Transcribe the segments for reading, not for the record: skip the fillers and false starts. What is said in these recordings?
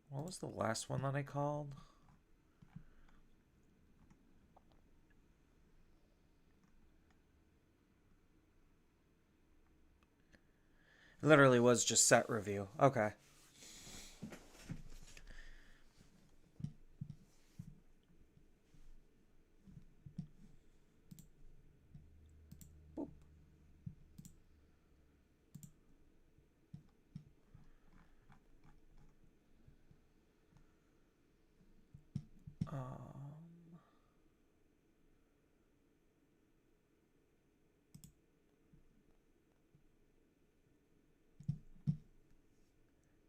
What was the last one that I called? It literally was just set review. Okay. Boop.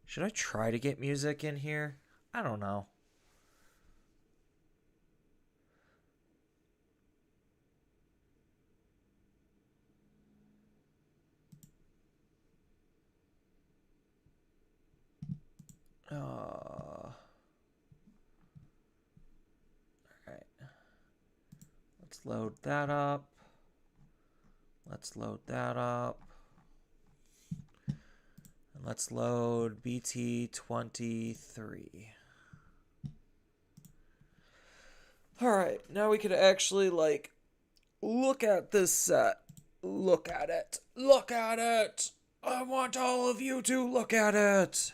Should I try to get music in here? I don't know. All right. Let's load that up. Let's load that up. And let's load BT23. All right, now we could actually like look at this set. Look at it. Look at it. I want all of you to look at it.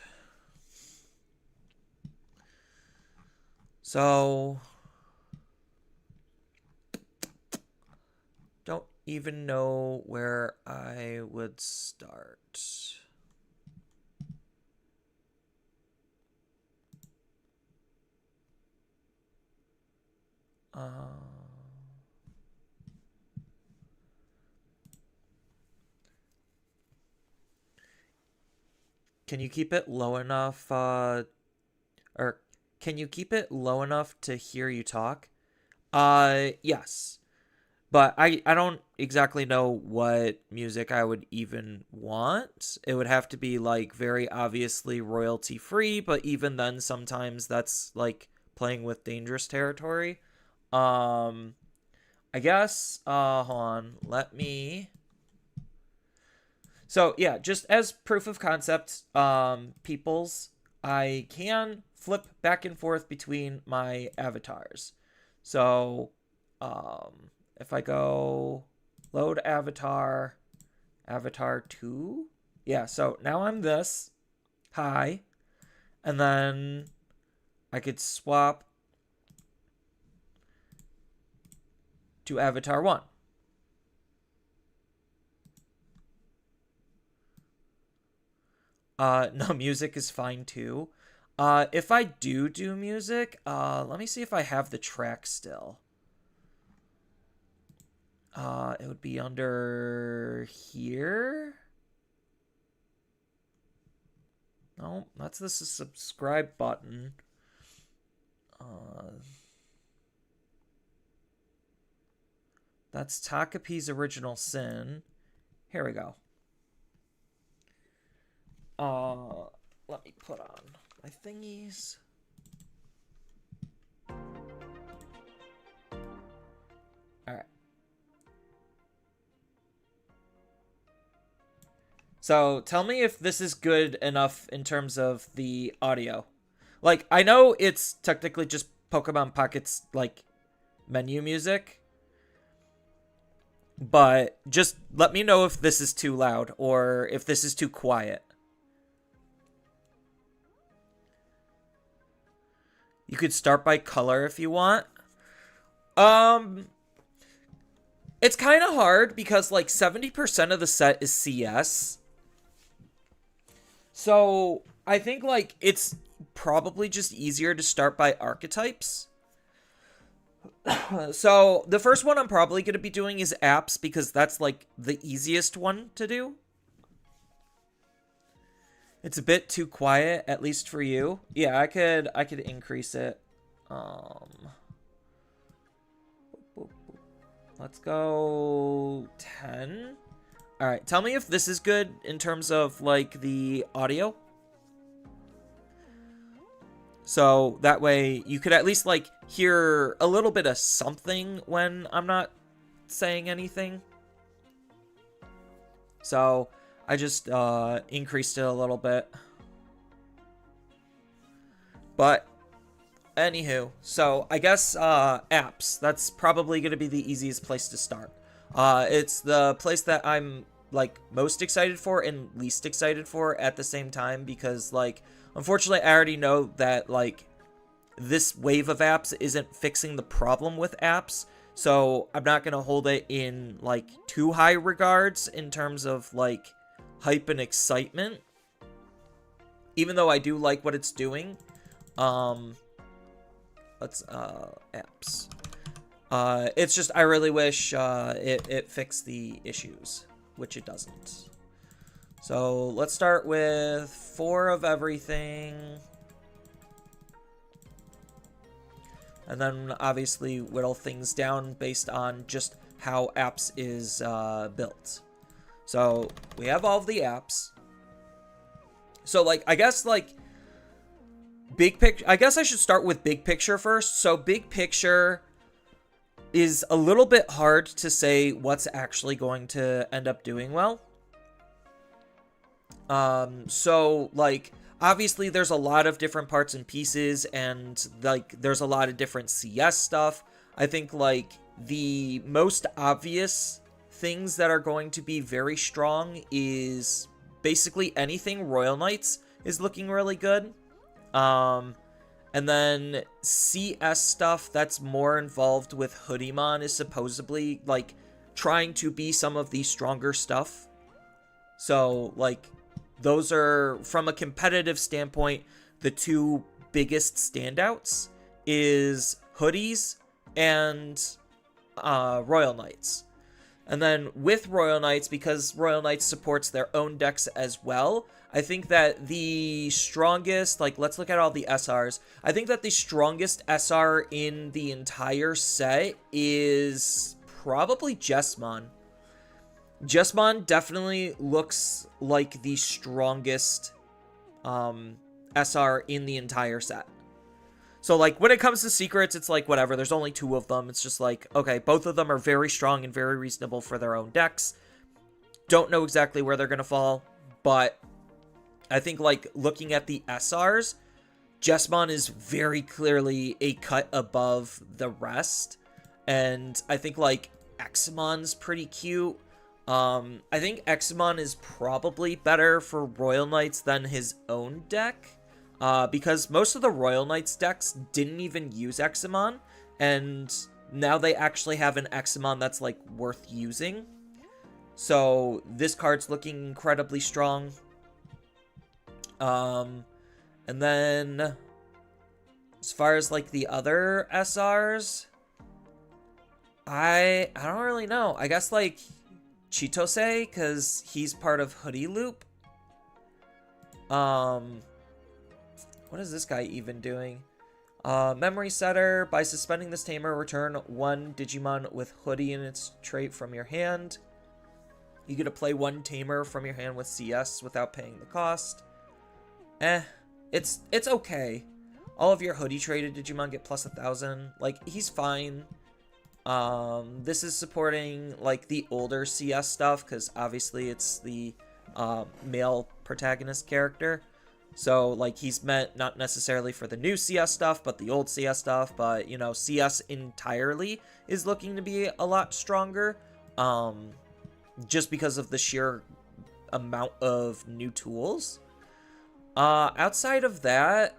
So, don't even know where I would start. Can you keep it low enough, or can you keep it low enough to hear you talk? Yes. But I don't exactly know what music I would even want. It would have to be like very obviously royalty free, but even then sometimes that's like playing with dangerous territory. I guess hold on. Let me. So yeah, just as proof of concept, peoples, I can flip back and forth between my avatars. So if I go load avatar, avatar 2, yeah, so now I'm this, hi, and then I could swap to avatar 1. No, music is fine too. If I do music, let me see if I have the track still. It would be under here. No, that's the subscribe button. That's Takapi's Original Sin. Here we go. Let me put on my thingies. All right. So tell me if this is good enough in terms of the audio. Like, I know it's technically just Pokemon Pocket's, like, menu music. But just let me know if this is too loud or if this is too quiet. You could start by color if you want. It's kind of hard because like 70% of the set is CS. So I think like it's probably just easier to start by archetypes. So the first one I'm probably going to be doing is apps because that's like the easiest one to do. It's a bit too quiet, at least for you. Yeah, I could increase it. Let's go 10. All right, tell me if this is good in terms of like the audio. So that way you could at least like hear a little bit of something when I'm not saying anything. So I just increased it a little bit. But anywho, so I guess apps. That's probably going to be the easiest place to start. It's the place that I'm like most excited for and least excited for at the same time, because like unfortunately I already know that like this wave of apps isn't fixing the problem with apps. So I'm not going to hold it in like too high regards in terms of like hype and excitement, even though I do like what it's doing. Let's apps. It's just I really wish it fixed the issues, which it doesn't. So let's start with 4 of everything, and then obviously whittle things down based on just how apps is built. So we have all of the apps. So like I guess like big picture, I guess I should start with big picture first. So big picture is a little bit hard to say what's actually going to end up doing well. So like obviously there's a lot of different parts and pieces, and like there's a lot of different CS stuff. I think like the most obvious things that are going to be very strong is basically anything Royal Knights is looking really good. And then CS stuff that's more involved with Hoodymon is supposedly like trying to be some of the stronger stuff. So like those are, from a competitive standpoint, the 2 biggest standouts is hoodies and Royal Knights. And then with Royal Knights, because Royal Knights supports their own decks as well, I think that the strongest, like let's look at all the SRs. I think that the strongest SR in the entire set is probably Jessamon. Jessamon definitely looks like the strongest SR in the entire set. So like when it comes to secrets, it's like whatever, there's only 2 of them. It's just like, okay, both of them are very strong and very reasonable for their own decks. Don't know exactly where they're going to fall, but I think like looking at the SRs, Jessamon is very clearly a cut above the rest. And I think like Eximon's pretty cute. I think Eximon is probably better for Royal Knights than his own deck. Because most of the Royal Knights decks didn't even use Eximon, and now they actually have an Eximon that's like worth using. So this card's looking incredibly strong. And then as far as like the other SRs, I don't really know. I guess like Chitose, because he's part of Hoodie Loop. What is this guy even doing? Memory Setter. By suspending this tamer, return 1 Digimon with Hoodie in its trait from your hand. You get to play 1 tamer from your hand with CS without paying the cost. It's okay. All of your Hoodie traded Digimon get plus 1,000. Like, he's fine. This is supporting like the older CS stuff, because obviously it's the male protagonist character. So like he's meant not necessarily for the new CS stuff, but the old CS stuff. But you know, CS entirely is looking to be a lot stronger, just because of the sheer amount of new tools. Outside of that,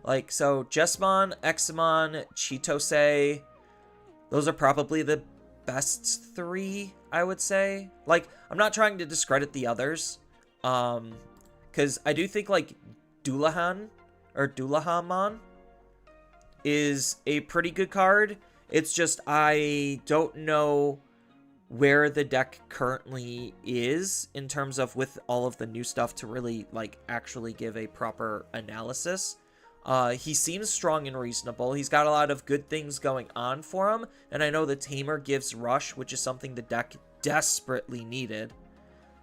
like, so Jessamon, Eximon, Chitose, those are probably the best 3, I would say. Like, I'm not trying to discredit the others, because I do think, like, Dullahan, or Dullahamon, is a pretty good card. It's just, I don't know where the deck currently is in terms of with all of the new stuff to really, like, actually give a proper analysis. He seems strong and reasonable. He's got a lot of good things going on for him. And I know the Tamer gives Rush, which is something the deck desperately needed.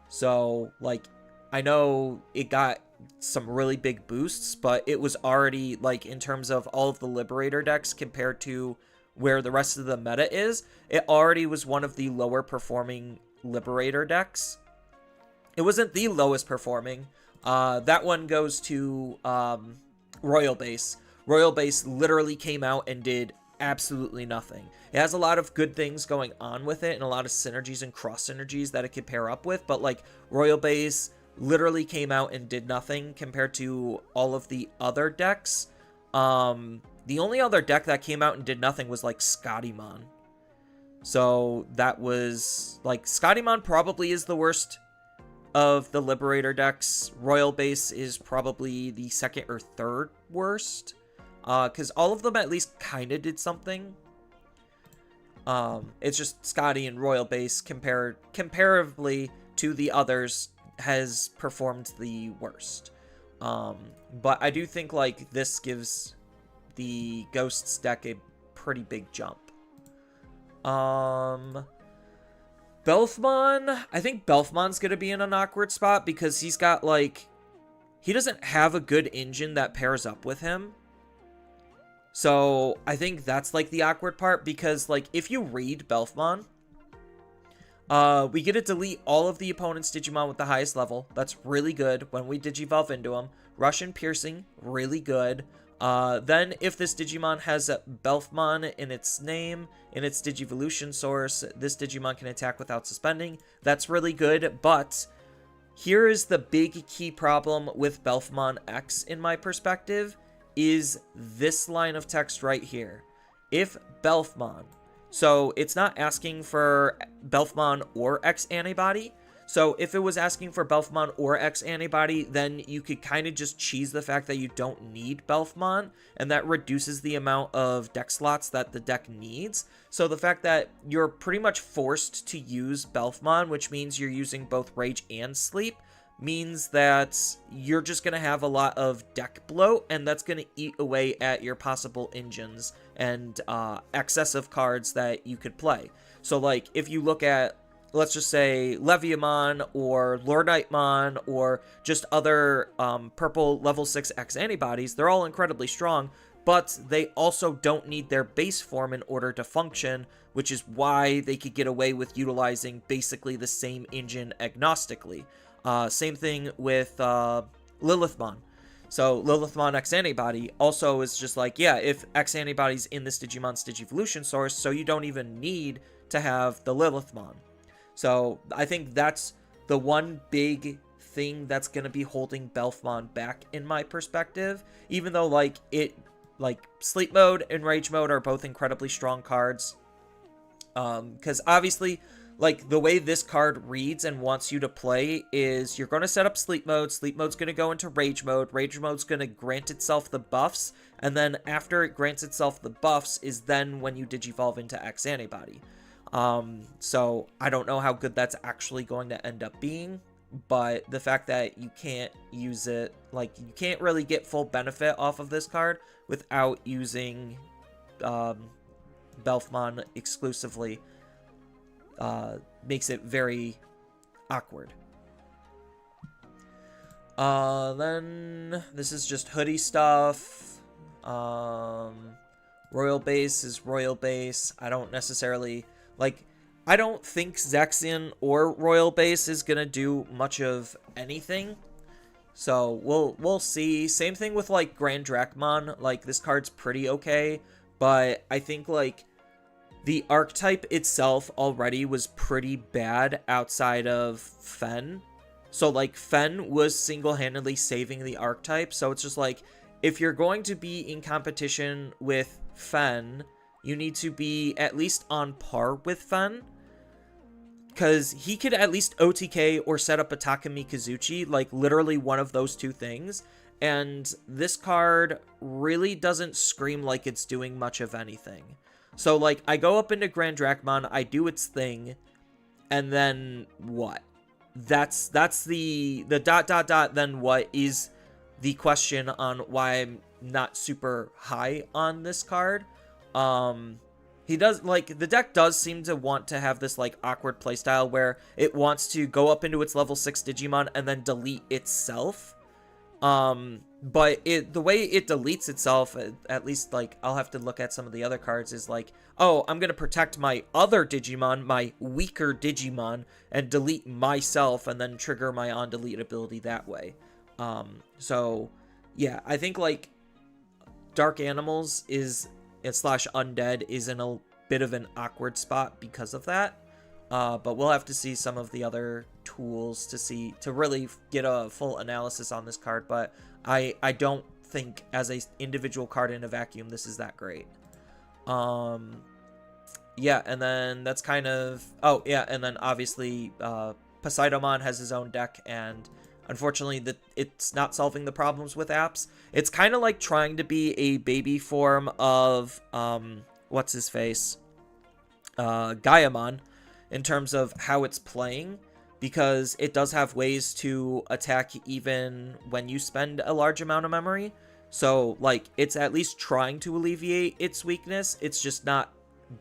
So, like, I know it got some really big boosts, but it was already, like, in terms of all of the Liberator decks compared to where the rest of the meta is, it already was one of the lower performing Liberator decks. It wasn't the lowest performing. That one goes to Royal Base. Royal Base literally came out and did absolutely nothing. It has a lot of good things going on with it and a lot of synergies and cross synergies that it could pair up with, but like Royal Base literally came out and did nothing compared to all of the other decks. The only other deck that came out and did nothing was like Scottymon. So that was like Scottymon probably is the worst of the Liberator decks. Royal Base is probably the second or third worst, because all of them at least kind of did something. It's just Scotty and Royal Base comparatively to the others has performed the worst. But I do think like this gives the Ghosts deck a pretty big jump. Belfmon, I think Belfmon's gonna be in an awkward spot because he's got like, he doesn't have a good engine that pairs up with him. So I think that's like the awkward part, because like if you read Belfmon, we get to delete all of the opponent's Digimon with the highest level. That's really good when we Digivolve into him. Russian Piercing, really good. Then if this Digimon has a Belfmon in its name, in its Digivolution source, this Digimon can attack without suspending. That's really good, but here is the big key problem with Belfmon X in my perspective, is this line of text right here. If Belfmon, so it's not asking for Belfmon or X antibody. So if it was asking for Belfmon or X antibody, then you could kind of just cheese the fact that you don't need Belfmon, and that reduces the amount of deck slots that the deck needs. So the fact that you're pretty much forced to use Belfmon, which means you're using both Rage and Sleep, means that you're just going to have a lot of deck bloat, and that's going to eat away at your possible engines and excessive cards that you could play. So like if you look at, let's just say Leviamon or Lorditeamon or just other purple level 6 X antibodies, they're all incredibly strong, but they also don't need their base form in order to function, which is why they could get away with utilizing basically the same engine agnostically. Same thing with Lilithmon. So Lilithmon X antibody also is just like, yeah, if X antibody's in this Digimon's Digivolution source, so you don't even need to have the Lilithmon. So I think that's the one big thing that's going to be holding Belfmon back in my perspective, even though like Sleep Mode and Rage Mode are both incredibly strong cards. Because obviously, like the way this card reads and wants you to play is you're going to set up Sleep Mode. Sleep Mode's going to go into Rage Mode. Rage Mode's going to grant itself the buffs. And then after it grants itself the buffs is then when you Digivolve into X antibody. So I don't know how good that's actually going to end up being, but the fact that you can't use it, like you can't really get full benefit off of this card without using Belfmon exclusively makes it very awkward. Then this is just hoodie stuff. Royal Base is Royal Base. I don't necessarily like, I don't think Zexion or Royal Base is gonna do much of anything. So we'll see. Same thing with like Grand Drachmon. Like this card's pretty okay, but I think like the archetype itself already was pretty bad outside of Fen. So like Fen was single-handedly saving the archetype. So it's just like, if you're going to be in competition with Fen, you need to be at least on par with Fen, because he could at least OTK or set up a Takumi Kazuchi, like literally one of those two things. And this card really doesn't scream like it's doing much of anything. So like I go up into Grand Drachmon, I do its thing, and then what? That's the then what is the question on why I'm not super high on this card. He does, like, the deck does seem to want to have this, like, awkward playstyle where it wants to go up into its level 6 Digimon and then delete itself. But the way it deletes itself, at least like I'll have to look at some of the other cards, is like, oh, I'm gonna protect my other Digimon, my weaker Digimon, and delete myself, and then trigger my on delete ability that way. So yeah, I think like Dark Animals is slash Undead is in a bit of an awkward spot because of that. But we'll have to see some of the other tools to really get a full analysis on this card. But I don't think as a individual card in a vacuum this is that great. Yeah, and then that's kind of, oh yeah, and then obviously Poseidomon has his own deck, and unfortunately it's not solving the problems with apps. It's kind of like trying to be a baby form of what's his face, Gaiamon, in terms of how it's playing, because it does have ways to attack even when you spend a large amount of memory. So like it's at least trying to alleviate its weakness. It's just not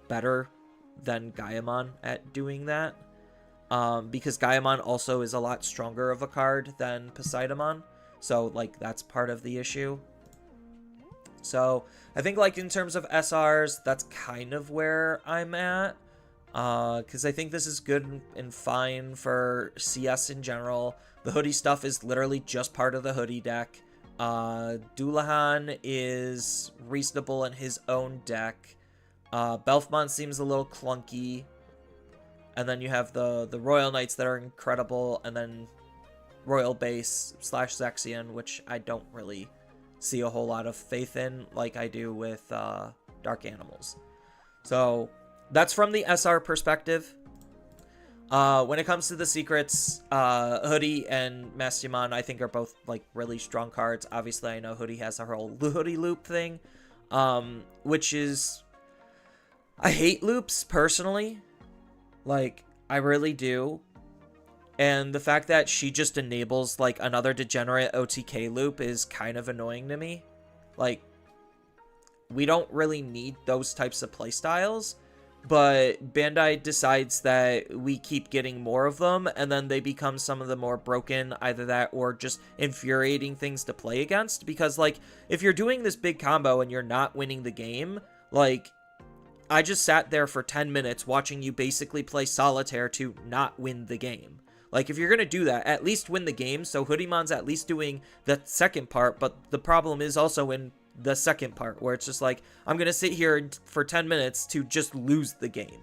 better than Gaiamon at doing that, because Gaiamon also is a lot stronger of a card than Poseidomon. So like that's part of the issue. So I think like in terms of SRs, that's kind of where I'm at. Because I think this is good and fine for CS in general. The hoodie stuff is literally just part of the hoodie deck. Dullahan is reasonable in his own deck. Belfmon seems a little clunky. And then you have the Royal Knights that are incredible. And then Royal Base / Zexion, which I don't really see a whole lot of faith in like I do with Dark Animals. So that's from the SR perspective. When it comes to the secrets, Hoodie and Mastimon, I think, are both like really strong cards. Obviously, I know Hoodie has a whole Hoodie loop thing, which is, I hate loops personally. Like, I really do. And the fact that she just enables like another degenerate OTK loop is kind of annoying to me. Like, we don't really need those types of playstyles. But Bandai decides that we keep getting more of them, and then they become some of the more broken, either that or just infuriating things to play against. Because, like, if you're doing this big combo and you're not winning the game, like, I just sat there for 10 minutes watching you basically play solitaire to not win the game. Like, if you're going to do that, at least win the game. So Hoodiemon's at least doing the second part, but the problem is also in the second part, where it's just like, I'm gonna sit here for 10 minutes to just lose the game.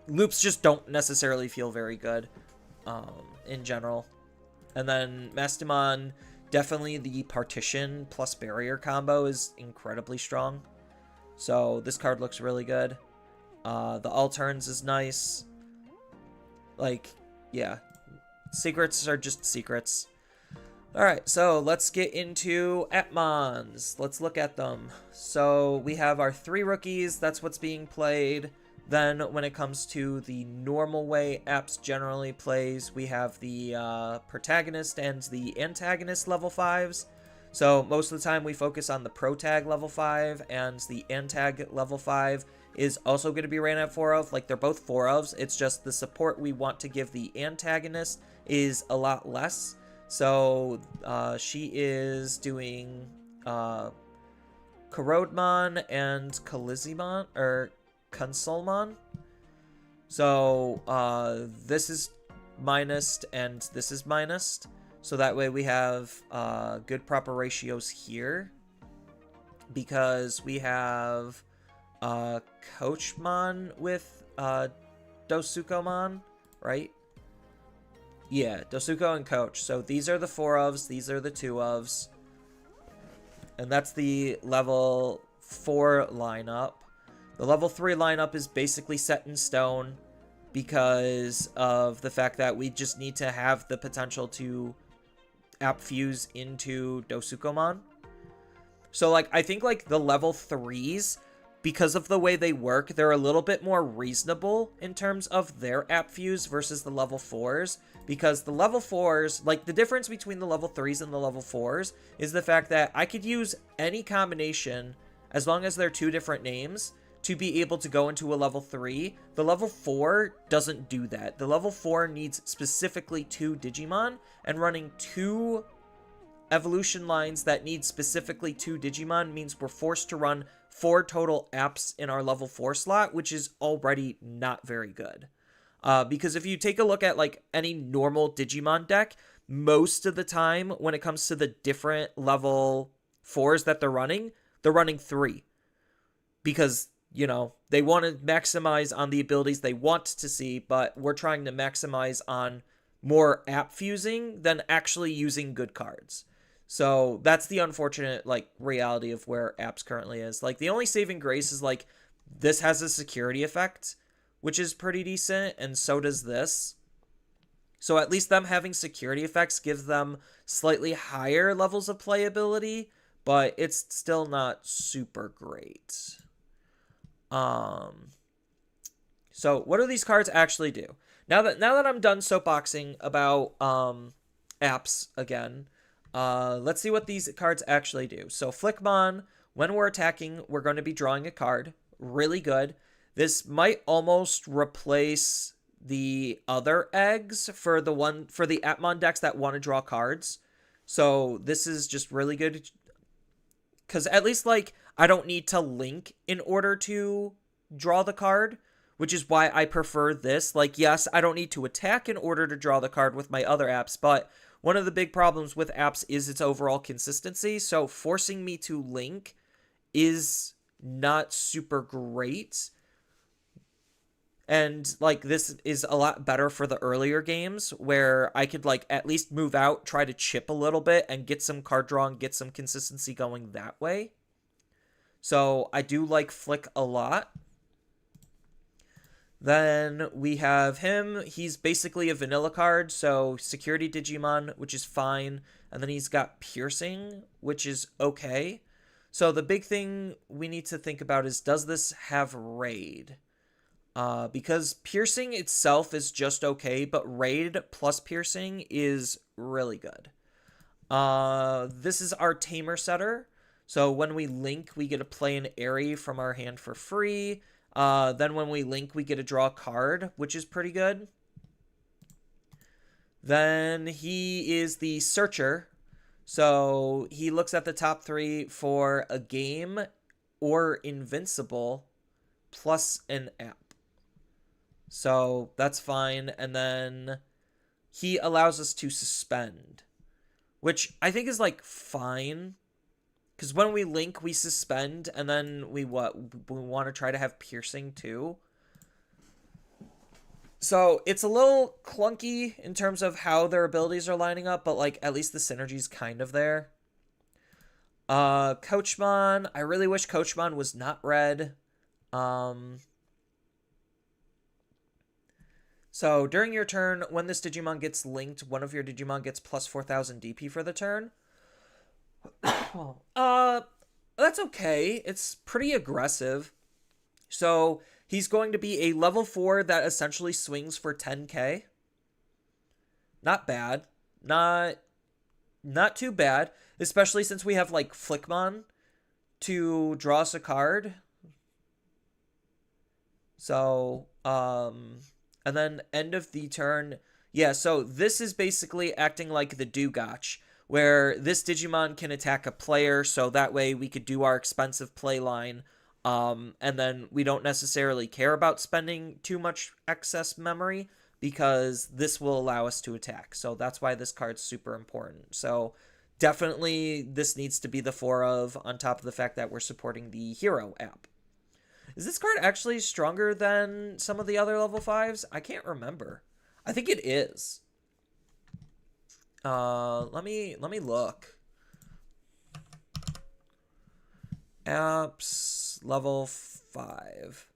Loops just don't necessarily feel very good in general. And then Mastimon, definitely the partition plus barrier combo is incredibly strong, so this card looks really good. The all turns is nice. Like, yeah, secrets are just secrets. Alright, so let's get into Appmons. Let's look at them. So we have our 3 rookies, that's what's being played. Then when it comes to the normal way apps generally plays, we have the protagonist and the antagonist level 5s. So most of the time we focus on the protag level 5, and the antag level 5 is also going to be ran at 4-of. Like, they're both 4-ofs, it's just the support we want to give the antagonist is a lot less. So, she is doing, Corrodemon and Kalizimon, or Consolmon. So, this is minused and this is minused. So that way we have, good proper ratios here. Because we have, Coachmon with, Dosukomon, right? Yeah, Dosuko and Coach. So these are the 4-ofs, these are the 2-ofs. And that's the level 4 lineup. The level 3 lineup is basically set in stone because of the fact that we just need to have the potential to app fuse into Dosukomon. So, like, I think, like, the level 3s, because of the way they work, they're a little bit more reasonable in terms of their app fuse versus the level 4s. Because the level 4s, like, the difference between the level 3s and the level 4s is the fact that I could use any combination, as long as they're 2 different names, to be able to go into a level 3. The level 4 doesn't do that. The level 4 needs specifically 2 Digimon, and running 2 evolution lines that need specifically 2 Digimon means we're forced to run 4 total apps in our level 4 slot, which is already not very good. Because if you take a look at like any normal Digimon deck, most of the time when it comes to the different level 4s that they're running 3. Because, you know, they want to maximize on the abilities they want to see, but we're trying to maximize on more app fusing than actually using good cards. So that's the unfortunate, like, reality of where apps currently is. Like, the only saving grace is, like, this has a security effect, which is pretty decent, and so does this. So at least them having security effects gives them slightly higher levels of playability, but it's still not super great. So what do these cards actually do? Now that I'm done soapboxing about apps again, let's see what these cards actually do. So Flickmon, when we're attacking, we're going to be drawing a card. Really good. This might almost replace the other eggs for the Appmon decks that want to draw cards. So this is just really good. Because at least, like, I don't need to link in order to draw the card, which is why I prefer this. Like, yes, I don't need to attack in order to draw the card with my other apps, but one of the big problems with apps is its overall consistency, so forcing me to link is not super great. And, like, this is a lot better for the earlier games where I could, like, at least move out, try to chip a little bit, and get some card draw and get some consistency going that way. So I do like Flick a lot. Then we have him. He's basically a vanilla card, so Security Digimon, which is fine. And then he's got Piercing, which is okay. So the big thing we need to think about is, does this have Raid? Because Piercing itself is just okay, but Raid plus Piercing is really good. This is our Tamer Setter. So when we link, we get to play an Airy from our hand for free. Then when we link, we get to draw a card, which is pretty good. Then he is the Searcher. So he looks at the top 3 for a game or Invincible plus an app. So that's fine. And then he allows us to suspend, which I think is like fine. Because when we link, we suspend, and then we want to try to have Piercing too. So it's a little clunky in terms of how their abilities are lining up, but like at least the synergy's kind of there. Coachmon, I really wish Coachmon was not red. So during your turn, when this Digimon gets linked, one of your Digimon gets plus 4,000 DP for the turn. That's okay. It's pretty aggressive. So he's going to be a level 4 that essentially swings for 10k. Not bad. Not too bad, especially since we have like Flickmon to draw us a card. So, and then end of the turn. Yeah, so this is basically acting like the Dugotch, where this Digimon can attack a player, so that way we could do our expensive play line, and then we don't necessarily care about spending too much excess memory, because this will allow us to attack. So that's why this card's super important. So definitely this needs to be the 4 of, on top of the fact that we're supporting the Hero app. Is this card actually stronger than some of the other level 5s? I can't remember. I think it is. Let me look. Apps level 5.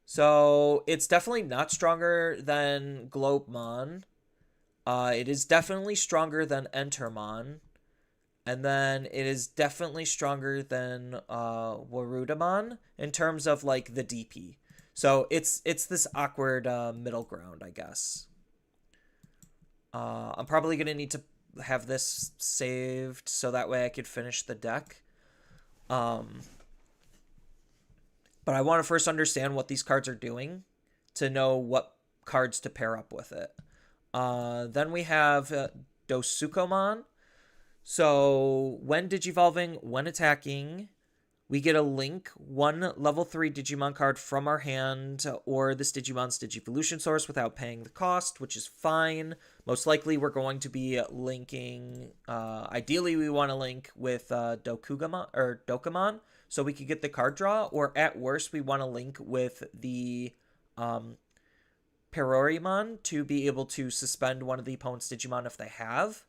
So it's definitely not stronger than Globemon. It is definitely stronger than Entermon. And then it is definitely stronger than Warudamon in terms of like the DP. So it's this awkward middle ground, I guess. I'm probably going to need to have this saved so that way I could finish the deck. But I want to first understand what these cards are doing to know what cards to pair up with it. Then we have Dosukomon. So when digivolving, when attacking, we get a link, one level 3 Digimon card from our hand or this Digimon's Digivolution source without paying the cost, which is fine. Most likely we're going to be linking, ideally we want to link with Dokkamon, so we could get the card draw, or at worst we want to link with the Perorimon to be able to suspend one of the opponent's Digimon if they have.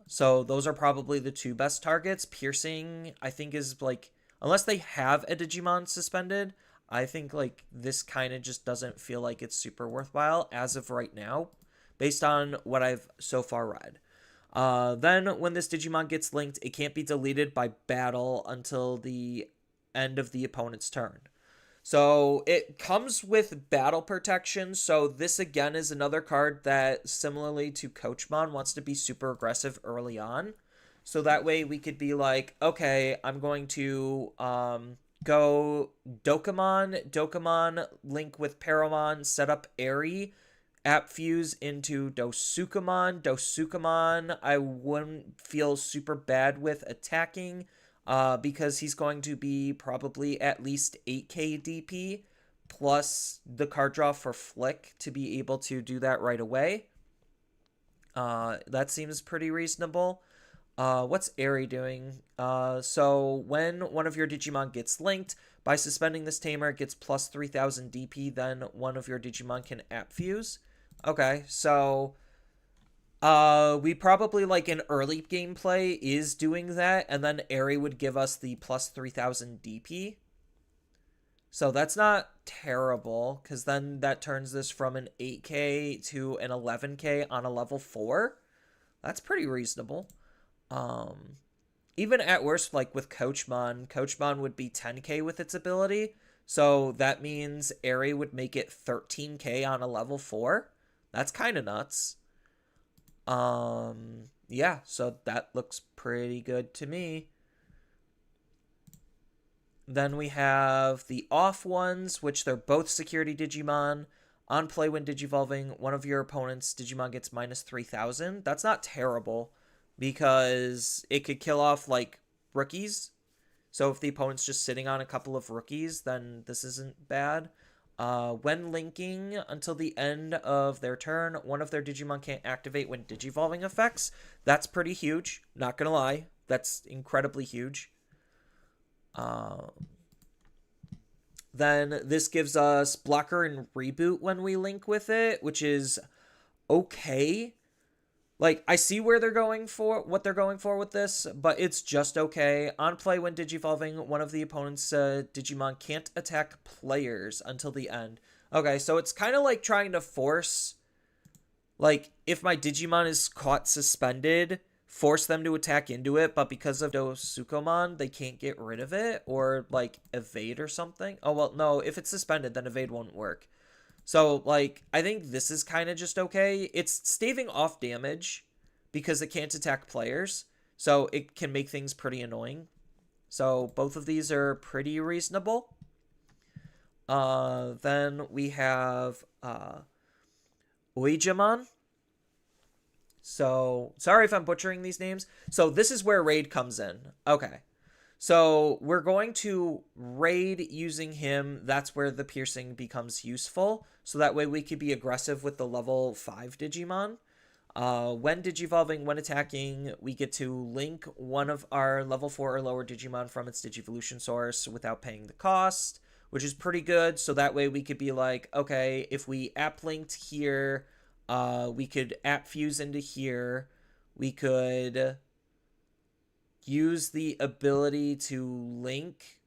So those are probably the two best targets. Piercing, I think, is like, unless they have a Digimon suspended, I think like this kind of just doesn't feel like it's super worthwhile as of right now, based on what I've so far read. Then when this Digimon gets linked, it can't be deleted by battle until the end of the opponent's turn. So it comes with battle protection. So this again is another card that, similarly to Coachmon, wants to be super aggressive early on. So that way we could be like, okay, I'm going to go Dokkamon, link with Paromon, set up Eri, app fuse into Dosukamon, I wouldn't feel super bad with attacking, because he's going to be probably at least 8k DP, plus the card draw for Flick to be able to do that right away. That seems pretty reasonable. What's Eri doing? So when one of your Digimon gets linked, by suspending this tamer, it gets plus 3000 DP, then one of your Digimon can app fuse. Okay, so we probably, like, in early gameplay is doing that, and then Eri would give us the plus 3000 DP. So that's not terrible, because then that turns this from an 8k to an 11k on a level 4. That's pretty reasonable. Even at worst, like with Coachmon would be 10k with its ability, so that means Eri would make it 13k on a level 4. That's kind of nuts. Yeah, so that looks pretty good to me. Then we have the off ones, which they're both security Digimon. On play when digivolving, one of your opponent's Digimon gets minus 3000. That's not terrible, because it could kill off, like, rookies. So if the opponent's just sitting on a couple of rookies, then this isn't bad. When linking until the end of their turn, one of their Digimon can't activate when digivolving effects. That's pretty huge, not gonna lie. That's incredibly huge. Then this gives us blocker and reboot when we link with it, which is okay. Like, I see where they're going for, what they're going for with this, but it's just okay. On play when digivolving, one of the opponent's Digimon can't attack players until the end. Okay, so it's kind of like trying to force, like, if my Digimon is caught suspended, force them to attack into it, but because of Dosukomon, they can't get rid of it, or, like, evade or something. Oh, well, no, if it's suspended, then evade won't work. So, like, I think this is kind of just okay. It's staving off damage because it can't attack players, so it can make things pretty annoying. So both of these are pretty reasonable. Then we have Oijamon. So, sorry if I'm butchering these names. So this is where raid comes in. Okay. So we're going to raid using him. That's where the piercing becomes useful. So that way we could be aggressive with the level 5 Digimon. When digivolving, when attacking, we get to link one of our level 4 or lower Digimon from its Digivolution source without paying the cost, which is pretty good. So that way we could be like, okay, if we app linked here, we could app fuse into here. We could use the ability to link,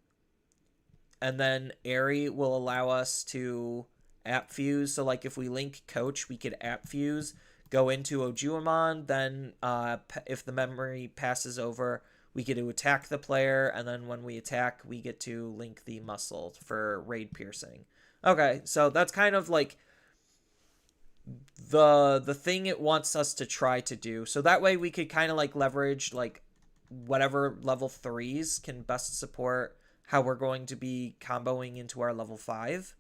and then Eri will allow us to app fuse. So like if we link Coach, we could app fuse, go into Ojuamon, then if the memory passes over, we get to attack the player, and then when we attack, we get to link the muscle for raid piercing. Okay, so that's kind of like the thing it wants us to try to do. So that way we could kind of like leverage like whatever level 3s can best support how we're going to be comboing into our level 5.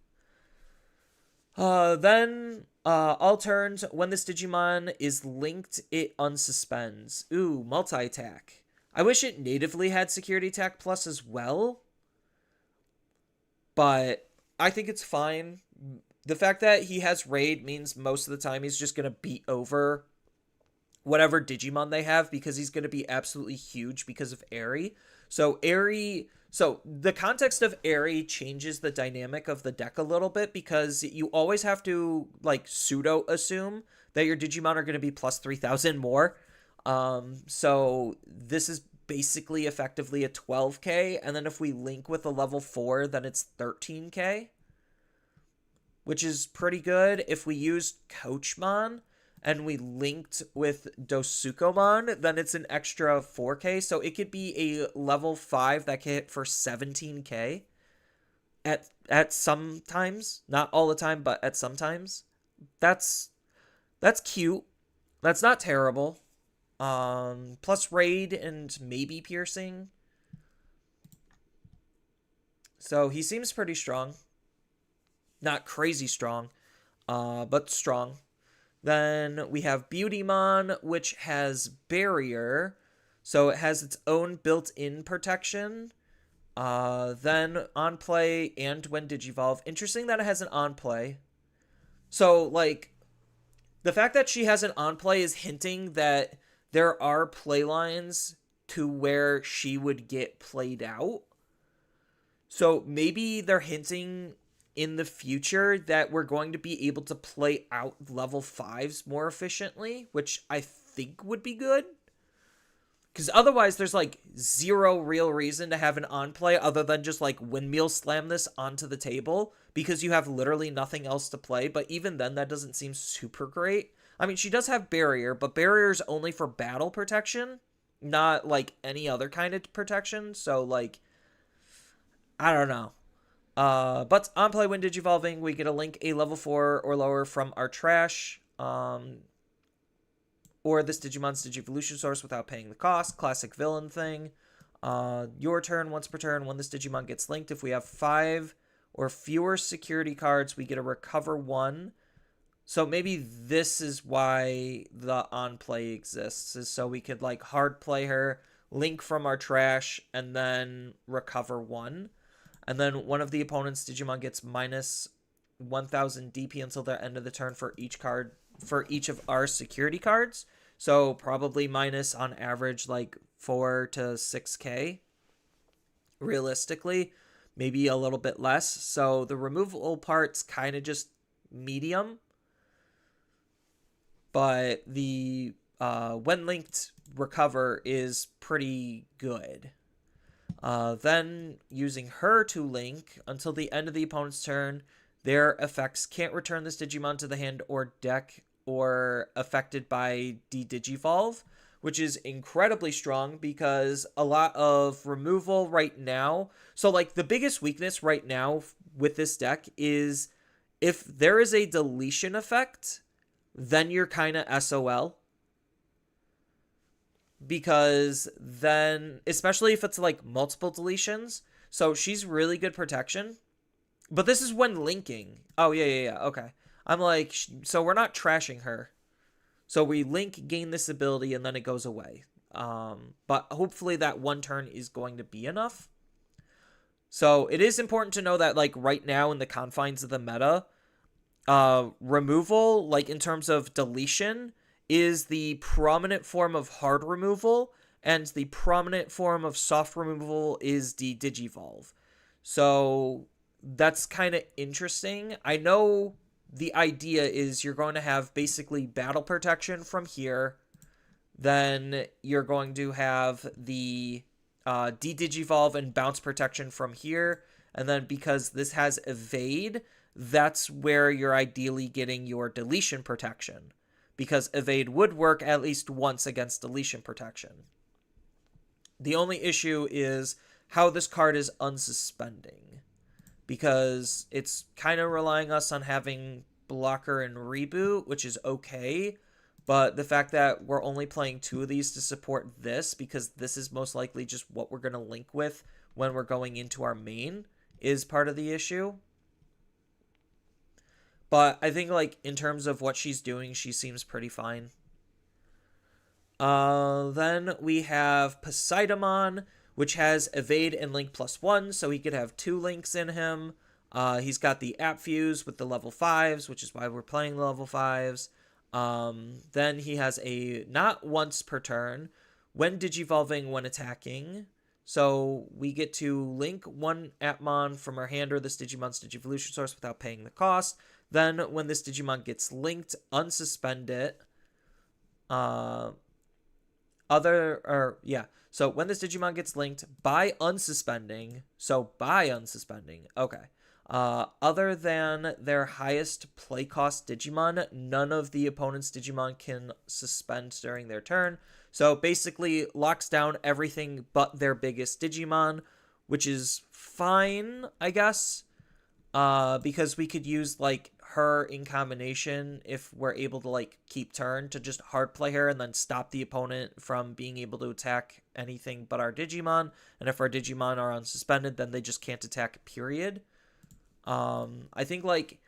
Then all turns, when this Digimon is linked, it unsuspends. Ooh, multi-attack. I wish it natively had security attack plus as well, but I think it's fine. The fact that he has raid means most of the time he's just going to beat over whatever Digimon they have, because he's going to be absolutely huge because of Airy. So the context of Airy changes the dynamic of the deck a little bit, because you always have to like pseudo assume that your Digimon are going to be plus 3,000 more. So this is basically effectively a 12k, and then if we link with a level 4, then it's 13k, which is pretty good. If we use Coachmon and we linked with Dosukomon, then it's an extra 4k, so it could be a level 5 that can hit for 17k at some times. Not all the time, but at some times. That's cute. That's not terrible. Plus raid and maybe piercing. So he seems pretty strong. Not crazy strong, but strong. Then we have Beautymon, which has barrier. So it has its own built-in protection. Then on play and when Digivolve. Interesting that it has an on play. So, like, the fact that she has an on play is hinting that there are play lines to where she would get played out. So maybe they're hinting in the future that we're going to be able to play out level 5s more efficiently, which I think would be good. Because otherwise there's like zero real reason to have an on play other than just like windmill slam this onto the table, because you have literally nothing else to play. But even then, that doesn't seem super great. I mean, she does have barrier, but barrier is only for battle protection, not like any other kind of protection. So like, I don't know. But on play when Digivolving, we get a link a level 4 or lower from our trash. Or this Digimon's Digivolution source without paying the cost. Classic villain thing. Your turn, once per turn, when this Digimon gets linked, if we have 5 or fewer security cards, we get a recover 1. So maybe this is why the on play exists, is so we could like hard play her, link from our trash, and then recover 1. And then one of the opponent's Digimon gets minus 1,000 DP until the end of the turn for each card, for each of our security cards. So probably minus on average like 4 to 6k. Realistically, maybe a little bit less. So the removal part's kind of just medium. But the when linked recover is pretty good. Then using her to link until the end of the opponent's turn, their effects can't return this Digimon to the hand or deck or affected by de-Digivolve, which is incredibly strong because a lot of removal right now. So like the biggest weakness right now with this deck is if there is a deletion effect, then you're kind of SOL. Because then, especially if it's like multiple deletions, so she's really good protection. But this is when linking. Oh, yeah, okay. I'm like, so we're not trashing her. So we link, gain this ability, and then it goes away. But hopefully that one turn is going to be enough. So it is important to know that, like, right now in the confines of the meta, removal, like in terms of deletion, is the prominent form of hard removal, and the prominent form of soft removal is the Digivolve. So that's kind of interesting. I know the idea is you're going to have basically battle protection from here. Then you're going to have the de-Digivolve and bounce protection from here. And then because this has evade, that's where you're ideally getting your deletion protection. Because evade would work at least once against deletion protection. The only issue is how this card is unsuspending. Because it's kind of relying us on having blocker and reboot, which is okay. But the fact that we're only playing 2 of these to support this, because this is most likely just what we're going to link with when we're going into our main is part of the issue. But I think, like, in terms of what she's doing, she seems pretty fine. Then we have Poseidon, which has evade and link +1, so he could have 2 links in him. He's got the app fuse with the level 5s, which is why we're playing the level 5s. Then he has a not once per turn, when digivolving, when attacking. So we get to link one Appmon from our hand or this Digimon's Digivolution source without paying the cost. Then when this Digimon gets linked, unsuspend it. So when this Digimon gets linked by unsuspending, okay. Other than their highest play cost Digimon, none of the opponent's Digimon can suspend during their turn. So basically locks down everything but their biggest Digimon, which is fine, I guess. Because we could use, like, her in combination if we're able to, like, keep turn to just hard play her and then stop the opponent from being able to attack anything but our Digimon. And if our Digimon are unsuspended, then they just can't attack, period. I think, like,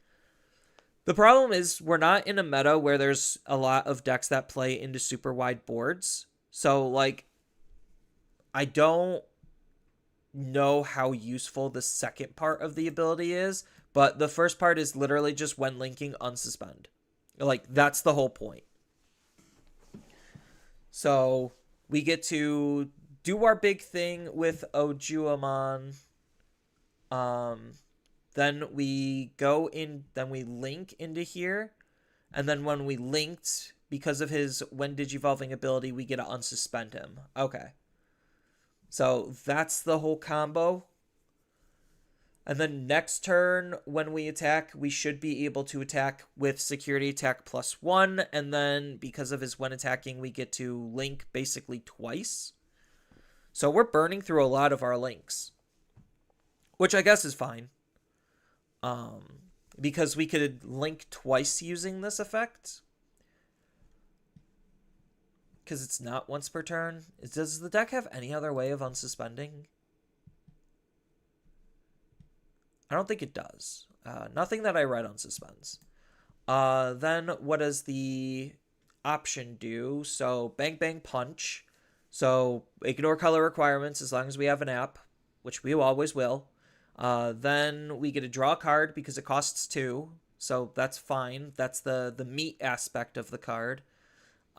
the problem is we're not in a meta where there's a lot of decks that play into super wide boards. So, like, I don't know how useful the second part of the ability is, but the first part is literally just when linking, unsuspend. Like, that's the whole point. So we get to do our big thing with Ojuamon. Then we go in, then we link into here. And then when we linked, because of his when digivolving ability, we get to unsuspend him. Okay. So that's the whole combo. And then next turn, when we attack, we should be able to attack with security attack +1. And then because of his when attacking, we get to link basically twice. So we're burning through a lot of our links, which I guess is fine. Because we could link twice using this effect. Because it's not once per turn. Does the deck have any other way of unsuspending? I don't think it does. Nothing that I read unsuspends. Then what does the option do? So Bang Bang Punch. So ignore color requirements as long as we have an app, which we always will. Then we get to draw a card because it costs 2. So that's fine. That's the meat aspect of the card.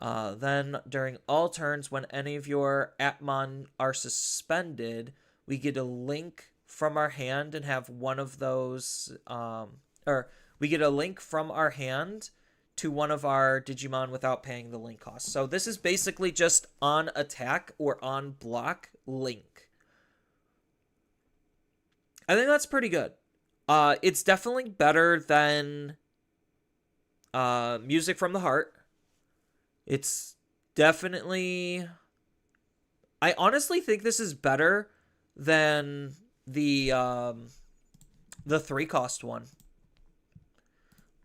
Then during all turns, when any of your Appmon are suspended, we get a link from our hand and have one of those, or we get a link from our hand to one of our Digimon without paying the link cost. So this is basically just on attack or on block link. I think that's pretty good. It's definitely better than Music from the Heart. It's definitely... I honestly think this is better than the 3-cost one.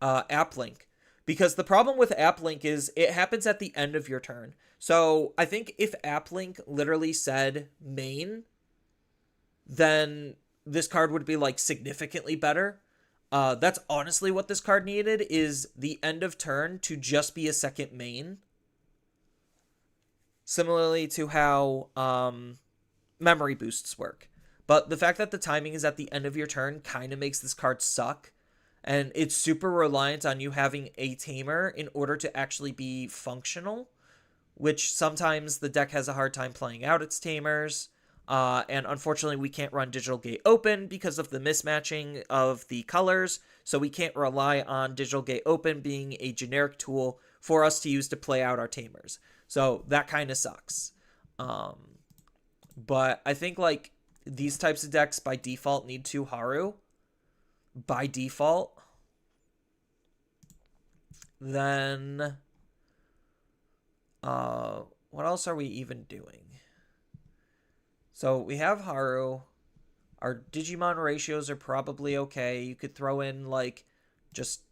App Link. Because the problem with App Link is it happens at the end of your turn. So I think if App Link literally said main, then this card would be, like, significantly better. That's honestly what this card needed, is the end of turn to just be a second main. Similarly to how memory boosts work. But the fact that the timing is at the end of your turn kind of makes this card suck. And it's super reliant on you having a tamer in order to actually be functional, which sometimes the deck has a hard time playing out its tamers. And unfortunately, we can't run Digital Gate Open because of the mismatching of the colors. So we can't rely on Digital Gate Open being a generic tool for us to use to play out our tamers. So that kind of sucks. But I think, like, these types of decks by default need 2 Haru. By default. Then, what else are we even doing? So we have Haru. Our Digimon ratios are probably okay. You could throw in, like, just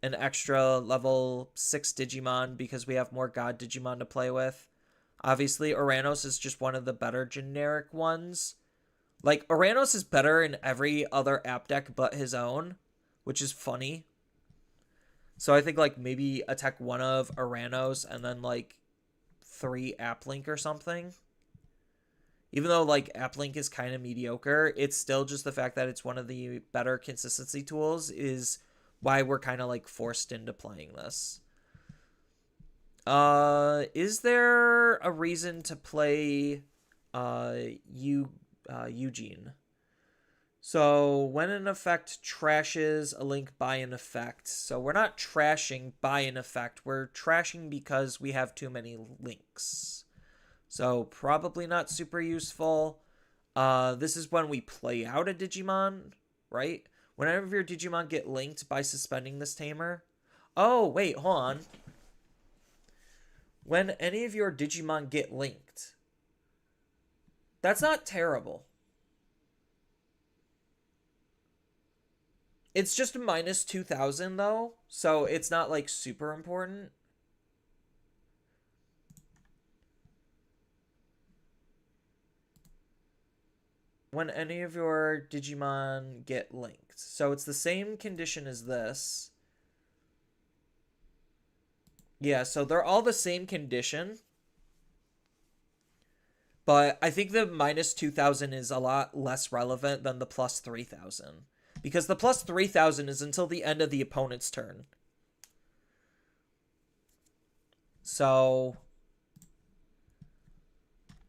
an extra level 6 Digimon because we have more God Digimon to play with. Obviously, Oranos is just one of the better generic ones. Like, Aranos is better in every other app deck but his own, which is funny. So I think, like, maybe attack one of Aranos and then, like, 3 App Link or something. Even though, like, App Link is kind of mediocre, it's still just the fact that it's one of the better consistency tools is why we're kind of, like, forced into playing this. Is there a reason to play Eugene? So when an effect trashes a link by an effect. So we're not trashing by an effect. We're trashing because we have too many links. So probably not super useful. This is when we play out a Digimon, right? Whenever your Digimon get linked by suspending this tamer. Oh, wait, hold on. When any of your Digimon get linked. That's not terrible. It's just a minus 2,000 though, so it's not like super important. When any of your Digimon get linked. So it's the same condition as this. Yeah, so they're all the same condition. But I think the minus 2,000 is a lot less relevant than the plus 3,000. Because the plus 3,000 is until the end of the opponent's turn. So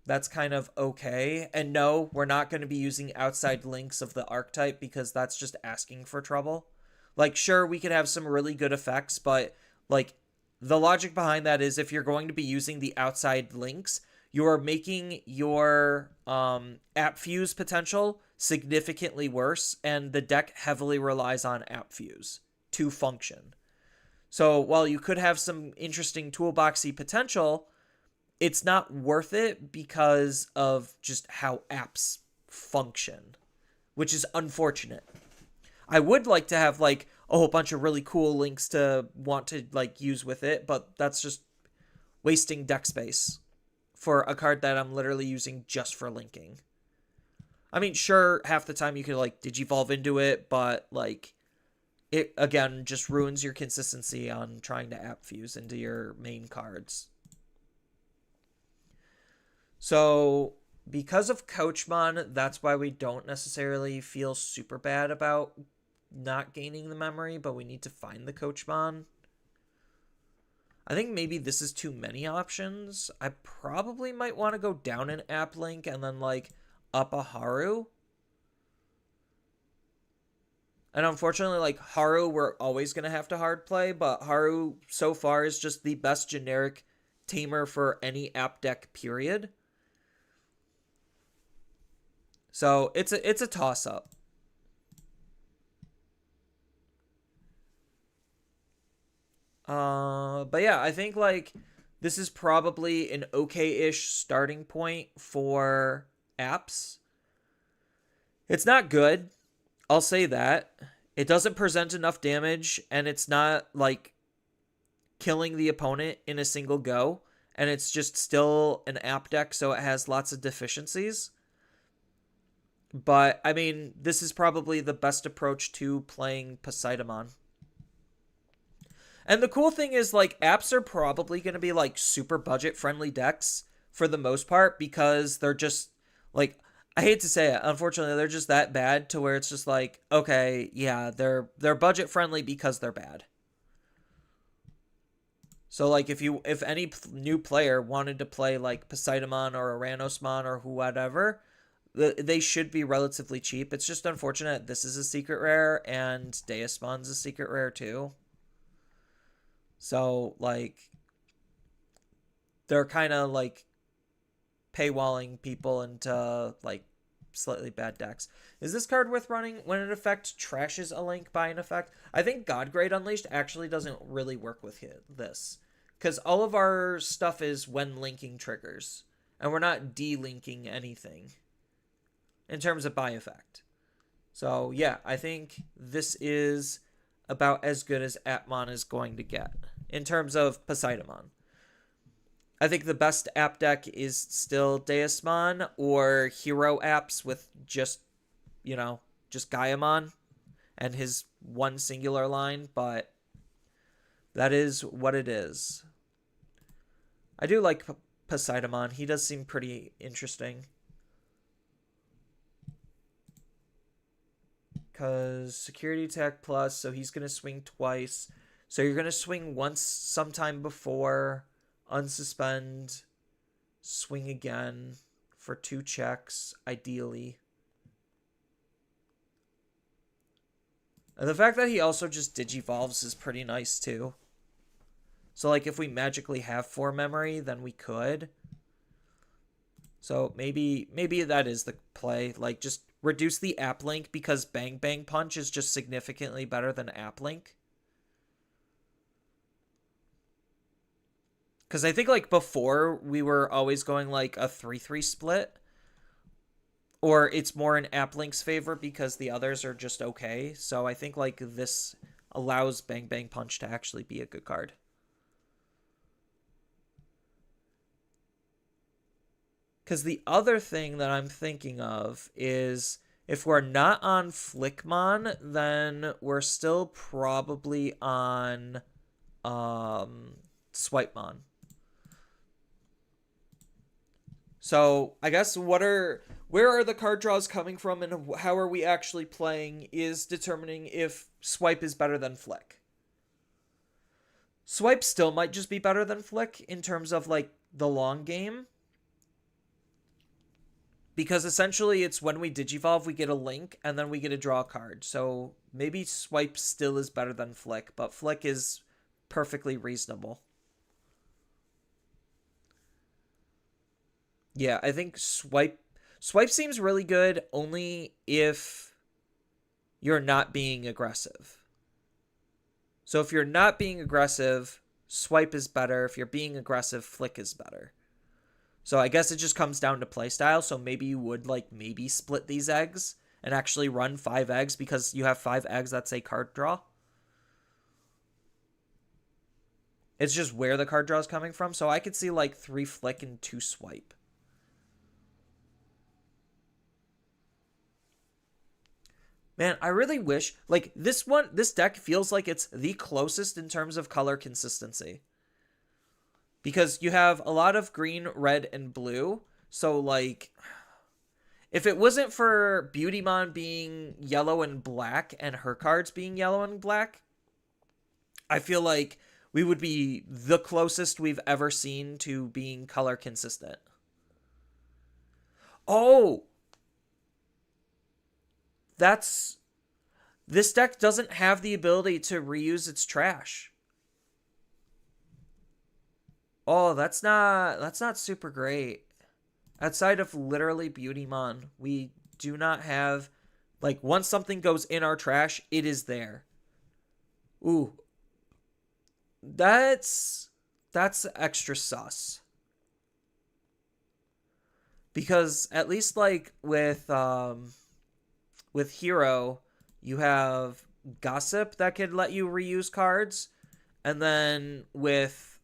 that's kind of okay. And no, we're not going to be using outside links of the archetype because that's just asking for trouble. Like, sure, we could have some really good effects, but, like, the logic behind that is if you're going to be using the outside links, you're making your app fuse potential significantly worse, and the deck heavily relies on app fuse to function. So while you could have some interesting toolboxy potential, it's not worth it because of just how apps function, which is unfortunate. I would like to have like a whole bunch of really cool links to want to like use with it, but that's just wasting deck space for a card that I'm literally using just for linking. I mean, sure, half the time you could like digivolve into it, but like it again just ruins your consistency on trying to app fuse into your main cards. So because of Coachmon, that's why we don't necessarily feel super bad about not gaining the memory, but we need to find the Coachmon. I think maybe this is too many options. I probably might want to go down an app link and then like up a Haru. And unfortunately, like Haru, we're always going to have to hard play, but Haru so far is just the best generic tamer for any app deck, period. So it's a toss up. But yeah, I think like this is probably an okay-ish starting point for apps. It's not good. I'll say that. It doesn't present enough damage, and it's not like killing the opponent in a single go, and it's just still an app deck, so it has lots of deficiencies. But I mean, this is probably the best approach to playing Poseidon. And the cool thing is, like, apps are probably going to be, like, super budget-friendly decks for the most part because they're just, like, I hate to say it, unfortunately, they're just that bad to where it's just like, okay, yeah, they're budget-friendly because they're bad. So, like, if any new player wanted to play, like, Poseidon or Aranosmon or whatever, they should be relatively cheap. It's just unfortunate this is a secret rare and Deusmon's a secret rare, too. So, like, they're kind of, like, paywalling people into, like, slightly bad decks. Is this card worth running? When an effect trashes a link by an effect? I think Godgrade Unleashed actually doesn't really work with this. Because all of our stuff is when linking triggers. And we're not delinking anything in terms of by effect. So, yeah, I think this is about as good as Atmon is going to get in terms of Poseidon. I think the best app deck is still Deusmon or hero apps with just, you know, just Gaiamon and his one singular line, but that is what it is. I do like Poseidon. He does seem pretty interesting. Because security attack plus, so he's going to swing twice. So you're going to swing once sometime before, unsuspend, swing again for 2 checks, ideally. And the fact that he also just digivolves is pretty nice too. So like if we magically have 4 memory, then we could. So maybe that is the play. Like just reduce the app link because Bang Bang Punch is just significantly better than app link. Because I think like before we were always going like a 3-3 split. Or it's more in app link's favor because the others are just okay. So I think like this allows Bang Bang Punch to actually be a good card. Because the other thing that I'm thinking of is if we're not on Flickmon, then we're still probably on Swipemon. So I guess where are the card draws coming from and how are we actually playing is determining if Swipe is better than Flick. Swipe still might just be better than Flick in terms of like the long game. Because essentially it's when we digivolve we get a link and then we get to draw a card. So maybe Swipe still is better than Flick, but Flick is perfectly reasonable. Yeah, I think Swipe seems really good only if you're not being aggressive. So if you're not being aggressive, Swipe is better. If you're being aggressive, Flick is better. So I guess it just comes down to playstyle. So maybe you would like maybe split these eggs and actually run 5 eggs because you have 5 eggs that say card draw. It's just where the card draw is coming from. So I could see like 3 Flick and 2 Swipe. Man, I really wish, like, this deck feels like it's the closest in terms of color consistency. Because you have a lot of green, red, and blue. So, like, if it wasn't for Beautymon being yellow and black and her cards being yellow and black, I feel like we would be the closest we've ever seen to being color consistent. Oh! This deck doesn't have the ability to reuse its trash. Oh, that's not super great. Outside of literally Beautymon, we do not have like once something goes in our trash, it is there. Ooh. That's extra sus. Because at least like with Hero, you have Gossip that could let you reuse cards. And then with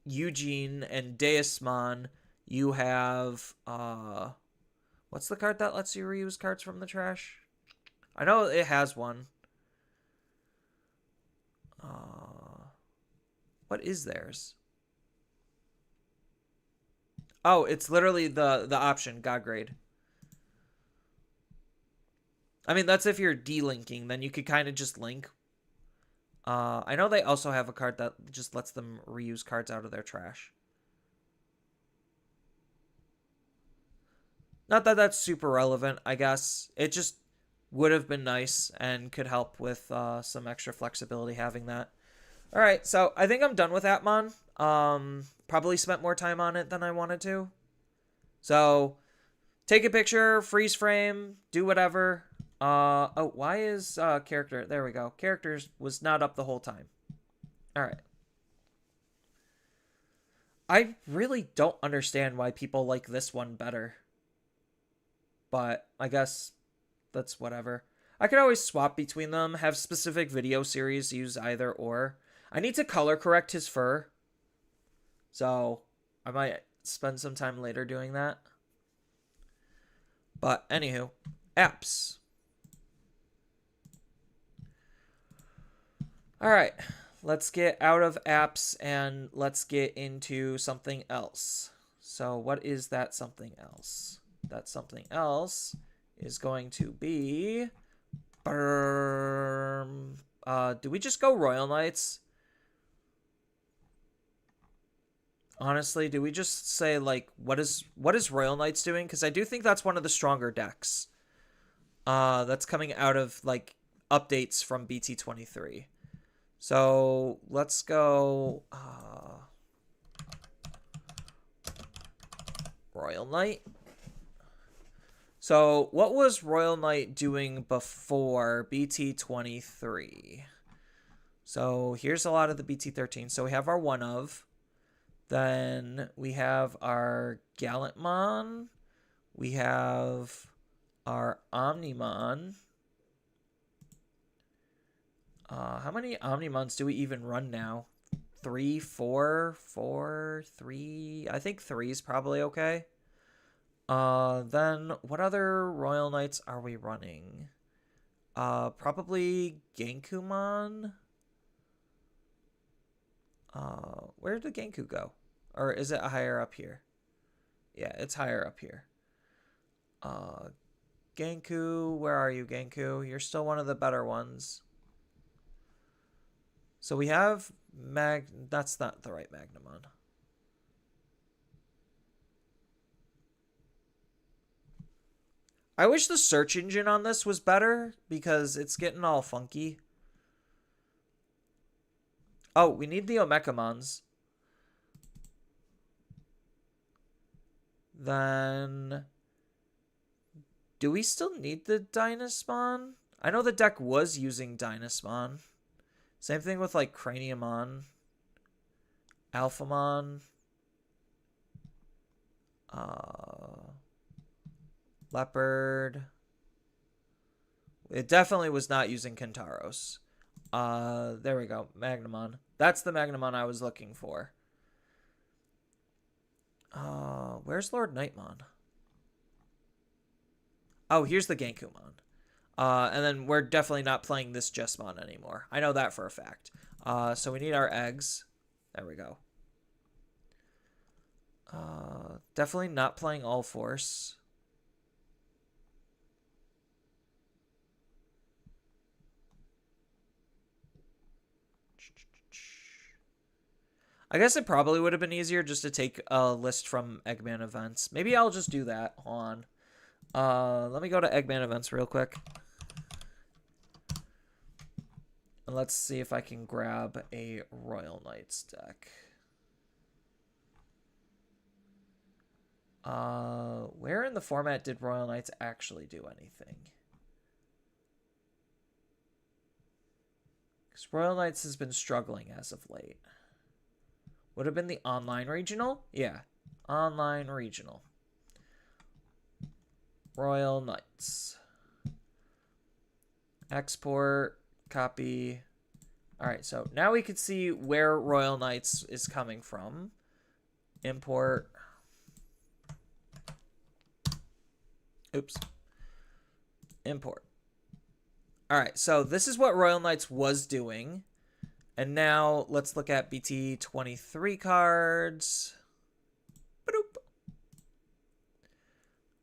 Eugene and Deusmon, you have what's the card that lets you reuse cards from the trash? I know it has one. What is theirs? Oh, it's literally the option God Grade. I mean, that's if you're delinking, then you could kind of just link. I know they also have a card that just lets them reuse cards out of their trash. Not that that's super relevant, I guess. It just would have been nice and could help with some extra flexibility having that. All right, so I think I'm done with Atmon. Probably spent more time on it than I wanted to. So take a picture, freeze frame, do whatever. Oh, why is character? There we go. Characters was not up the whole time. All right. I really don't understand why people like this one better. But I guess that's whatever. I could always swap between them, have specific video series use either or. I need to color correct his fur. So I might spend some time later doing that. But anywho, apps. All right, let's get out of apps and let's get into something else. So what is that something else? That something else is going to be... do we just go Royal Knights? Honestly, do we just say, like, what is Royal Knights doing? Because I do think that's one of the stronger decks. That's coming out of, like, updates from BT23. So, let's go... Royal Knight. So, what was Royal Knight doing before BT23? So, here's a lot of the BT13. So, we have our one of... Then we have our Gallantmon. We have our Omnimon. How many Omnimons do we even run now? 3, 4, 4, 3. I think 3 is probably okay. Then what other Royal Knights are we running? Probably Genkumon. Where did Genku go? Or is it higher up here? Yeah, it's higher up here. Genku, where are you, Genku? You're still one of the better ones. So we have that's not the right Magnamon. I wish the search engine on this was better because it's getting all funky. Oh, we need the Omegamons. Then, do we still need the Dynasmon? I know the deck was using Dynasmon. Same thing with, like, Craniumon, Alphamon, Leopard. It definitely was not using Kentaros. There we go, Magnamon. That's the Magnamon I was looking for. Where's Lord Nightmon? Oh, here's the Genkumon. And then we're definitely not playing this Jesmon anymore. I know that for a fact. So we need our eggs. There we go. Definitely not playing All Force. I guess it probably would have been easier just to take a list from Eggman events. Maybe I'll just do that. Hold on. Let me go to Eggman events real quick. And let's see if I can grab a Royal Knights deck. Where in the format did Royal Knights actually do anything? Because Royal Knights has been struggling as of late. Would have been the online regional? Yeah. Online regional. Royal Knights. Export. Copy. Alright, so now we can see where Royal Knights is coming from. Import. Oops. Import. Alright, so this is what Royal Knights was doing. And now let's look at BT23 cards. Ba-doop.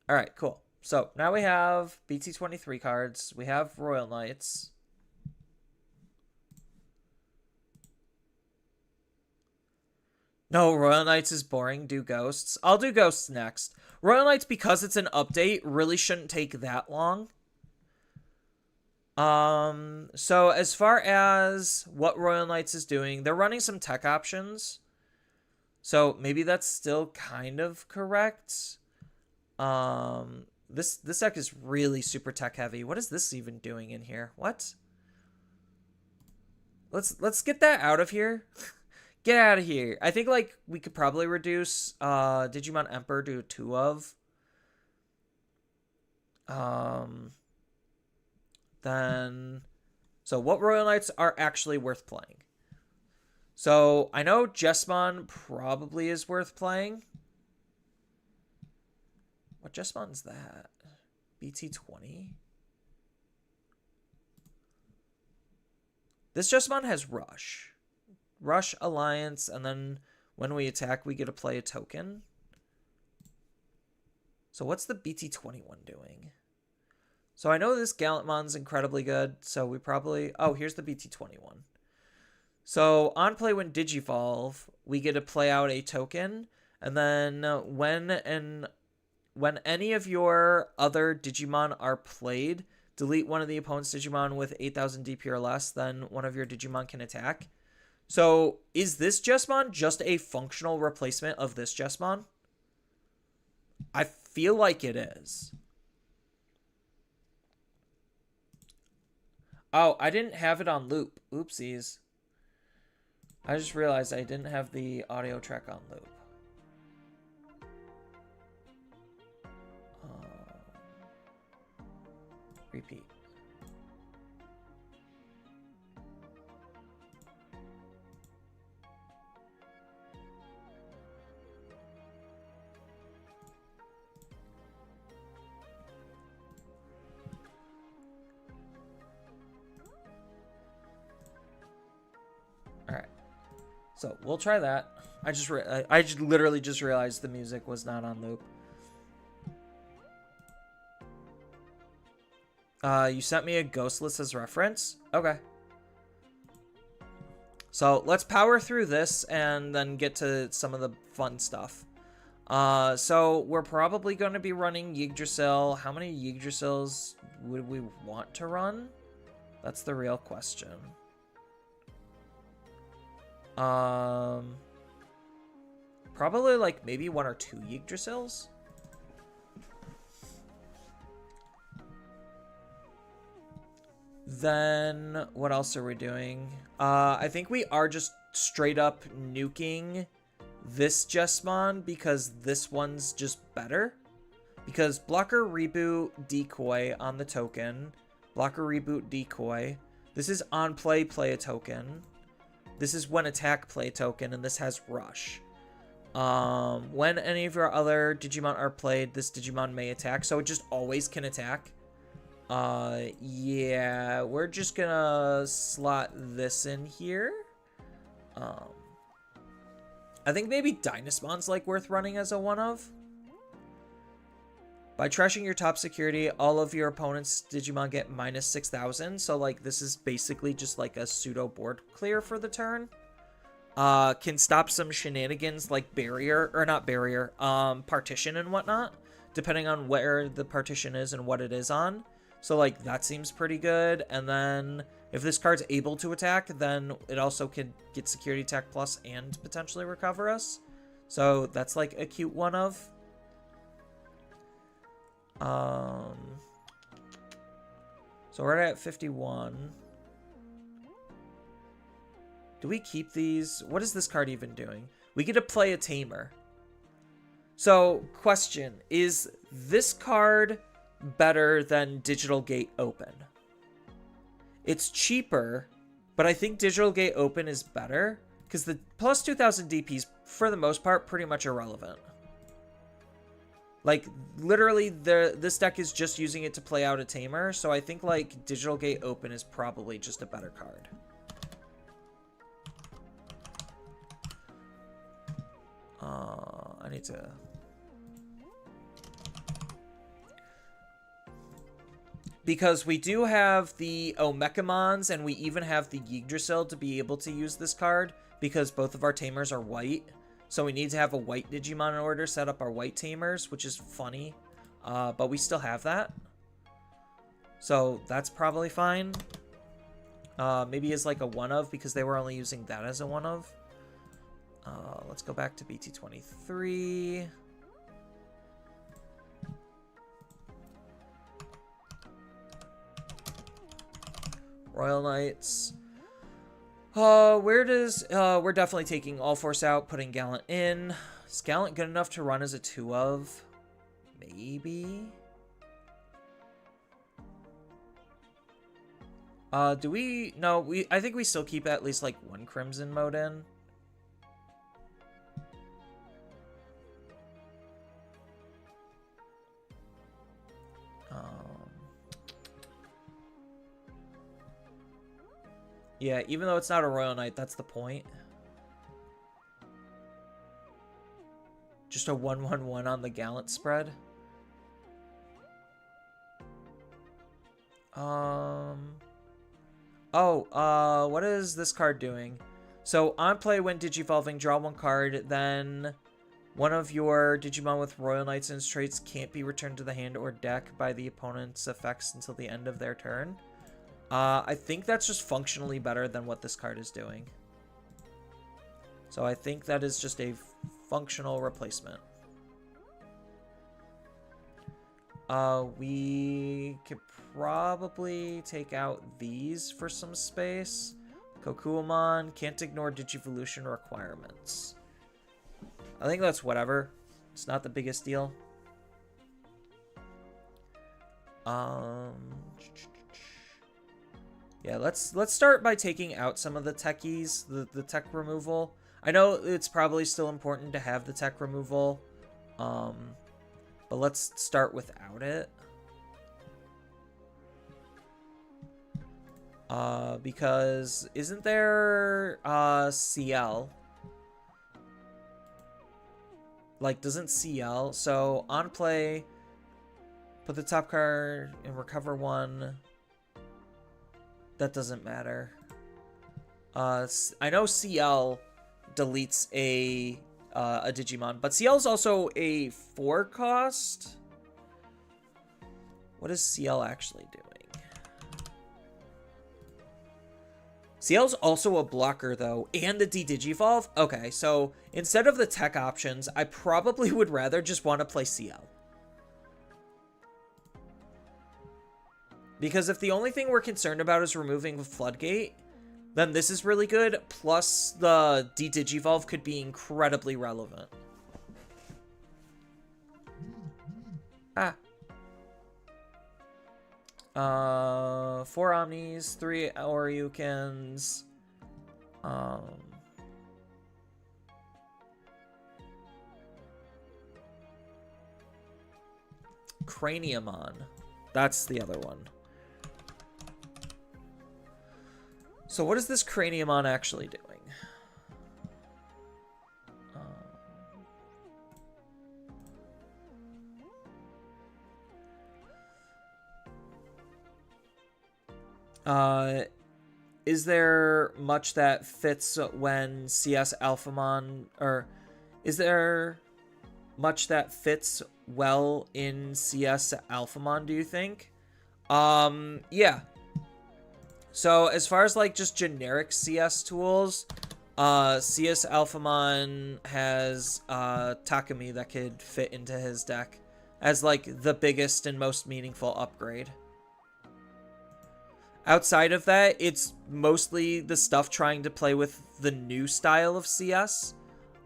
All right, cool. So now we have BT23 cards. We have Royal Knights. No, Royal Knights is boring. Do Ghosts. I'll do Ghosts next. Royal Knights, because it's an update, really shouldn't take that long. So as far as what Royal Knights is doing, they're running some tech options. So maybe that's still kind of correct. This deck is really super tech heavy. What is this even doing in here? What? Let's get that out of here. Get out of here. I think, like, we could probably reduce Digimon Emperor to 2 of. Then, so what Royal Knights are actually worth playing? So I know Jessamon probably is worth playing. What Jessamon's that? BT20? This Jessamon has Rush. Rush, Alliance, and then when we attack, we get to play a token. So what's the BT21 doing? So I know this Gallantmon's incredibly good, so we probably... Oh, here's the BT21. So on play when Digivolve, we get to play out a token, and then when any of your other Digimon are played, delete one of the opponent's Digimon with 8,000 DP or less, then one of your Digimon can attack. So is this Jessamon just a functional replacement of this Jessamon? I feel like it is. Oh, I didn't have it on loop. Oopsies. I just realized I didn't have the audio track on loop. Repeat. All right. So we'll try that. I just literally just realized the music was not on loop. You sent me a Ghostless as reference? Okay. So let's power through this and then get to some of the fun stuff. So we're probably going to be running Yggdrasil. How many Yggdrasils would we want to run? That's the real question. Probably like maybe 1 or 2 Yggdrasils. Then what else are we doing? I think we are just straight up nuking this Jessamon because this one's just better. Because blocker, reboot, decoy on the token. Blocker, reboot, decoy. This is on play, play a token. This is when attack, play a token, and this has rush. When any of your other Digimon are played, this Digimon may attack, so it just always can attack. Yeah, we're just gonna slot this in here. I think maybe Dynasmon's like worth running as a one of. By trashing your top security, all of your opponent's Digimon get minus 6,000. So like this is basically just like a pseudo board clear for the turn. Can stop some shenanigans like barrier, or not barrier, partition and whatnot, depending on where the partition is and what it is on. So like that seems pretty good. And then if this card's able to attack, then it also can get security attack plus and potentially recover us. So that's like a cute one of. So we're at 51. Do we keep these? What is this card even doing? We get to play a tamer. So question, is this card better than Digital Gate Open? It's cheaper, but I think Digital Gate Open is better because the plus 2,000 DP is for the most part pretty much irrelevant. Like literally this deck is just using it to play out a tamer, so I think like Digital Gate Open is probably just a better card. I need to... Because we do have the Omekamons and we even have the Yggdrasil to be able to use this card because both of our tamers are white. So we need to have a white Digimon in order to set up our white tamers, which is funny. But we still have that. So that's probably fine. Maybe as like a one of because they were only using that as a one of. Let's go back to BT23. Royal Knights. We're definitely taking All Force out, putting Gallant in. Is Gallant good enough to run as a 2 of? Maybe. Do we? No, I think we still keep at least like 1 Crimson mode in. Yeah, even though it's not a Royal Knight, that's the point. Just a 1/1/1 on the Gallant spread. What is this card doing? So, on play when Digivolving, draw one card, then one of your Digimon with Royal Knights and its traits can't be returned to the hand or deck by the opponent's effects until the end of their turn. I think that's just functionally better than what this card is doing. So I think that is just a functional replacement. We could probably take out these for some space. Kokuamon, can't ignore Digivolution requirements. I think that's whatever. It's not the biggest deal. Yeah, let's start by taking out some of the techies, the tech removal. I know it's probably still important to have the tech removal, but let's start without it. Because isn't there CL? Like, doesn't CL? So, on play, put the top card and recover one. That doesn't matter. I know CL deletes a Digimon, but CL is also a 4 cost. What is CL actually doing? CL is also a blocker, though, and a D-Digivolve. Okay, so instead of the tech options, I probably would rather just want to play CL. Because if the only thing we're concerned about is removing Floodgate, then this is really good. Plus, the D-Digivolve could be incredibly relevant. Ah. 4 Omnis, 3 Oryukens. Craniumon. That's the other one. So what is this Craniumon actually doing? Is there much that fits when CS Alphamon, or is there much that fits well in CS Alphamon, do you think? Yeah. So as far as like just generic CS tools, CS Alphamon has Takumi that could fit into his deck as like the biggest and most meaningful upgrade. Outside of that, it's mostly the stuff trying to play with the new style of CS.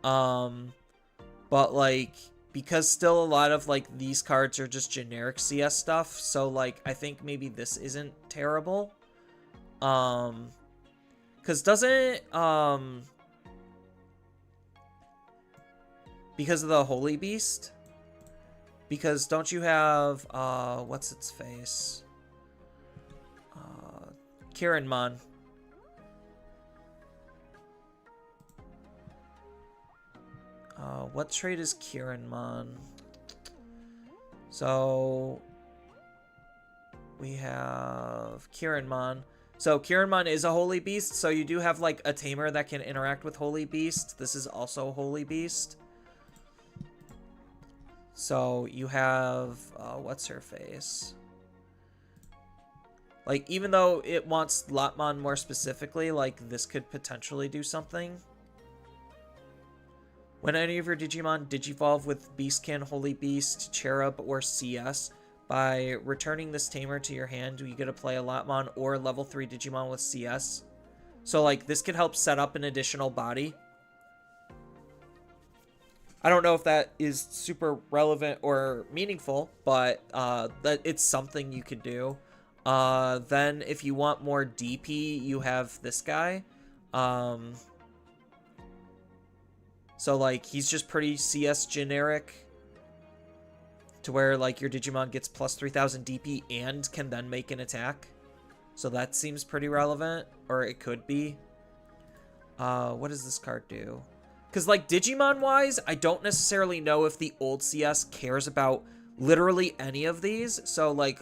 But like, because still a lot of like these cards are just generic CS stuff, so like I think maybe this isn't terrible. Cause doesn't because of the Holy Beast? Because don't you have what's its face? Kiranmon. What trait is Kiranmon? So we have Kiranmon. So Kiranmon is a Holy Beast, so you do have like a tamer that can interact with Holy Beast. This is also Holy Beast. So you have what's her face? Like, even though it wants Lotmon more specifically, like, this could potentially do something. When any of your Digimon Digivolve with Beastkin, Holy Beast, Cherub, or CS, by returning this tamer to your hand, you get to play a Lotmon or level 3 Digimon with CS. So, like, this could help set up an additional body. I don't know if that is super relevant or meaningful, but that it's something you could do. Then if you want more DP, you have this guy. So like he's just pretty CS generic to where like your Digimon gets plus 3000 DP and can then make an attack. So that seems pretty relevant, or it could be. What does this card do? Because, like, Digimon-wise, I don't necessarily know if the old CS cares about literally any of these. So, like,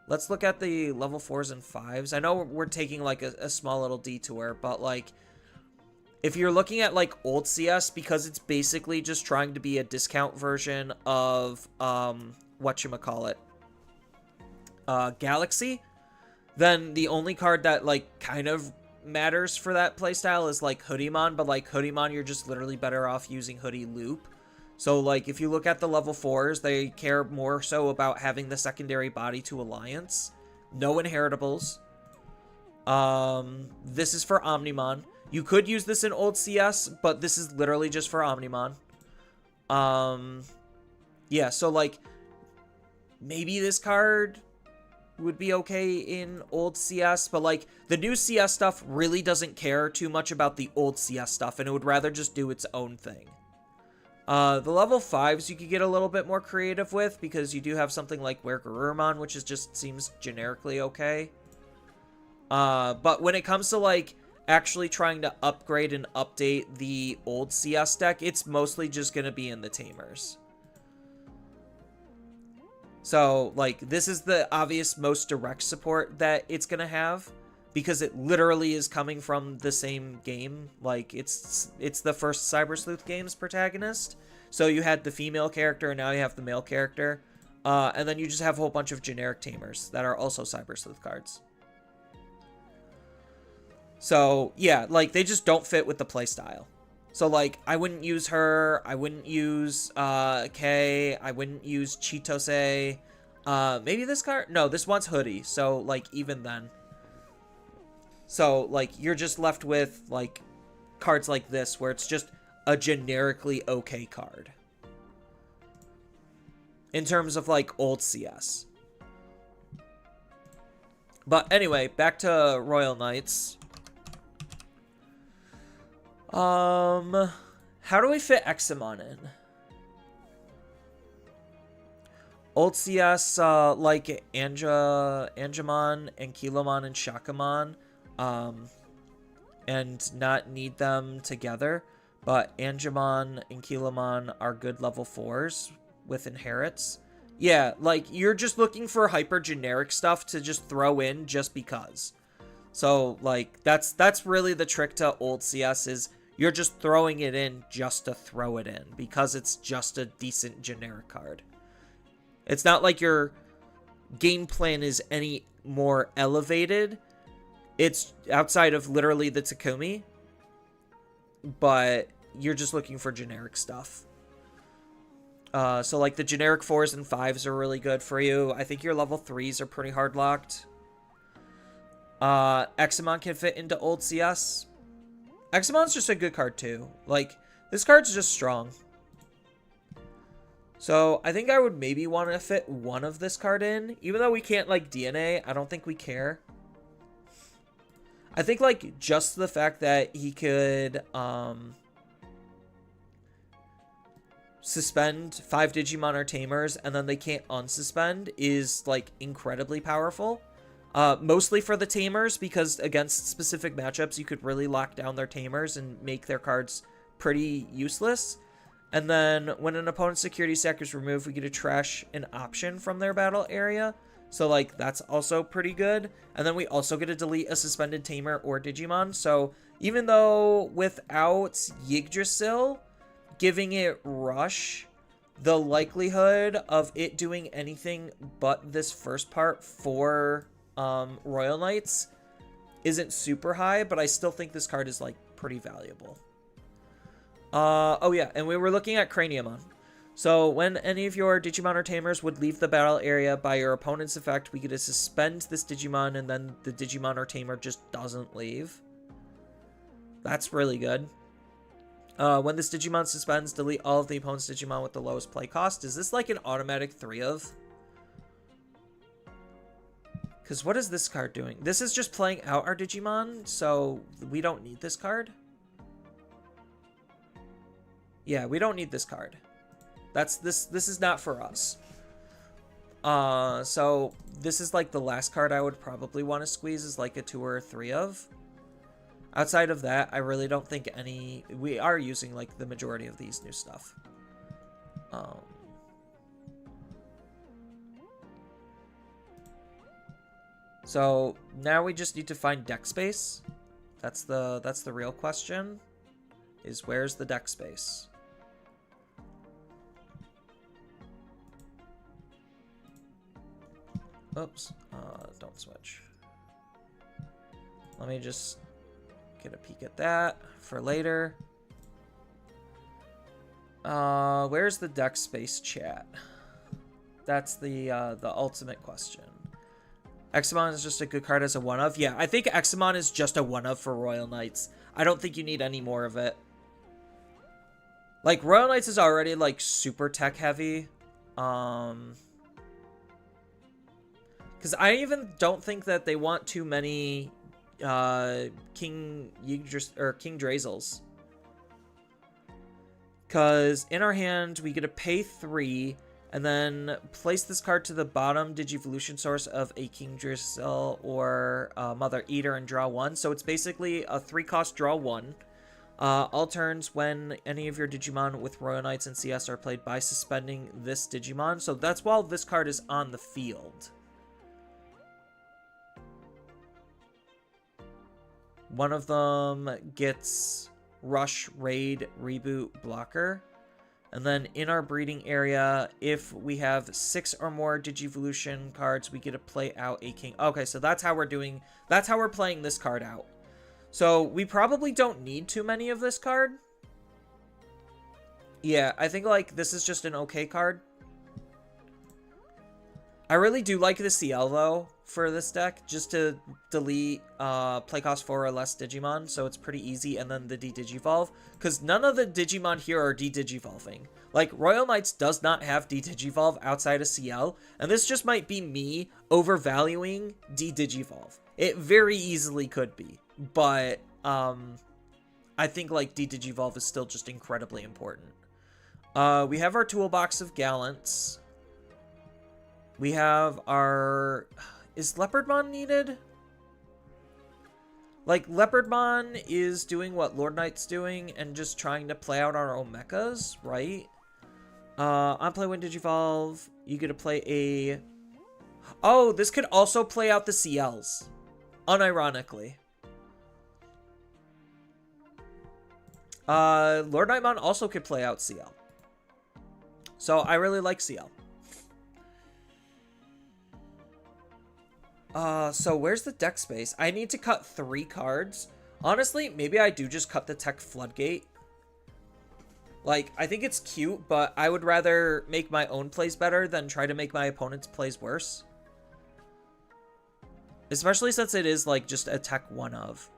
let's look at the level 4s and 5s. I know we're taking, like, a small little detour, but, like, if you're looking at, like, old CS, because it's basically just trying to be a discount version of, whatchamacallit, Galaxy, then the only card that, like, kind of matters for that playstyle is, like, Hoodiemon, but, like, Hoodiemon, you're just literally better off using Hoodie Loop. So, like, if you look at the level 4s, they care more so about having the secondary body to Alliance. No inheritables. This is for Omnimon. You could use this in old CS, but this is literally just for Omnimon. Yeah, so, like, maybe this card would be okay in old CS, but, like, the new CS stuff really doesn't care too much about the old CS stuff, and it would rather just do its own thing. The level 5s you could get a little bit more creative with, because you do have something like Wergurumon, which is just seems generically okay. But when it comes to, like, actually trying to upgrade and update the old CS deck, it's mostly just going to be in the Tamers. So, like, this is the obvious most direct support that it's going to have, because it literally is coming from the same game. Like, it's the first Cyber Sleuth game's protagonist. So you had the female character, and now you have the male character. And then you just have a whole bunch of generic Tamers that are also Cyber Sleuth cards. So, yeah, like, they just don't fit with the playstyle. So, like, I wouldn't use her. I wouldn't use Kay. I wouldn't use Chitose. Maybe this card? No, this one's Hoodie. So, like, even then. So, like, you're just left with, like, cards like this, where it's just a generically okay card. In terms of, like, old CS. But anyway, back to Royal Knights. How do we fit Examon in? Old CS, like Angemon and Kilomon and Shakamon, and not need them together. But Angemon and Kilomon are good level 4s with inherits. Yeah, like, you're just looking for hyper generic stuff to just throw in just because. So, like, that's really the trick to old CS, is you're just throwing it in just to throw it in, because it's just a decent generic card. It's not like your game plan is any more elevated. It's outside of literally the Takumi, but you're just looking for generic stuff. So, like, the generic 4s and 5s are really good for you. I think your level 3s are pretty hard locked. Examon can fit into old CS. Examon's just a good card too. Like, this card's just strong. So, I think I would maybe want to fit one of this card in. Even though we can't, like, DNA, I don't think we care. I think, like, just the fact that he could, suspend 5 Digimon or Tamers, and then they can't unsuspend, is, like, incredibly powerful. Mostly for the Tamers, because against specific matchups, you could really lock down their Tamers and make their cards pretty useless. And then when an opponent's security stack is removed, we get to trash an option from their battle area. So, like, that's also pretty good. And then we also get to delete a suspended Tamer or Digimon. So, even though without Yggdrasil giving it Rush, the likelihood of it doing anything but this first part for Royal Knights isn't super high, but I still think this card is, like, pretty valuable. Oh yeah, and we were looking at Craniumon. So when any of your Digimon or Tamers would leave the battle area by your opponent's effect, we get to suspend this Digimon, and then the Digimon or Tamer just doesn't leave. That's really good. When this Digimon suspends, delete all of the opponent's Digimon with the lowest play cost. Is this like an automatic 3 of? Because what is this card doing? This is just playing out our Digimon, so we don't need this card. Yeah, we don't need this card. This is not for us. So this is like the last card I would probably want to squeeze is like a 2 or a 3 of. Outside of that, I really don't think any... We are using like the majority of these new stuff. So now we just need to find deck space. That's the real question. Is where's the deck space? Oops. Don't switch. Let me just get a peek at that for later. Where's the deck space, chat? That's the ultimate question. Examon is just a good card as a one-of. Yeah, I think Examon is just a one-of for Royal Knights. I don't think you need any more of it. Like, Royal Knights is already, like, super tech-heavy. Because I even don't think that they want too many King Drazels. Because in our hand, we get to pay 3, and then place this card to the bottom Digivolution source of a King Drazel or Mother Eater and draw 1. So it's basically a 3-cost draw 1. All turns when any of your Digimon with Royal Knights and CS are played by suspending this Digimon. So that's while this card is on the field. One of them gets Rush, Raid, Reboot, Blocker. And then in our breeding area, if we have 6 or more Digivolution cards, we get to play out a King. Okay, so that's how we're playing this card out. So we probably don't need too many of this card. Yeah, I think like this is just an okay card. I really do like the CL though for this deck, just to delete play cost 4 or less Digimon, so it's pretty easy, and then the D-Digivolve, because none of the Digimon here are D-Digivolving. Like, Royal Knights does not have D-Digivolve outside of CL, and this just might be me overvaluing D-Digivolve. It very easily could be, but I think like D-Digivolve is still just incredibly important. We have our toolbox of Gallants. We have our... Is Leopardmon needed? Like, Leopardmon is doing what Lord Knight's doing and just trying to play out our own mechas, right? On play when Digivolve, you get to play a... Oh, this could also play out the CLs. Unironically. Lord Knightmon also could play out CL. So, I really like CL. So where's the deck space? I need to cut 3 cards. Honestly, maybe I do just cut the Tech Floodgate. Like, I think it's cute, but I would rather make my own plays better than try to make my opponent's plays worse. Especially since it is, like, just a Tech 1-of.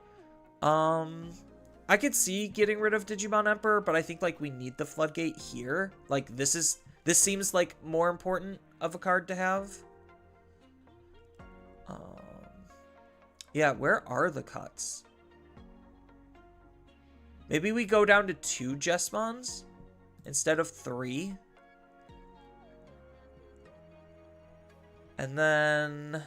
I could see getting rid of Digimon Emperor, but I think, like, we need the Floodgate here. Like, this seems, like, more important of a card to have. Yeah, where are the cuts? Maybe we go down to 2 Jesmons instead of 3. And then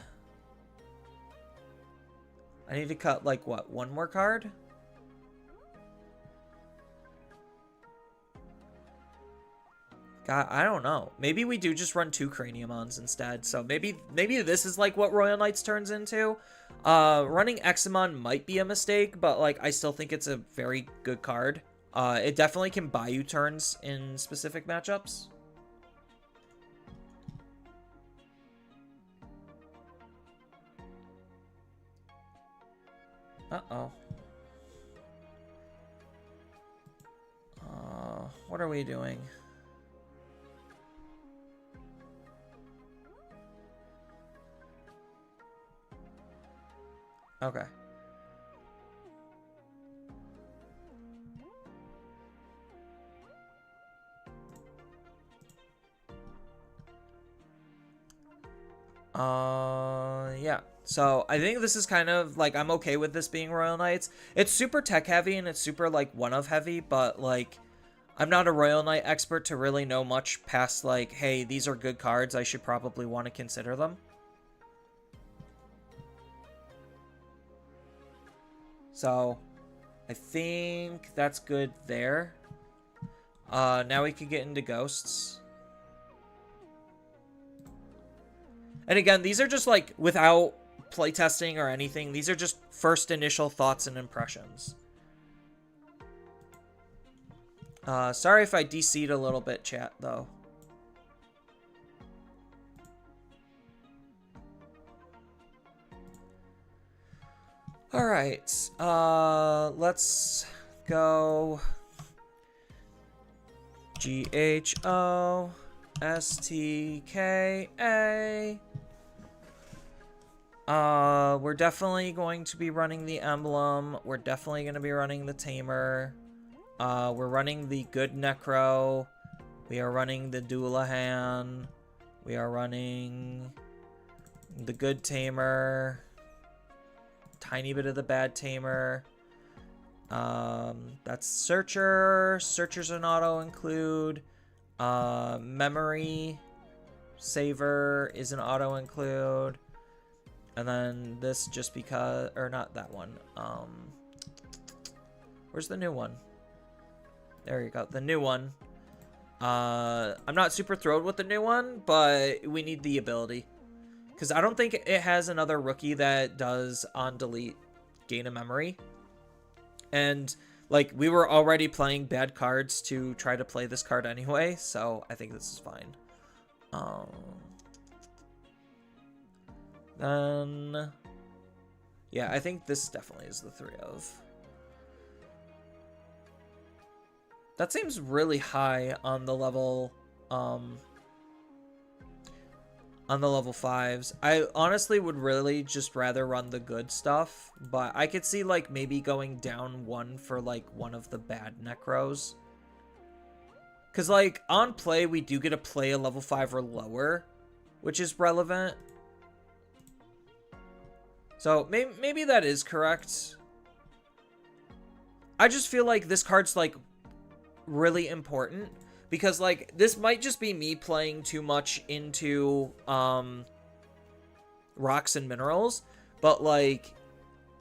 I need to cut, like, what, 1 more card? God, I don't know. Maybe we do just run 2 Craniumons instead. So maybe this is like what Royal Knights turns into. Running Examon might be a mistake, but like I still think it's a very good card. It definitely can buy you turns in specific matchups. Uh-oh. What are we doing? Okay. Yeah. So I think this is kind of like, I'm okay with this being Royal Knights. It's super tech heavy and it's super like one of heavy, but like, I'm not a Royal Knight expert to really know much past, like, hey, these are good cards, I should probably want to consider them. So, I think that's good there. Now we can get into ghosts. And again, these are just, like, without playtesting or anything. These are just first initial thoughts and impressions. Sorry if I DC'd a little bit, chat, though. Alright, let's go GHOSTKA. We're definitely going to be running the emblem. We're definitely going to be running the tamer. We're running the good necro. We are running the Doulahan. We are running the good tamer. Tiny bit of the bad tamer. That's searcher. Searcher's an auto include. Memory saver is an auto include. And then this just because, or not that one. Where's the new one? There you go, the new one. I'm not super thrilled with the new one, but we need the ability. Because I don't think it has another rookie that does on delete gain a memory. And, like, we were already playing bad cards to try to play this card anyway, so I think this is fine. Then, yeah, I think this definitely is the 3 of. That seems really high on the level, on the level 5s. I honestly would really just rather run the good stuff, but I could see, like, maybe going down 1 for, like, one of the bad necros. Because, like, on play, we do get to play a level 5 or lower, which is relevant. So, maybe that is correct. I just feel like this card's, like, really important. Because, like, this might just be me playing too much into, rocks and minerals. But, like,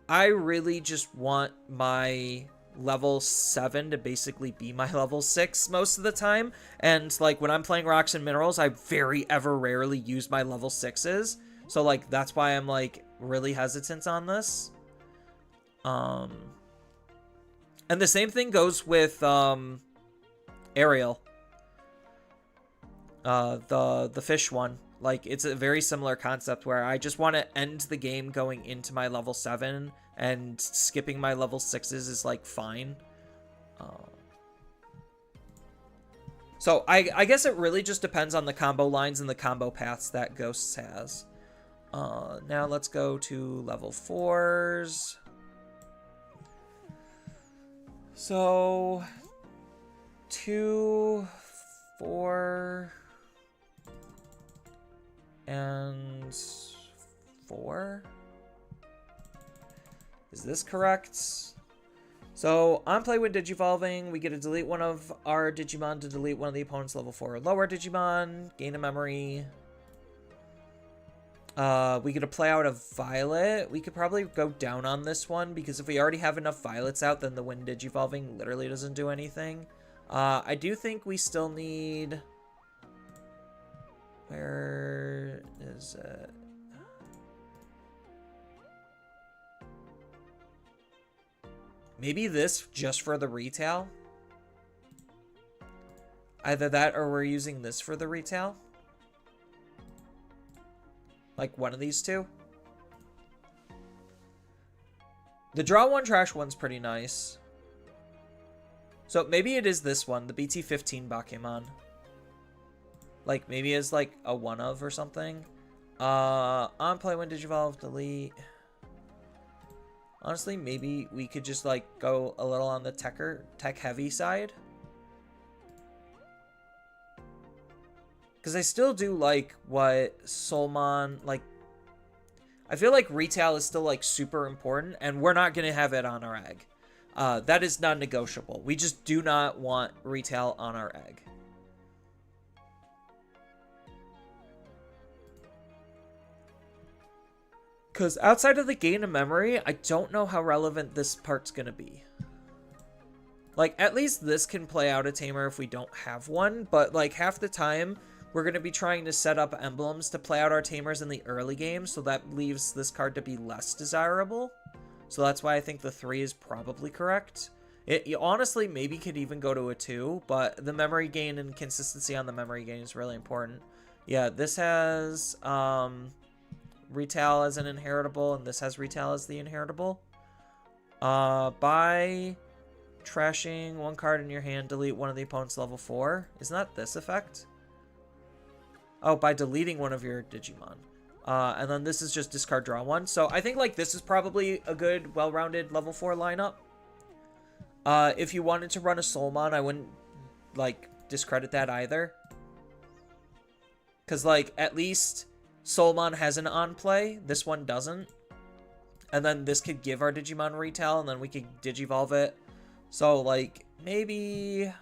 I really just want my level 7 to basically be my level 6 most of the time. And, like, when I'm playing rocks and minerals, I very ever rarely use my level 6s. So, like, that's why I'm, like, really hesitant on this. And the same thing goes with, Ariel. The fish one. Like, it's a very similar concept where I just want to end the game going into my level 7, and skipping my level 6s is, like, fine. So, I guess it really just depends on the combo lines and the combo paths that Ghosts has. Now let's go to level 4s. So, 2, 4, and 4. Is this correct? So, on play with Digivolving, we get to delete one of our Digimon to delete one of the opponent's level 4 or lower Digimon, gain a memory. We get to play out a Violet. We could probably go down on this one, because if we already have enough Violets out, then the Wind Digivolving literally doesn't do anything. I do think we still need... Where is it? Maybe this just for the retail? Either that or we're using this for the retail? Like one of these two? The draw one, trash one's pretty nice. So maybe it is this one, the BT23 Bakemon. Like, maybe it's like a one of or something. On play when Digivolve, delete. Honestly, maybe we could just like go a little on the tech heavy side. Because I still do like what Soulmon, like, I feel like retail is still like super important, and we're not going to have it on our egg. That is non-negotiable. We just do not want retail on our egg. Because outside of the gain of memory, I don't know how relevant this part's going to be. Like, at least this can play out a tamer if we don't have one, but, like, half the time, we're going to be trying to set up emblems to play out our tamers in the early game, so that leaves this card to be less desirable. So that's why I think the 3 is probably correct. It honestly maybe could even go to a 2, but the memory gain and consistency on the memory gain is really important. Yeah, this has retail as an inheritable, and this has retail as the inheritable. By trashing one card in your hand, delete one of the opponent's level 4. Isn't that this effect? Oh, by deleting one of your Digimon. And then this is just discard, draw 1. So I think, like, this is probably a good, well-rounded level 4 lineup. If you wanted to run a Soulmon, I wouldn't, like, discredit that either. Because, like, at least Soulmon has an on-play. This one doesn't. And then this could give our Digimon retail, and then we could Digivolve it. So, like, maybe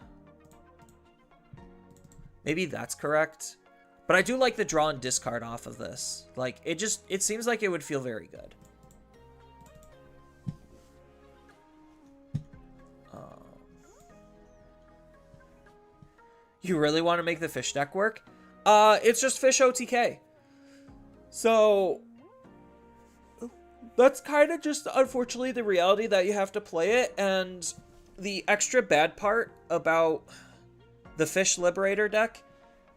that's correct. But I do like the draw and discard off of this. Like, it seems like it would feel very good. You really want to make the fish deck work? It's just fish OTK. So that's kind of just, unfortunately, the reality that you have to play it. And the extra bad part about the Fish Liberator deck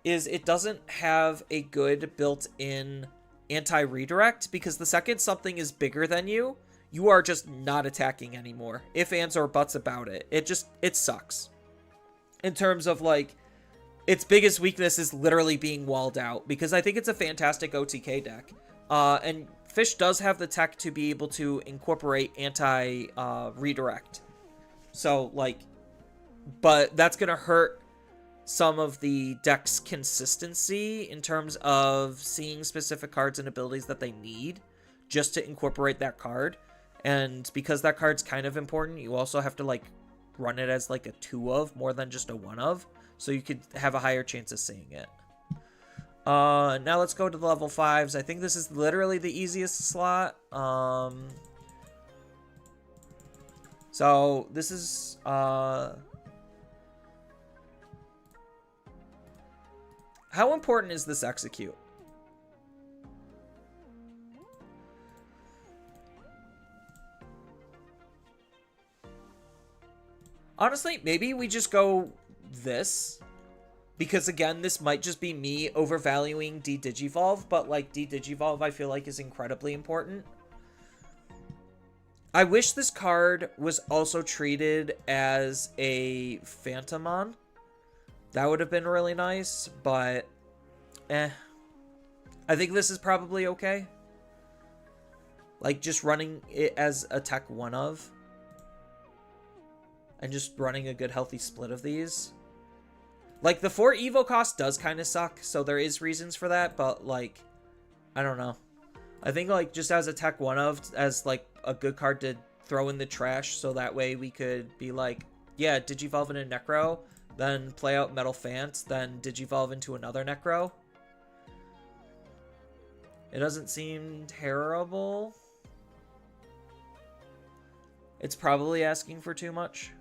is it doesn't have a good built-in anti-redirect, because the second something is bigger than you, you are just not attacking anymore. If, ands, or buts about it. It sucks. In terms of, like, its biggest weakness is literally being walled out, because I think it's a fantastic OTK deck. And Fish does have the tech to be able to incorporate anti-redirect. So, like, but that's going to hurt some of the deck's consistency in terms of seeing specific cards and abilities that they need just to incorporate that card. And because that card's kind of important, you also have to, like, run it as, like, a 2 of more than just a 1 of. So you could have a higher chance of seeing it. Now let's go to the level 5s. I think this is literally the easiest slot. So this is how important is this execute? Honestly, maybe we just go this. Because, again, this might just be me overvaluing D-Digivolve, but, like, D-Digivolve I feel like is incredibly important. I wish this card was also treated as a Phantomon. That would have been really nice, but, I think this is probably okay. Like, just running it as a tech 1 of. And just running a good, healthy split of these. Like, the 4 Evo cost does kind of suck, so there is reasons for that, but, like, I don't know. I think, like, just as a tech 1 of, as, like, a good card to throw in the trash, so that way we could be like, yeah, Digivolve in a Necro, then play out Metal Fant, then Digivolve into another Necro. It doesn't seem terrible. It's probably asking for too much.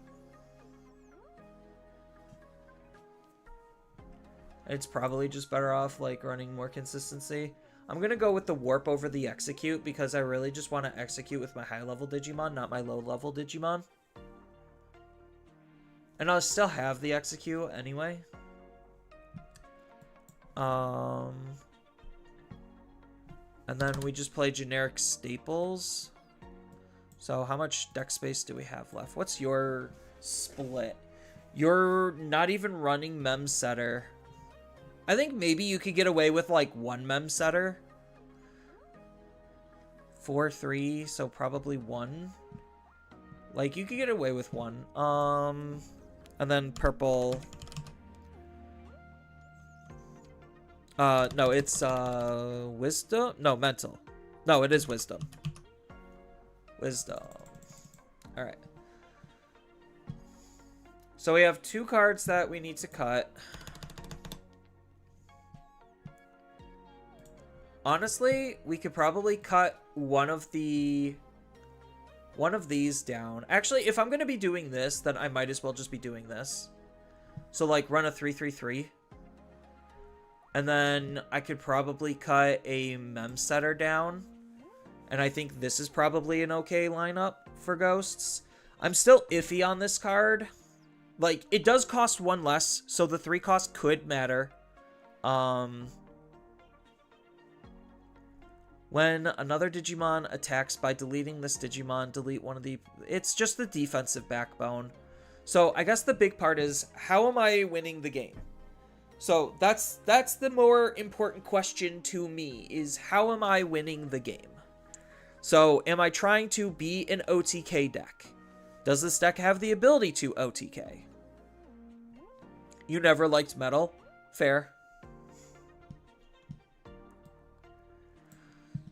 It's probably just better off, like, running more consistency. I'm going to go with the Warp over the Execute, because I really just want to execute with my high-level Digimon, not my low-level Digimon. And I'll still have the Execute anyway. And then we just play generic staples. So how much deck space do we have left? What's your split? You're not even running Mem Setter. I think maybe you could get away with, like, 1 Mem Setter. 4, 3, so probably 1. Like, you could get away with 1. And then purple. No, it's, wisdom? No, mental. No, it is wisdom. Wisdom. Alright. So we have 2 cards that we need to cut. Honestly, we could probably cut one of these down. Actually, if I'm going to be doing this, then I might as well just be doing this. So, like, run a 3/3/3. And then I could probably cut a Mem Setter down. And I think this is probably an okay lineup for Ghosts. I'm still iffy on this card. Like, it does cost 1 less, so the 3 cost could matter. When another Digimon attacks by deleting this Digimon, delete one of the... It's just the defensive backbone. So I guess the big part is, how am I winning the game? So that's the more important question to me, is how am I winning the game? So am I trying to be an OTK deck? Does this deck have the ability to OTK? You never liked metal? Fair.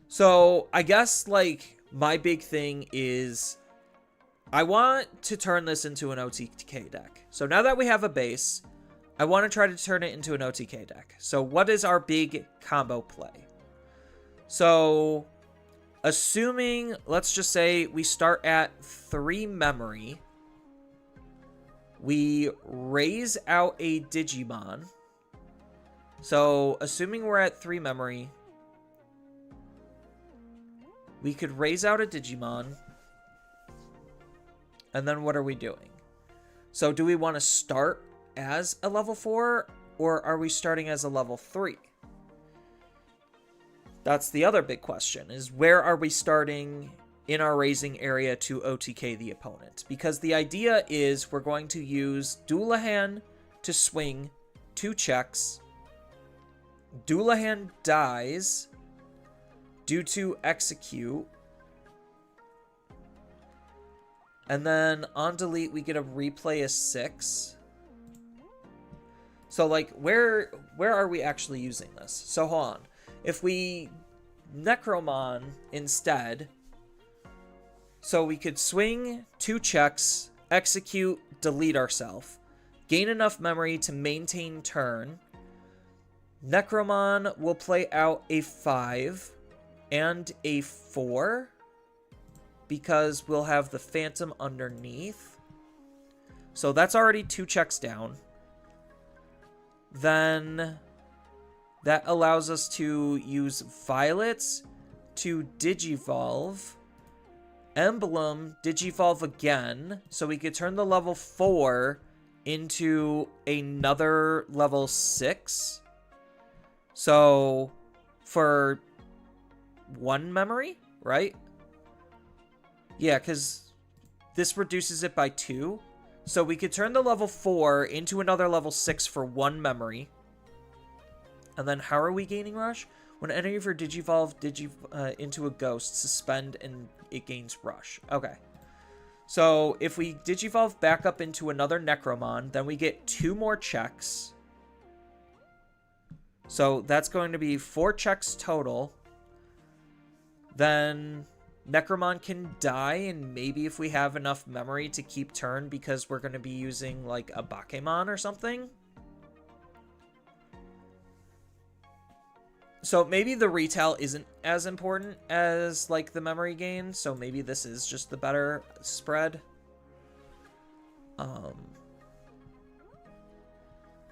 So I guess, like, my big thing is I want to turn this into an OTK deck. So now that we have a base, I want to try to turn it into an OTK deck. So what is our big combo play? So assuming, let's just say we start at 3 memory. We raise out a Digimon. So assuming we're at 3 memory, we could raise out a Digimon. And then what are we doing? So do we want to start as a level 4, or are we starting as a level 3? That's the other big question, is where are we starting in our raising area to OTK the opponent? Because the idea is we're going to use Doulahan to swing 2 checks. Doulahan dies due to execute. And then on delete, we get a replay a 6. So, like, where are we actually using this? So, hold on. If we Necromon instead, so we could swing 2 checks, execute, delete ourselves, gain enough memory to maintain turn. Necromon will play out a 5 and a 4 because we'll have the Phantom underneath. So that's already 2 checks down. Then that allows us to use Violets to Digivolve. Emblem, Digivolve again. So we could turn the level 4 into another level 6. So for 1 memory, right? Yeah, because this reduces it by 2. So we could turn the level 4 into another level 6 for 1 memory. And then how are we gaining Rush? When any of your Digivolve into a ghost, suspend and it gains Rush. Okay. So if we Digivolve back up into another Necromon, then we get 2 more checks. So that's going to be 4 checks total. Then Necromon can die, and maybe if we have enough memory to keep turn, because we're going to be using, like, a Bakemon or something. So maybe the retail isn't as important as, like, the memory gain, so maybe this is just the better spread.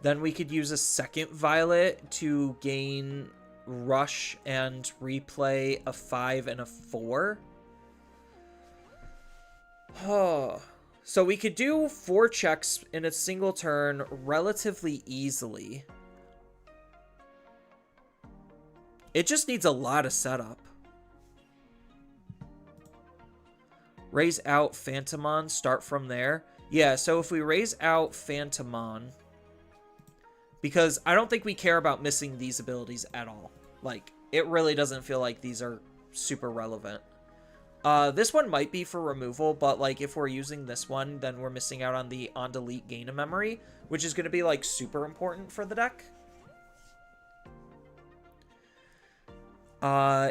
Then we could use a second Violet to gain Rush and replay a 5 and a 4. Oh. So we could do 4 checks in a single turn relatively easily. It just needs a lot of setup. Raise out Phantomon, start from there. Yeah, so if we raise out Phantomon, because I don't think we care about missing these abilities at all. Like, it really doesn't feel like these are super relevant. This one might be for removal, but, like, if we're using this one, then we're missing out on the on-delete gain of memory, which is going to be, like, super important for the deck.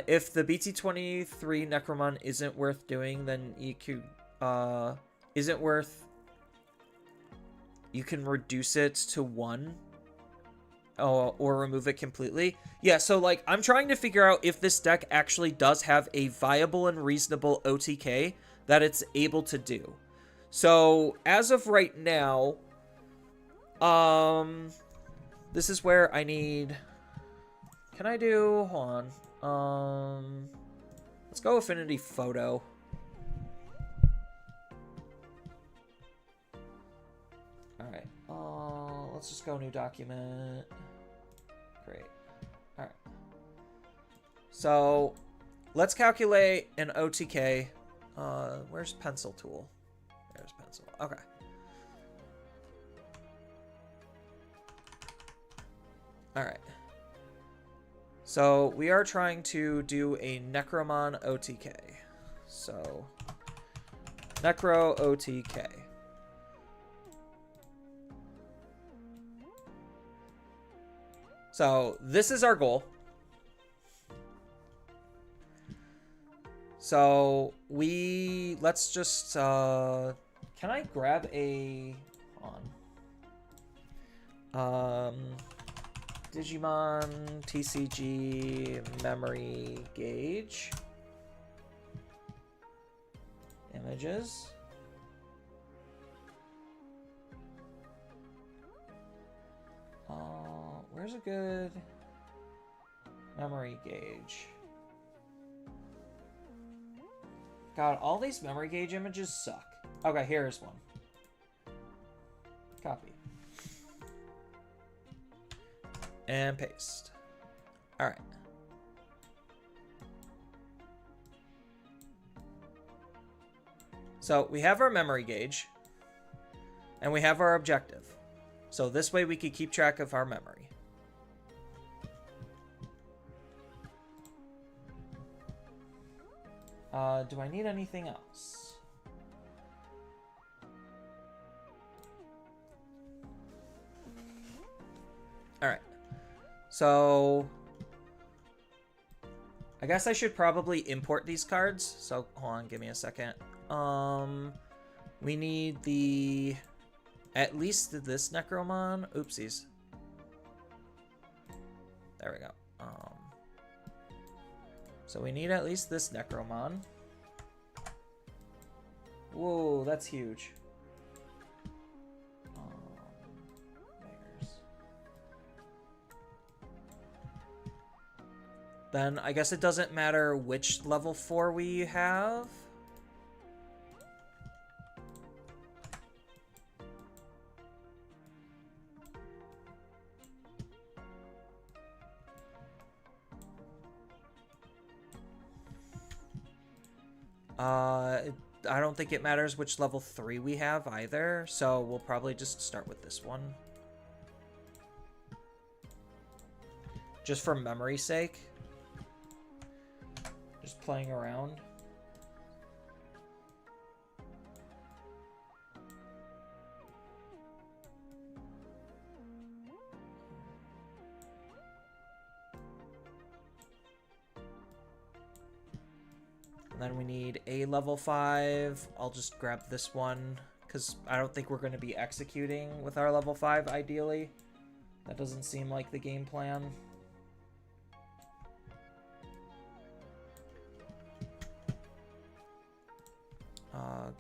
If the BT23 Necromon isn't worth doing, then you could, isn't worth you can reduce it to 1 or remove it completely. Yeah, so like I'm trying to figure out if this deck actually does have a viable and reasonable OTK that it's able to do. So as of right now, this is where I need, can I do, hold on, let's go Affinity Photo. Alright, let's just go new document. Great. Alright. So, let's calculate an OTK. Where's pencil tool? There's pencil. Okay. Alright. So, we are trying to do a Necromon OTK. So, Necro OTK. So, this is our goal. So, let's just, can I grab a, hold on. Digimon TCG memory gauge. Images. Where's a good memory gauge? God, all these memory gauge images suck. Okay, here's one. Copy. And paste. Alright. So we have our memory gauge. And we have our objective. So this way we could keep track of our memory. Do I need anything else? Alright. So I guess I should probably import these cards. So hold on, give me a second. We need at least this Necromon. Oopsies. There we go. So we need at least this Necromon. Whoa, that's huge. Then I guess it doesn't matter which level 4 we have. I don't think it matters which level 3 we have either, so we'll probably just start with this one. Just for memory's sake. Just playing around. And then we need a level 5. I'll just grab this one, because I don't think we're going to be executing with our level 5, ideally. That doesn't seem like the game plan.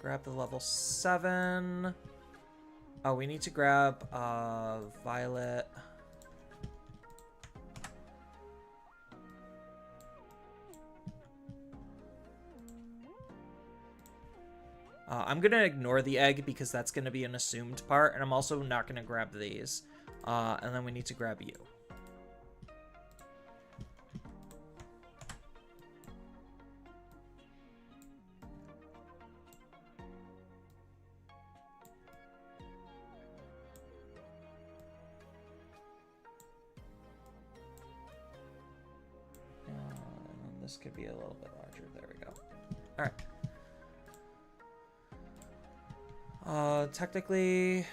Grab the level 7. Oh, we need to grab Violet. I'm going to ignore the egg because that's going to be an assumed part, and I'm also not going to grab these. And then we need to grab you. This could be a little bit larger. There we go. All right. Technically,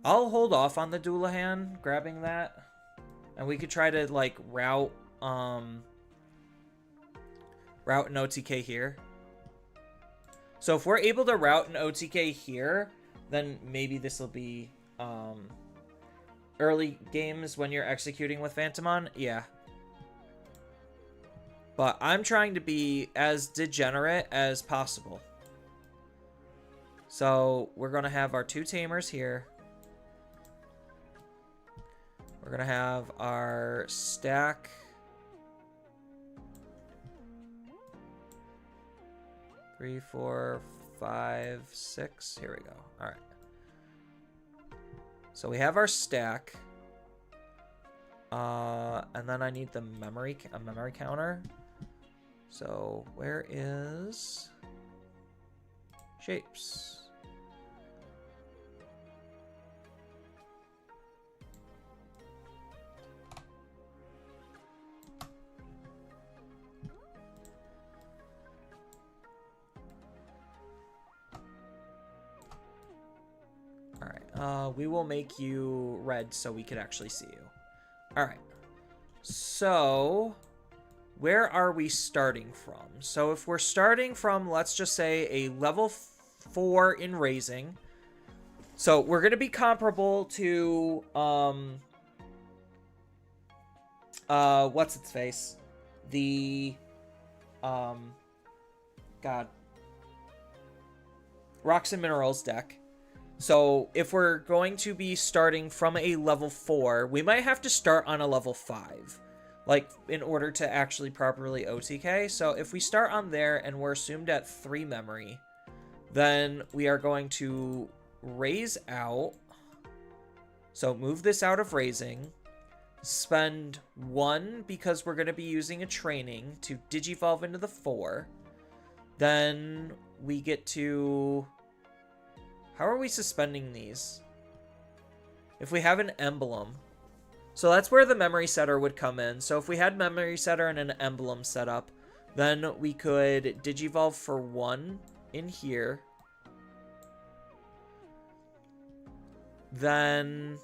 I'll hold off on the Doulahan grabbing that, and we could try to like route an OTK here. So if we're able to route an OTK here, then maybe this will be early games when you're executing with Phantomon. Yeah. But I'm trying to be as degenerate as possible. So we're going to have our 2 tamers here. We're going to have our stack. Three, 4, 5, 6. Here we go. All right. So we have our stack. And then I need the memory counter. So where is shapes? We will make you red so we could actually see you. Alright. So, where are we starting from? So if we're starting from, let's just say, a level 4 in raising. So we're going to be comparable to, what's its face? The, God. Rocks and Minerals deck. So if we're going to be starting from a level 4, we might have to start on a level 5, like in order to actually properly OTK. So if we start on there and we're assumed at 3 memory, then we are going to raise out. So move this out of raising, spend 1 because we're going to be using a training to digivolve into the 4. Then we get to... How are we suspending these? If we have an emblem. So that's where the memory setter would come in. So if we had memory setter and an emblem set up, then we could digivolve for 1 in here. Then,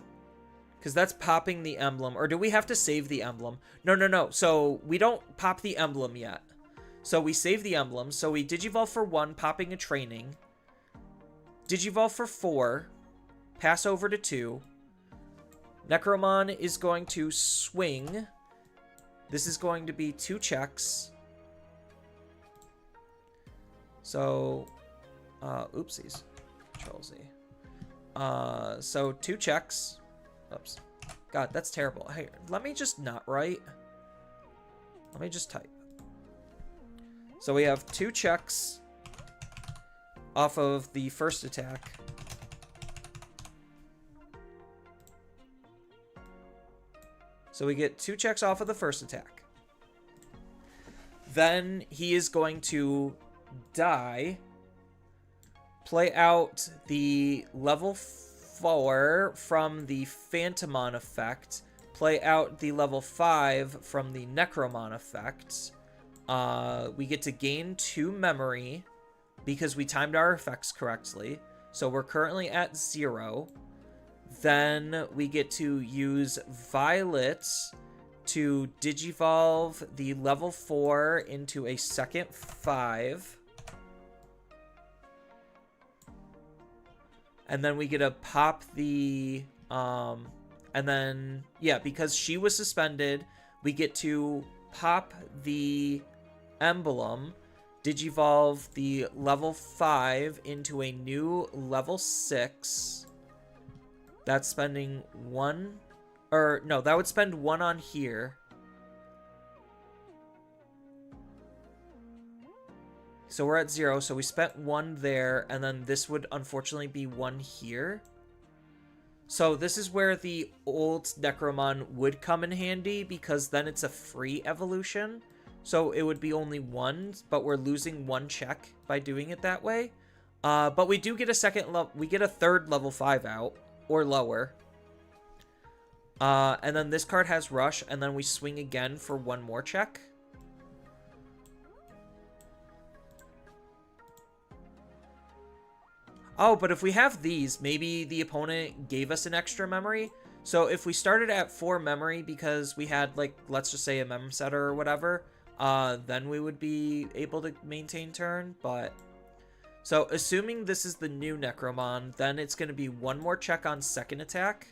because that's popping the emblem. Or do we have to save the emblem? No. So we don't pop the emblem yet. So we save the emblem. So we digivolve for 1, popping a training. Digivolve for 4, pass over to 2. Necromon is going to swing. This is going to be 2 checks. So, oopsies. Control Z. So 2 checks. Oops. God, that's terrible. Hey, let me just not write. Let me just type. So we have 2 checks off of the first attack. So we get 2 checks off of the first attack. Then he is going to die, play out the level 4 from the Phantomon effect, play out the level 5 from the Necromon effect. We get to gain 2 memory because we timed our effects correctly. So we're currently at 0. Then we get to use Violet to digivolve the level 4 into a second 5. And then we get to pop the... and then, yeah, because she was suspended, we get to pop the emblem, digivolve the level 5 into a new level 6. That's spending 1... Or, no, that would spend 1 on here. So we're at 0, so we spent 1 there, and then this would unfortunately be 1 here. So this is where the old Necromon would come in handy, because then it's a free evolution. So it would be only 1, but we're losing 1 check by doing it that way. But we do get a second level, we get a 3rd level 5 out, or lower. And then this card has Rush, and then we swing again for 1 more check. Oh, but if we have these, maybe the opponent gave us an extra memory. So if we started at 4 memory because we had, like, let's just say a mem setter or whatever, then we would be able to maintain turn. But So assuming this is the new Necromon, then it's going to be one more check on second attack.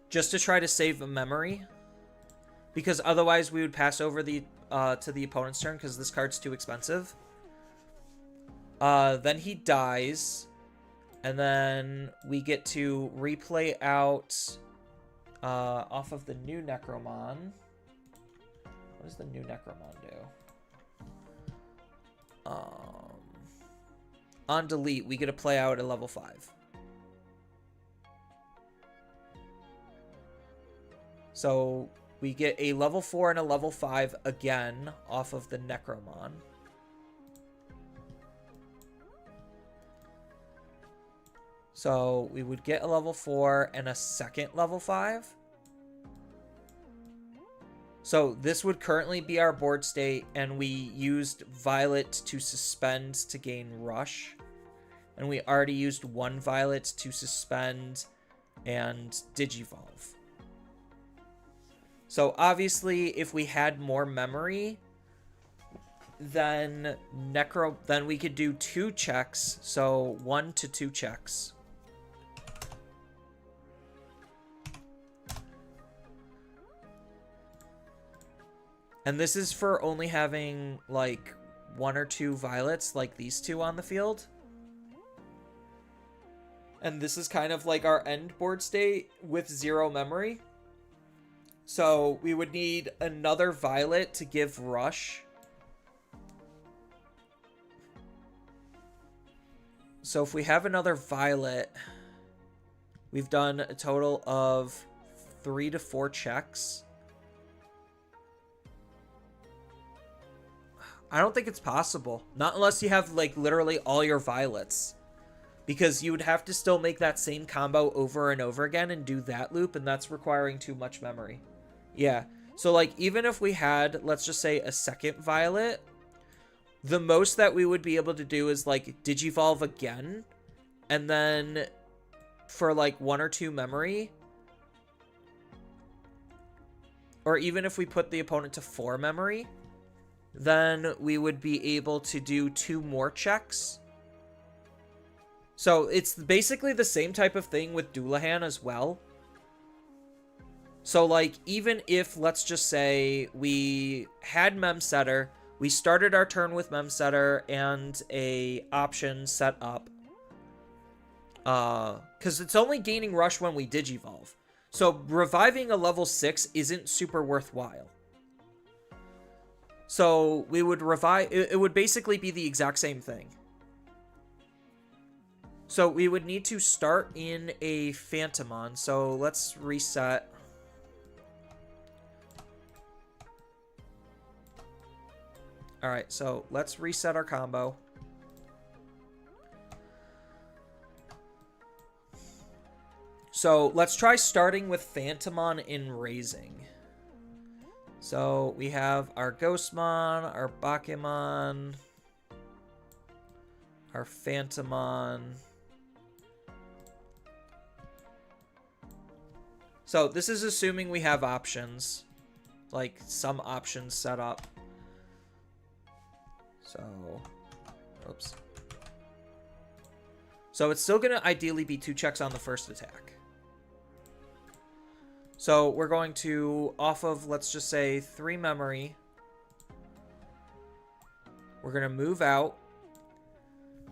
Just to try to save a memory. Because otherwise we would pass over the to the opponent's turn because this card's too expensive. Then he dies. And then we get to replay out off of the new Necromon. What does the new Necromon do? On delete, we get to play out at level 5. So we get a level 4 and a level 5 again off of the Necromon. So we would get a level 4 and a second level 5. So this would currently be our board state, and we used Violet to suspend to gain Rush. And we already used one Violet to suspend and Digivolve. So obviously, if we had more memory, then we could do 2 checks. So 1 to 2 checks. And this is for only having like 1 or 2 Violets like these 2 on the field. And this is kind of like our end board state with 0 memory. So we would need another Violet to give Rush. So if we have another Violet, we've done a total of 3 to 4 checks. I don't think it's possible. Not unless you have like literally all your Violets. Because you would have to still make that same combo over and over again and do that loop, and that's requiring too much memory. Yeah, so like even if we had, let's just say, a second Violet, the most that we would be able to do is like Digivolve again, and then for like 1 or 2 memory, or even if we put the opponent to 4 memory, then we would be able to do 2 more checks. So it's basically the same type of thing with Dullahan as well. So like even if, let's just say, we had Memsetter, we started our turn with Memsetter and a option set up. Because it's only gaining Rush when we Digivolve. So reviving a level 6 isn't super worthwhile. So we would revive, it would basically be the exact same thing. So we would need to start in a Phantomon. So let's reset. Alright, so let's reset our combo. So let's try starting with Phantomon in Raising. So we have our Ghostmon, our Bakemon, our Phantomon. So this is assuming we have options, like some options set up. So, oops. So it's still going to ideally be 2 checks on the first attack. So we're going to, off of, let's just say, 3 memory, we're going to move out.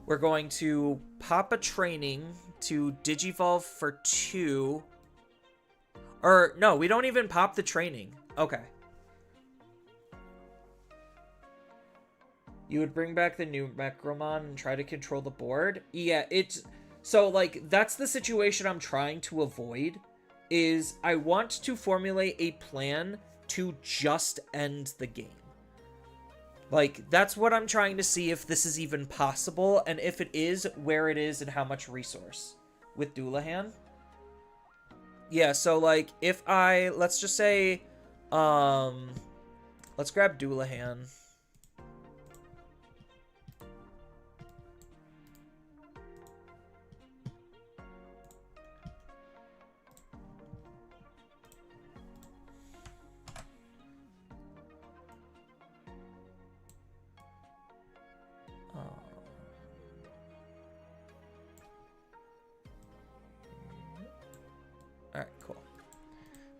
We're going to pop a training to Digivolve for 2. Or, no, we don't even pop the training. Okay. You would bring back the new Necromon and try to control the board. Yeah, it's... So, like, that's the situation I'm trying to avoid. Is I want to formulate a plan to just end the game. Like, that's what I'm trying to see if this is even possible. And if it is, where it is and how much resource. With Dullahan. Yeah, so, like, if I... Let's just say... Let's grab Dullahan.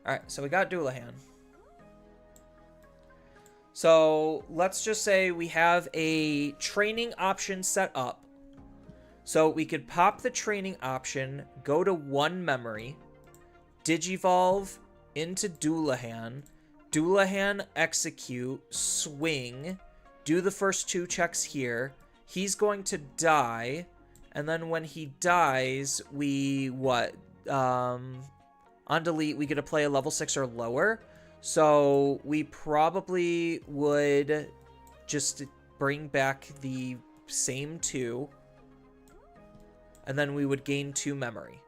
Alright, so we got Doulahan. So let's just say we have a training option set up. So we could pop the training option, go to 1 memory, Digivolve into Doulahan, Doulahan execute, swing, do the first 2 checks here. He's going to die, and then when he dies, we, on delete, we get to play a level 6 or lower. So we probably would just bring back the same 2, and then we would gain 2 memory.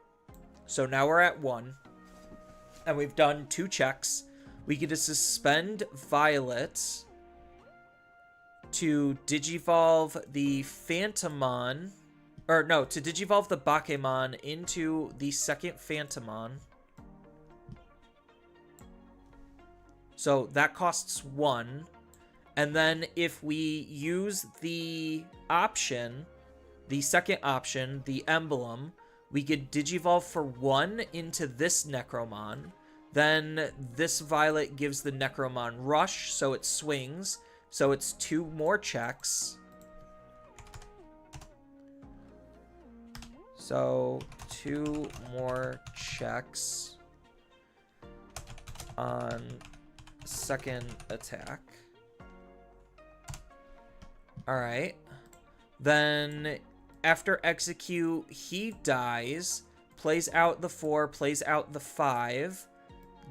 So now we're at 1, and we've done 2 checks. We get to suspend Violet to Digivolve the Phantomon, or no, to Digivolve the Bakemon into the second Phantomon. So that costs 1. And then if we use the option, the second option, the emblem, we could Digivolve for 1 into this Necromon. Then this Violet gives the Necromon Rush, so it swings. So it's 2 more checks. So 2 more checks on second attack. Alright. Then after execute, he dies, plays out the 4, plays out the 5,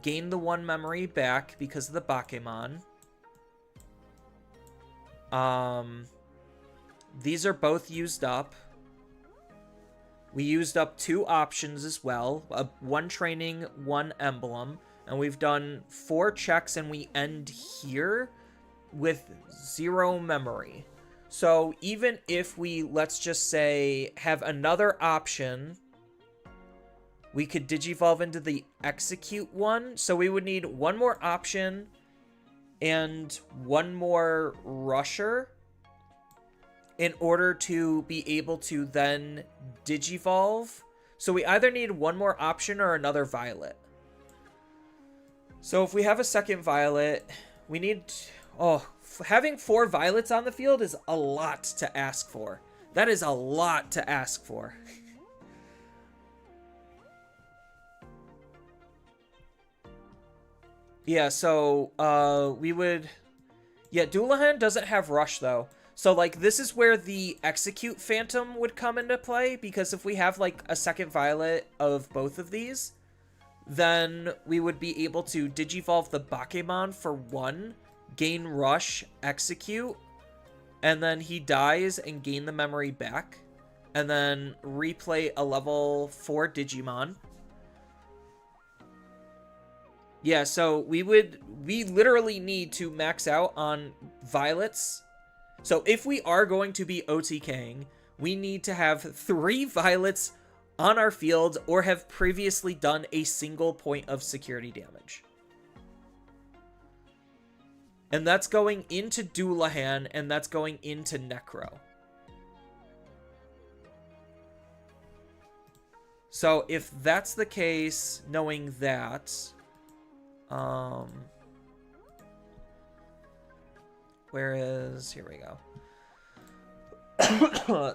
gain the 1 memory back because of the Bakemon. These are both used up. We used up 2 options as well. 1 training, 1 emblem. And we've done 4 checks and we end here with 0 memory. So even if we, let's just say, have another option, we could Digivolve into the execute one. So we would need 1 more option and 1 more rusher in order to be able to then Digivolve. So we either need 1 more option or another Violet. So if we have a second Violet, we need... Oh, having 4 Violets on the field is a lot to ask for. That is a lot to ask for. Yeah, so we would... Yeah, Doulahan doesn't have Rush, though. So, like, this is where the Execute Phantom would come into play, because if we have, like, a second Violet of both of these, then we would be able to Digivolve the Bakemon for 1, gain Rush, Execute, and then he dies and gain the memory back, and then replay a level 4 Digimon. Yeah, so we literally need to max out on Violets. So if we are going to be OTKing, we need to have 3 Violets on our field or have previously done a single point of security damage. And that's going into Doulahan, and that's going into Necro. So if that's the case, knowing that... where is... Here we go.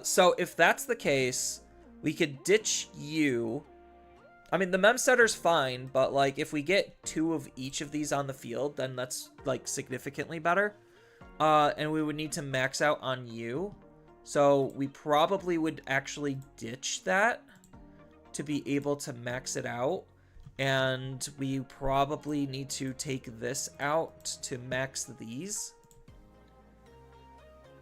So if that's the case, we could ditch you. I mean, the mem setter's fine, but, like, if we get 2 of each of these on the field, then that's, like, significantly better. And we would need to max out on you. So we probably would actually ditch that to be able to max it out. And we probably need to take this out to max these.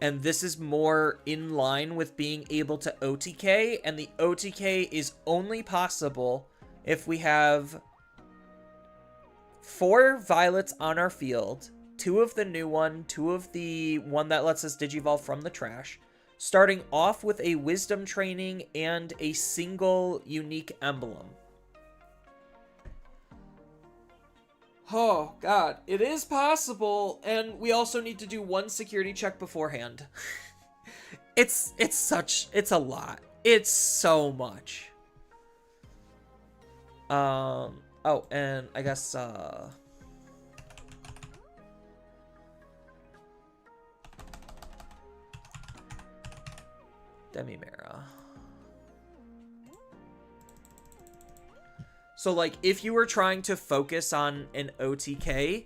And this is more in line with being able to OTK. And the OTK is only possible if we have 4 Violets on our field, 2 of the new one, 2 of the one that lets us Digivolve from the trash, starting off with a Wisdom training and a single unique emblem. Oh, God. It is possible, and we also need to do 1 security check beforehand. It's a lot. It's so much. Oh, and I guess, Demimera. So, like, if you were trying to focus on an OTK,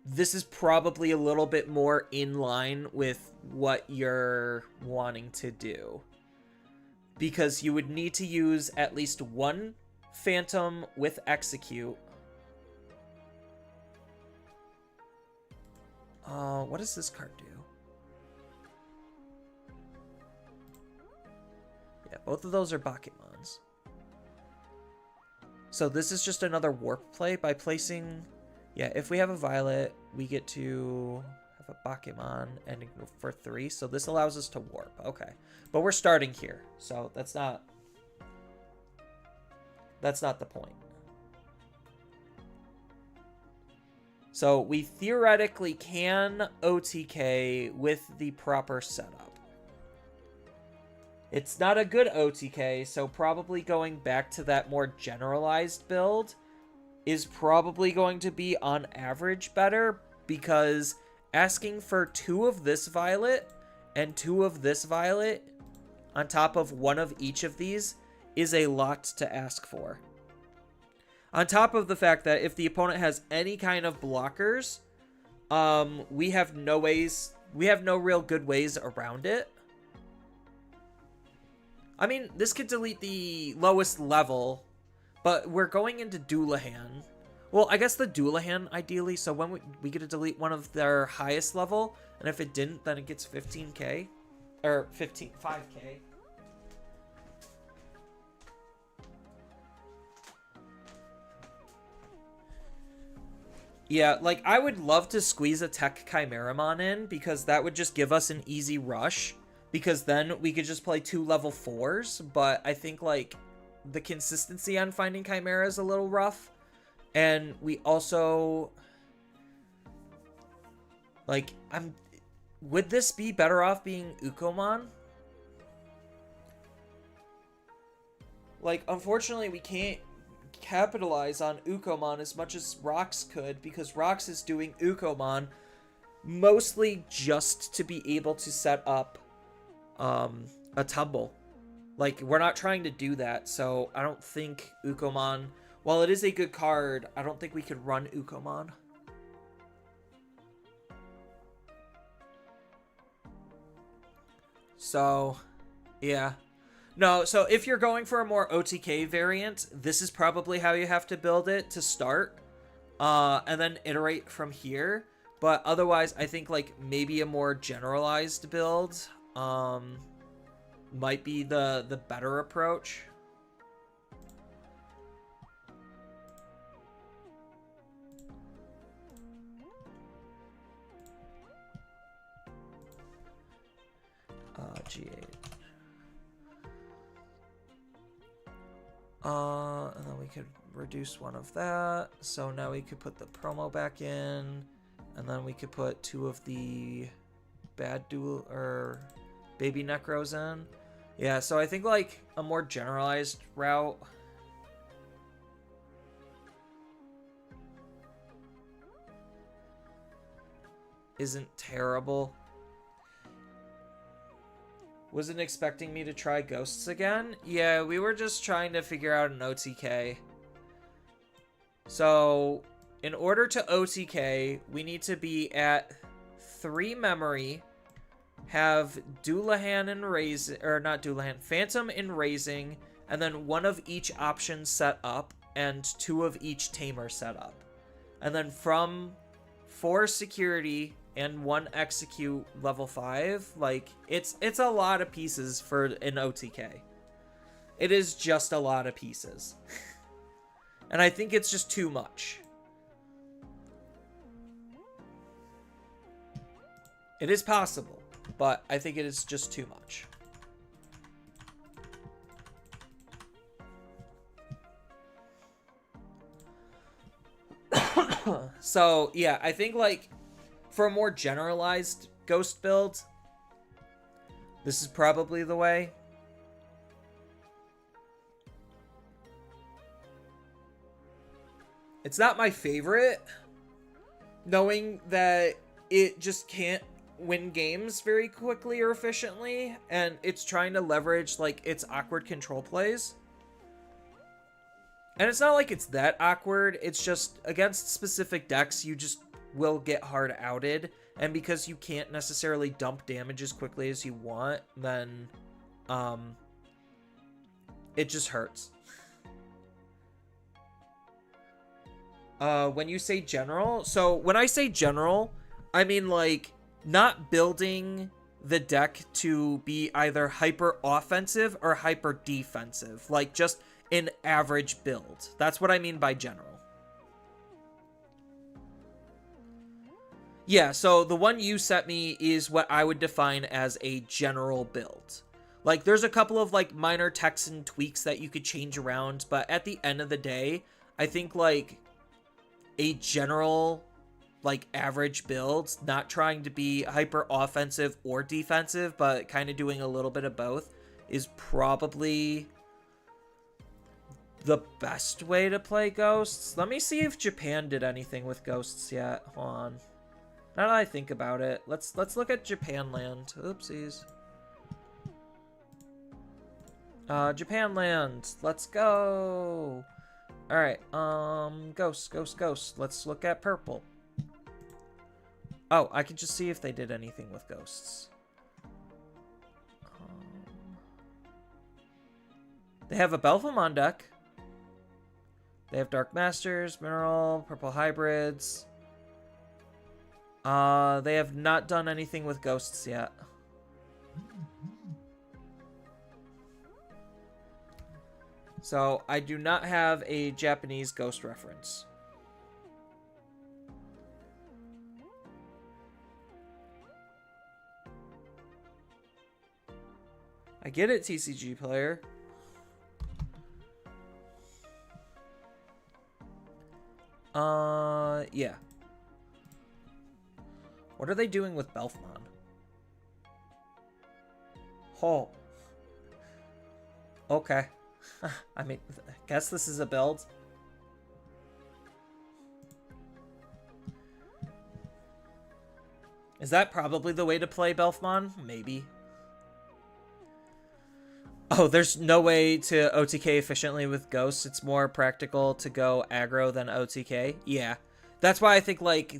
this is probably a little bit more in line with what you're wanting to do. Because you would need to use at least one Phantom with Execute. What does this card do? Yeah, both of those are Bakemons. So this is just another warp play by placing... Yeah, if we have a Violet, we get to have a Bakemon and for 3. So this allows us to warp. Okay. But we're starting here. So that's not the point. So we theoretically can OTK with the proper setup. It's not a good OTK, so probably going back to that more generalized build is probably going to be on average better, because asking for 2 of this Violet and 2 of this Violet on top of 1 of each of these is a lot to ask for. On top of the fact that if the opponent has any kind of blockers, we have no real good ways around it. I mean, this could delete the lowest level, but we're going into Doulahan. Well, I guess the Doulahan, ideally, so when we get to delete one of their highest level, and if it didn't, then it gets 15k. Or 5k. Yeah, like, I would love to squeeze a Tech Chimeramon in, because that would just give us an easy rush, because then we could just play 2 level 4s, but I think, like, the consistency on finding Chimera is a little rough, and we also, like, would this be better off being Ukomon? Like, unfortunately, we can't capitalize on Ukomon as much as Rox could, because Rox is doing Ukomon mostly just to be able to set up a tumble. Like, we're not trying to do that, so I don't think Ukomon, while it is a good card, I don't think we could run Ukomon. So, yeah. No, so if you're going for a more OTK variant, this is probably how you have to build it to start, and then iterate from here. But otherwise, I think, like, maybe a more generalized build, might be the better approach. G8. And then we could reduce one of that. So now we could put the promo back in, and then we could put 2 of the bad dual or baby Necros in. Yeah, so I think, like, a more generalized route isn't terrible. Wasn't expecting me to try Ghosts again? Yeah, we were just trying to figure out an OTK. So, in order to OTK, we need to be at 3 memory, have Doulahan and Raising, or not Doulahan, Phantom and Raising, and then 1 of each option set up, and 2 of each Tamer set up. And then from 4 security and 1 execute level 5, like, it's a lot of pieces for an OTK. It is just a lot of pieces. And I think it's just too much. It is possible, but I think it is just too much. So, yeah, I think, like, for a more generalized Ghost build, this is probably the way. It's not my favorite, knowing that it just can't win games very quickly or efficiently, and it's trying to leverage, like, its awkward control plays. And it's not like it's that awkward, it's just against specific decks, you just will get hard outed, and because you can't necessarily dump damage as quickly as you want, then it just hurts. When you say general, so when I say general, I mean, like, not building the deck to be either hyper offensive or hyper defensive, like just an average build. That's what I mean by general. Yeah, so the one you set me is what I would define as a general build. Like, there's a couple of, like, minor Texan tweaks that you could change around, but at the end of the day, I think, like, a general, like, average build, not trying to be hyper offensive or defensive, but kind of doing a little bit of both, is probably the best way to play Ghosts. Let me see if Japan did anything with Ghosts yet. Hold on. Now that I think about it, let's look at Japan land. Oopsies. Japan land. Let's go. All right. Ghosts. Let's look at purple. Oh, I can just see if they did anything with Ghosts. They have a Belphegor deck. They have Dark Masters, Mineral, Purple Hybrids. They have not done anything with Ghosts yet. So, I do not have a Japanese Ghost reference. I get it, TCG player. Yeah. What are they doing with Belphegor? Oh. Okay. I mean, I guess this is a build. Is that probably the way to play Belphegor? Maybe. Oh, there's no way to OTK efficiently with Ghosts. It's more practical to go aggro than OTK. Yeah. That's why I think, like,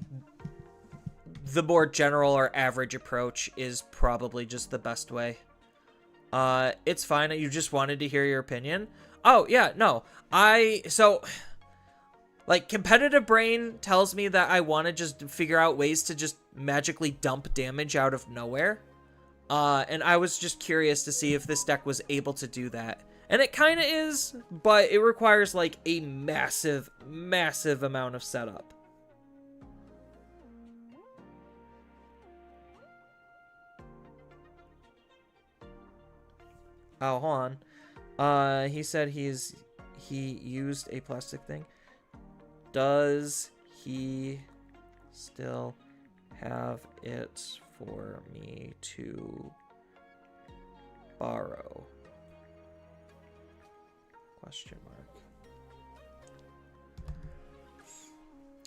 the more general or average approach is probably just the best way. It's fine. You just wanted to hear your opinion. Oh, yeah, no. So, like, competitive brain tells me that I want to just figure out ways to just magically dump damage out of nowhere. And I was just curious to see if this deck was able to do that. And it kind of is, but it requires, like, a massive, massive amount of setup. Oh, hold on. He said he used a plastic thing. Does he still have it for me to borrow? Question mark.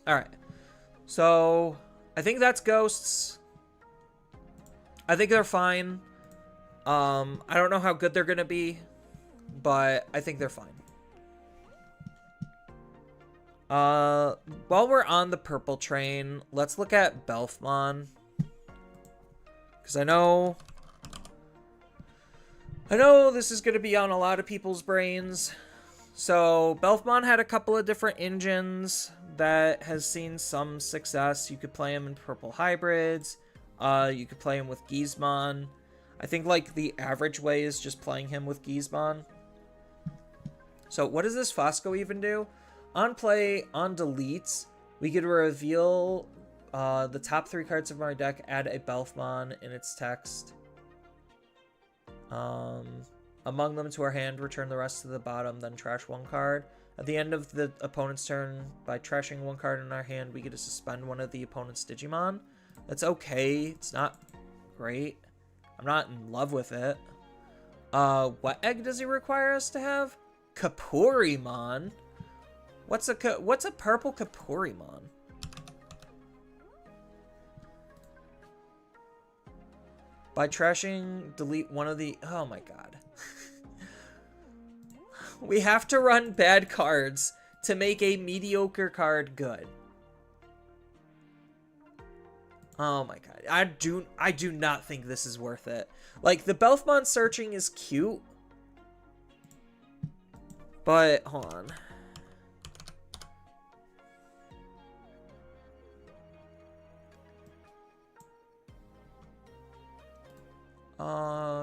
All right. So, I think that's Ghosts. I think they're fine. I don't know how good they're gonna be, but I think they're fine. While we're on the purple train, let's look at Belphegor. Because I know this is gonna be on a lot of people's brains. So, Belphegor had a couple of different engines that has seen some success. You could play him in purple hybrids. You could play him with Gizmon. I think, like, the average way is just playing him with Gizmon. So, what does this Fosco even do? On play, on deletes, we could reveal the top 3 cards of our deck, add a Belphegor in its text. Among them to our hand, return the rest to the bottom, then trash 1 card. At the end of the opponent's turn, by trashing 1 card in our hand, we get to suspend one of the opponent's Digimon. That's okay. It's not great. I'm not in love with it. What egg does he require us to have? Kapurimon? What's a purple Kapurimon? By trashing, delete one of the... Oh my god. We have to run bad cards to make a mediocre card good. Oh my god. I do not think this is worth it. Like, the Belfmon searching is cute. But, hold on.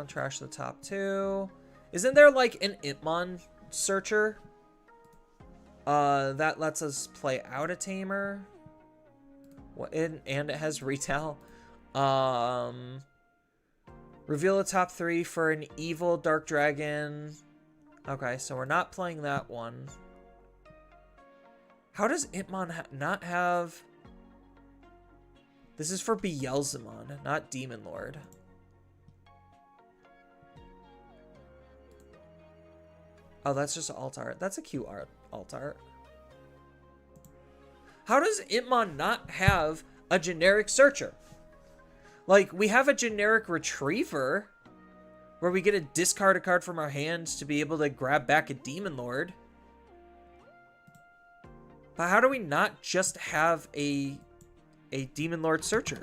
Trash the top two. Isn't there like an Itmon searcher? That lets us play out a tamer. And it has retail. Reveal the top three for an evil Dark Dragon. Okay, so we're not playing that one. How does Itmon not have... This is for Beelzemon, not Demon Lord. Oh, that's just alt art. That's a cute alt art. How does Itmon not have a generic searcher? Like, we have a generic retriever where we get to discard a card from our hands to be able to grab back a Demon Lord. But how do we not just have a Demon Lord searcher?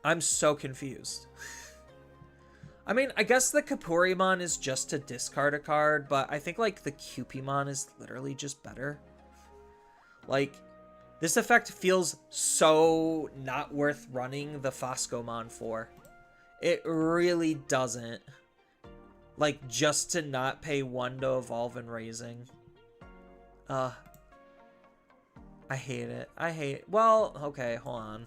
I'm so confused. I mean, I guess the Kapurimon is just to discard a card, but I think, like, the Cupimon is literally just better. Like, this effect feels so not worth running the Foscomon for. It really doesn't. Like, just to not pay 1 to evolve and raising. I hate it. I hate... Well, okay, hold on.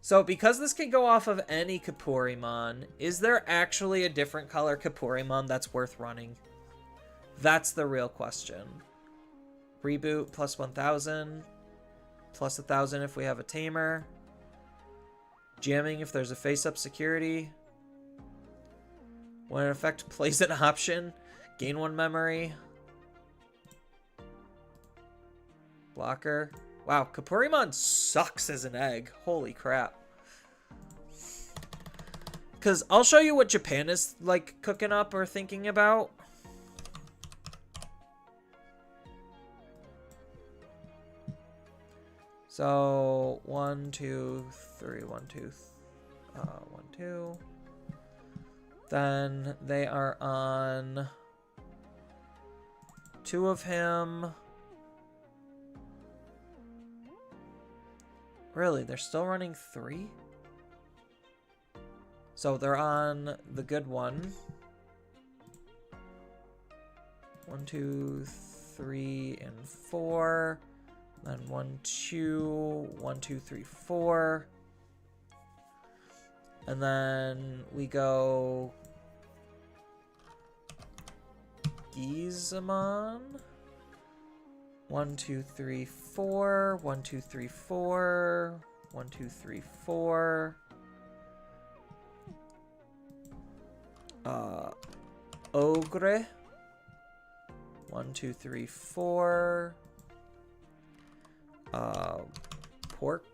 So, because this can go off of any Kapurimon, is there actually a different color Kapurimon that's worth running? That's the real question. Reboot plus 1,000. Plus 1,000 if we have a tamer. Jamming if there's a face-up security. When an effect plays an option, gain 1 memory. Blocker. Wow, Kapurimon sucks as an egg. Holy crap. Because I'll show you what Japan is, like, cooking up or thinking about. So, 1, 2, 3, 1, 2, 1, 2. Then they are on 2 of him. Really, they're still running 3? So they're on the good one. 1, 2, 3, and 4. Then 1, 2, 1, 2, 3, 4. And then we go Gizamon. 1, 2, 3, 4. 1, 2, 3, 4. 1, 2, 3, 4. Ogre. 1, 2, 3, 4. Pork.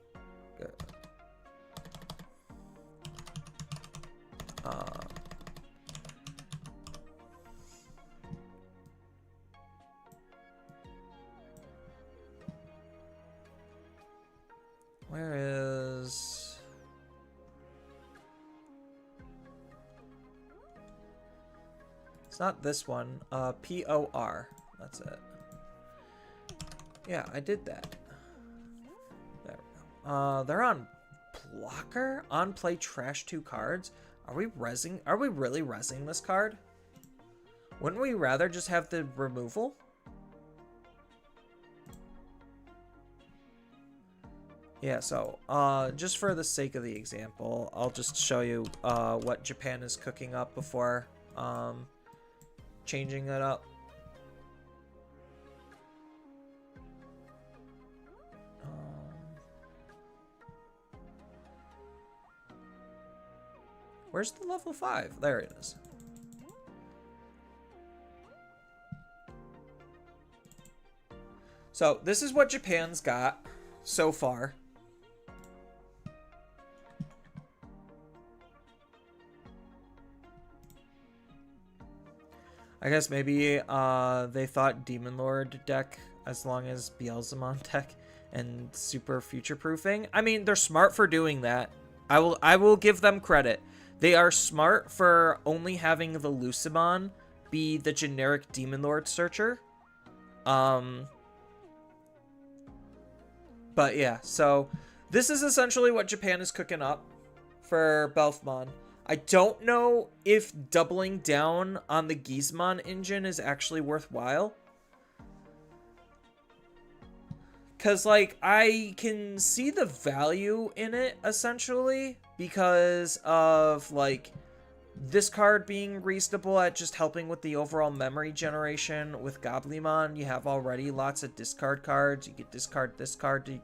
Where is... It's not this one. POR. That's it. Yeah, I did that. There we go. They're on blocker? On play trash 2 cards? Are we rezzing? Are we really rezzing this card? Wouldn't we rather just have the removal? Yeah, so, just for the sake of the example, I'll just show you, what Japan is cooking up before, changing it up. Where's the level 5? There it is. So this is what Japan's got so far. I guess maybe they thought Demon Lord deck as long as Beelzemon deck and super future proofing. I mean, they're smart for doing that. I will give them credit. They are smart for only having the Lucimon be the generic Demon Lord searcher. But yeah, so this is essentially what Japan is cooking up for Belfmon. I don't know if doubling down on the Gizmon engine is actually worthwhile. Because, like, I can see the value in it, essentially, because of, like, this card being reasonable at just helping with the overall memory generation. With Goblimon, you have already lots of discard cards. You could discard this card to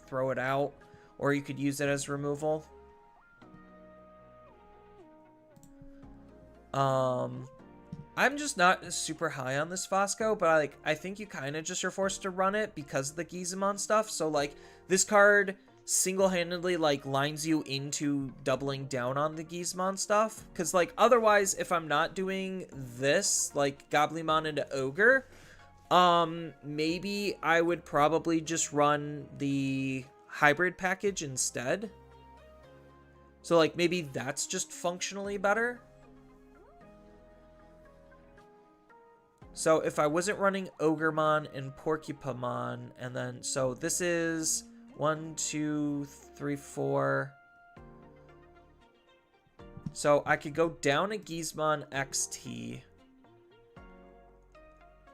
throw it out, or you could use it as removal. I'm just not super high on this Fosco, but I think you kind of just are forced to run it because of the Gizemon stuff. So like this card single-handedly like lines you into doubling down on the Gizemon stuff, because like otherwise if I'm not doing this like Goblimon into Ogre, maybe I would probably just run the hybrid package instead. So like maybe that's just functionally better. So if I wasn't running Ogremon and Porcupamon, and then, so this is 1, 2, 3, 4. So I could go down a Gizmon XT.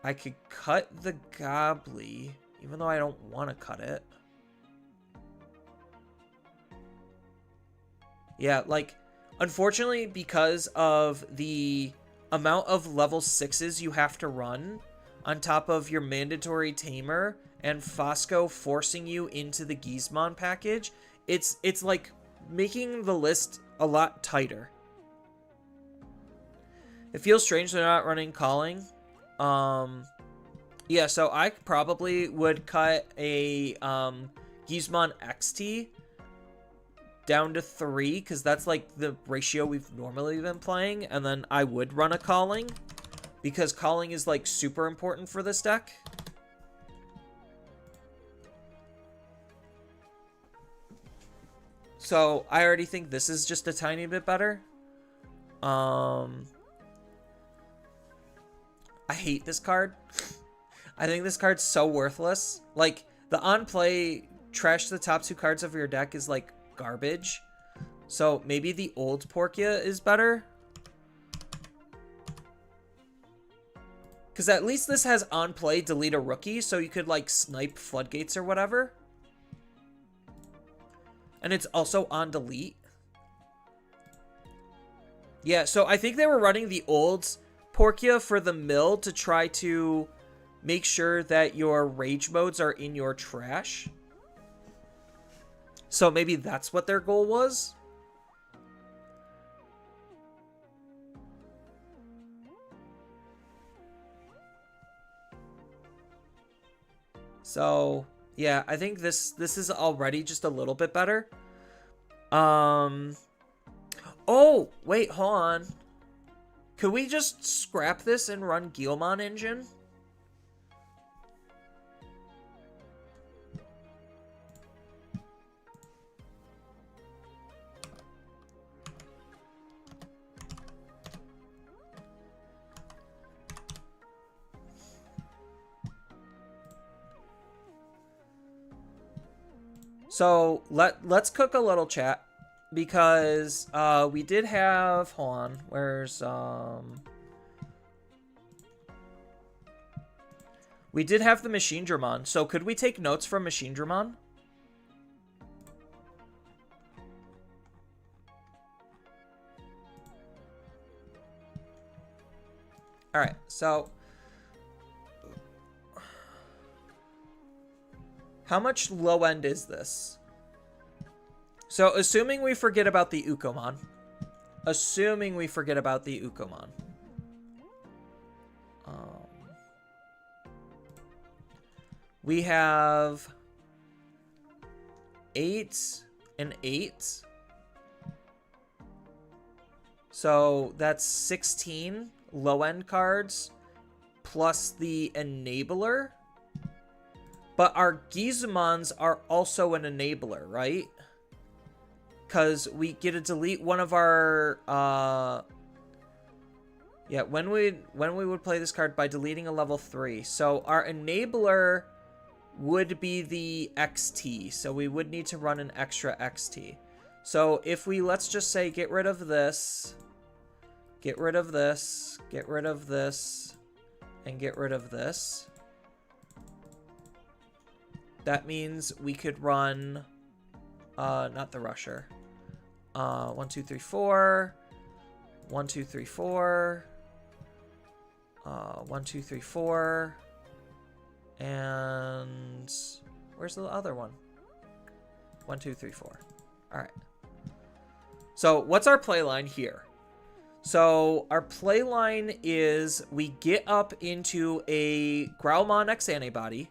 I could cut the Gobly, even though I don't want to cut it. Yeah, like, unfortunately, because of the amount of level 6s you have to run on top of your mandatory tamer and Fosco forcing you into the Gizmon package, it's like making the list a lot tighter. It feels strange they're not running calling. Yeah, so I probably would cut a Gizmon XT down to 3, because that's like the ratio we've normally been playing, and then I would run a calling, because calling is like super important for this deck. So I already think this is just a tiny bit better. I hate this card. I think this card's so worthless. Like, the on-play trash the top 2 cards of your deck is like garbage. So maybe the old Porkia is better. Because at least this has on play delete a rookie, so you could like snipe floodgates or whatever. And it's also on delete. Yeah, so I think they were running the old Porkia for the mill to try to make sure that your rage modes are in your trash. So maybe that's what their goal was. So, yeah, I think this is already just a little bit better. Oh, wait, hold on. Could we just scrap this and run Guilmon engine? So let's cook a little, chat, because we did have, hold on, where's we did have the Machine Dramon. So could we take notes from Machine Dramon? All right, so how much low end is this? So assuming we forget about the Ukomon. Assuming we forget about the Ukomon. We have 8 and 8. So that's 16 low-end cards plus the Enabler. But our Gizmons are also an Enabler, right? Because we get to delete one of our... yeah, when we would play this card by deleting a level 3. So our Enabler would be the XT. So we would need to run an extra XT. So if we, let's just say, get rid of this, get rid of this, get rid of this, and get rid of this. That means we could run, not the Rusher. 1, 2, 3, 4. 1, 2, 3, 4. 1, 2, 3, 4. And where's the other one? 1, 2, 3, 4. All right. So what's our play line here? So our play line is we get up into a Growlmon X Antibody.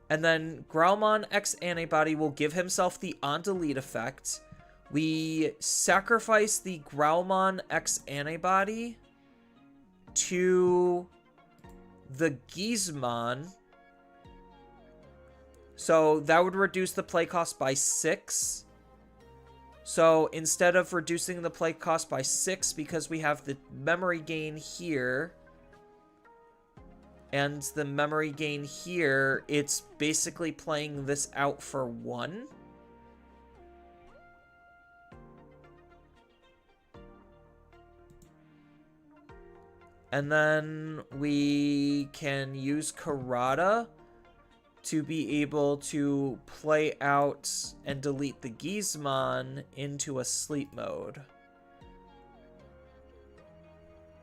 And then Growlmon X Antibody will give himself the on delete effect. We sacrifice the Growlmon X Antibody to the Gizmon. So that would reduce the play cost by 6. So instead of reducing the play cost by 6, because we have the memory gain here and the memory gain here, it's basically playing this out for 1. And then we can use Karada to be able to play out and delete the Gizmon into a sleep mode.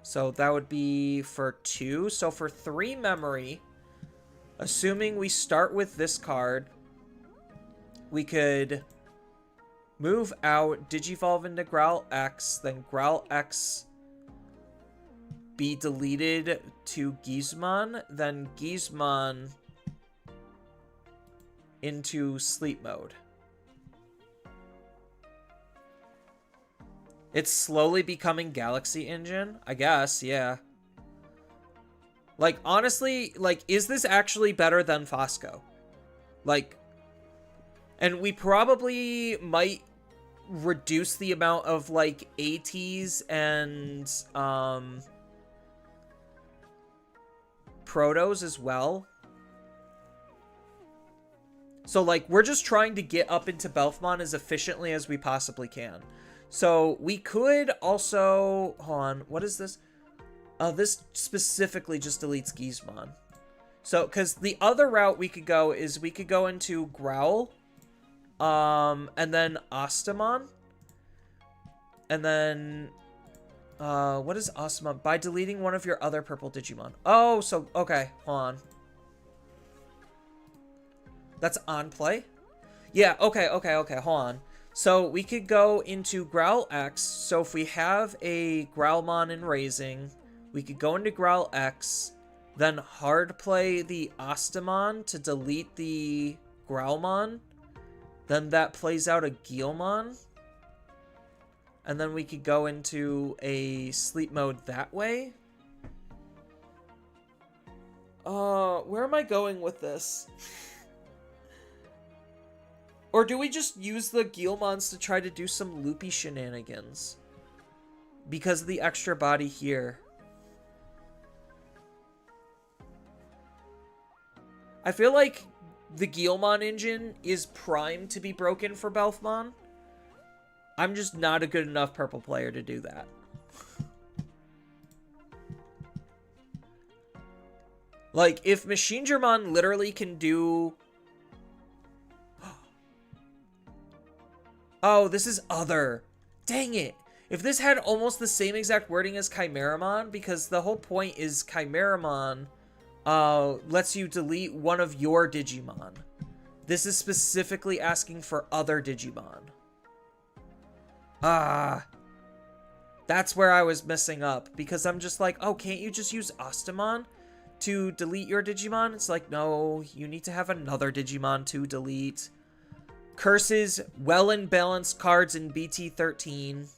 So that would be for 2. So for 3 memory, assuming we start with this card, we could move out, Digivolve into Growl X, then Growl X be deleted to Gizmon, then Gizmon into sleep mode. It's slowly becoming Galaxy Engine, I guess, yeah. Like, honestly, like, is this actually better than Fosco? Like, and we probably might reduce the amount of, like, ATs and, Protos as well. So, like, we're just trying to get up into Belfmon as efficiently as we possibly can. So, we could also... Hold on, what is this? This specifically just deletes Gizmon. So, because the other route we could go is we could go into Growl, and then Ostamon. And then... what is Ostamon? By deleting one of your other purple Digimon. Oh, so, okay, hold on. That's on play? Yeah, okay, hold on. So we could go into Growl X. So if we have a Growlmon in Raising, we could go into Growl X, then hard play the Ostamon to delete the Growlmon. Then that plays out a Guilmon. And then we could go into a sleep mode that way. Where am I going with this? Or do we just use the Guilmons to try to do some loopy shenanigans? Because of the extra body here. I feel like the Guilmon engine is primed to be broken for Belfmon. I'm just not a good enough purple player to do that. Like, if Machingermon literally can do... Oh, this is other. Dang it. If this had almost the same exact wording as Chimeramon, because the whole point is Chimeramon lets you delete one of your Digimon. This is specifically asking for other Digimon. That's where I was messing up, because I'm just like, oh, can't you just use Ostamon to delete your Digimon? It's like, no, you need to have another Digimon to delete. Curses, well and balanced cards in BT13.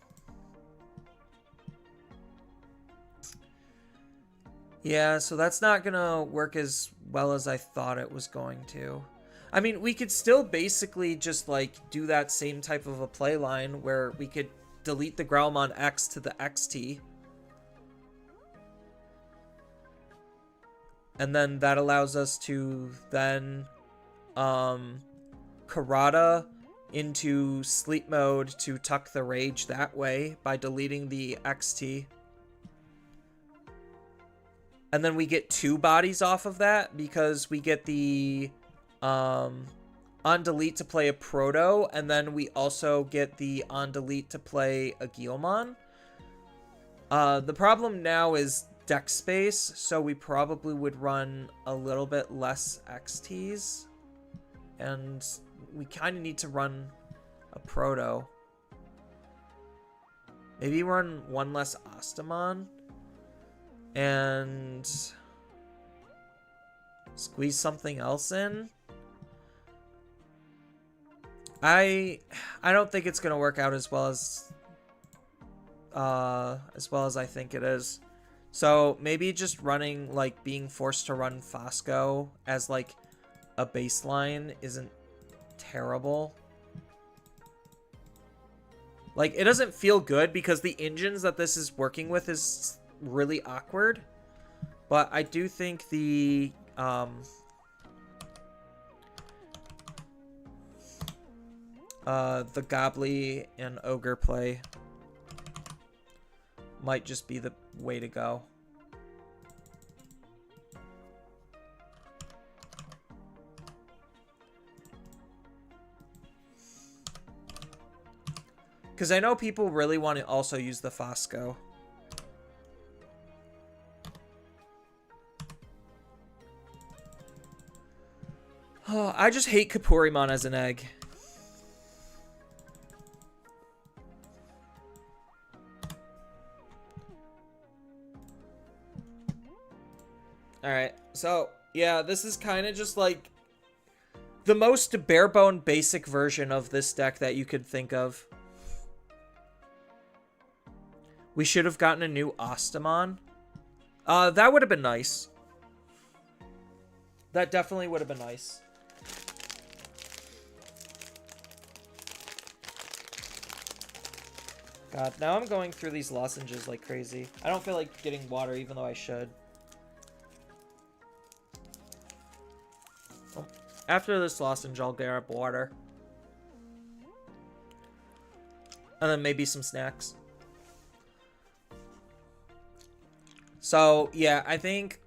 Yeah, so that's not gonna work as well as I thought it was going to. I mean, we could still basically just, like, do that same type of a play line where we could delete the Growlmon X to the XT. And then that allows us to then Karada into sleep mode to tuck the rage that way by deleting the XT. And then we get 2 bodies off of that because we get the on delete to play a Proto, and then we also get the on delete to play a Guilmon. The problem now is deck space, so we probably would run a little bit less XTs, and we kind of need to run a Proto. Maybe run one less Ostamon and squeeze something else in. I don't think it's gonna work out as well as I think it is. So maybe just running, like, being forced to run Fosco as, like, a baseline isn't terrible. Like, it doesn't feel good because the engines that this is working with is really awkward. But I do think the Gobbly and Ogre play might just be the way to go. Because I know people really want to also use the Fosco. Oh, I just hate Kapurimon as an egg. Alright, so, yeah, this is kind of just, like, the most bare-bone basic version of this deck that you could think of. We should have gotten a new Ostamon. That would have been nice. That definitely would have been nice. God, now I'm going through these lozenges like crazy. I don't feel like getting water, even though I should. After this lozenge, I'll grab water. And then maybe some snacks. So, yeah, I think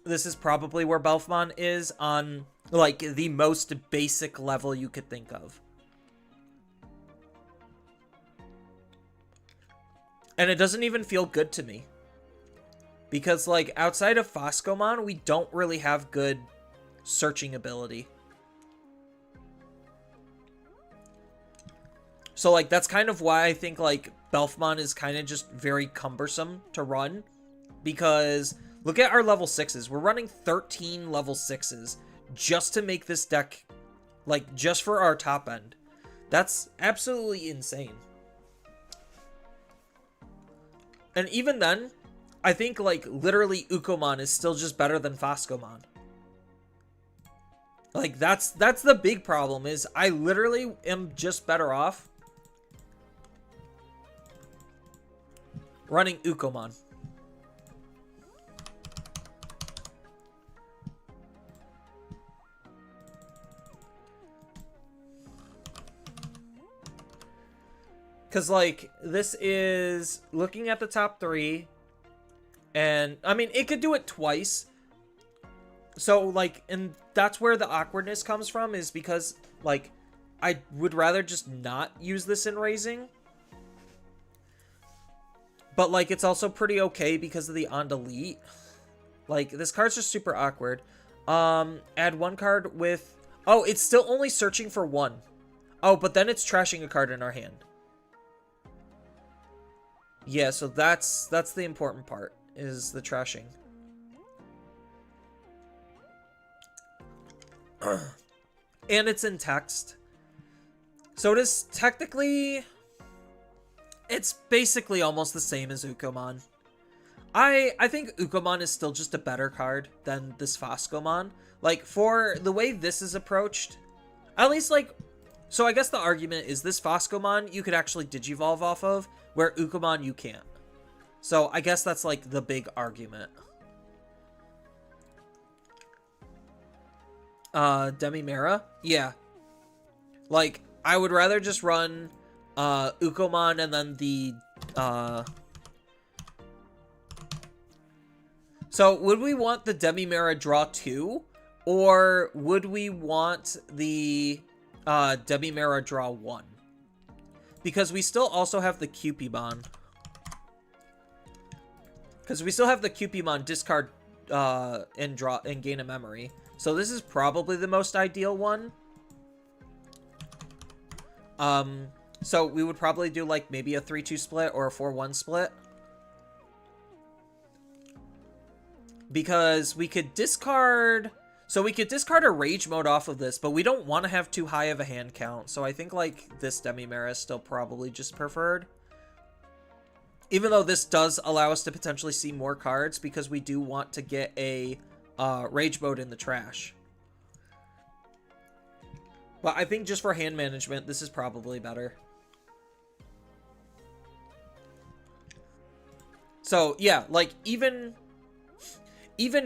this is probably where Belfmon is on, like, the most basic level you could think of. And it doesn't even feel good to me. Because, like, outside of Foscomon, we don't really have good searching ability. So, like, that's kind of why I think, like, Belfmon is kind of just very cumbersome to run. Because look at our level 6s. We're running 13 level 6s just to make this deck, like, just for our top end. That's absolutely insane. And even then, I think, like, literally Ukomon is still just better than Foscomon. Like, that's the big problem, is I literally am just better off running Ukomon. Because, like, this is looking at the top 3. And, I mean, it could do it twice. So, like, and that's where the awkwardness comes from, is because, like, I would rather just not use this in raising. But, like, it's also pretty okay because of the on delete. Like, this card's just super awkward. Add one card with... Oh, it's still only searching for one. Oh, but then it's trashing a card in our hand. Yeah, so that's the important part, is the trashing. And it's in text. So it is technically... It's basically almost the same as Ukomon. I think Ukomon is still just a better card than this Foscomon. Like, for the way this is approached, at least, like... So I guess the argument is this Foscomon you could actually Digivolve off of, where Ukomon you can't. So I guess that's, like, the big argument. Demimera? Yeah. Like, I would rather just run Ukomon and then the... So, would we want the Demimera draw 2? Or would we want the Demimera draw 1? Because we still also have the Cupidon. Because we still have the Cupidon discard and draw and gain a memory. So this is probably the most ideal one. So we would probably do like maybe a 3-2 split or a 4-1 split. Because we could discard... So we could discard a Rage Mode off of this, but we don't want to have too high of a hand count. So I think like this Demimera is still probably just preferred. Even though this does allow us to potentially see more cards, because we do want to get a Rage Mode in the trash. But I think just for hand management, this is probably better. So yeah, like even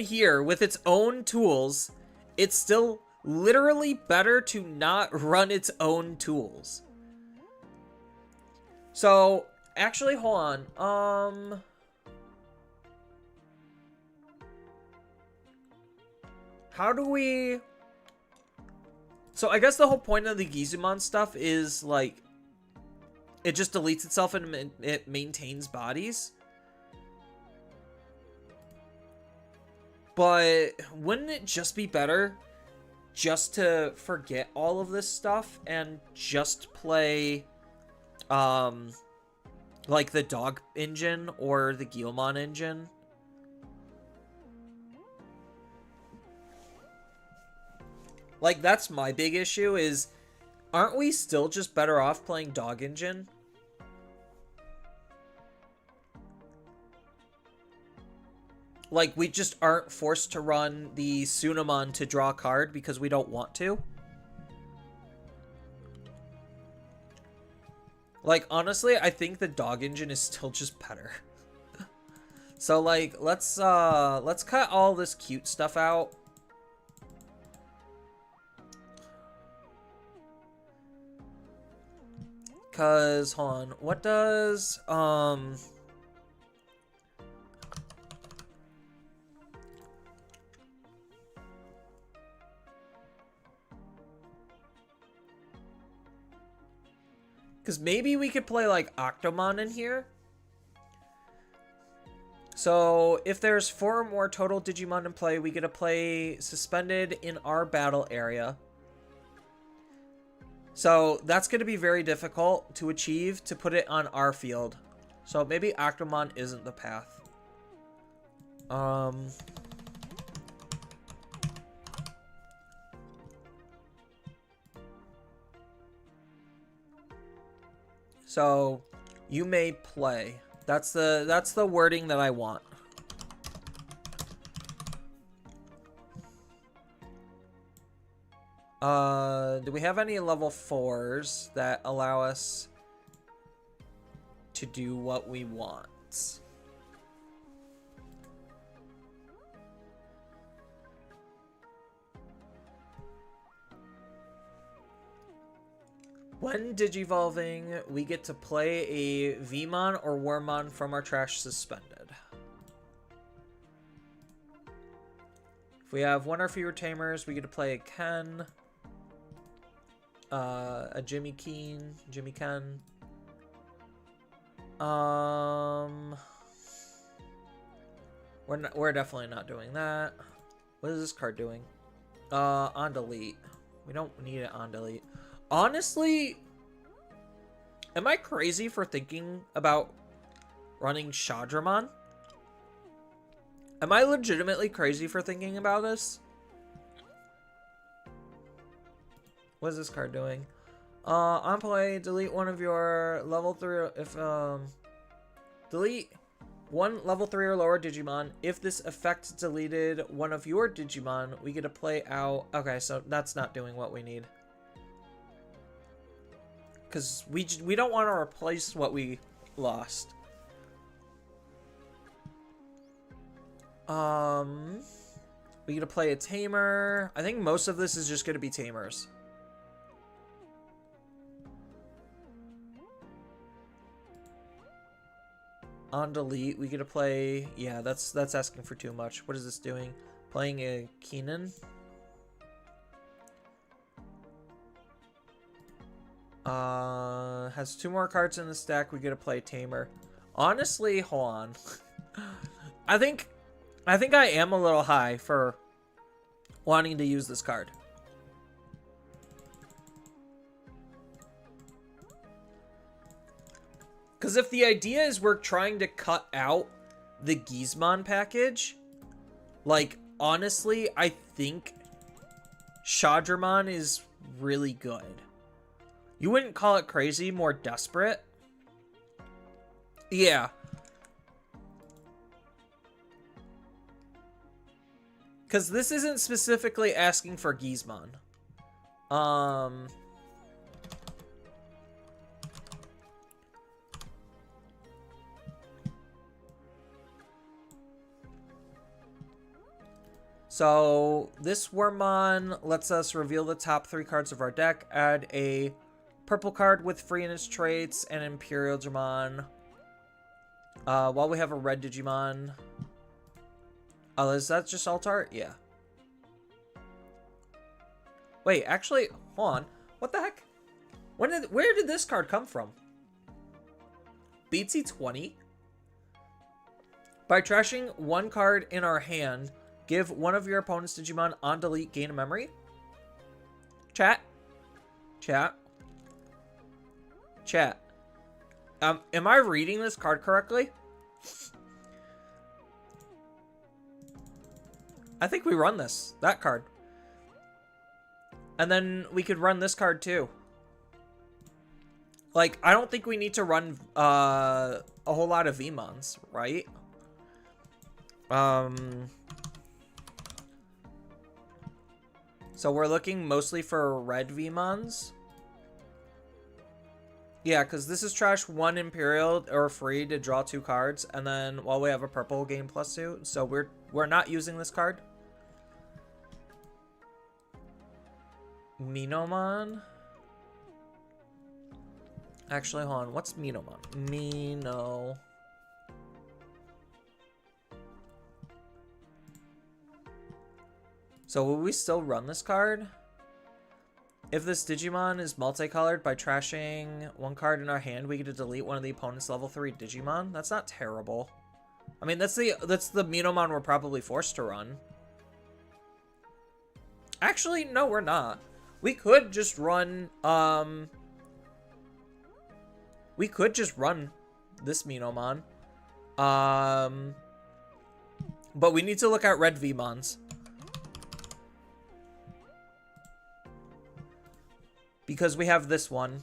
here with its own tools, it's still literally better to not run its own tools. So actually, hold on. How do we... So I guess the whole point of the Gizumon stuff is like it just deletes itself and it maintains bodies. But wouldn't it just be better just to forget all of this stuff and just play like the Dog engine or the Guilmon engine? Like, that's my big issue is, aren't we still just better off playing Dog engine? Like, we just aren't forced to run the Sunamon to draw a card because we don't want to. Like, honestly, I think the Dog engine is still just better. So, like, let's cut all this cute stuff out. Cause, hold on, what does, because maybe we could play, like, Octomon in here. So, if there's 4 or more total Digimon in play, we get to play Suspended in our battle area. So, that's going to be very difficult to achieve to put it on our field. So, maybe Octomon isn't the path. So, you may play. That's the wording that I want. Do we have any level 4s that allow us to do what we want? When Digivolving, we get to play a Vmon or Wormmon from our trash suspended. If we have 1 or fewer tamers, we get to play a Ken, a Jimmy Ken, We're definitely not doing that. What is this card doing? On delete. We don't need it on delete. Honestly, am I crazy for thinking about running Shadramon? Am I legitimately crazy for thinking about this? What is this card doing? On play, delete one of your level 3, delete one level 3 or lower Digimon. If this effect deleted one of your Digimon, we get to play out. Okay, so that's not doing what we need. Because we don't want to replace what we lost. We get to play a Tamer. I think most of this is just going to be Tamers. On delete, we get to play. Yeah, that's asking for too much. What is this doing? Playing a Keenan. Has 2 more cards in the stack. We get to play Tamer. Honestly, hold on. I think I am a little high for wanting to use this card. Because if the idea is we're trying to cut out the Gizmon package, like, honestly, I think Shadramon is really good. You wouldn't call it crazy, more desperate? Yeah. Because this isn't specifically asking for Gizmon. So this Wormmon lets us reveal the top 3 cards of our deck, add a purple card with free in its traits, and Imperial Digimon. While we have a red Digimon. Oh, is that just alt art? Yeah. Wait, actually, hold on. What the heck? Where did this card come from? BT20? By trashing 1 card in our hand, give one of your opponent's Digimon on delete, gain a memory. Chat. Am I reading this card correctly? I think we run that card. And then we could run this card too. Like, I don't think we need to run a whole lot of VMons, right? So we're looking mostly for red VMons. Yeah, because this is trash 1 Imperial or free to draw 2 cards, and then while we have a purple, gain +2. So we're not using this card. Minomon. Actually, hold on. What's Minomon? Mino. So will we still run this card? If this Digimon is multicolored, by trashing 1 card in our hand, we get to delete one of the opponent's level 3 Digimon. That's not terrible. I mean, that's the Minomon we're probably forced to run. Actually, no, we're not. We could just run, we could just run this Minomon. But we need to look at red VMons. Because we have this one.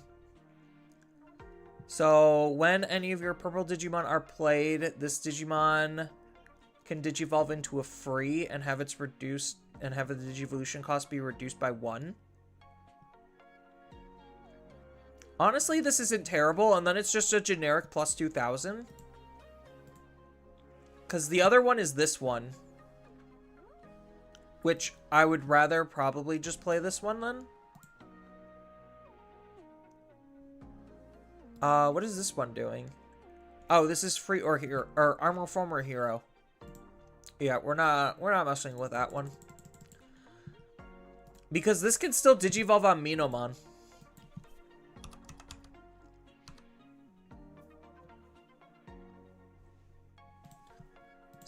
So, when any of your purple Digimon are played, this Digimon can Digivolve into a free and have its reduced, and have the Digivolution cost be reduced by 1. Honestly, this isn't terrible, and then it's just a generic plus 2,000. Because the other one is this one. Which I would rather probably just play this one then. What is this one doing? Oh, this is free or hero, or armor former hero. Yeah, we're not messing with that one. Because this can still Digivolve on Minomon.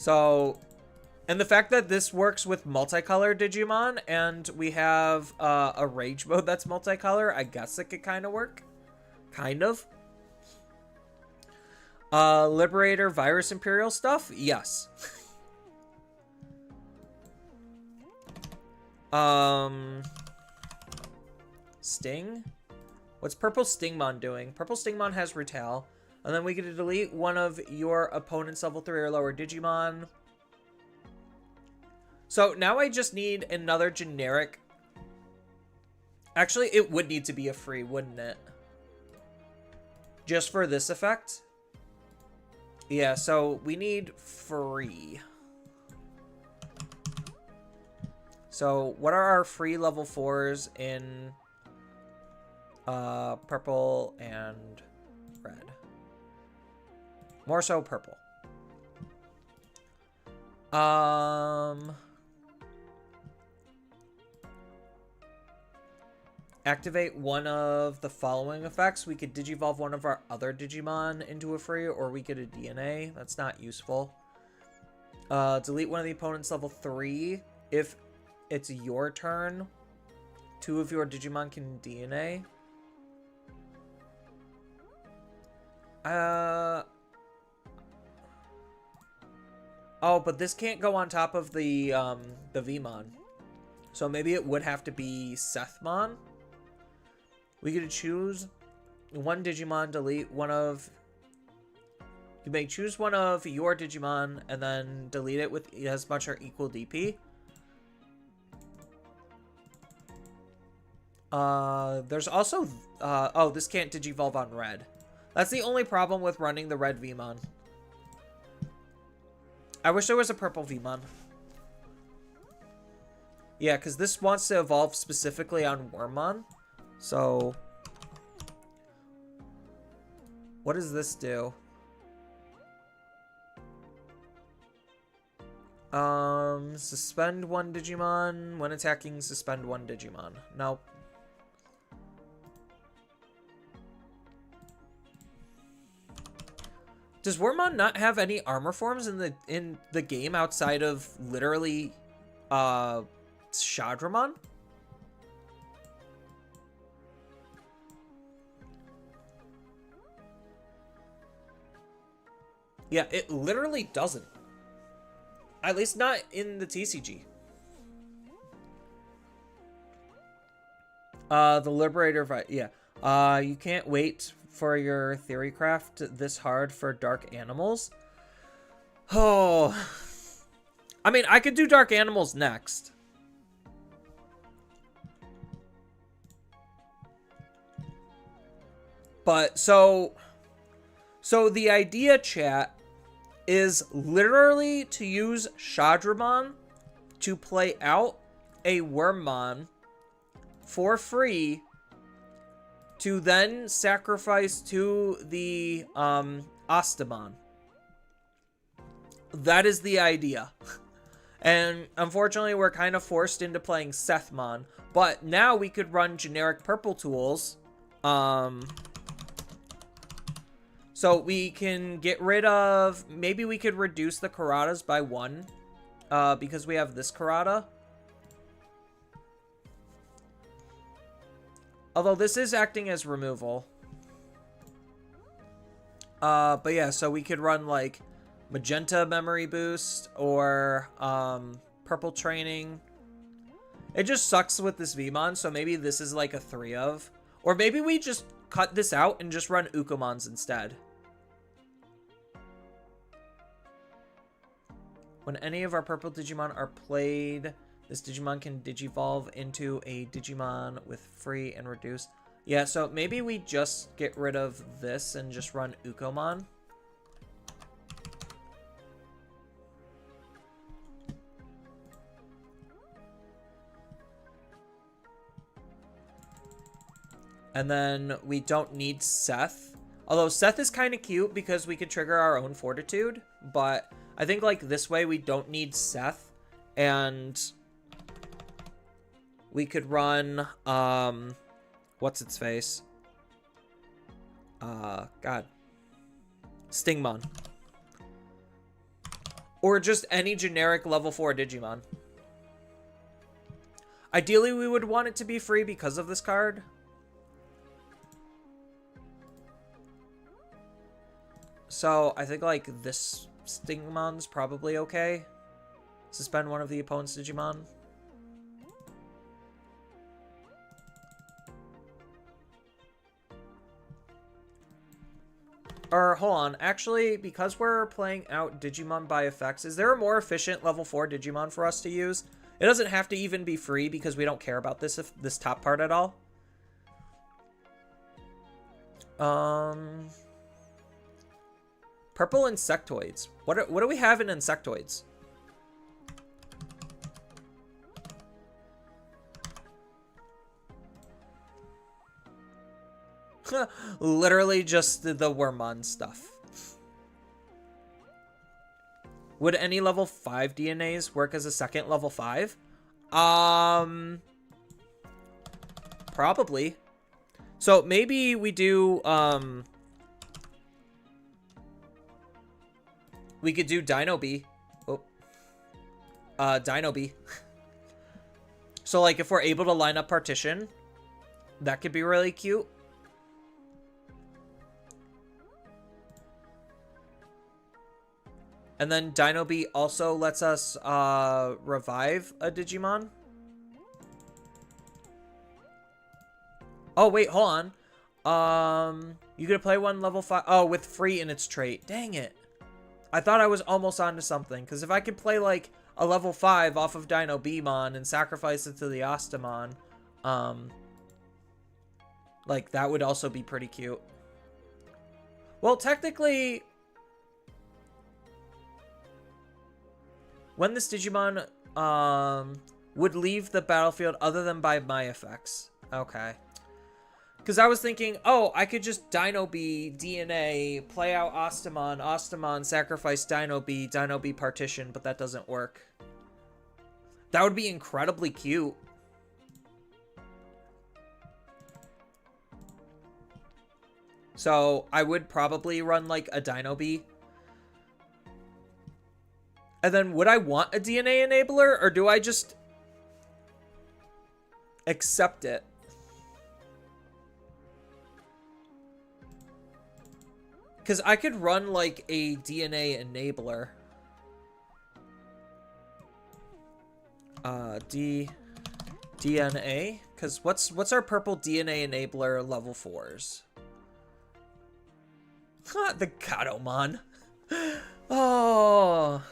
So, and the fact that this works with multicolor Digimon, and we have a rage mode that's multicolor, I guess it could kind of work. Kind of. Liberator Virus Imperial stuff? Yes. Sting? What's Purple Stingmon doing? Purple Stingmon has Retail. And then we get to delete one of your opponent's level 3 or lower Digimon. So now I just need another generic. Actually, it would need to be a free, wouldn't it? Just for this effect? Yeah, so we need free. So what are our free level 4s in purple and red? More so purple. Activate one of the following effects. We could digivolve one of our other Digimon into a free, or we get a DNA. That's not useful. Delete one of the opponent's level 3. If it's your turn, 2 of your Digimon can DNA. Oh, but this can't go on top of the Vmon. So maybe it would have to be Sethmon. We get to choose one Digimon, delete one of... You may choose one of your Digimon and then delete it with as much or equal DP. There's also... oh, this can't Digivolve on red. That's the only problem with running the red Vmon. I wish there was a purple Vmon. Yeah, because this wants to evolve specifically on Wormmon. So, what does this do? Suspend one Digimon. When attacking, suspend one Digimon. Nope. Does Wormmon not have any armor forms in the game outside of literally Shadramon? Yeah, it literally doesn't. At least not in the TCG. The Liberator, yeah. You can't wait for your theory craft this hard for Dark Animals. Oh. I mean, I could do Dark Animals next. But, so the idea, chat, is literally to use Shadramon to play out a Wormmon for free to then sacrifice to the Astamon. That is the idea. And unfortunately, we're kind of forced into playing Sethmon. But now we could run generic purple tools. So we can get rid of... Maybe we could reduce the Karatas by 1. Because we have this Karata. Although this is acting as removal. But yeah, so we could run like Magenta Memory Boost or Purple Training. It just sucks with this Vmon, so maybe this is like a 3 of. Or maybe we just cut this out and just run Ukomons instead. When any of our purple Digimon are played, this Digimon can Digivolve into a Digimon with free and reduced. Yeah, so maybe we just get rid of this and just run Ukomon. And then we don't need Seth. Although Seth is kind of cute because we could trigger our own Fortitude. But I think like this way we don't need Seth. And we could run, what's its face? God. Stingmon. Or just any generic level 4 Digimon. Ideally, we would want it to be free because of this card. So, I think, like, this Stingmon's probably okay. Suspend one of the opponent's Digimon. Or, hold on. Actually, because we're playing out Digimon by effects, is there a more efficient level 4 Digimon for us to use? It doesn't have to even be free because we don't care about this top part at all. Purple Insectoids. What do we have in Insectoids? Literally just the Wormmon stuff. Would any level 5 DNAs work as a second level 5? Probably. So maybe we do, we could do Dino B. Oh. Dino B. So, like, if we're able to line up Partition, that could be really cute. And then Dino B also lets us revive a Digimon. Oh, wait, hold on. You could play one level 5. Oh, with free in its trait. Dang it. I thought I was almost onto something. Because if I could play, like, a level 5 off of Dino B-mon and sacrifice it to the Ostamon, like, that would also be pretty cute. Well, technically, when this Digimon would leave the battlefield other than by my effects. Okay. Because I was thinking, oh, I could just Dino B, DNA, play out Ostamon, Ostamon, sacrifice Dino B Partition, but that doesn't work. That would be incredibly cute. So I would probably run like a Dino B. And then would I want a DNA enabler, or do I just accept it? Because I could run like a DNA enabler. DNA? Because what's our purple DNA enabler level 4s? The Gatomon. Oh.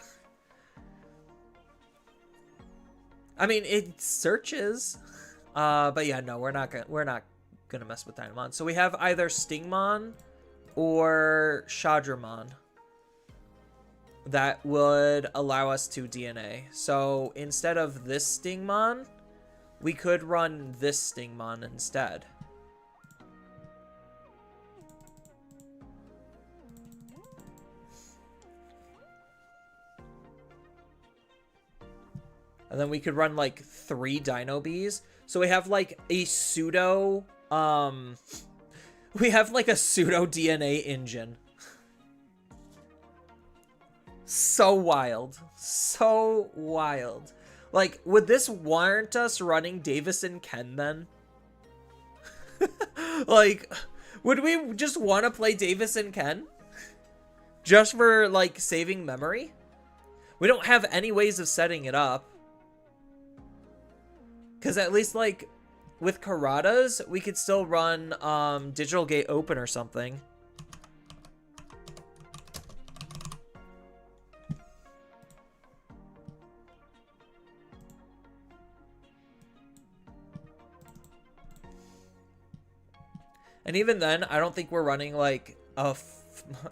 I mean, it searches. But yeah, no, we're not gonna mess with Dynamon. So we have either Stingmon or Shadramon that would allow us to DNA. So instead of this Stingmon, we could run this Stingmon instead. And then we could run like 3 Dino Bees. So we have like a pseudo, we have like a pseudo DNA engine. So wild. So wild. Like, would this warrant us running Davis and Ken then? Like, would we just want to play Davis and Ken? Just for, like, saving memory? We don't have any ways of setting it up. Because at least, like, with Karatas, we could still run Digital Gate Open or something. And even then, I don't think we're running, like,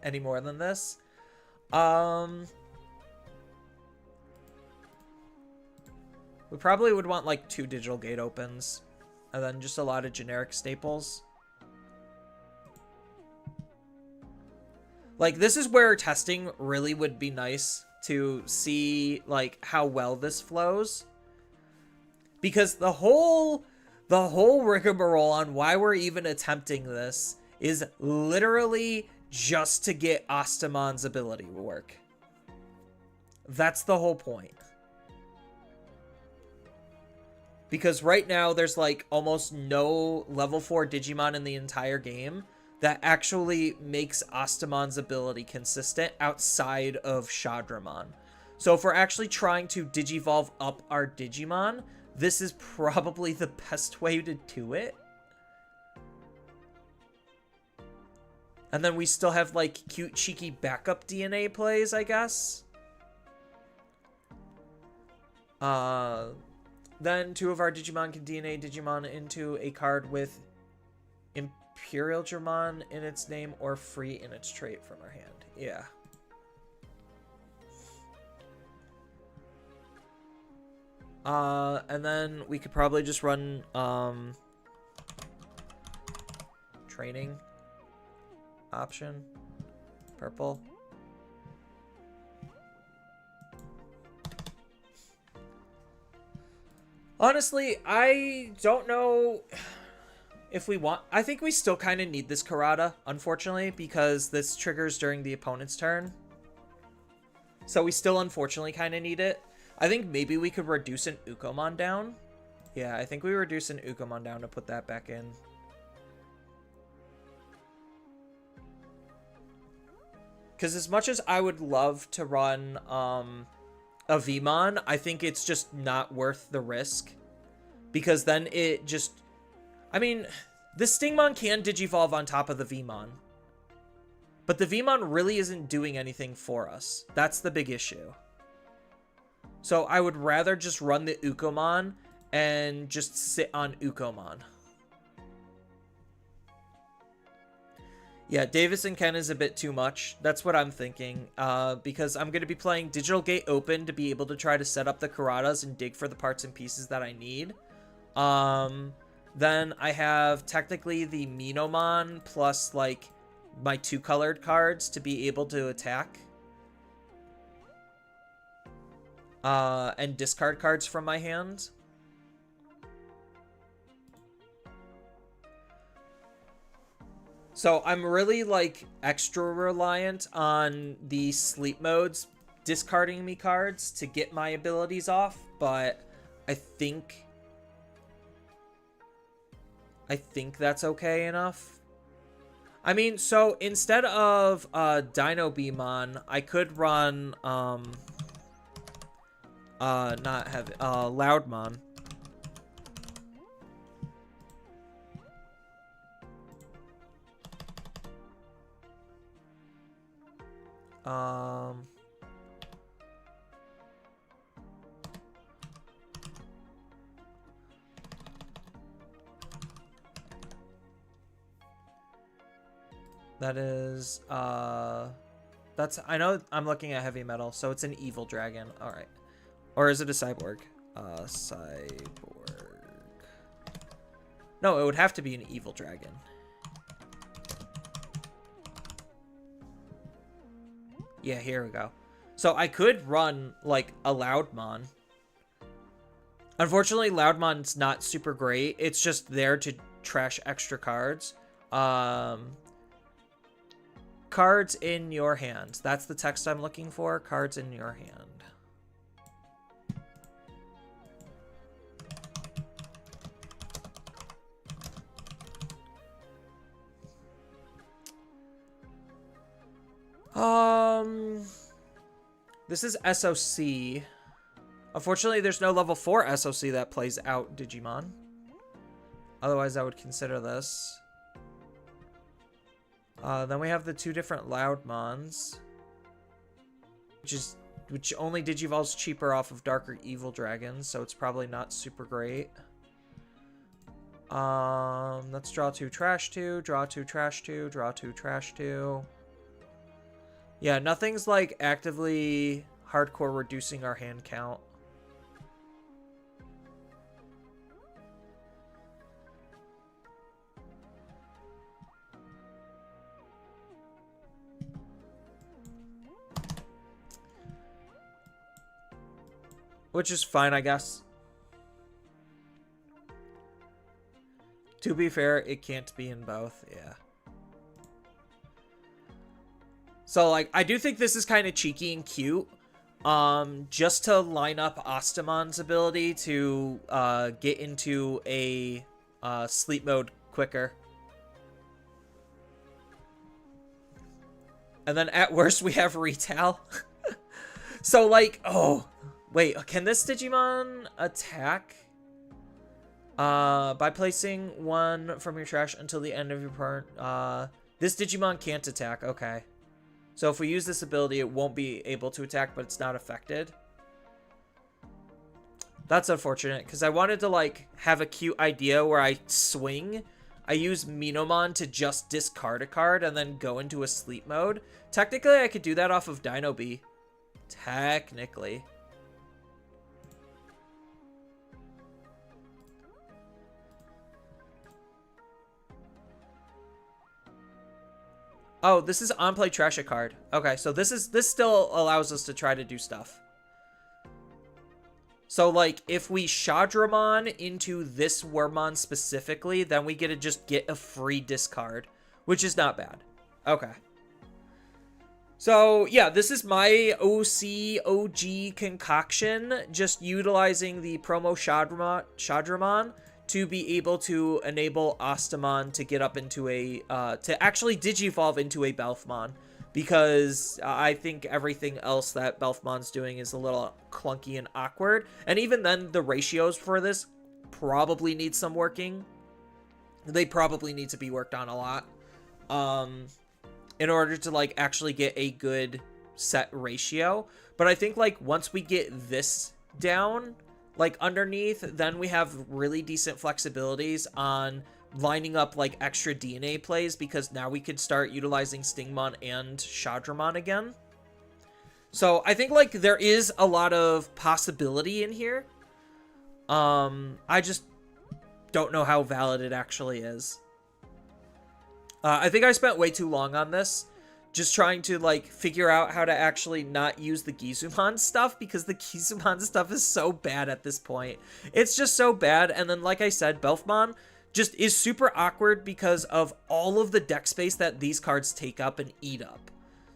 any more than this. We probably would want, like, 2 Digital Gate Opens. And then just a lot of generic staples. Like, this is where testing really would be nice to see, like, how well this flows. Because the whole rigmarole on why we're even attempting this is literally just to get Ostamon's ability to work. That's the whole point. Because right now, there's like almost no level 4 Digimon in the entire game that actually makes Astamon's ability consistent outside of Shadramon. So if we're actually trying to Digivolve up our Digimon, this is probably the best way to do it. And then we still have like cute, cheeky backup DNA plays, I guess. Then 2 of our Digimon can DNA Digimon into a card with Imperial German in its name or free in its trait from our hand. Yeah. And then we could probably just run training option. Purple. Honestly, I don't know if we want... I think we still kind of need this Karada, unfortunately, because this triggers during the opponent's turn. So we still, unfortunately, kind of need it. I think maybe we could reduce an Ukomon down. Yeah, I think we reduce an Ukomon down to put that back in. Because as much as I would love to run a Vmon, I think it's just not worth the risk. Because then it just... I mean, the Stingmon can Digivolve on top of the Vmon. But the Vmon really isn't doing anything for us. That's the big issue. So I would rather just run the Ukomon and just sit on Ukomon. Yeah, Davis and Ken is a bit too much. That's what I'm thinking. Because I'm going to be playing Digital Gate Open to be able to try to set up the Karadas and dig for the parts and pieces that I need. Then I have technically the Minomon plus like my 2 colored cards to be able to attack. And discard cards from my hand. So I'm really like extra reliant on the sleep modes discarding me cards to get my abilities off, but I think that's okay enough. I mean, so instead of Dino Beamon, I could run not have Loudmon. That is, that's, I know I'm looking at heavy metal, so it's an evil dragon. All right. Or is it a cyborg? Cyborg. No, it would have to be an evil dragon. Yeah, here we go. So I could run, like, a Loudmon. Unfortunately, Loudmon's not super great. It's just there to trash extra cards. Cards in your hand. That's the text I'm looking for. Cards in your hand. This is SOC. Unfortunately, there's no level 4 SOC that plays out Digimon. Otherwise, I would consider this. Then we have the 2 different Loudmons. Which only Digivolves cheaper off of Darker Evil Dragons, so it's probably not super great. Let's draw 2, trash 2, draw 2, trash 2, draw 2, trash 2. Yeah, nothing's like actively hardcore reducing our hand count. Which is fine, I guess. To be fair, it can't be in both, yeah. So, like, I do think this is kind of cheeky and cute, just to line up Ostamon's ability to get into a sleep mode quicker. And then at worst we have Retail. So like, oh, wait, can this Digimon attack? By placing one from your trash until the end of your turn. This Digimon can't attack, okay. So if we use this ability, it won't be able to attack, but it's not affected. That's unfortunate, because I wanted to, like, have a cute idea where I swing. I use Minomon to just discard a card and then go into a sleep mode. Technically, I could do that off of Dino B. Technically. Oh, this is on play trash a card. Okay, so this still allows us to try to do stuff. So like if we Shadramon into this Wormmon specifically, then we get to just get a free discard, which is not bad. Okay. So yeah, this is my OG concoction, just utilizing the promo Shadramon to be able to enable Ostamon to get up into a, to actually Digivolve into a Belfmon. Because I think everything else that Belfmon's doing is a little clunky and awkward. And even then, the ratios for this probably need some working. They probably need to be worked on a lot. In order to, like, actually get a good set ratio. But I think, like, once we get this down, like, underneath, then we have really decent flexibilities on lining up like extra DNA plays, because now we could start utilizing Stingmon and Shadramon again. So I think like there is a lot of possibility in here. I just don't know how valid it actually is. I think I spent way too long on this, just trying to like figure out how to actually not use the Gizumon stuff, because the Gizumon stuff is so bad at this point. It's just so bad. And then like I said, Belfmon just is super awkward because of all of the deck space that these cards take up and eat up.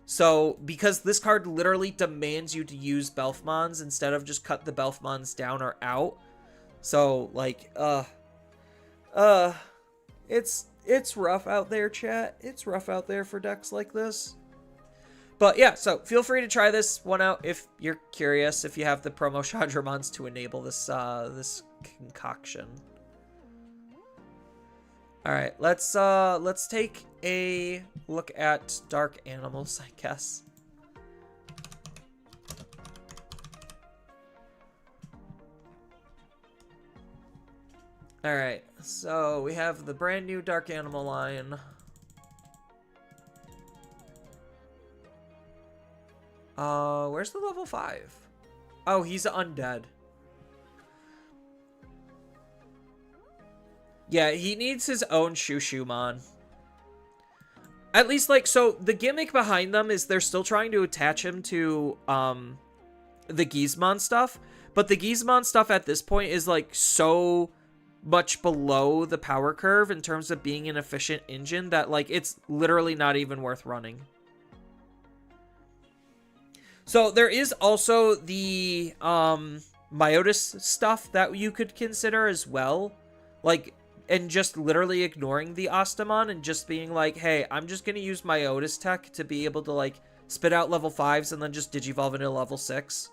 So, because this card literally demands you to use Belfmons instead of just cut the Belfmons down or out. So, like, it's rough out there, chat. It's rough out there for decks like this. But yeah, so feel free to try this one out if you're curious, if you have the promo Shadramons to enable this, this concoction. All right, let's take a look at dark animals, I guess. All right, so we have the brand new dark animal line. Where's the level 5? Oh, he's undead. Yeah, he needs his own Shushumon. At least, like, so the gimmick behind them is they're still trying to attach him to, the Gizmon stuff. But the Gizmon stuff at this point is, like, so much below the power curve in terms of being an efficient engine that, like, it's literally not even worth running. So there is also the, Myotis stuff that you could consider as well. Like, and just literally ignoring the Ostamon and just being like, hey, I'm just going to use my Otis tech to be able to, like, spit out level 5s and then just Digivolve into level 6.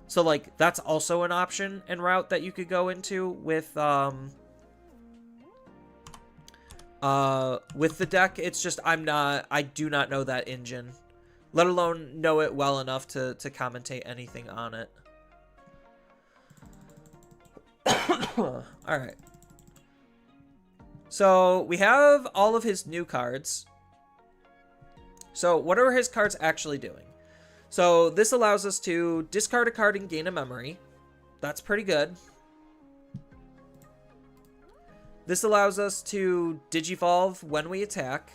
So, like, that's also an option and route that you could go into with the deck. It's just, I do not know that engine, let alone know it well enough to commentate anything on it. Alright. So, we have all of his new cards. So, what are his cards actually doing? So, this allows us to discard a card and gain a memory. That's pretty good. This allows us to Digivolve when we attack.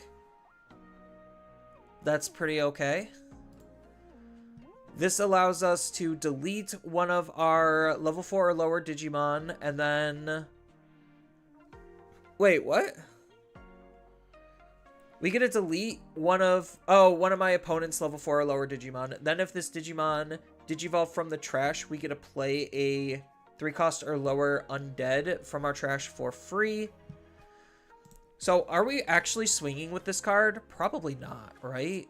That's pretty okay. This allows us to delete one of our level 4 or lower Digimon, and then... Wait, what? We get to delete one of my opponent's level 4 or lower Digimon. Then if this Digimon Digivolve from the trash, we get to play a 3-cost or lower undead from our trash for free. So are we actually swinging with this card? Probably not, right?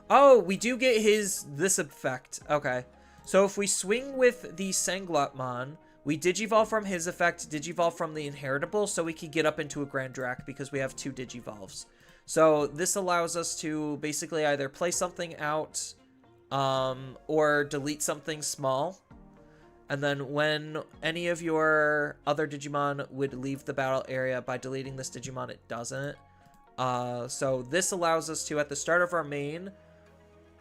Oh, we do get this effect. Okay. So if we swing with the Sanglotmon, we Digivolve from his effect, Digivolve from the Inheritable, so we can get up into a Grand Drac because we have 2 Digivolves. So this allows us to basically either play something out or delete something small. And then when any of your other Digimon would leave the battle area by deleting this Digimon, it doesn't. So this allows us to, at the start of our main,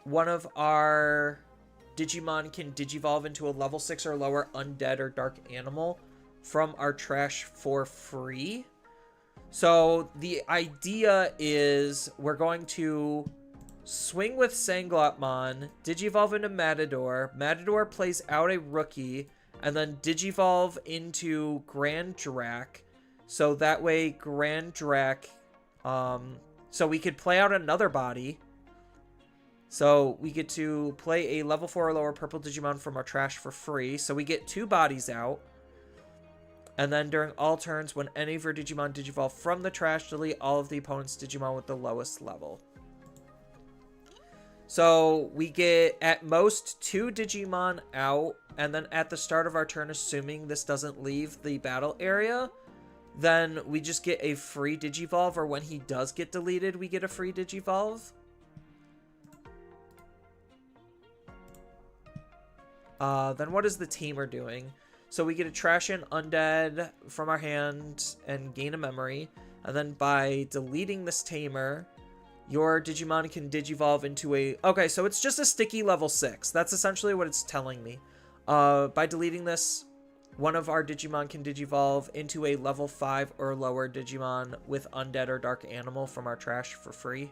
one of our Digimon can Digivolve into a level 6 or lower undead or dark animal from our trash for free. So the idea is we're going to swing with Sanglotmon, Digivolve into Matador. Matador plays out a rookie, and then Digivolve into Grand Drac. So that way Grand Drac, so we could play out another body. So we get to play a level 4 or lower purple Digimon from our trash for free. So we get 2 bodies out. And then during all turns, when any of your Digimon Digivolve from the trash, delete all of the opponent's Digimon with the lowest level. So we get at most 2 Digimon out. And then at the start of our turn, assuming this doesn't leave the battle area, then we just get a free Digivolve. Or when he does get deleted, we get a free Digivolve. Then what is the Tamer doing? So we get to trash in Undead from our hand and gain a memory. And then by deleting this Tamer, your Digimon can Digivolve into a... Okay, so it's just a sticky level 6. That's essentially what it's telling me. By deleting this, one of our Digimon can Digivolve into a level 5 or lower Digimon with Undead or Dark Animal from our trash for free.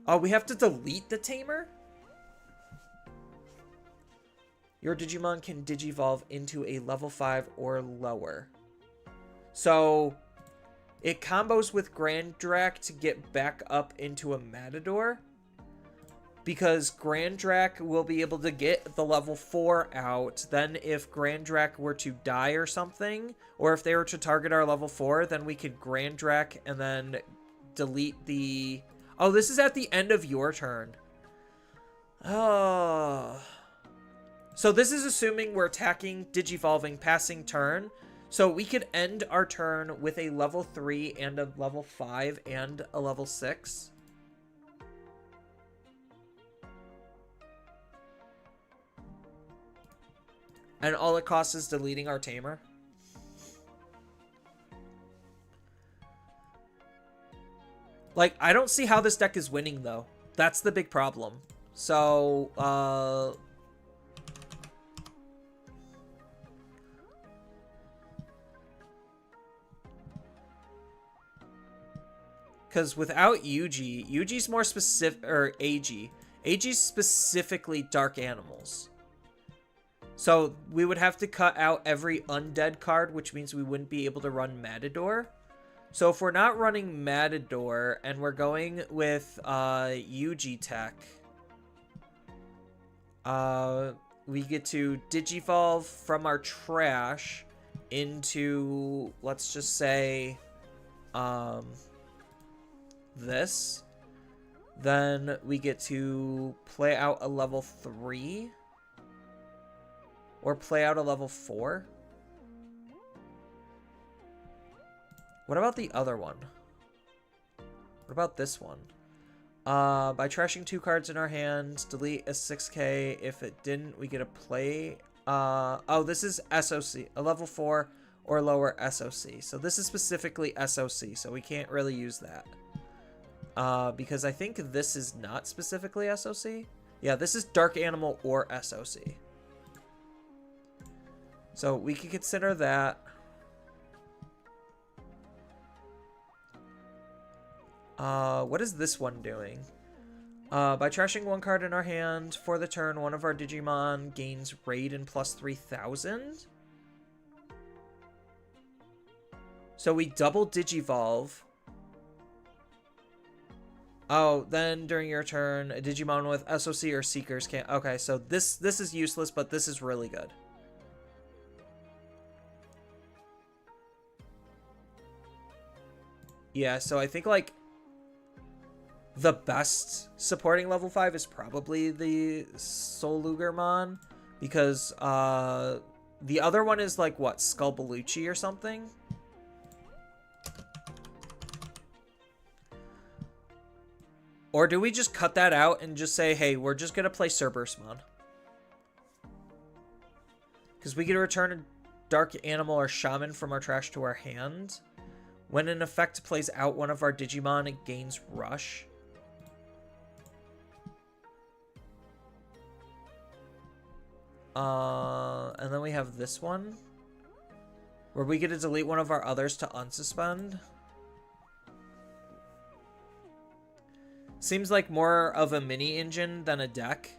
Oh, we have to delete the Tamer? Your Digimon can Digivolve into a level 5 or lower. So it combos with Grand Drac to get back up into a Matador. Because Grand Drac will be able to get the level 4 out. Then if Grand Drac were to die or something, or if they were to target our level 4, then we could Grand Drac and then delete the... Oh, this is at the end of your turn. Oh... So this is assuming we're attacking, Digivolving, passing turn. So we could end our turn with a level 3 and a level 5 and a level 6. And all it costs is deleting our Tamer. Like, I don't see how this deck is winning, though. That's the big problem. So, because without Yuji, Yuji's more specific, or AG. AG's specifically dark animals. So we would have to cut out every undead card, which means we wouldn't be able to run Matador. So if we're not running Matador and we're going with Yuji tech, we get to Digivolve from our trash into, let's just say, this. Then we get to play out a level 3 or play out a level 4. What about the other one? What about this one? By trashing 2 cards in our hands, delete a 6k. If it didn't, we get to play. Oh, this is SOC, a level 4 or lower SOC. So this is specifically SOC, so we can't really use that. Because I think this is not specifically SOC. Yeah, this is Dark Animal or SOC. So we could consider that. What is this one doing? By trashing 1 card in our hand for the turn, one of our Digimon gains Raid and plus 3,000. So we double Digivolve. Oh, then during your turn, a Digimon with SOC or Seekers can't... Okay, so this is useless, but this is really good. Yeah, so I think, like, the best supporting level 5 is probably the Solugermon, because the other one is, like, what, Skullbaluchi or something? Or do we just cut that out and just say, hey, we're just going to play Cerberusmon? Because we get to return a Dark Animal or Shaman from our trash to our hand. When an effect plays out one of our Digimon, it gains Rush. And then we have this one, where we get to delete one of our others to unsuspend. Seems like more of a mini engine than a deck.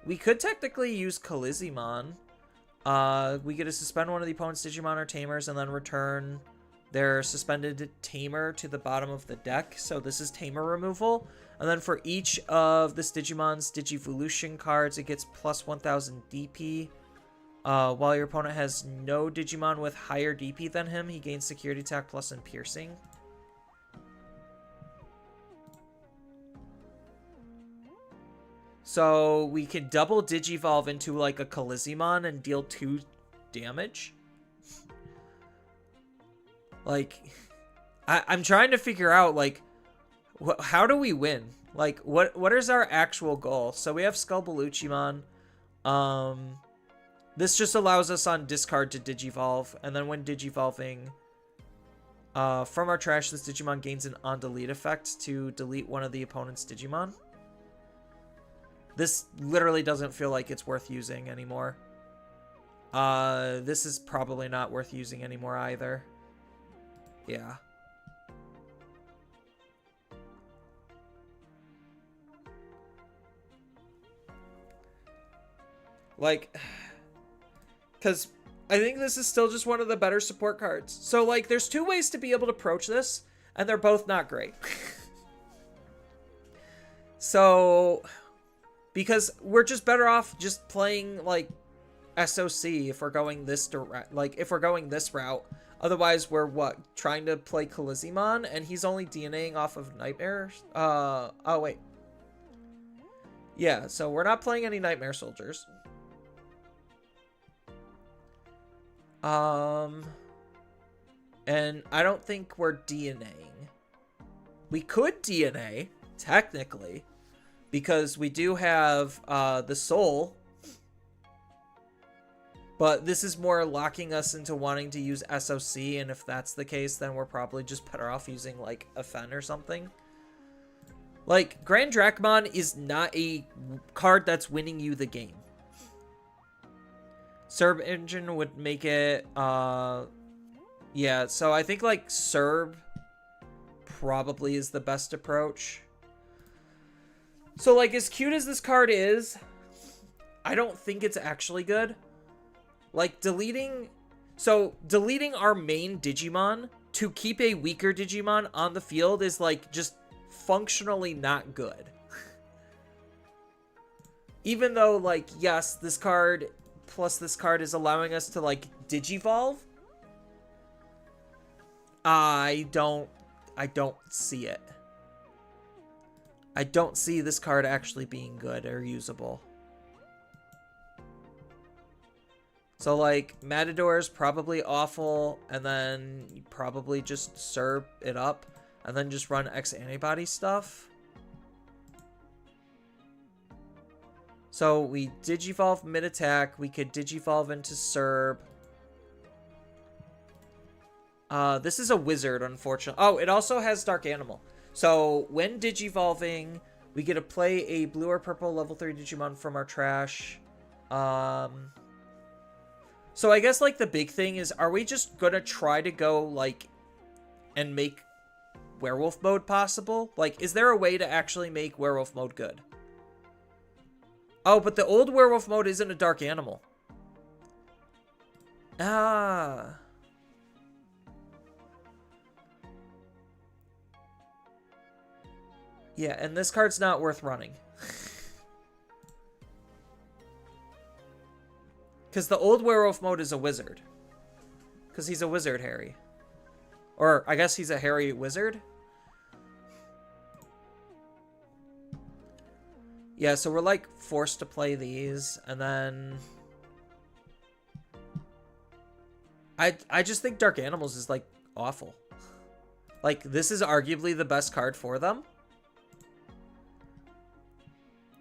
We could technically use Calizimon. We get to suspend one of the opponent's Digimon or Tamers and then return their suspended Tamer to the bottom of the deck. So this is Tamer removal. And then for each of this Digimon's Digivolution cards, it gets plus 1000 DP. While your opponent has no Digimon with higher DP than him, he gains Security Attack plus and Piercing. So we can double Digivolve into like a Calizimon and deal 2 damage. Like, I'm trying to figure out, like, how do we win? Like, what is our actual goal? So we have Skullbaluchimon. This just allows us on discard to Digivolve, and then when Digivolving from our trash, this Digimon gains an on-delete effect to delete one of the opponent's Digimon. This literally doesn't feel like it's worth using anymore. This is probably not worth using anymore either. Yeah. Like, because I think this is still just one of the better support cards. So, like, there's 2 ways to be able to approach this, and they're both not great. So, because we're just better off just playing, like, SOC if we're going this direct, like, if we're going this route. Otherwise, we're, what, trying to play Calizimon, and he's only DNAing off of Nightmares? Oh, wait. Yeah, so we're not playing any Nightmare Soldiers. And I don't think we're DNAing. We could DNA, technically, because we do have the Soul. But this is more locking us into wanting to use SOC, and if that's the case, then we're probably just better off using, like, a Fen or something. Like, Grand Dracmon is not a card that's winning you the game. Serb Engine would make it, yeah, so I think, like, Serb probably is the best approach. So, like, as cute as this card is, I don't think it's actually good. Like, deleting our main Digimon to keep a weaker Digimon on the field is, like, just functionally not good. Even though, like, yes, this card plus this card is allowing us to, like, Digivolve, I don't see it. I don't see this card actually being good or usable. So, like, Matador is probably awful, and then you probably just serve it up, and then just run X antibody stuff. So, we Digivolve mid-attack, we could Digivolve into Serb. This is a wizard, unfortunately. Oh, it also has Dark Animal. So, when Digivolving, we get to play a blue or purple level 3 Digimon from our trash. So I guess, like, the big thing is, are we just gonna try to go, like, and make werewolf mode possible? Like, is there a way to actually make werewolf mode good? Oh, but the old werewolf mode isn't a Dark Animal. Ah. Yeah, and this card's not worth running. Because the old werewolf mode is a wizard. Because he's a wizard, Harry. Or, I guess he's a Harry wizard? Yeah, so we're, like, forced to play these, and then... I just think Dark Animals is, like, awful. Like, this is arguably the best card for them.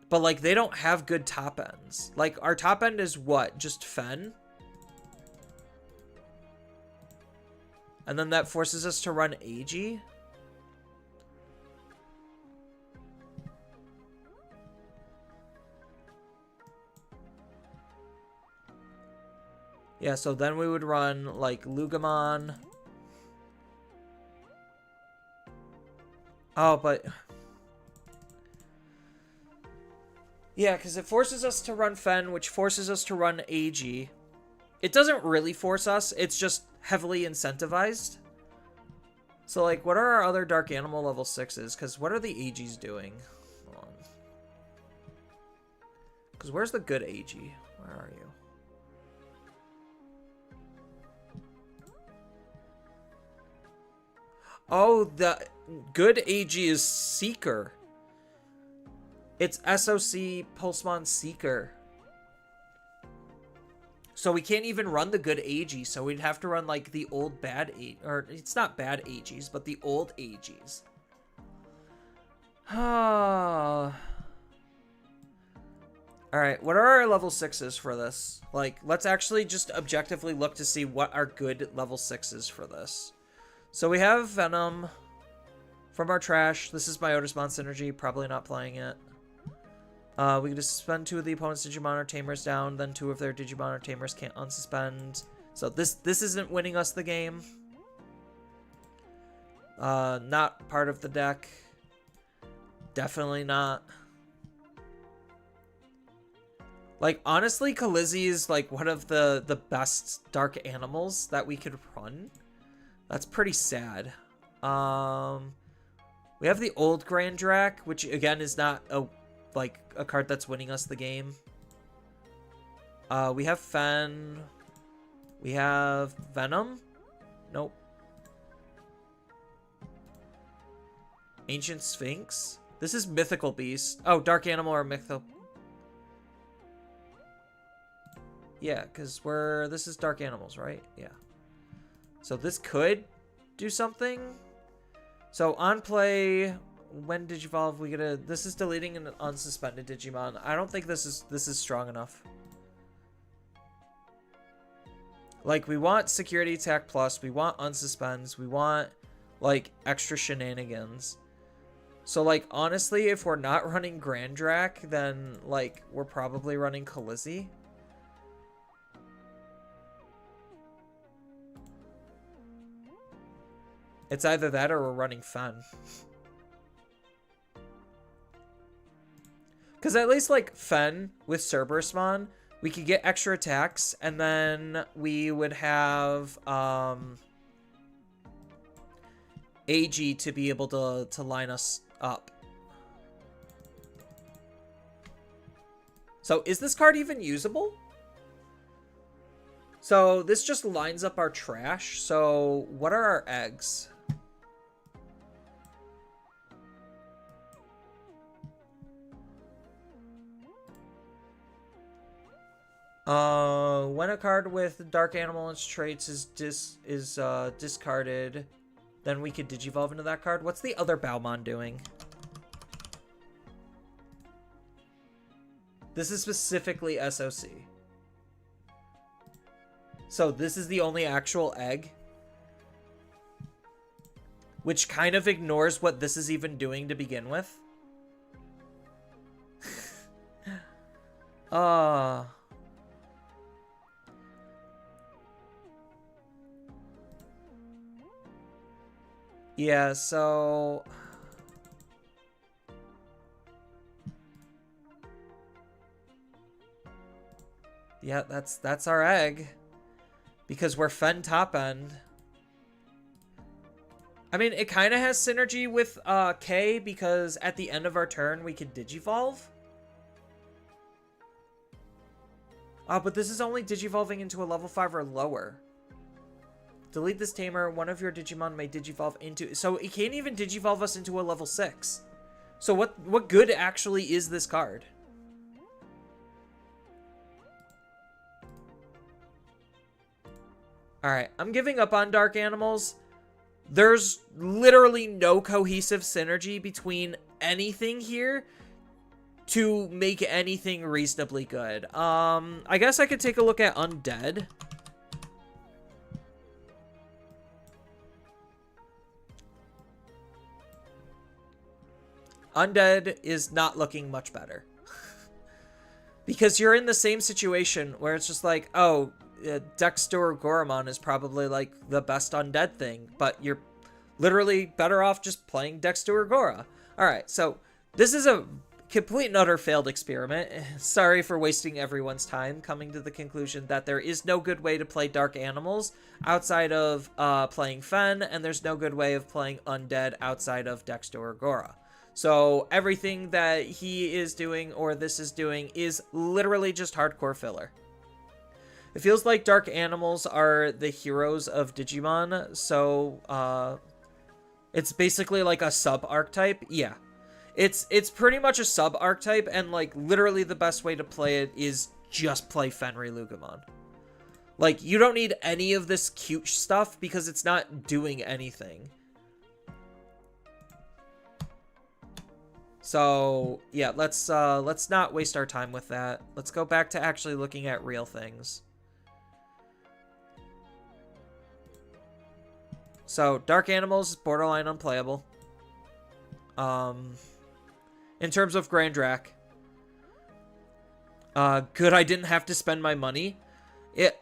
But, like, they don't have good top ends. Like, our top end is what? Just Fen? And then that forces us to run AG? Yeah, so then we would run, like, Lugamon. Oh, but... Yeah, because it forces us to run Fen, which forces us to run AG. It doesn't really force us, it's just heavily incentivized. So, like, what are our other Dark Animal level 6s? Because what are the AGs doing? Hold on. Because where's the good AG? Where are you? Oh, the good AG is Seeker. It's SOC Pulsemon Seeker. So we can't even run the good AG, so we'd have to run, like, the old bad AG. Or, it's not bad AGs, but the old AGs. Alright, what are our level 6s for this? Like, let's actually just objectively look to see what are good level 6s for this. So we have Venom from our trash. This is Biotismon Synergy, probably not playing it. We can just suspend 2 of the opponent's Digimon or Tamers down, then 2 of their Digimon or Tamers can't unsuspend. So this isn't winning us the game. Not part of the deck. Definitely not. Like, honestly, Khaleesi is, like, one of the best Dark Animals that we could run. That's pretty sad. We have the old Grand Drac, which, again, is not a card that's winning us the game. We have Fen. We have Venom. Nope. Ancient Sphinx. This is Mythical Beast. Oh, Dark Animal or Mythical. Yeah, because this is Dark Animals, right? Yeah. So this could do something. So on play, when Digivolve, this is deleting an unsuspended Digimon. I don't think this is strong enough. Like, we want security attack plus, we want unsuspends, we want, like, extra shenanigans. So, like, honestly, if we're not running Grand Drac, then, like, we're probably running Khaleesi. It's either that or we're running Fen. Because at least, like, Fen with Cerberusmon, we could get extra attacks, and then we would have AG to be able to line us up. So is this card even usable? So this just lines up our trash. So what are our eggs? When a card with Dark Animal and its traits is discarded, then we could Digivolve into that card. What's the other Baumon doing? This is specifically SOC. So this is the only actual egg. Which kind of ignores what this is even doing to begin with. Yeah, so... Yeah, that's our egg. because we're Fen top end. I mean, it kind of has synergy with K, because at the end of our turn, we could Digivolve. But this is only Digivolving into a level 5 or lower. Delete this tamer. One of your Digimon may Digivolve into... So it can't even Digivolve us into a level 6. So what good actually is this card? Alright, I'm giving up on Dark Animals. There's literally no cohesive synergy between anything here to make anything reasonably good. I guess I could take a look at Undead. Undead is not looking much better. Because you're in the same situation where it's just like, oh, Dexter Goramon is probably like the best undead thing, but you're literally better off just playing Dexter Gora. Alright, so this is a complete and utter failed experiment. Sorry for wasting everyone's time coming to the conclusion that there is no good way to play Dark Animals outside of playing Fen, and there's no good way of playing Undead outside of Dexter Gora. So everything that he is doing, or this is doing, is literally just hardcore filler. It feels like Dark Animals are the heroes of Digimon, so it's basically like a sub-archetype. Yeah. It's pretty much a sub-archetype, and like literally the best way to play it is just play Fenry Lugumon. Like, you don't need any of this cute stuff because it's not doing anything. So, yeah, let's not waste our time with that. Let's go back to actually looking at real things. So, Dark Animals is borderline unplayable. In terms of Grand Drac. Good I didn't have to spend my money.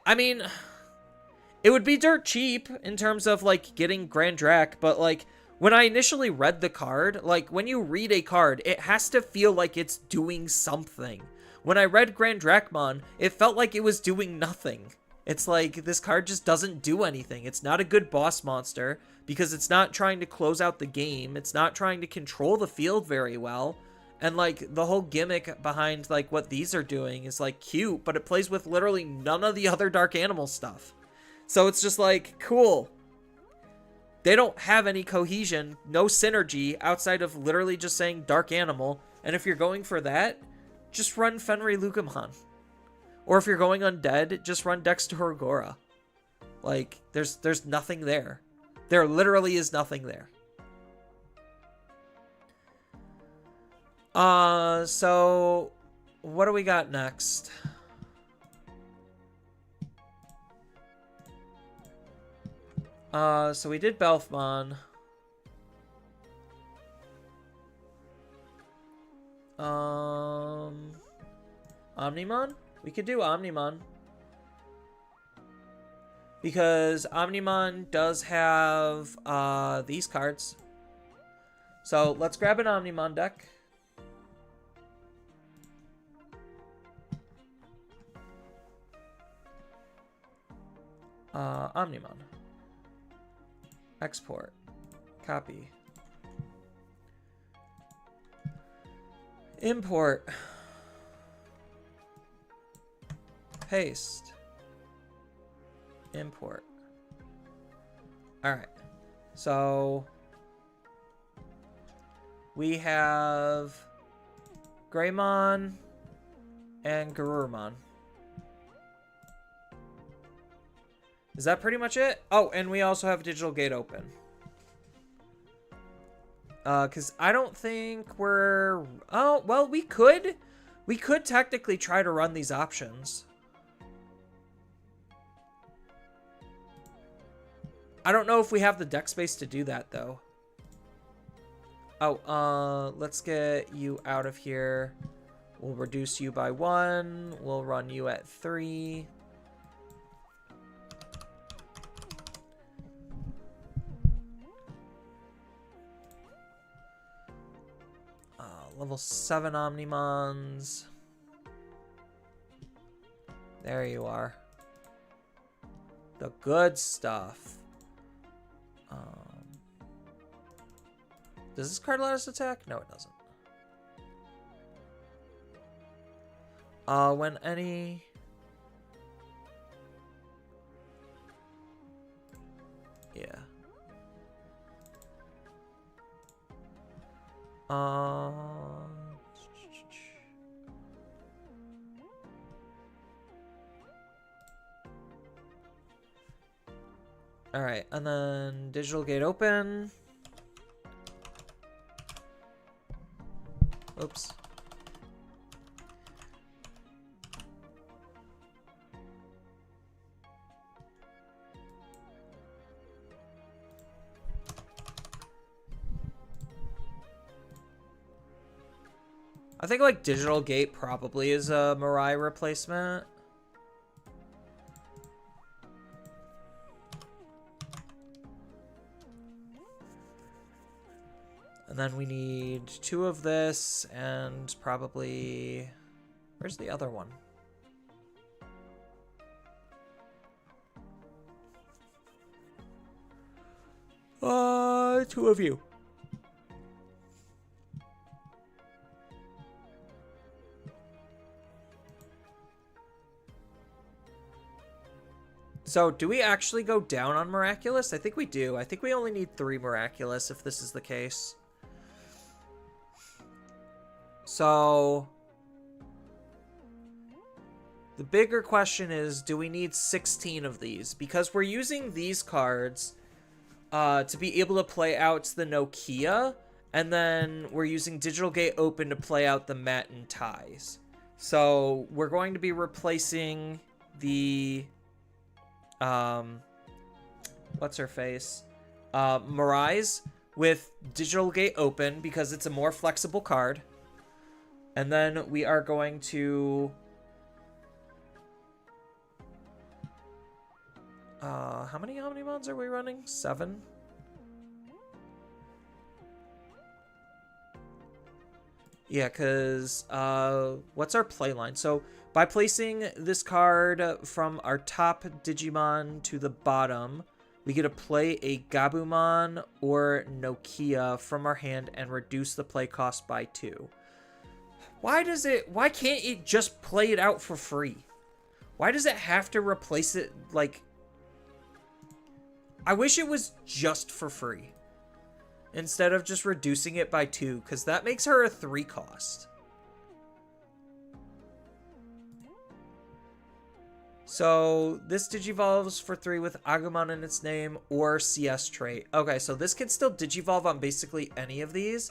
I mean, it would be dirt cheap in terms of, like, getting Grand Drac, but, like, when I initially read the card, like, when you read a card, it has to feel like it's doing something. When I read Grand Dracmon, it felt like it was doing nothing. It's like, this card just doesn't do anything. It's not a good boss monster, because it's not trying to close out the game. It's not trying to control the field very well. And, like, the whole gimmick behind, like, what these are doing is, like, cute, but it plays with literally none of the other Dark Animal stuff. So it's just like, cool. They don't have any cohesion, no synergy, outside of literally just saying Dark Animal. And if you're going for that, just run Fenry Lugumon. Or if you're going Undead, just run Dexter Gora. Like, there's nothing there. There literally is nothing there. So, what do we got next? So we did Belfmon. Omnimon? We could do Omnimon. Because Omnimon does have, these cards. So, let's grab an Omnimon deck. Omnimon. Export. Copy. Import. Paste. Import. Alright. So, we have Greymon and Garurumon. Is that pretty much it? Oh, and we also have Digital Gate open. Because I don't think we're... Oh, well, we could. We could technically try to run these options. I don't know if we have the deck space to do that, though. Oh, let's get you out of here. We'll reduce you by 1. We'll run you at 3. Level 7 Omnimons. There you are. The good stuff. Does this card let us attack? No, it doesn't. When any... Yeah. Alright, and then digital gate open. Oops. I think like digital gate probably is a Mirai replacement. And then we need 2 of this and probably... Where's the other one? Two of you. So, do we actually go down on Miraculous? I think we do. I think we only need 3 Miraculous if this is the case. So, the bigger question is, do we need 16 of these? Because we're using these cards to be able to play out the Nokia, and then we're using Digital Gate Open to play out the Matin Ties. So, we're going to be replacing the... what's her face? Mirai's with Digital Gate Open because it's a more flexible card. And then we are going to... how many Omnimons are we running? 7? Yeah, because, what's our play line? So, by placing this card from our top Digimon to the bottom, we get to play a Gabumon or Nokia from our hand and reduce the play cost by 2. Why can't it just play it out for free? Why does it have to replace it, like... I wish it was just for free. Instead of just reducing it by 2, because that makes her a 3 cost. So, this Digivolves for 3 with Agumon in its name or CS trait. Okay, so this can still Digivolve on basically any of these.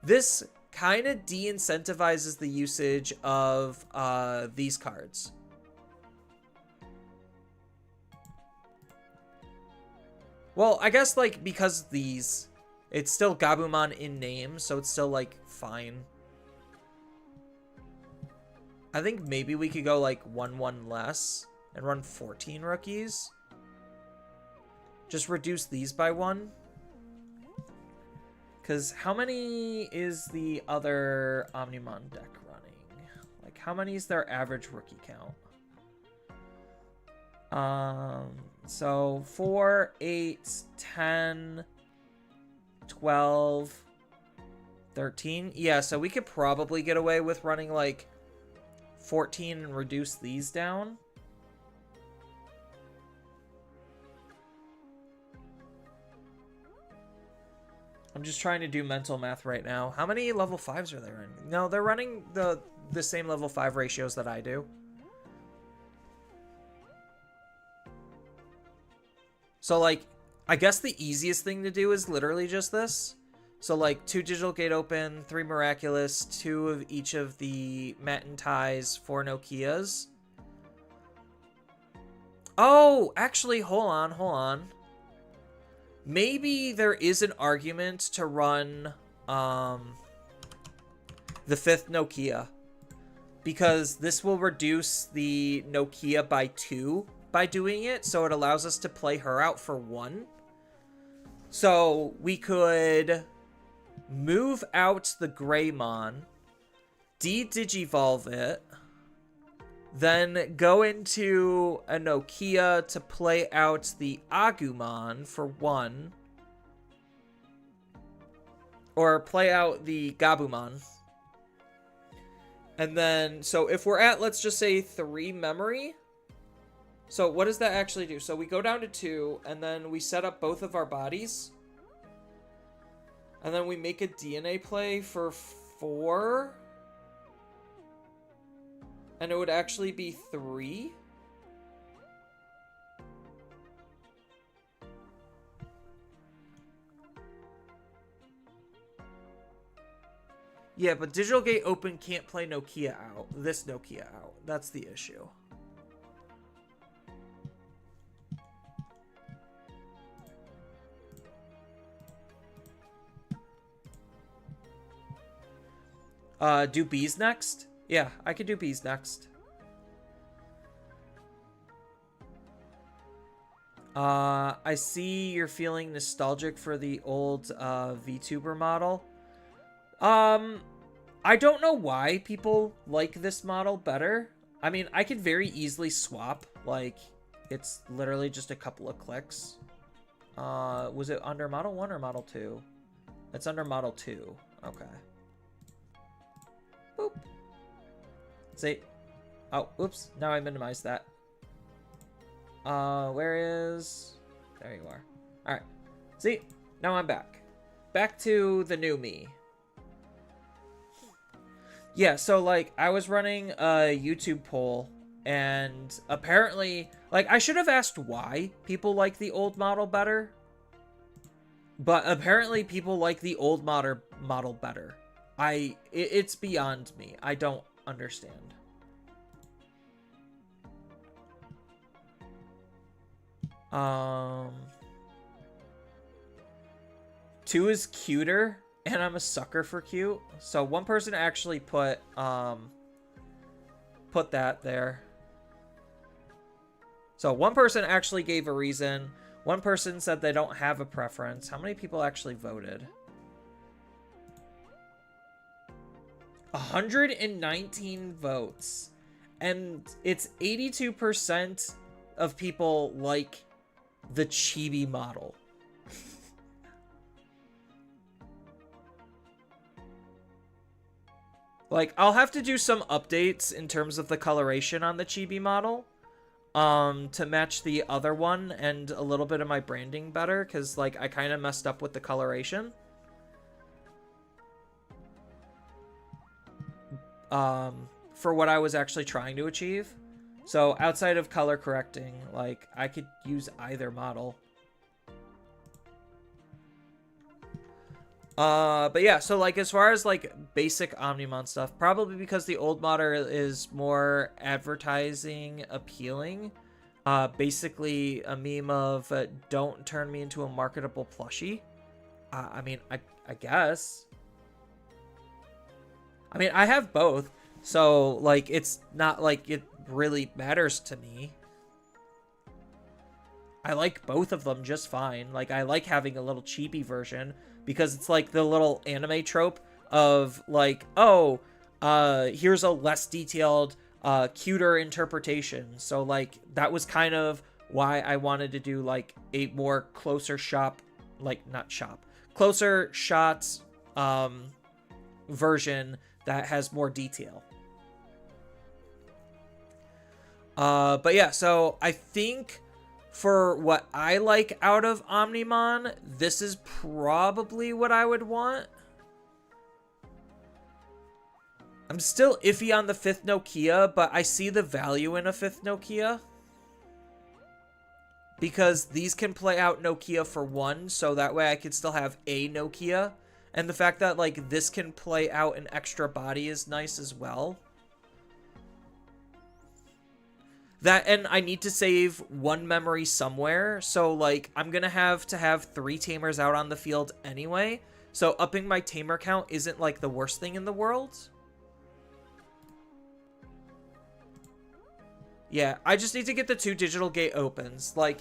This kind of de-incentivizes the usage of these cards. Well, I guess, like, because these... It's still Gabumon in name, so it's still, like, fine. I think maybe we could go, like, 1-1 less and run 14 rookies. Just reduce these by 1. Because how many is the other Omnimon deck running? Like, how many is their average rookie count? So 4, 8, 10, 12, 13. Yeah, so we could probably get away with running like 14 and reduce these down. I'm just trying to do mental math right now. How many level 5s are they running? No, they're running the same level 5 ratios that I do. So, like, I guess the easiest thing to do is literally just this. So, like, 2 Digital Gate Open, 3 Miraculous, 2 of each of the Matin Ties, 4 Nokias. Oh, actually, hold on. Maybe there is an argument to run the 5th Nokia. Because this will reduce the Nokia by 2 by doing it. So it allows us to play her out for 1. So we could move out the Greymon, de-Digivolve it, Then go into a Nokia to play out the Agumon for 1. Or play out the Gabumon. And then, so if we're at, let's just say 3 memory. So what does that actually do? So we go down to 2, and then we set up both of our bodies. And then we make a DNA play for 4. And it would actually be 3. Yeah, but Digital Gate Open can't play Nokia out. This Nokia out. That's the issue. Do bees next? Yeah, I could do bees next. I see you're feeling nostalgic for the old VTuber model. I don't know why people like this model better. I mean, I could very easily swap. Like, it's literally just a couple of clicks. Was it under Model 1 or Model 2? It's under Model 2. Okay. Boop. See? Oh, oops. Now I minimized that. Where is... There you are. Alright. See? Now I'm back. Back to the new me. Yeah, so, like, I was running a YouTube poll, and apparently... Like, I should have asked why people like the old model better. But apparently people like the old model better. It's beyond me. I don't understand. Two is cuter, and I'm a sucker for cute. So one person actually put that there. So one person actually gave a reason. One person said they don't have a preference. How many people actually voted? 119 votes. And it's 82% of people like the chibi model. Like, I'll have to do some updates in terms of the coloration on the chibi model. To match the other one and a little bit of my branding better, because, like, I kind of messed up with the coloration. For what I was actually trying to achieve. So, outside of color correcting, like, I could use either model. But yeah, so, like, as far as, like, basic Omnimon stuff, probably because the old model is more advertising appealing. Basically a meme of, don't turn me into a marketable plushie. I mean, I guess. I mean, I have both, so, like, it's not like it really matters to me. I like both of them just fine. Like, I like having a little chibi version, because it's like the little anime trope of, like, oh, here's a less detailed, cuter interpretation. So, like, that was kind of why I wanted to do, like, a more closer shot, closer shots, version that has more detail. But yeah, so I think... For what I like out of Omnimon, this is probably what I would want. I'm still iffy on the 5th Nokia, but I see the value in a 5th Nokia. Because these can play out Nokia for 1, so that way I can still have a Nokia. And the fact that, like, this can play out an extra body is nice as well. That, and I need to save 1 memory somewhere, so, like, I'm gonna have to have 3 tamers out on the field anyway, so upping my tamer count isn't, like, the worst thing in the world. Yeah, I just need to get the 2 digital gate opens, like,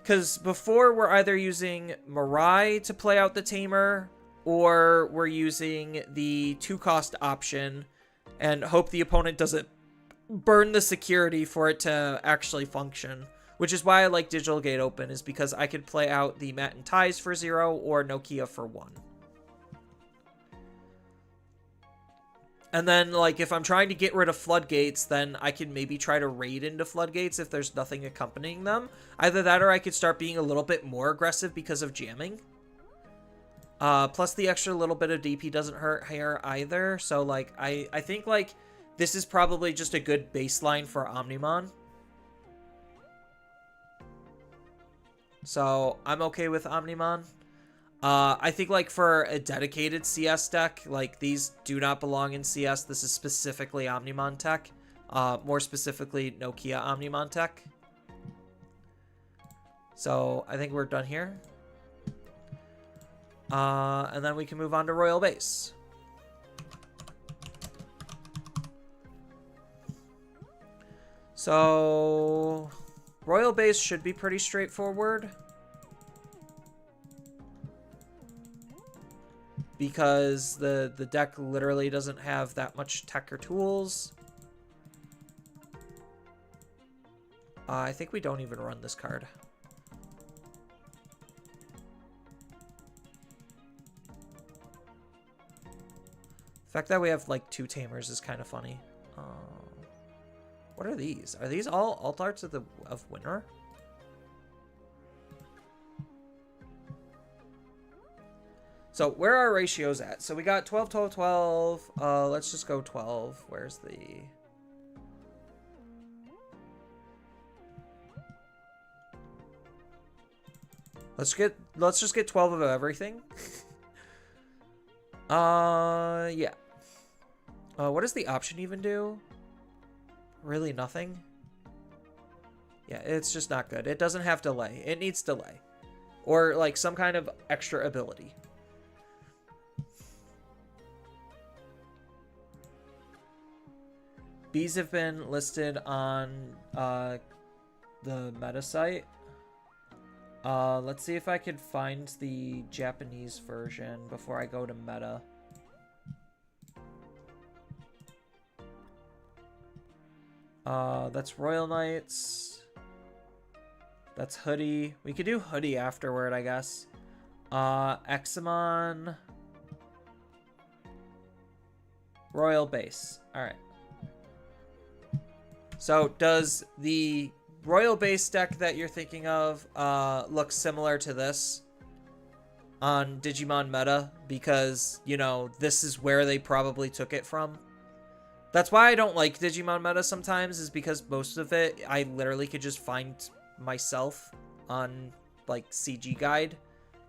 because before we're either using Mirai to play out the tamer, or we're using the 2-cost option, and hope the opponent doesn't burn the security for it to actually function. Which is why I like Digital Gate Open, is because I could play out the Mat and Ties for 0 or Nokia for 1. And then, like, if I'm trying to get rid of floodgates, then I can maybe try to raid into floodgates if there's nothing accompanying them. Either that or I could start being a little bit more aggressive because of jamming. Plus the extra little bit of DP doesn't hurt here either. So, like, I think, like, this is probably just a good baseline for Omnimon. So, I'm okay with Omnimon. I think, like, for a dedicated CS deck, like, these do not belong in CS. This is specifically Omnimon tech. More specifically, Nokia Omnimon tech. So, I think we're done here. And then we can move on to Royal Base. So, Royal Base should be pretty straightforward. Because the deck literally doesn't have that much tech or tools. I think we don't even run this card. The fact that we have, like, 2 Tamers is kind of funny. What are these? Are these all alt arts of Winter? So, where are our ratios at? So, we got 12, 12, 12. Let's just go 12. Where's the... Let's just get 12 of everything. Yeah. What does the option even do? Really nothing? Yeah, it's just not good. It doesn't have delay. It needs delay. Or, like, some kind of extra ability. Bees have been listed on the meta site. Let's see if I could find the Japanese version before I go to meta. That's Royal Knights. That's Hoodie. We could do Hoodie afterward, I guess. Examon. Royal Base. Alright. So, does the Royal Base deck that you're thinking of look similar to this on Digimon Meta? Because, you know, this is where they probably took it from. That's why I don't like Digimon Meta sometimes, is because most of it I literally could just find myself on, like, CG Guide.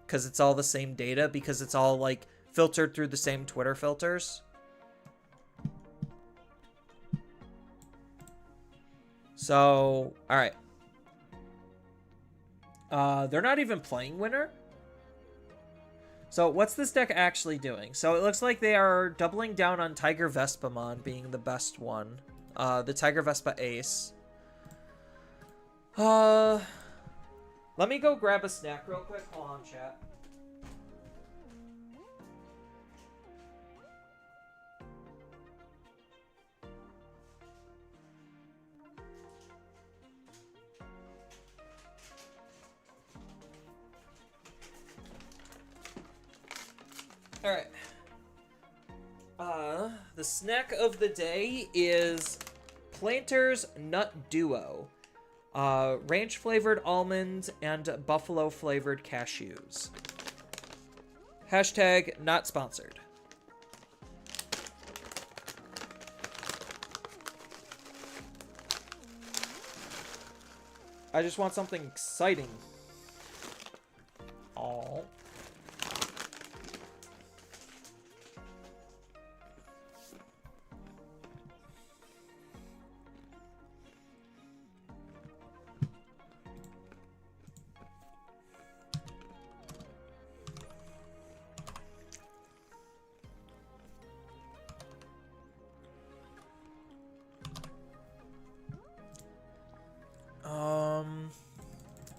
Because it's all the same data, because it's all, like, filtered through the same Twitter filters. So, alright. They're not even playing Winter. So, what's this deck actually doing? So, it looks like they are doubling down on Tiger Vespamon being the best one. The Tiger Vespa Ace. Let me go grab a snack real quick. Hold on, chat. Alright. The snack of the day is Planters Nut Duo. Ranch flavored almonds and buffalo flavored cashews. Hashtag not sponsored. I just want something exciting. Oh.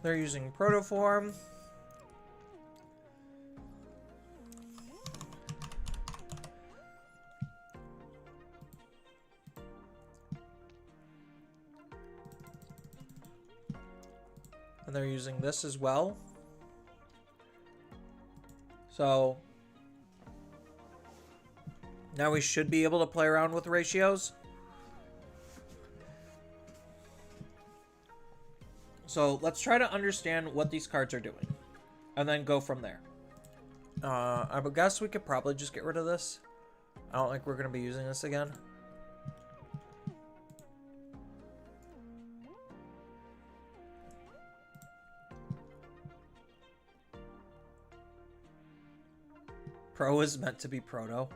They're using Protoform. And they're using this as well. So now we should be able to play around with ratios. So let's try to understand what these cards are doing and then go from there. I would guess we could probably just get rid of this. I don't think we're going to be using this again. Pro is meant to be proto.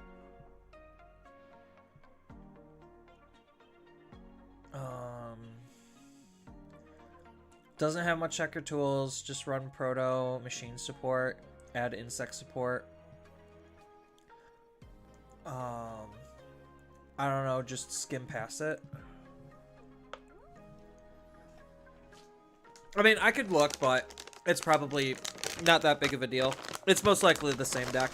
Doesn't have much checker tools, just run proto, machine support, add insect support. I don't know, just skim past it. I mean, I could look, but it's probably not that big of a deal. It's most likely the same deck.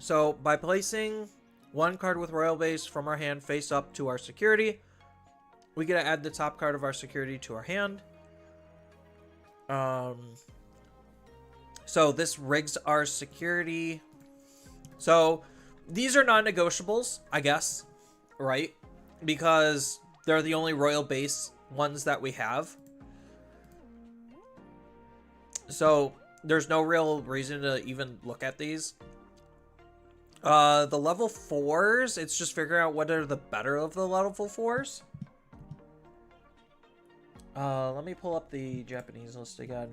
So, by placing one card with Royal Base from our hand face up to our security, we get to add the top card of our security to our hand. So this rigs our security. So these are non-negotiables, I guess, right? Because they're the only Royal Base ones that we have. So there's no real reason to even look at these. The level 4s, it's just figuring out what are the better of the level 4s. Let me pull up the Japanese list again.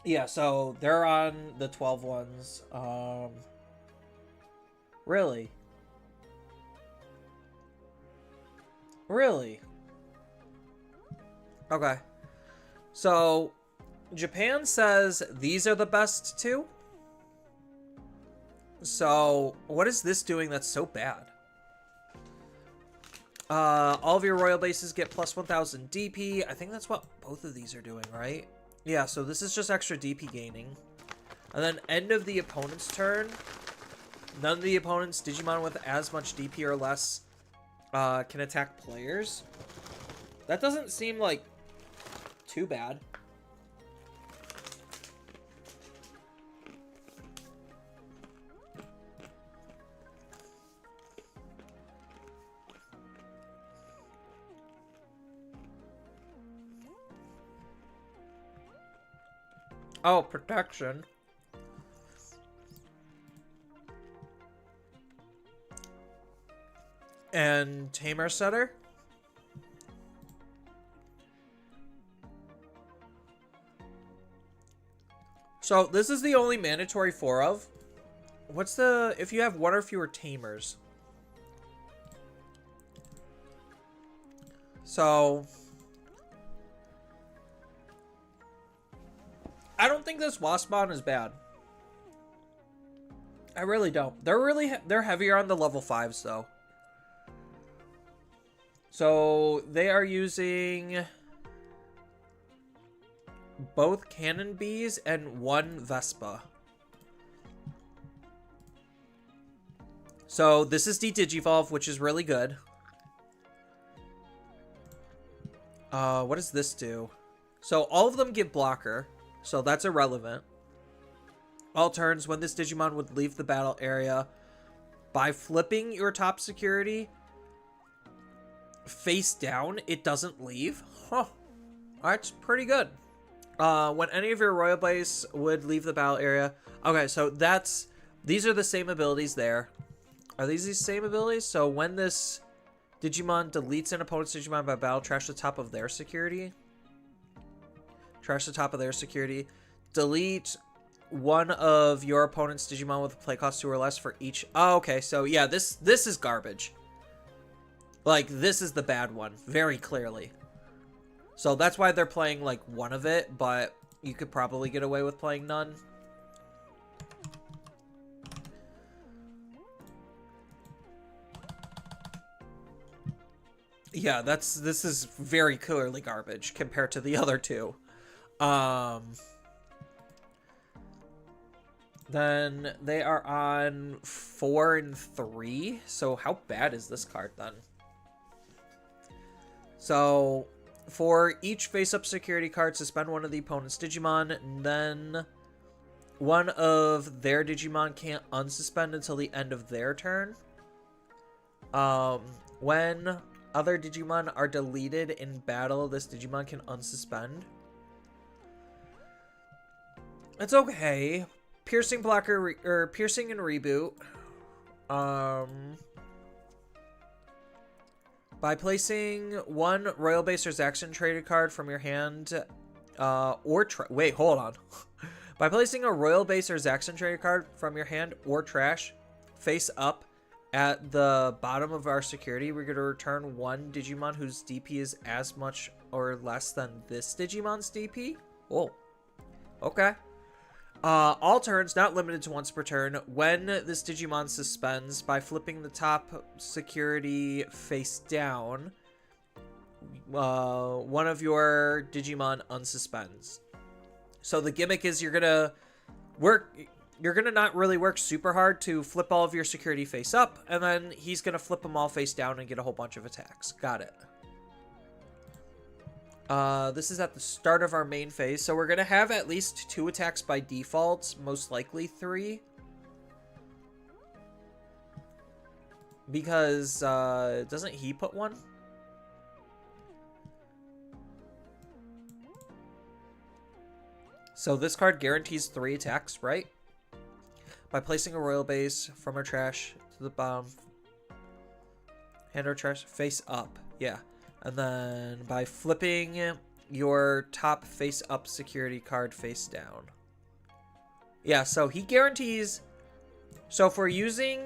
Yeah, so they're on the 12 ones. Really? Really? Okay. So, Japan says these are the best two. So, what is this doing that's so bad? All of your royal bases get plus 1000 DP. I think that's what both of these are doing, right? Yeah, so this is just extra DP gaining. And then end of the opponent's turn. None of the opponent's Digimon with as much DP or less can attack players. That doesn't seem like too bad. Oh, protection. And Tamer Setter. So this is the only mandatory 4 of. What's the, if you have one or fewer Tamers? So I don't think this Waspon is bad. I really don't. They're heavier on the level 5s though. So they are using both Cannon Bees and one Vespa. So this is de-Digivolve, which is really good. What does this do? So all of them give blocker. So that's irrelevant. All turns, when this Digimon would leave the battle area, by flipping your top security face down, it doesn't leave. Huh. That's pretty good. When any of your royal base would leave the battle area. Okay, so these are the same abilities there. Are these the same abilities? So when this Digimon deletes an opponent's Digimon by battle, trash the top of their security. Trash the top of their security. Delete one of your opponent's Digimon with a play cost 2 or less for each. Oh, okay. So yeah, this is garbage. Like, this is the bad one, very clearly. So that's why they're playing like one of it, but you could probably get away with playing none. Yeah, this is very clearly garbage compared to the other two. Um, then they are on 4 and 3. So how bad is this card then? So for each face-up security card, suspend one of the opponent's Digimon, and then one of their Digimon can't unsuspend until the end of their turn. When other Digimon are deleted in battle, this Digimon can unsuspend. It's okay. Piercing blocker or piercing and reboot. By placing one Royal Base or Zaxxon traded card from your hand, wait, hold on. By placing a Royal Base or Zaxxon traded card from your hand or trash face up at the bottom of our security, we're going to return one Digimon whose DP is as much or less than this Digimon's DP. Oh, okay. All turns, not limited to once per turn, when this Digimon suspends, by flipping the top security face down, one of your Digimon unsuspends. So the gimmick is you're gonna not really work super hard to flip all of your security face up, and then he's gonna flip them all face down and get a whole bunch of attacks. Got it. This is at the start of our main phase, so we're going to have at least 2 attacks by default, most likely 3. Because, doesn't he put 1? So this card guarantees 3 attacks, right? By placing a Royal Base from our trash to the bottom. Hand our trash face up, yeah. And then by flipping your top face up security card face down. Yeah, so he guarantees. So if we're using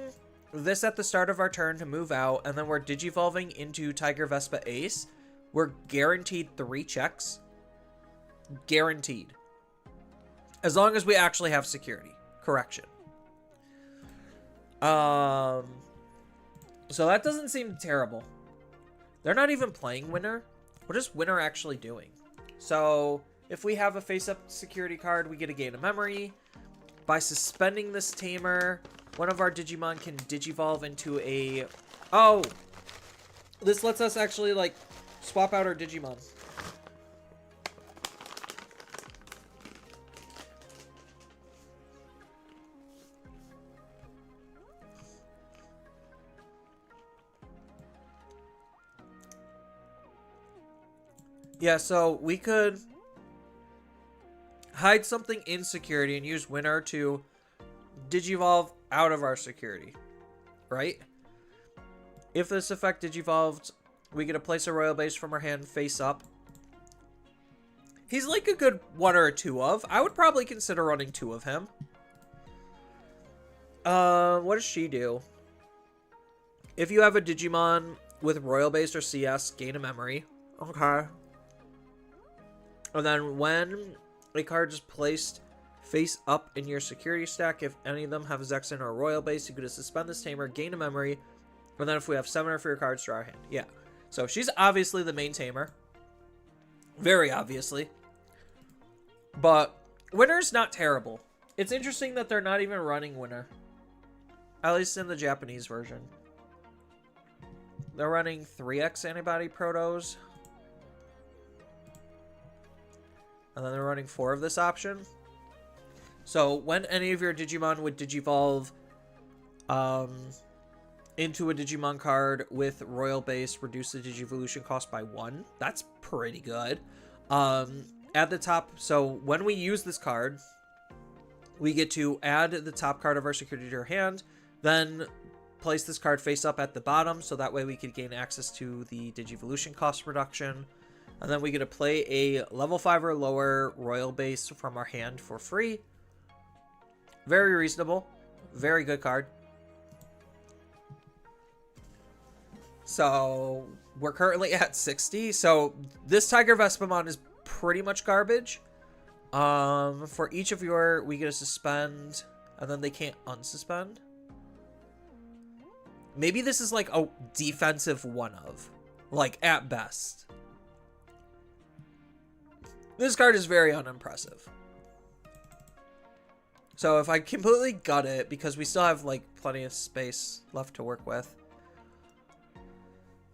this at the start of our turn to move out, and then we're digivolving into Tiger Vespa Ace, we're guaranteed 3 checks. Guaranteed. As long as we actually have security. Correction. So that doesn't seem terrible. They're not even playing Winner. What is Winner actually doing? So, if we have a face-up security card, we get a gain of memory. By suspending this Tamer, one of our Digimon can digivolve into a... Oh! This lets us actually, like, swap out our Digimon. Yeah, so we could hide something in security and use Winner to digivolve out of our security, right? If this effect digivolved, we get to place a Royal Base from our hand face up. He's like a good 1 or 2 of. I would probably consider running 2 of him. What does she do? If you have a Digimon with Royal Base or CS, gain a memory. Okay. And then when a card is placed face up in your security stack, if any of them have a Zaxxon or a Royal Base, you could suspend this Tamer, gain a memory, and then if we have 7 or fewer cards, draw our hand. Yeah. So she's obviously the main Tamer. Very obviously. But Winner's not terrible. It's interesting that they're not even running Winner. At least in the Japanese version. They're running 3x antibody protos. And then they're running 4 of this option. So when any of your Digimon would digivolve into a Digimon card with Royal Base, reduce the Digivolution cost by 1. That's pretty good. At the top, so when we use this card, we get to add the top card of our security to our hand, then place this card face up at the bottom, so that way we could gain access to the Digivolution cost reduction. And then we get to play a level 5 or lower Royal Base from our hand for free. Very reasonable. Very good card. So, we're currently at 60. So, this Tiger Vespamon is pretty much garbage. For each of your, we get to suspend, and then they can't unsuspend. Maybe this is like a defensive one of. Like, at best. This card is very unimpressive. So if I completely gut it, because we still have like plenty of space left to work with.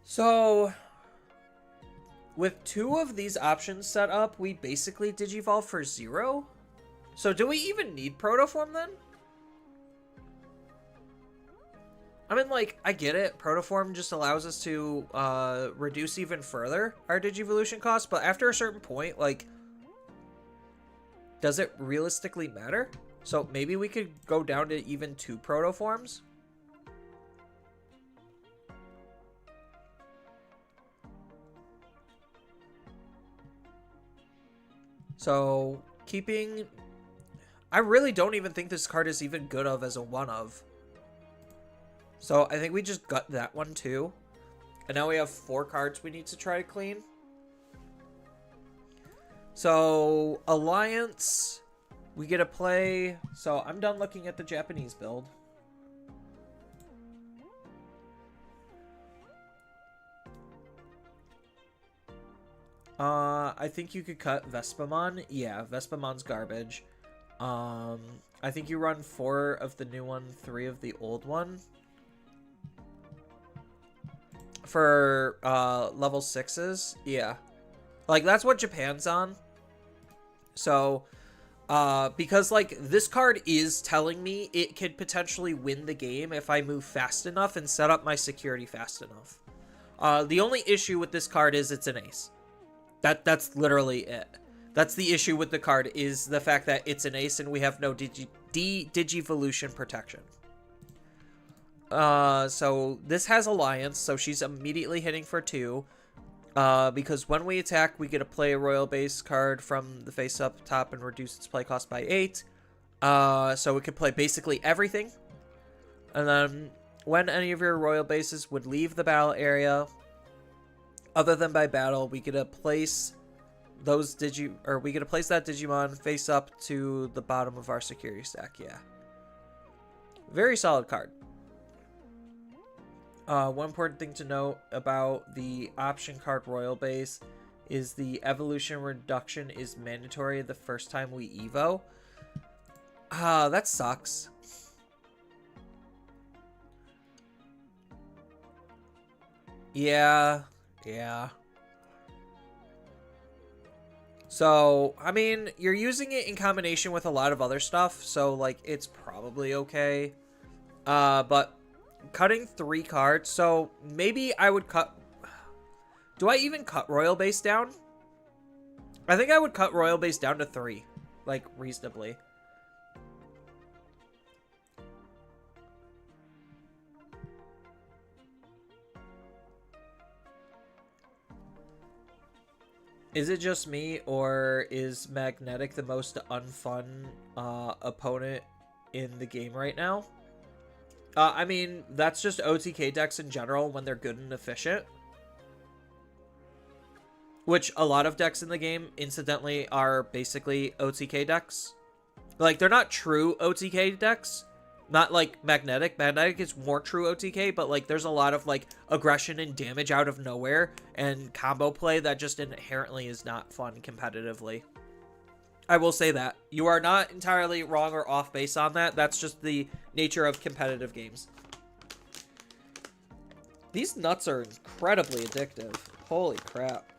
So with 2 of these options set up, we basically Digivolve for 0. So do we even need Protoform then? I mean, like, I get it. Protoform just allows us to reduce even further our Digivolution cost, but after a certain point, like, does it realistically matter? So maybe we could go down to even 2 Protoforms? So keeping... I really don't even think this card is even good of as a 1-of. So I think we just gut that one too. And now we have 4 cards we need to try to clean. So Alliance, we get to play. So I'm done looking at the Japanese build. I think you could cut Vespamon. Yeah, Vespamon's garbage. I think you run 4 of the new one, 3 of the old one. For level 6s, yeah. Like, that's what Japan's on. So, because, like, this card is telling me it could potentially win the game if I move fast enough and set up my security fast enough. The only issue with this card is it's an ace. That's literally it. That's the issue with the card, is the fact that it's an ace and we have no Digivolution protection. So this has Alliance, so she's immediately hitting for 2. Because when we attack, we get to play a Royal Base card from the face up top and reduce its play cost by 8. So we could play basically everything. And then when any of your Royal Bases would leave the battle area, other than by battle, we get to place those we get to place that Digimon face up to the bottom of our security stack. Yeah. Very solid card. One important thing to note about the option card Royal Base is the evolution reduction is mandatory the first time we Evo. That sucks. Yeah. So, I mean, you're using it in combination with a lot of other stuff, so, like, it's probably okay. But cutting 3 cards, so maybe I would cut... Do I even cut Royal Base down? I think I would cut Royal Base down to 3, like, reasonably. Is it just me, or is Magnetic the most unfun opponent in the game right now? I mean, that's just OTK decks in general when they're good and efficient. Which a lot of decks in the game, incidentally, are basically OTK decks. Like, they're not true OTK decks. Not like Magnetic. Magnetic is more true OTK, but like there's a lot of like aggression and damage out of nowhere and combo play that just inherently is not fun competitively. I will say that. You are not entirely wrong or off base on that. That's just the nature of competitive games. These nuts are incredibly addictive. Holy crap.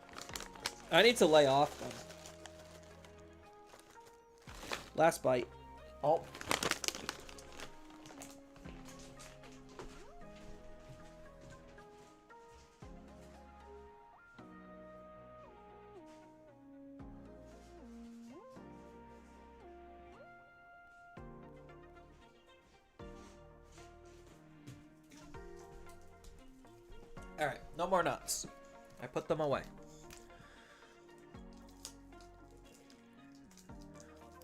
I need to lay off them. Last bite. Oh. Alright, no more nuts. I put them away.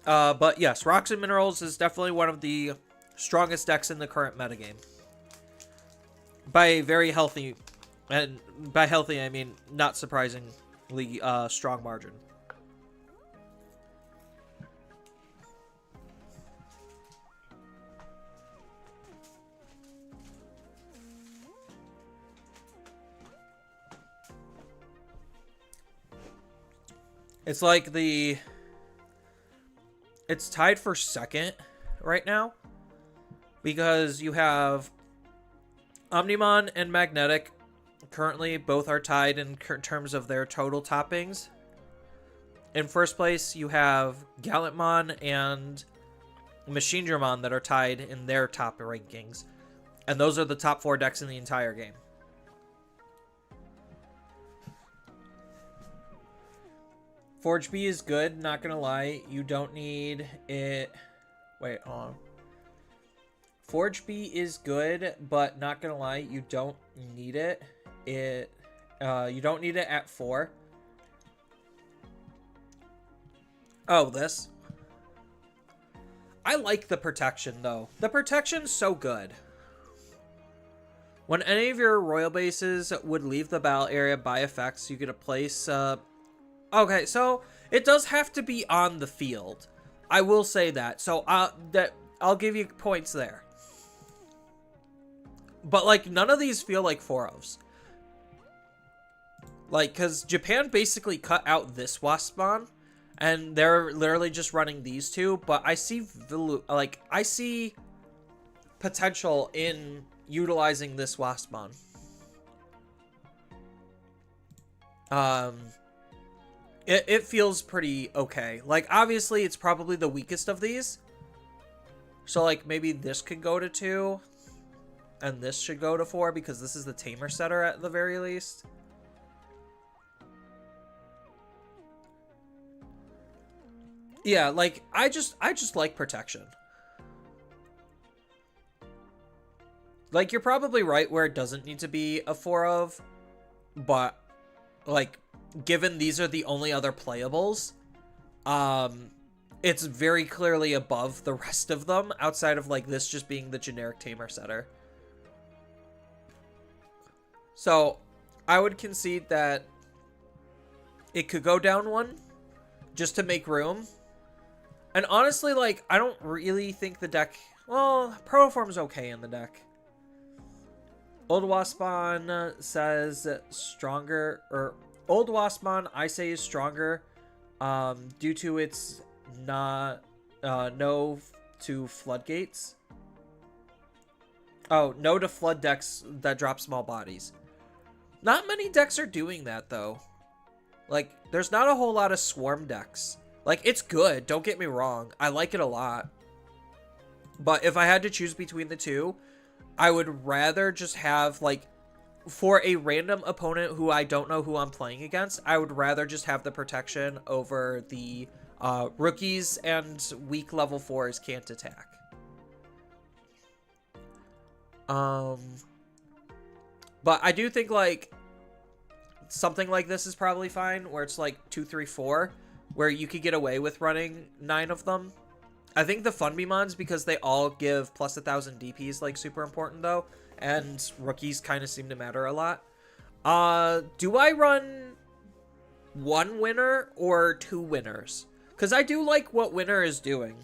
But yes, Rocks and Minerals is definitely one of the strongest decks in the current metagame. By a very healthy, and by healthy I mean not surprisingly strong margin. It's like it's tied for second right now because you have Omnimon and Magnetic currently both are tied in terms of their total toppings. In first place, you have Gallantmon and Machinedramon that are tied in their top rankings. And those are the top 4 decks in the entire game. Forge B is good, not gonna lie. You don't need it. Wait, hold on. Forge B is good, but not gonna lie, you don't need it. You don't need it at 4. Oh, this. I like the protection, though. The protection's so good. When any of your royal bases would leave the battle area by effects, you get a place... Okay, so it does have to be on the field. I will say that. So I'll give you points there. But, like, none of these feel like 4-ofs. Like, because Japan basically cut out this Waspmon, and they're literally just running these two, but I see, I see potential in utilizing this Waspmon. It feels pretty okay. Like, obviously, it's probably the weakest of these. So, like, maybe this could go to 2. And this should go to 4 because this is the Tamer setter at the very least. Yeah, like, I just like protection. Like, you're probably right where it doesn't need to be a 4-of. But, like, given these are the only other playables, it's very clearly above the rest of them, outside of, like, this just being the generic Tamer setter. So, I would concede that it could go down 1, just to make room. And honestly, like, I don't really think the deck... Well, Protoform's okay in the deck. Old Waspmon says stronger... Or, Old Waspmon, I say, is stronger due to its no to floodgates. Oh, no to flood decks that drop small bodies. Not many decks are doing that, though. Like, there's not a whole lot of swarm decks. Like, it's good, don't get me wrong. I like it a lot. But if I had to choose between the two, I would rather just have, like, for a random opponent who I don't know who I'm playing against, I would rather just have the protection over the rookies and weak level 4s can't attack. But I do think, like, something like this is probably fine, where it's, like, 2, 3, 4, where you could get away with running 9 of them. I think the Funbimons, because they all give plus 1,000 DP, is, like, super important, though, and rookies kind of seem to matter a lot. Do I run 1 winner or 2 winners? Because I do like what winner is doing.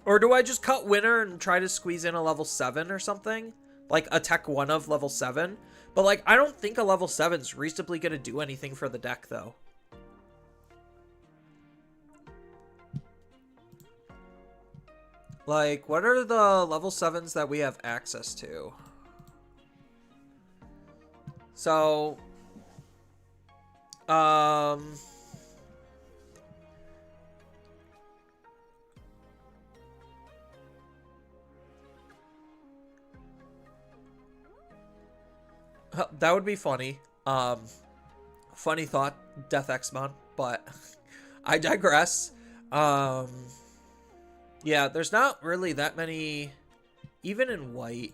Or do I just cut winner and try to squeeze in a level 7 or something? Like, a tech 1 of level 7. But, like, I don't think a level 7's reasonably going to do anything for the deck, though. Like, what are the level 7s that we have access to? So, that would be funny. Funny thought, Death Xmon, but I digress. Yeah, there's not really that many, even in white.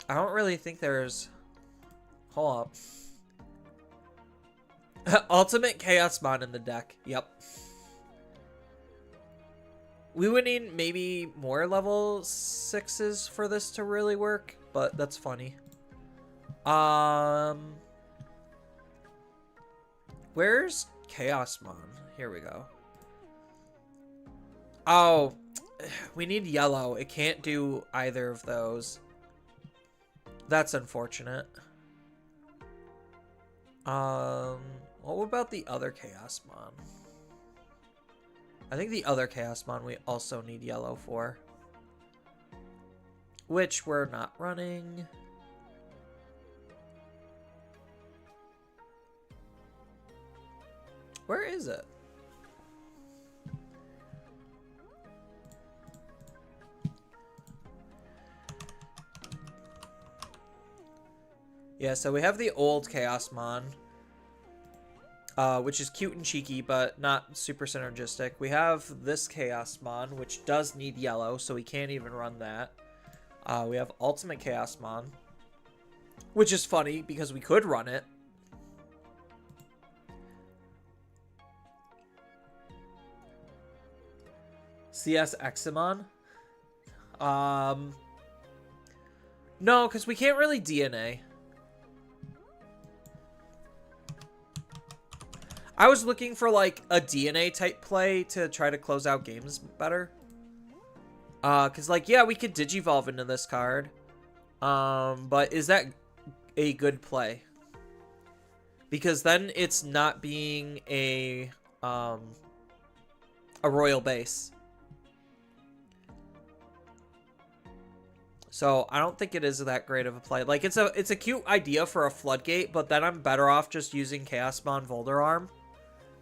I don't really think there's... Hold up. Ultimate Chaosmon in the deck. Yep. We would need maybe more level 6s for this to really work, but that's funny. Where's Chaosmon? Here we go. Oh, we need yellow. It can't do either of those. That's unfortunate. What about the other Chaosmon? I think the other Chaosmon we also need yellow for. Which we're not running. Where is it? Yeah, so we have the old Chaosmon, which is cute and cheeky, but not super synergistic. We have this Chaosmon, which does need yellow, so we can't even run that. We have Ultimate Chaosmon, which is funny because we could run it. CS Examon? No, because we can't really DNA. I was looking for like a DNA type play to try to close out games better. Cause like, yeah, we could Digivolve into this card. But is that a good play? Because then it's not being a royal base. So I don't think it is that great of a play. Like it's a cute idea for a floodgate, but then I'm better off just using Chaosmon Volderarm,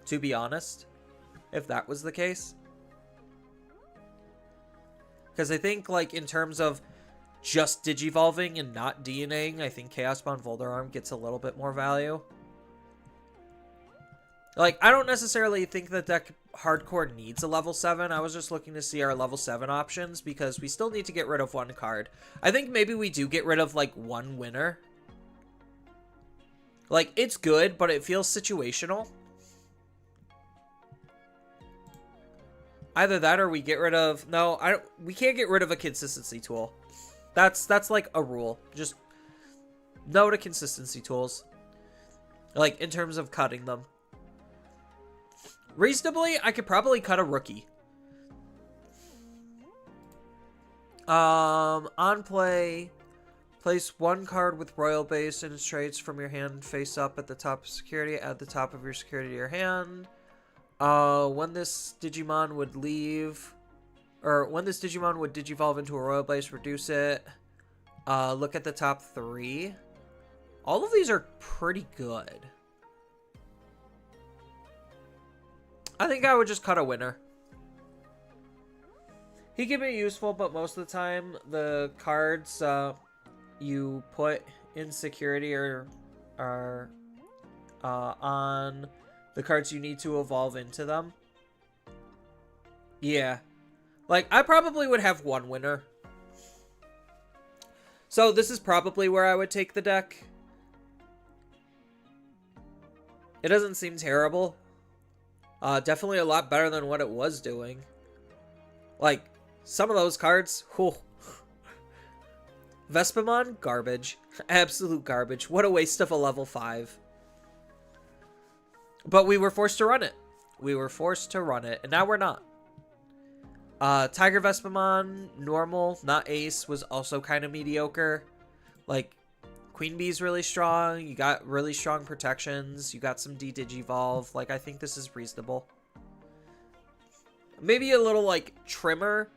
to be honest, if that was the case. Because I think like in terms of just Digivolving and not DNAing, I think Chaosmon Volderarm gets a little bit more value. Like, I don't necessarily think that deck hardcore needs a level 7. I was just looking to see our level 7 options because we still need to get rid of one card. I think maybe we do get rid of, like, one winner. Like, it's good, but it feels situational. Either that or we get rid of... No, we can't get rid of a consistency tool. That's like a rule. Just no to consistency tools. Like, in terms of cutting them. Reasonably, I could probably cut a rookie. On play, place one card with Royal Base in its traits from your hand face up at the top of security. Add the top of your security to your hand. When this Digimon would leave, or when this Digimon would Digivolve into a Royal Base, reduce it. Look at the top 3. All of these are pretty good. I think I would just cut a winner. He can be useful, but most of the time, the cards you put in security are on the cards you need to evolve into them. Yeah. Like, I probably would have one winner. So this is probably where I would take the deck. It doesn't seem terrible. Definitely a lot better than what it was doing. Like, some of those cards, whew. Vespamon, garbage. Absolute garbage. What a waste of a level 5. But we were forced to run it. We were forced to run it, and now we're not. Tiger Vespamon, normal, not ace, was also kind of mediocre. Like, Queen Bee's really strong. You got really strong protections. You got some D-Digivolve. Like, I think this is reasonable. Maybe a little, like, trimmer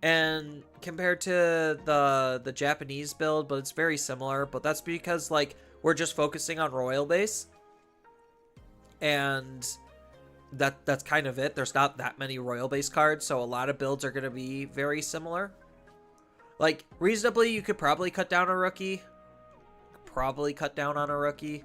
and compared to the Japanese build, but it's very similar. But that's because, like, we're just focusing on Royal Base. And that's kind of it. There's not that many Royal Base cards, so a lot of builds are going to be very similar. Like, reasonably, you could probably cut down a rookie. Probably cut down on a rookie,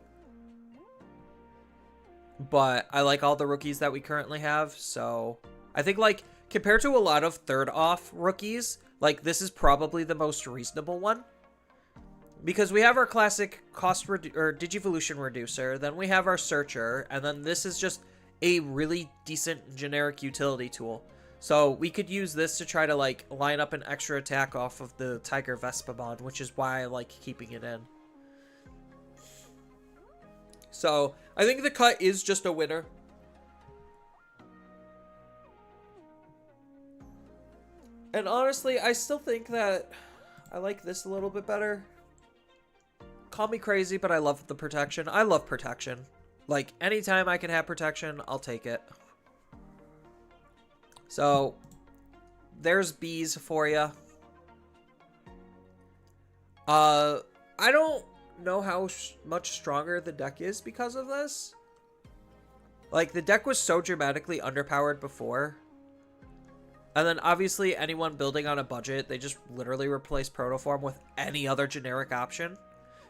but I like all the rookies that we currently have, so I think, like, compared to a lot of third off rookies, like, this is probably the most reasonable one, because we have our classic cost or Digivolution reducer, then we have our searcher, and then this is just a really decent generic utility tool. So we could use this to try to, like, line up an extra attack off of the Tiger Vespamon, which is why I like keeping it in. So, I think the cut is just a winner. And honestly, I still think that I like this a little bit better. call me crazy, but I love the protection. I love protection. Like, anytime I can have protection, I'll take it. So, there's bees for you. I don't know how much stronger the deck is because of this. Like, the deck was so dramatically underpowered before. And then, obviously, anyone building on a budget, they just literally replace Protoform with any other generic option.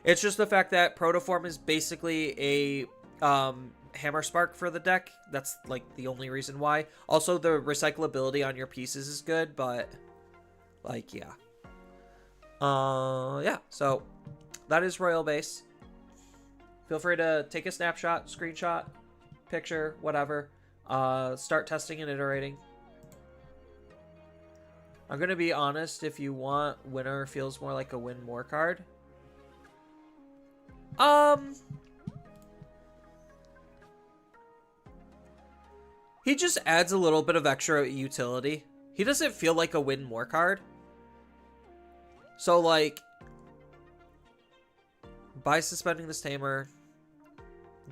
It's just the fact that Protoform is basically a Hammer Spark for the deck. That's, like, the only reason why. Also, the recyclability on your pieces is good, but, like, yeah. Yeah, so that is Royal Base. Feel free to take a snapshot, screenshot, picture, whatever. Start testing and iterating. I'm going to be honest, if you want, Winner feels more like a win more card. He just adds a little bit of extra utility. He doesn't feel like a win more card. So, like, by suspending this Tamer,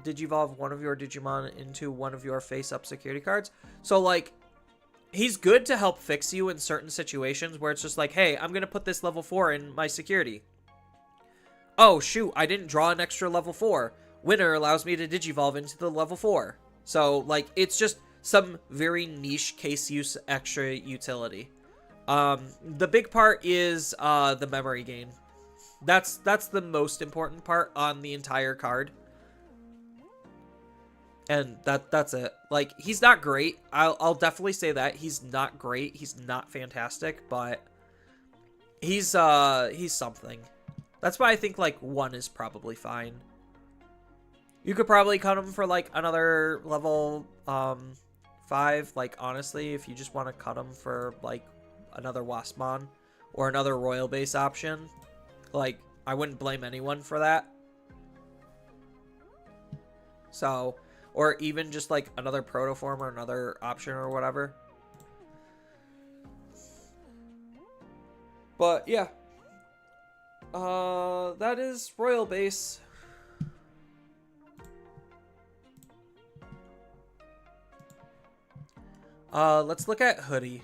Digivolve one of your Digimon into one of your face-up security cards. So, like, he's good to help fix you in certain situations where it's just like, hey, I'm going to put this level 4 in my security. Oh, shoot, I didn't draw an extra level 4. Winner allows me to Digivolve into the level 4. So, like, it's just some very niche case use extra utility. The big part is the memory gain. That's the most important part on the entire card. And that's it. Like, he's not great. I'll definitely say that. He's not great. He's not fantastic, but he's something. That's why I think, like, 1 is probably fine. You could probably cut him for, like, another level 5. Like, honestly, if you just want to cut him for, like, another Waspmon or another Royal Base option, like, I wouldn't blame anyone for that. So, or even just, like, another Protoform or another option or whatever. But, yeah. That is Royal Base. Let's look at Hoodie.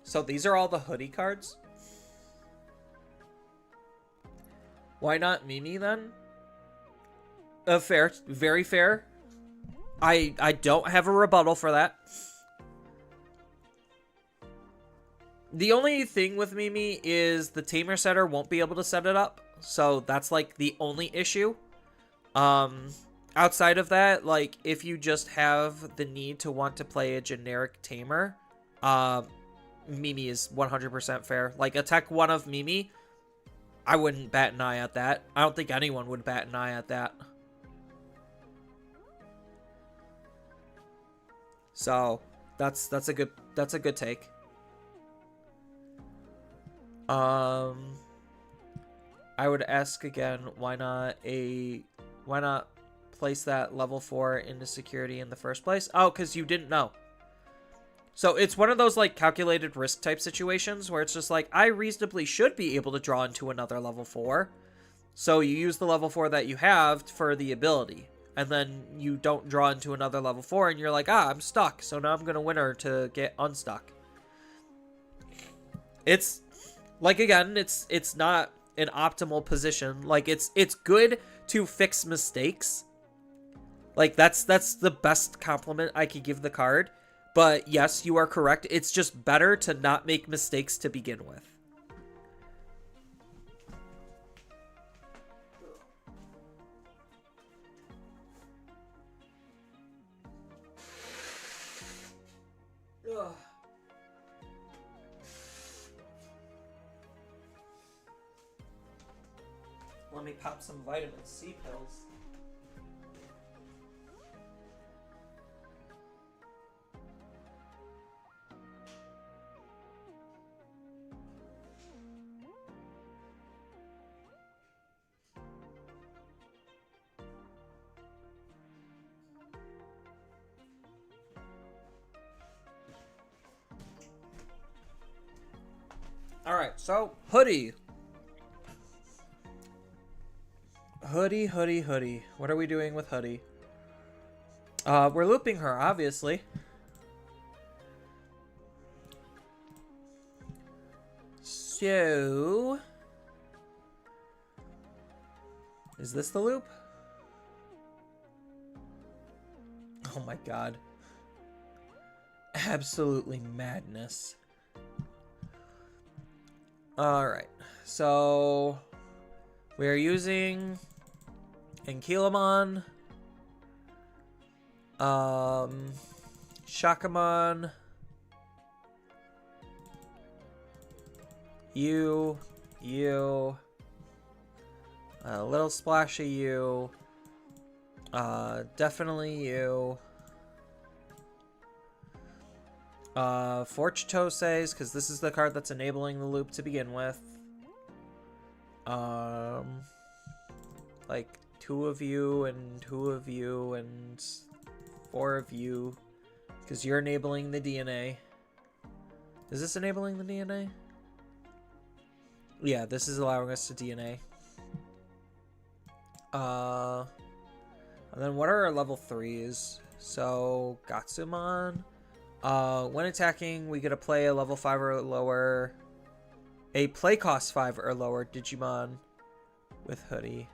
So these are all the Hoodie cards. Why not Mimi then? Fair, very fair. I don't have a rebuttal for that. The only thing with Mimi is the Tamer setter won't be able to set it up. So that's, like, the only issue. Outside of that, like, if you just have the need to want to play a generic Tamer, Mimi is 100% fair. Like, attack 1 of Mimi, I wouldn't bat an eye at that. I don't think anyone would bat an eye at that. So, that's a good take. I would ask again, why not place that level 4 into security in the first place? Oh, because you didn't know. So it's one of those, like, calculated risk type situations where it's just like, I reasonably should be able to draw into another level 4. So you use the level 4 that you have for the ability. And then you don't draw into another level 4 and you're like, I'm stuck. So now I'm going to Winner to get unstuck. It's, like, again, it's not an optimal position. Like, it's good to fix mistakes. Like, that's the best compliment I could give the card. But yes, you are correct. It's just better to not make mistakes to begin with. Ugh. Let me pop some vitamin C pills. Alright, so Hoodie. Hoodie. What are we doing with Hoodie? We're looping her, obviously. So... is this the loop? Oh my god. Absolutely madness. Alright, so... we're using... Ankylamon... Shakamon... You... A little splash of you. Definitely you. Forchitoses, because this is the card that's enabling the loop to begin with. Like 2 of you and 2 of you and 4 of you, because you're enabling the DNA. Is this enabling the DNA? Yeah, this is allowing us to DNA. And then what are our level 3s? So, Gatsumon. When attacking, we get to play a level 5 or lower. A play cost 5 or lower Digimon with Hoodie.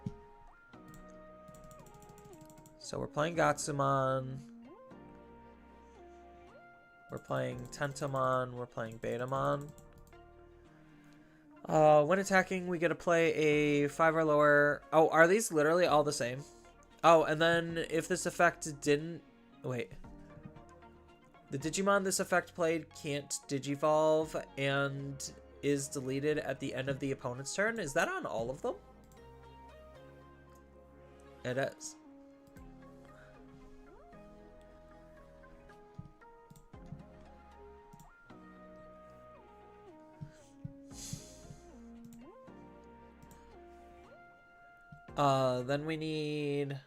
So we're playing Gatsumon. We're playing Tentomon. We're playing Betamon. When attacking, we get to play a 5 or lower. Oh, are these literally all the same? Oh, and then if this effect didn't... wait. The Digimon this effect played can't Digivolve and is deleted at the end of the opponent's turn. Is that on all of them? It is. Then we need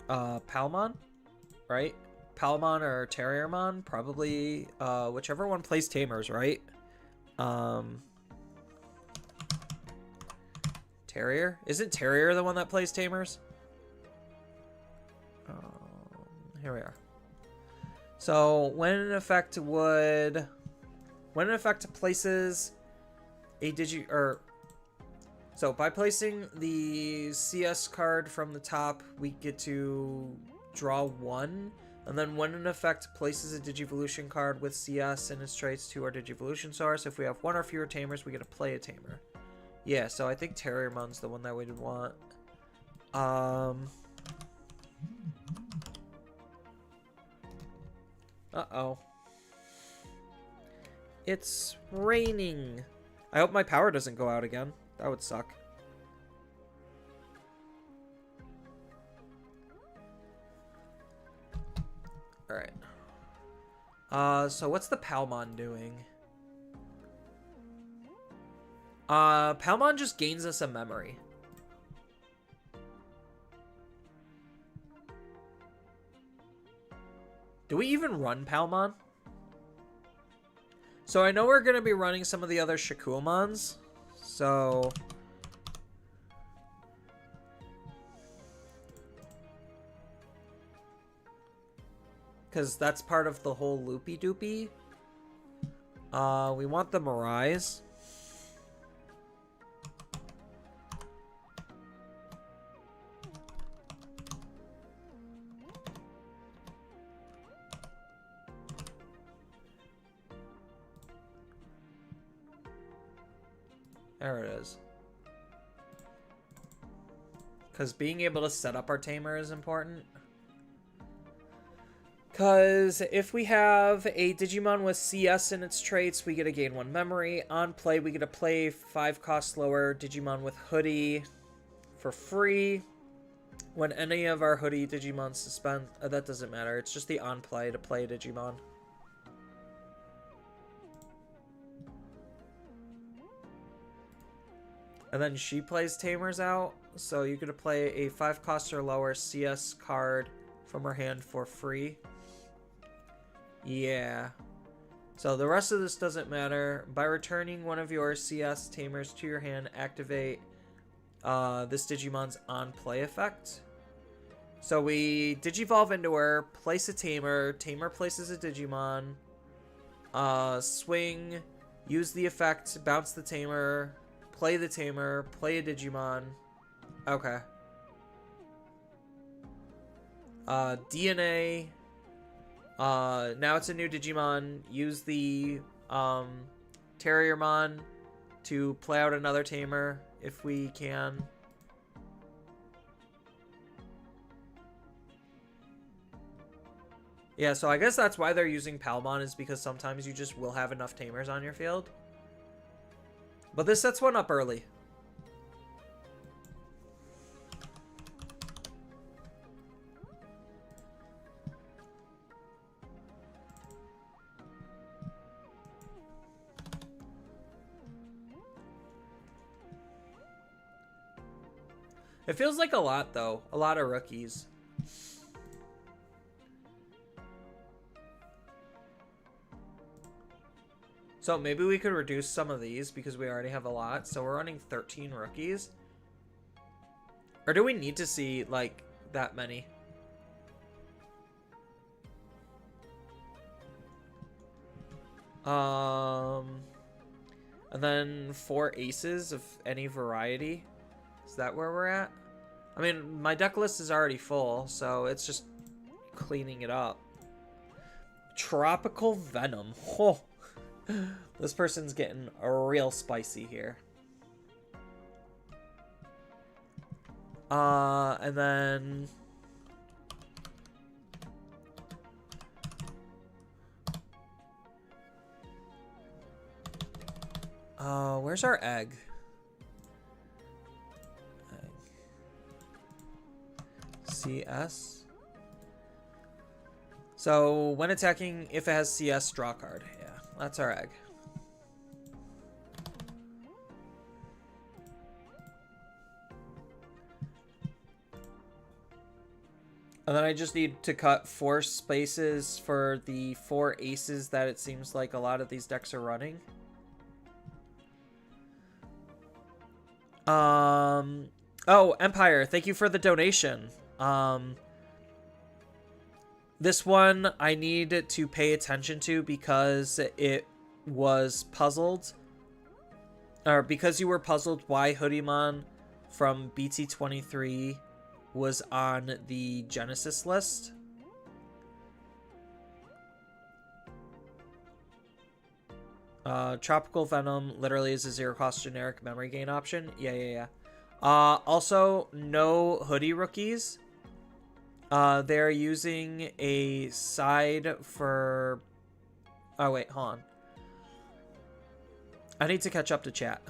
Palmon, right? Palmon or Terriermon, probably whichever one plays Tamers, right? Terrier? Isn't Terrier the one that plays Tamers? Here we are. So when an effect places a so by placing the CS card from the top, we get to draw 1. And then when an effect places a Digivolution card with CS and its traits to our Digivolution source, if we have 1 or fewer Tamers, we get to play a Tamer. Yeah, so I think Terriermon's the one that we'd want. Uh-oh. It's raining. I hope my power doesn't go out again. That would suck. Alright. So what's the Palmon doing? Palmon just gains us a memory. Do we even run Palmon? So I know we're going to be running some of the other Shakuamons. So... because that's part of the whole loopy-doopy. We want the Mirais. There it is. Because being able to set up our Tamer is important. Because if we have a Digimon with CS in its traits, we get to gain 1 memory. On play, we get to play 5 cost lower Digimon with Hoodie for free. When any of our Hoodie Digimon suspend... that doesn't matter. It's just the on play to play Digimon. And then she plays Tamers out. So you get to play a 5 cost or lower CS card from her hand for free. Yeah. So the rest of this doesn't matter. By returning one of your CS tamers to your hand, activate this Digimon's on play effect. So we Digivolve into her, place a tamer, tamer places a Digimon, swing, use the effect, bounce the tamer, play a Digimon. Okay. DNA. Now it's a new Digimon. Use the Terriermon to play out another tamer if we can. Yeah, so I guess that's why they're using Palmon, is because sometimes you just will have enough tamers on your field. But this sets one up early. It feels like a lot, though. A lot of rookies. So maybe we could reduce some of these because we already have a lot. So we're running 13 rookies. Or do we need to see, like, that many? And then 4 aces of any variety. Is that where we're at? I mean, my deck list is already full, so it's just cleaning it up. Tropical Venom. Oh. This person's getting real spicy here. And then... where's our egg? CS. So when attacking, if it has CS, draw a card. Yeah, that's our egg. And then I just need to cut 4 spaces for the 4 aces that it seems like a lot of these decks are running. Oh, Empire, thank you for the donation. This one I need to pay attention to because it was puzzled. Or because you were puzzled why Hoodiemon from BT23 was on the Genesis list. Tropical Venom literally is a 0-cost generic memory gain option. Yeah. Also, no hoodie rookies. They're using a side for... Oh, wait, hold on. I need to catch up to chat.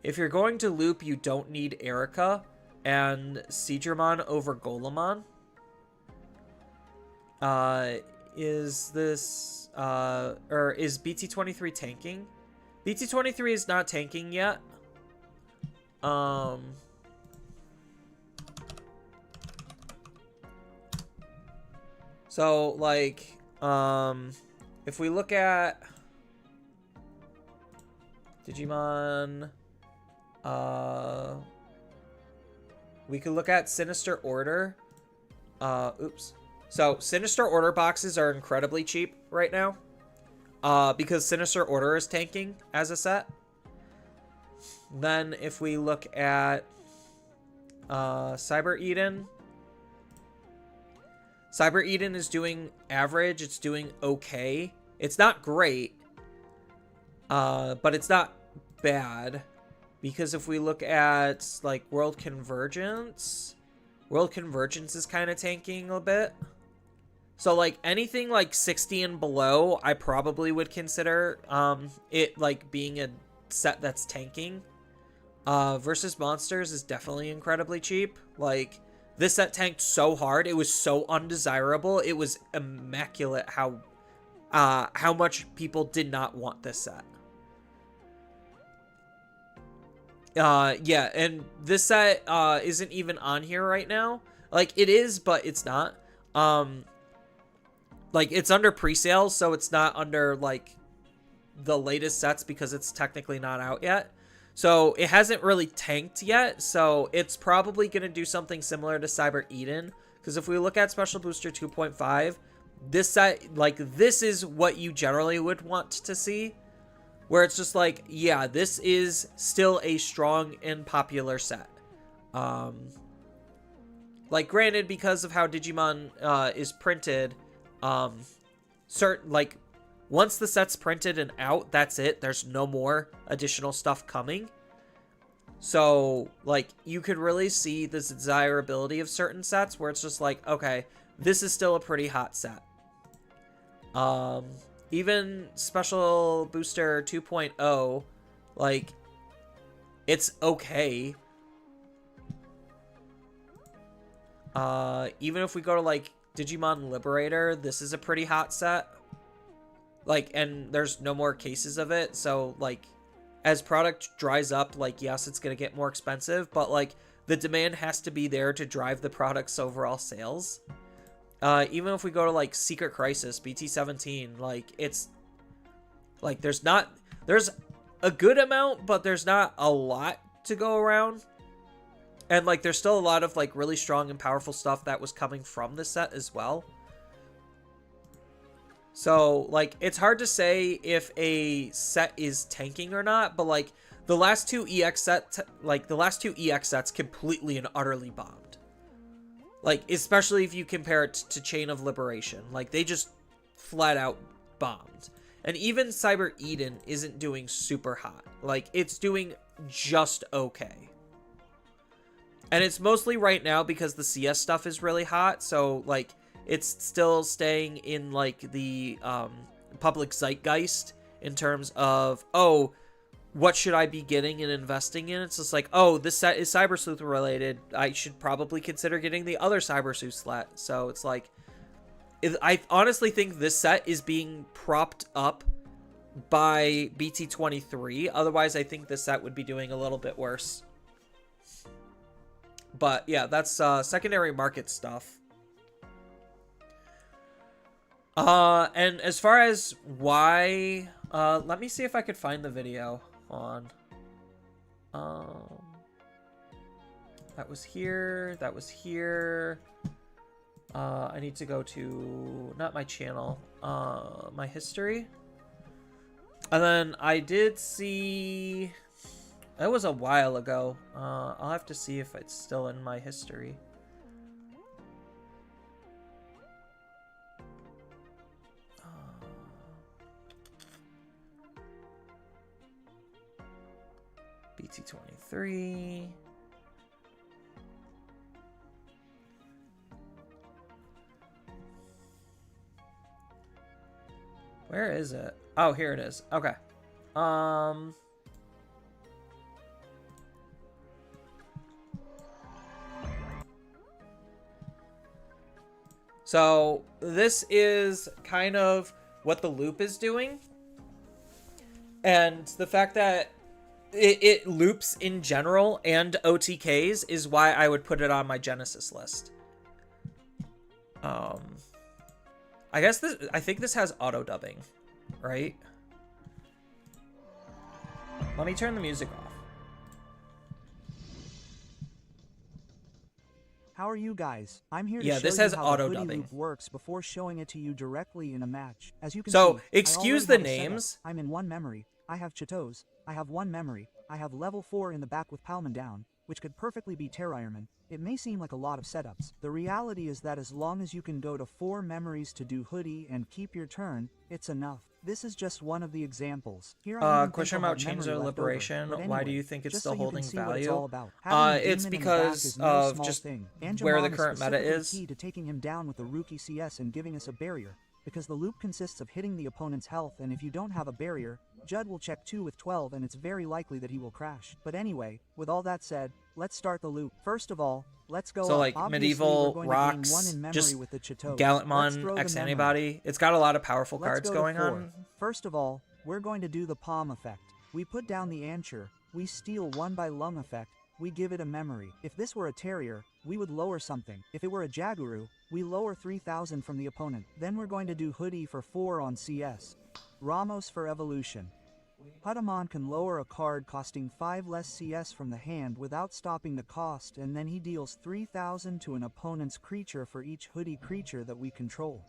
If you're going to loop, you don't need Erica and Seedramon over Golemon. Is this... or is BT23 tanking? BT23 is not tanking yet. So, like, if we look at Digimon, we could look at Sinister Order. Oops. So, Sinister Order boxes are incredibly cheap right now, because Sinister Order is tanking as a set. Then, if we look at Cyber Eden, Cyber Eden is doing average. It's doing okay. It's not great, but it's not bad. Because if we look at, like, World Convergence is kind of tanking a bit. So, like, anything like 60 and below, I probably would consider it, like, being a set that's tanking. Versus Monsters is definitely incredibly cheap. Like, this set tanked so hard. It was so undesirable. It was immaculate how much people did not want this set. Yeah, and this set isn't even on here right now. Like, it is, but it's not. like, it's under pre-sale, so it's not under, like, the latest sets because it's technically not out yet. So it hasn't really tanked yet, so it's probably going to do something similar to Cyber Eden. Because if we look at Special Booster 2.5, this set, like, this is what you generally would want to see. Where it's just like, yeah, this is still a strong and popular set. Like, granted, because of how Digimon is printed, certain, like, once the set's printed and out, that's it. There's no more additional stuff coming. So, like, you could really see the desirability of certain sets where it's just like, okay, this is still a pretty hot set. Even Special Booster 2.0, like, it's okay. Even if we go to, like, Digimon Liberator, this is a pretty hot set. Like, and there's no more cases of it, so, like, as product dries up, like, yes, it's gonna get more expensive, but, like, the demand has to be there to drive the product's overall sales. Even if we go to, like, Secret Crisis, BT17, like, it's, like, there's a good amount, but there's not a lot to go around. And, like, there's still a lot of, like, really strong and powerful stuff that was coming from the set as well. So, like, it's hard to say if a set is tanking or not, but, like, the last two EX sets completely and utterly bombed. Like, especially if you compare it to Chain of Liberation. Like, they just flat out bombed. And even Cyber Eden isn't doing super hot. Like, it's doing just okay. And it's mostly right now because the CS stuff is really hot, so, like, it's still staying in, like, the public zeitgeist in terms of, oh, what should I be getting and investing in? It's just like, oh, this set is Cyber Sleuth related. I should probably consider getting the other Cyber Sleuth set. So it's like, I honestly think this set is being propped up by BT23. Otherwise, I think this set would be doing a little bit worse. But yeah, that's secondary market stuff. And as far as why, let me see if I could find the video on, that was here, that was here. I need to go to, not my channel, my history. And then I did see, that was a while ago. I'll have to see if it's still in my history. BT23. Where is it? Oh, here it is. Okay. So this is kind of what the loop is doing. And the fact that it loops in general and OTKs is why I would put it on my Genesis list. I guess I think this has auto dubbing, right? Let me turn the music off. How are you guys? I'm here to Yeah, show this you has how auto the hoodie dubbing. loop works before showing it to you directly in a match. As you can So, see, excuse I the already have a setup. names. I'm in 1 memory. I have Chateaus. I have 1 memory. I have level 4 in the back with Palman down, which could perfectly be Terraireman. It may seem like a lot of setups. The reality is that as long as you can go to 4 memories to do hoodie and keep your turn, it's enough. This is just one of the examples. Here Question about Chains of Liberation. Why do you think it's still holding value? It's because of just where the current meta is. Key to taking him down with the rookie CS and giving us a barrier. Because the loop consists of hitting the opponent's health, and if you don't have a barrier, Judd will check 2 with 12 and it's very likely that he will crash. But anyway, with all that said, let's start the loop. First of all, let's go So up. like Obviously, medieval we're going rocks, to gain 1 in memory just with the Chateaus. Gallantmon, X antibody. It's got a lot of powerful Let's cards go to going 4. on. First of all, we're going to do the palm effect. We put down the Anchor, we steal 1 by lung effect, we give it a memory. If this were a terrier, we would lower something. If it were a Jaguru, we lower 3000 from the opponent. Then we're going to do Hoodie for 4 on CS. Ramos for evolution. Hudamon can lower a card costing 5 less CS from the hand without stopping the cost, and then he deals 3000 to an opponent's creature for each Hoodie creature that we control.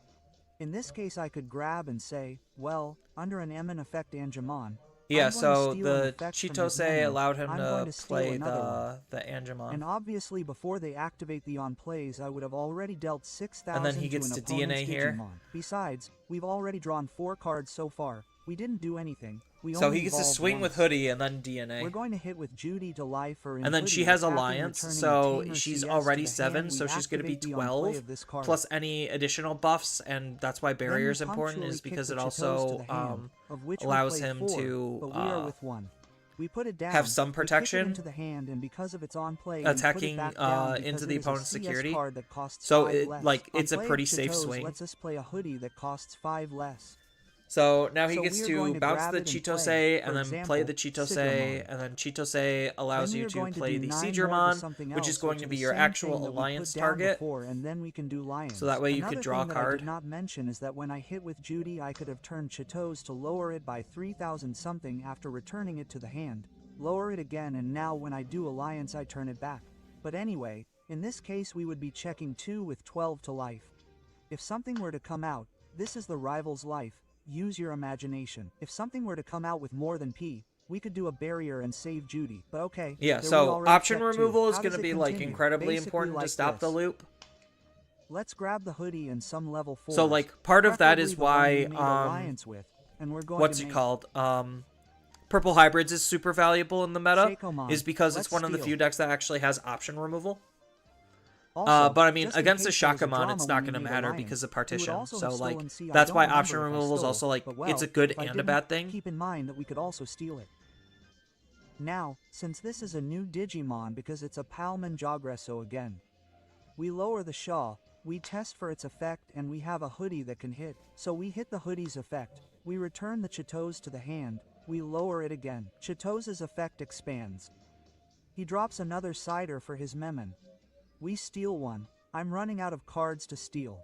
In this case I could grab and say, well, under an Emin effect Angemon, Yeah, so the Chitose allowed him to play the Angemon. And obviously before they activate the on plays, I would have already dealt 6000 and then he gets to to an DNA here. Digimon. Besides, we've already drawn 4 cards so far. We didn't do anything. So he gets to swing with Hoodie and then DNA. We're going to hit with Judy to life or and then she has Alliance, so she's already 7, so she's going to be 12, plus any additional buffs, and that's why Barrier is important, is because it also allows him to we put it down, have some protection into the hand, and because of its on play, attacking into the opponent's security. So it's a pretty safe swing. Lets us play a Hoodie that costs 5 less. So now he gets to bounce the Chitose and then play the Chitose, and then Chitose allows you to play the Seedramon, which is going to be your actual Alliance target. And then we can do Lions. So that way you could draw a card. I did not mention is that when I hit with Judy, I could have turned Chitose to lower it by 3000 something after returning it to the hand, lower it again, and now when I do Alliance I turn it back. But anyway, in this case we would be checking 2 with 12 to life. If something were to come out, this is the rival's life. Use your imagination. If something were to come out with more than P, we could do a barrier and save Judy. But okay. Yeah, so option removal is going to be like incredibly important to stop the loop. Let's grab the Hoodie and some level 4. So like part of that is why Purple Hybrids is super valuable in the meta, is because it's one of the few decks that actually has option removal. But I mean, against a Shakamon, it's not going to matter because of partition. So like, that's why option removal is also like, it's a good and a bad thing. Keep in mind that we could also steal it. Now, since this is a new Digimon because it's a Palmon Jogresso again, we lower the Shaw, we test for its effect, and we have a Hoodie that can hit. So we hit the Hoodie's effect, we return the Chitose to the hand, we lower it again. Chitose's effect expands. He drops another Cider for his Memon. We steal one. I'm running out of cards to steal.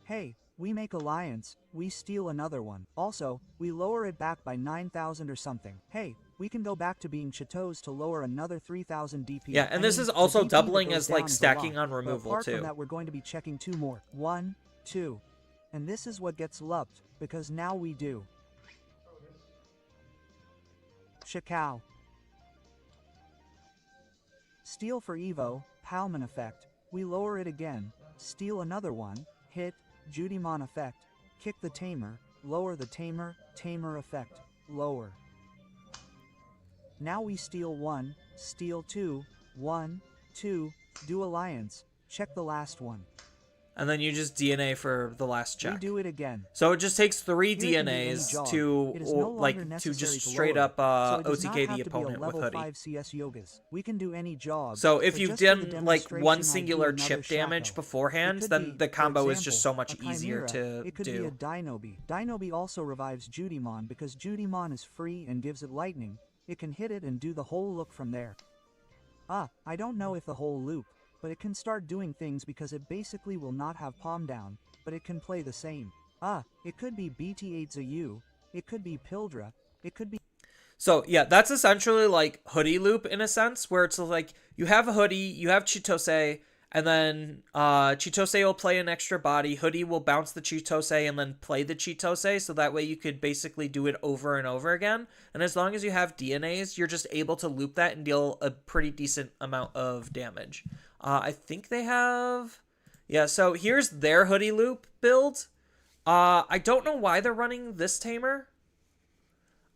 Hey, we make Alliance, we steal another one. Also, we lower it back by 9000 or something. Hey, we can go back to being Chitose to lower another 3000 DP. Yeah, and this is also doubling as like stacking on removal apart too. From that, we're going to be checking 2 more. 1, 2. And this is what gets lumped, because now we do Shikao. Steal for Evo, Palmon effect, we lower it again, steal another one, hit, Judymon effect, kick the Tamer, lower the Tamer, Tamer effect, lower. Now we steal 1, steal 2, 1, 2, do Alliance, check the last one. And then you just DNA for the last check. We do it again. So it just takes 3 DNAs to just straight up OTK the opponent with Hoodie. 5 CS yogas. We can do any job. So if you've done like one singular chip damage beforehand, then the combo is just so much easier to It could do. be a Dinobi. Dinobi also revives Judymon because Judymon is free and gives it lightning. It can hit it and do the whole look from there. I don't know if the whole loop, but it can start doing things because it basically will not have palm down, but it can play the same. It could be BT23 it could be Pildra, it could be... So yeah, that's essentially like Hoodie loop in a sense, where it's like you have a Hoodie, you have Chitose, and then Chitose will play an extra body, Hoodie will bounce the Chitose and then play the Chitose, so that way you could basically do it over and over again. And as long as you have DNAs, you're just able to loop that and deal a pretty decent amount of damage. I think they have... Yeah, so here's their Hoodie loop build. I don't know why they're running this Tamer.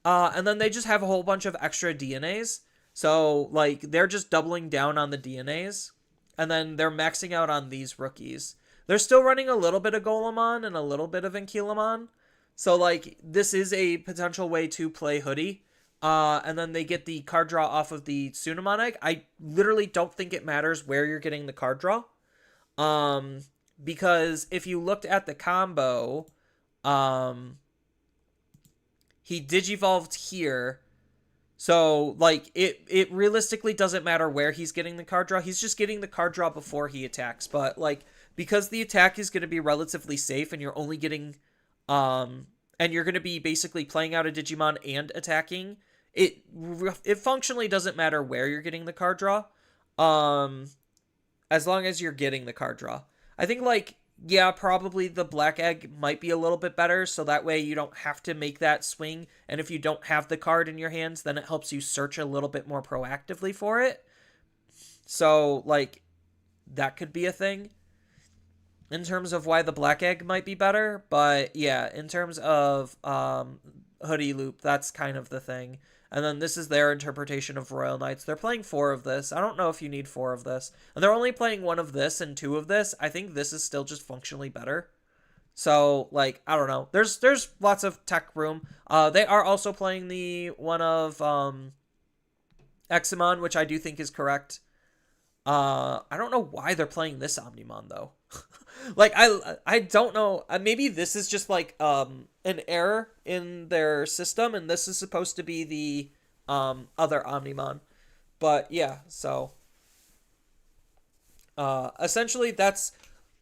And then they just have a whole bunch of extra DNAs. So, like, they're just doubling down on the DNAs. And then they're maxing out on these rookies. They're still running a little bit of Golemon and a little bit of Ankylamon. So, like, this is a potential way to play Hoodie. And then they get the card draw off of the Tsunamon egg. I literally don't think it matters where you're getting the card draw. Because if you looked at the combo, he Digivolved here, So, like, it realistically doesn't matter where he's getting the card draw. He's just getting the card draw before he attacks. But, like, because the attack is going to be relatively safe and you're only getting, um, and you're going to be basically playing out a Digimon and attacking, it functionally doesn't matter where you're getting the card draw, um, as long as you're getting the card draw. I think, like, yeah, probably the black egg might be a little bit better, so that way you don't have to make that swing, and if you don't have the card in your hands, then it helps you search a little bit more proactively for it. So, like, that could be a thing in terms of why the black egg might be better, but yeah, in terms of hoodie loop, that's kind of the thing. And then this is their interpretation of Royal Knights. They're playing 4 of this. I don't know if you need 4 of this. And they're only playing 1 of this and 2 of this. I think this is still just functionally better. So, like, I don't know. There's lots of tech room. They are also playing the one of Examon, which I do think is correct. I don't know why they're playing this Omnimon though. Like I don't know. Maybe this is just like an error in their system, and this is supposed to be the other Omnimon. But yeah, so essentially that's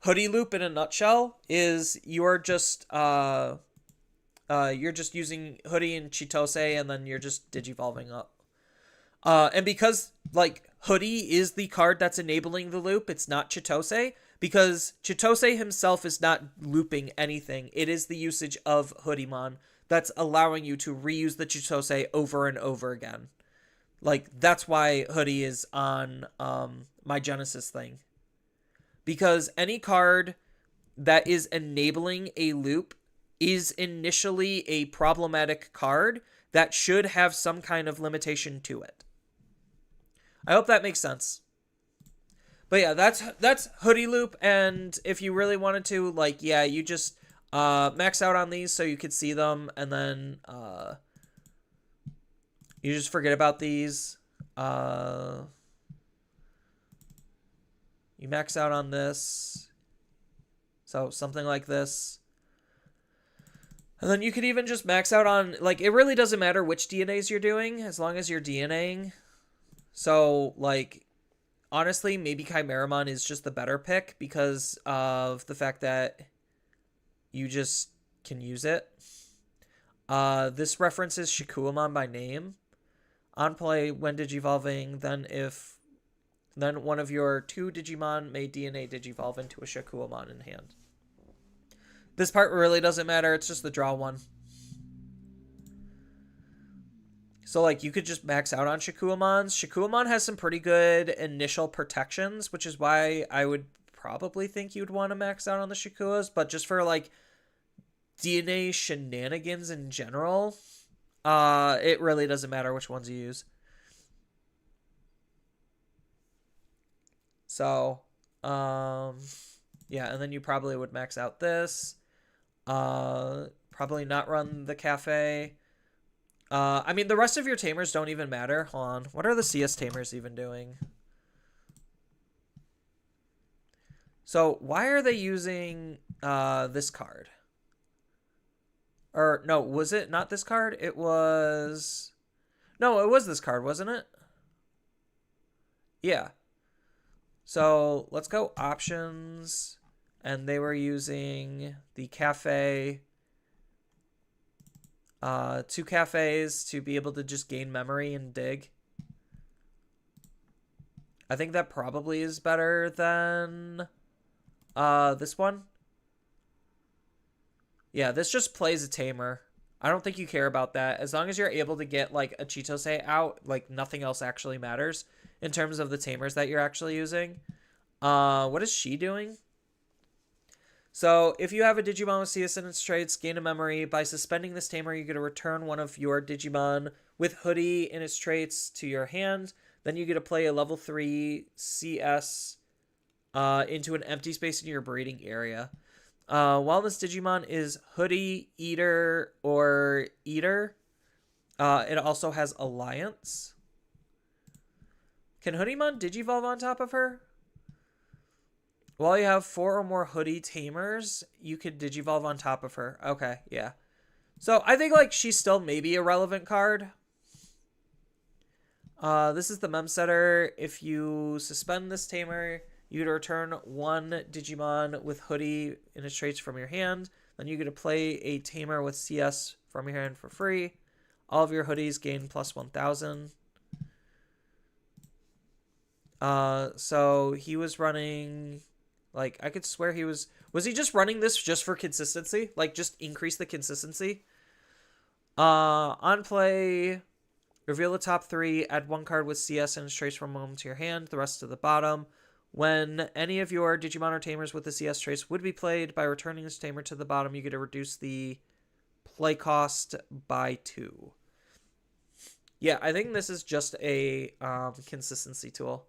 Hoodie Loop in a nutshell. Is you're just using Hoodie and Chitose, and then you're just digivolving up. And because, like, Hoodie is the card that's enabling the loop, it's not Chitose, because Chitose himself is not looping anything. It is the usage of Hoodiemon that's allowing you to reuse the Chitose over and over again. Like, that's why Hoodie is on my Genesis thing. Because any card that is enabling a loop is initially a problematic card that should have some kind of limitation to it. I hope that makes sense. But yeah, that's Hoodie Loop, and if you really wanted to, like, yeah, you just max out on these so you could see them, and then you just forget about these. You max out on this. So something like this. And then you could even just max out on, like, it really doesn't matter which DNAs you're doing, as long as you're DNAing. So, like, honestly, maybe Chimeramon is just the better pick because of the fact that you just can use it. This references Shikuamon by name. On play, when digivolving, then one of your 2 Digimon may DNA digivolve into a Shikuamon in hand. This part really doesn't matter, it's just the draw one. So, like, you could just max out on Shikuamons. Shikuamon has some pretty good initial protections, which is why I would probably think you'd want to max out on the Shikuas. But just for, like, DNA shenanigans in general, it really doesn't matter which ones you use. So, yeah, and then you probably would max out this. Probably not run the cafe. I mean, the rest of your tamers don't even matter. Hold on. What are the CS tamers even doing? So, why are they using this card? Or, no, was it not this card? It was... No, it was this card, wasn't it? Yeah. So, let's go options. And they were using the cafe... 2 cafes to be able to just gain memory and dig. I think that probably is better than this one. Yeah, this just plays a tamer. I don't think you care about that. As long as you're able to get, like, a Chitose out, like, nothing else actually matters in terms of the tamers that you're actually using. What is she doing? So, if you have a Digimon with CS in its traits, gain a memory. By suspending this tamer, you get to return one of your Digimon with Hoodie in its traits to your hand. Then you get to play a level 3 CS into an empty space in your breeding area. While this Digimon is Hoodie, Eater, or Eater, it also has Alliance. Can Hoodiemon Digivolve on top of her? While you have 4 or more Hoodie tamers, you could Digivolve on top of her. Okay, yeah. So I think, like, she's still maybe a relevant card. This is the mem setter. If you suspend this tamer, you get to return one Digimon with Hoodie in its traits from your hand. Then you get to play a tamer with CS from your hand for free. All of your hoodies gain plus 1,000. So he was running, like, I could swear he was he just running this just for consistency? Like, just increase the consistency? On play, reveal the top 3, add 1 card with CS and trace from home to your hand, the rest to the bottom. When any of your Digimon or Tamers with the CS trace would be played, by returning this Tamer to the bottom, you get to reduce the play cost by 2. Yeah, I think this is just a consistency tool.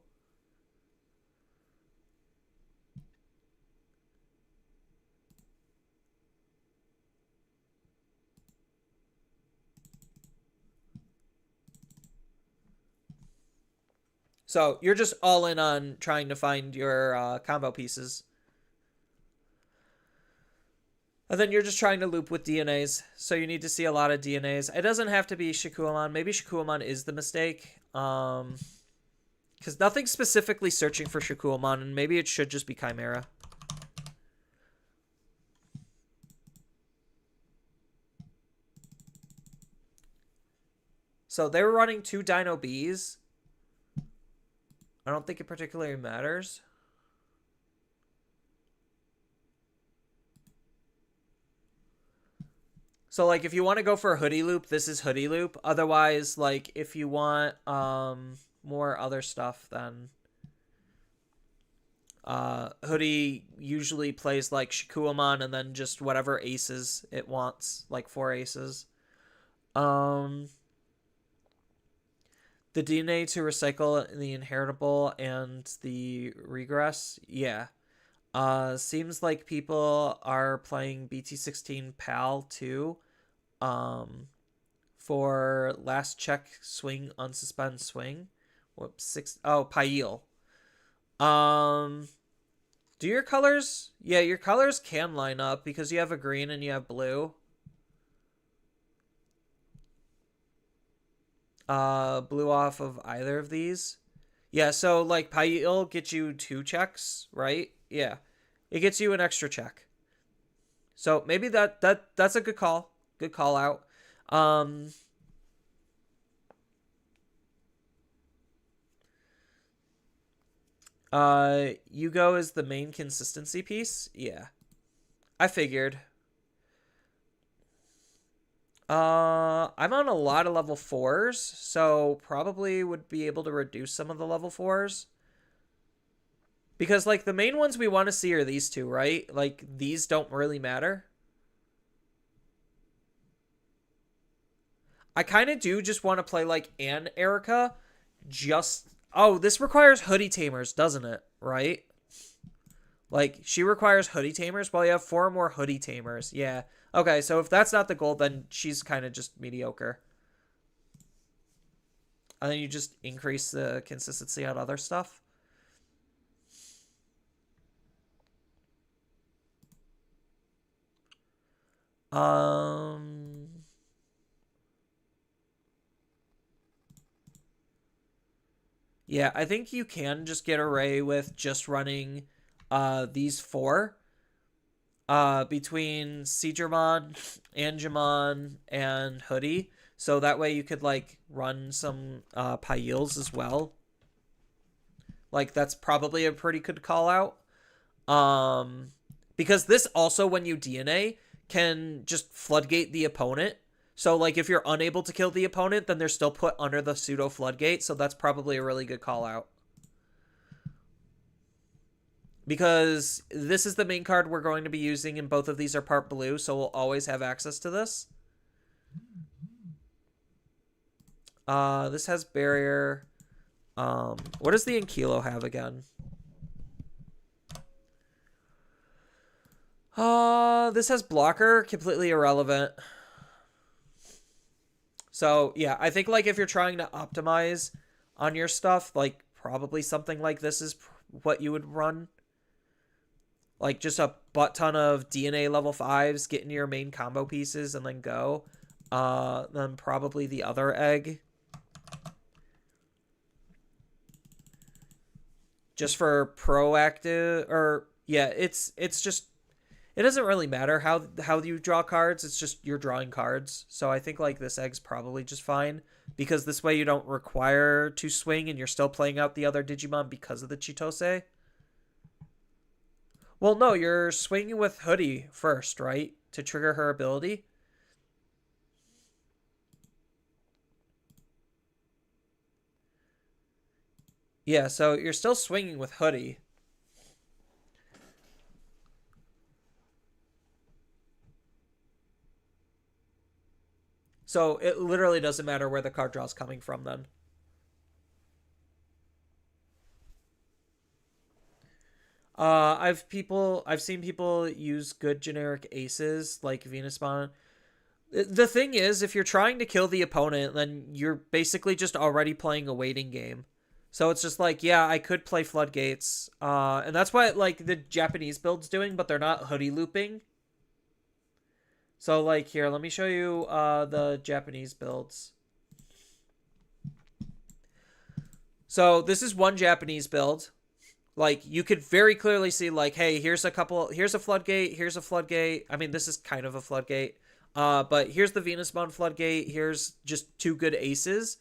So you're just all in on trying to find your combo pieces. And then you're just trying to loop with DNAs. So you need to see a lot of DNAs. It doesn't have to be Shikuamon. Maybe Shikuamon is the mistake. Because nothing's specifically searching for Shikuamon, and maybe it should just be Chimera. So they were running 2 Dino Bs. I don't think it particularly matters. So, like, if you want to go for a Hoodie loop, this is Hoodie loop. Otherwise, like, if you want more other stuff, then Hoodie usually plays, like, Shikuamon and then just whatever aces it wants, like 4 aces. The DNA to recycle the inheritable and the regress, yeah. Seems like people are playing BT16 PAL too. For last check swing unsuspend swing. Whoops, Pail. Do your colors? Yeah, your colors can line up because you have a green and you have blue. Blue off of either of these. Yeah, so like Pail gets you 2 checks, right? Yeah. It gets you an extra check. So maybe that's a good call. Good call out. Yugo is the main consistency piece. Yeah. I figured. I'm on a lot of level 4s, so probably would be able to reduce some of the level 4s. Because, like, the main ones we want to see are these 2, right? Like, these don't really matter. I kind of do just want to play, like, an Erica. Just... Oh, this requires Hoodie Tamers, doesn't it? Right? Like, she requires Hoodie Tamers? Well, you have 4 more Hoodie Tamers. Yeah. Okay, so if that's not the goal, then she's kind of just mediocre. And then you just increase the consistency on other stuff. Yeah, I think you can just get Array with just running these 4. Between Seadramon, Angemon, and Hoodie. So that way you could, like, run some Pails as well. Like, that's probably a pretty good call out. Because this also, when you DNA, can just floodgate the opponent. So, like, if you're unable to kill the opponent, then they're still put under the pseudo floodgate. So that's probably a really good call out. Because this is the main card we're going to be using, and both of these are part blue, so we'll always have access to this. This has barrier. What does the Ankylo have again? This has blocker, completely irrelevant. So, yeah, I think, like, if you're trying to optimize on your stuff, like, probably something like this is what you would run. Like, just a butt ton of DNA level 5s, get into your main combo pieces, and then go. Then probably the other egg. just for proactive, or yeah, it's just, it doesn't really matter how you draw cards. It's just you're drawing cards. So I think like this egg's probably just fine, because this way you don't require to swing and you're still playing out the other Digimon because of the Chitose. Well, no, you're swinging with Hoodie first, right? To trigger her ability. Yeah, so you're still swinging with Hoodie. So it literally doesn't matter where the card draw's coming from then. I've seen people use good generic aces like Venus Mon. The thing is, if you're trying to kill the opponent, then you're basically just already playing a waiting game. So it's just like, yeah, I could play Floodgates. And that's what like the Japanese build's doing, but they're not hoodie looping. So like here, let me show you the Japanese builds. So this is one Japanese build. Like you could very clearly see like, hey, here's a floodgate, here's a floodgate. I mean, this is kind of a floodgate. But here's the Venusmon floodgate. Here's just two good aces.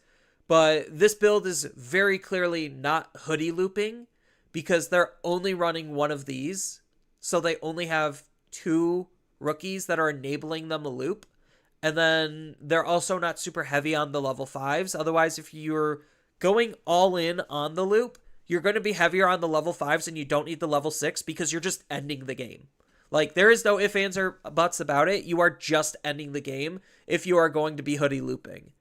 But this build is very clearly not hoodie looping because they're only running one of these. So they only have two rookies that are enabling them to loop. And then they're also not super heavy on the level 5s. Otherwise, if you're going all in on the loop, you're going to be heavier on the level 5s and you don't need the level 6 because you're just ending the game. Like, there is no ifs, ands, or buts about it. You are just ending the game if you are going to be hoodie looping.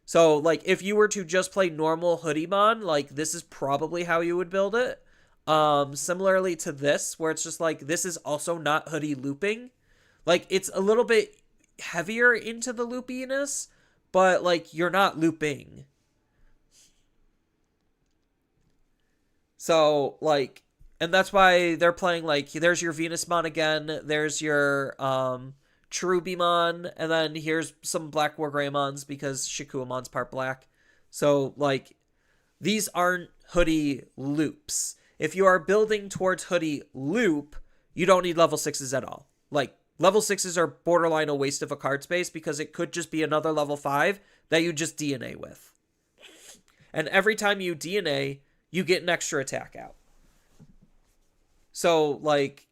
So, like, if you were to just play normal Hoodiemon, like, this is probably how you would build it. Similarly to this, where it's just like, this is also not hoodie looping. Like, it's a little bit heavier into the loopiness, but, like, you're not looping. So, like, and that's why they're playing, like, there's your Venusmon again, there's your Cherubimon, and then here's some Black War Greymons because Shikuamon's part black. So, like, these aren't hoodie loops. If you are building towards hoodie loop, you don't need level 6s at all. Like, level 6s are borderline a waste of a card space because it could just be another level 5 that you just DNA with. And every time you DNA, you get an extra attack out. So, like,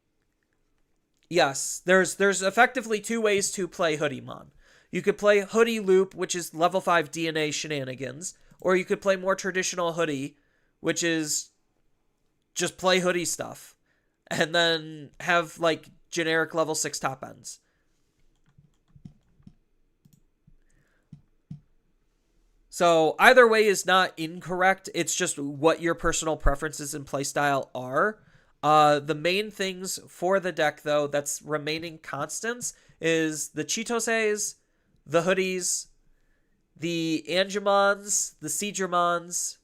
yes, there's effectively two ways to play Hoodiemon. You could play Hoodie Loop, which is level 5 DNA shenanigans, or you could play more traditional Hoodie, which is just play Hoodie stuff, and then have, like, generic level 6 top ends. So either way is not incorrect. It's just what your personal preferences and playstyle are. The main things for the deck, though, that's remaining constants is the Chitoses, the Hoodies, the Angemons, the Seedramons,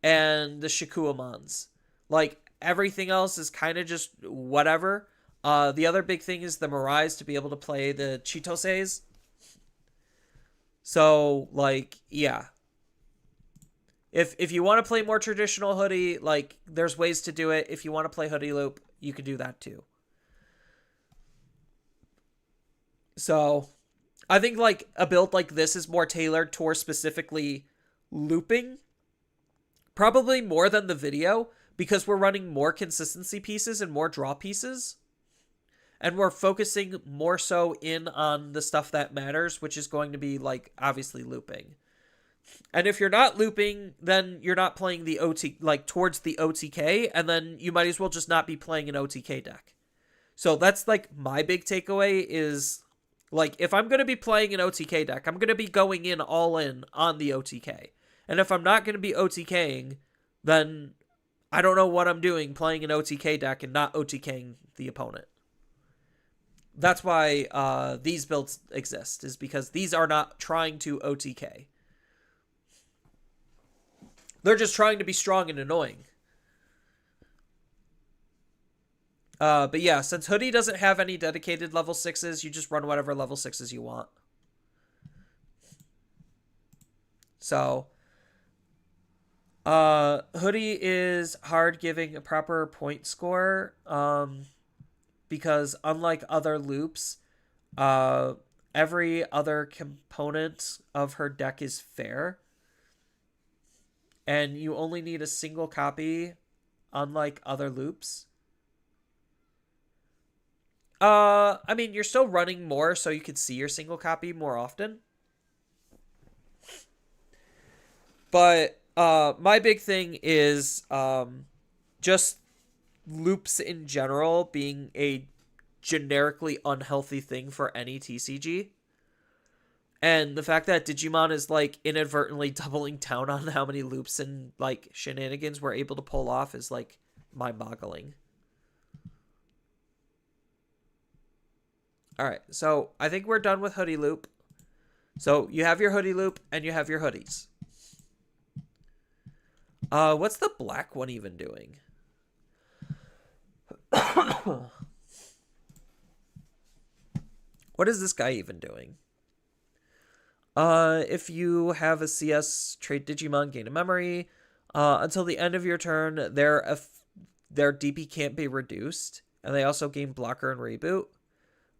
and the Shikuamons. Like, everything else is kind of just whatever. The other big thing is the Mirais to be able to play the Chitoses. So, like, yeah. If you want to play more traditional Hoodie, like, there's ways to do it. If you want to play Hoodie Loop, you can do that too. So, I think, like, a build like this is more tailored towards specifically looping. Probably more than the video, because we're running more consistency pieces and more draw pieces. And we're focusing more so in on the stuff that matters, which is going to be, like, obviously looping. And if you're not looping, then you're not playing the OT, like, towards the OTK, and then you might as well just not be playing an OTK deck. So that's, like, my big takeaway is, like, if I'm going to be playing an OTK deck, I'm going to be going in all in on the OTK. And if I'm not going to be OTKing, then I don't know what I'm doing playing an OTK deck and not OTKing the opponent. That's why these builds exist, is because these are not trying to OTK. They're just trying to be strong and annoying. But yeah, since Hoodie doesn't have any dedicated level 6s, you just run whatever level 6s you want. So, Hoodie is hard giving a proper point score. Because unlike other loops, uh, every other component of her deck is fair, and you only need a single copy, unlike other loops. I mean, you're still running more, so you can see your single copy more often. But my big thing is just loops in general being a generically unhealthy thing for any TCG. And the fact that Digimon is like inadvertently doubling down on how many loops and like shenanigans we're able to pull off is like mind-boggling. All right, so I think we're done with Hoodie Loop. So you have your Hoodie Loop and you have your hoodies. What's the black one even doing? What is this guy even doing? If you have a CS trait Digimon gain a memory, until the end of your turn, their DP can't be reduced, and they also gain blocker and reboot.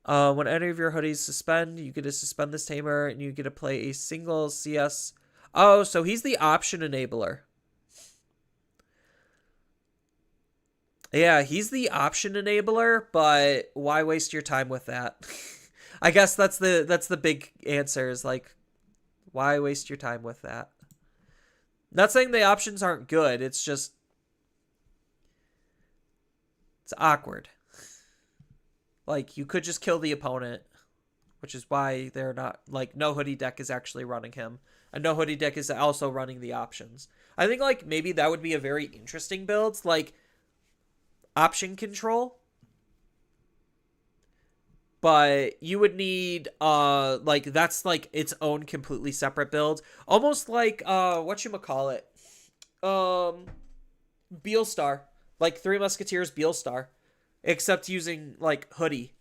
When any of your hoodies suspend, you get to suspend this tamer, and you get to play a single CS. Oh, so he's the option enabler. Yeah, he's the option enabler, but why waste your time with that? I guess that's the big answer is like, why waste your time with that? Not saying the options aren't good, it's just it's awkward. Like, you could just kill the opponent, which is why they're not like no hoodie deck is actually running him. And no hoodie deck is also running the options. I think like maybe that would be a very interesting build, like option control. But you would need like that's like its own completely separate build. Almost like whatchamacallit? Beelstar. Like Three Musketeers Beelstar. Except using like hoodie.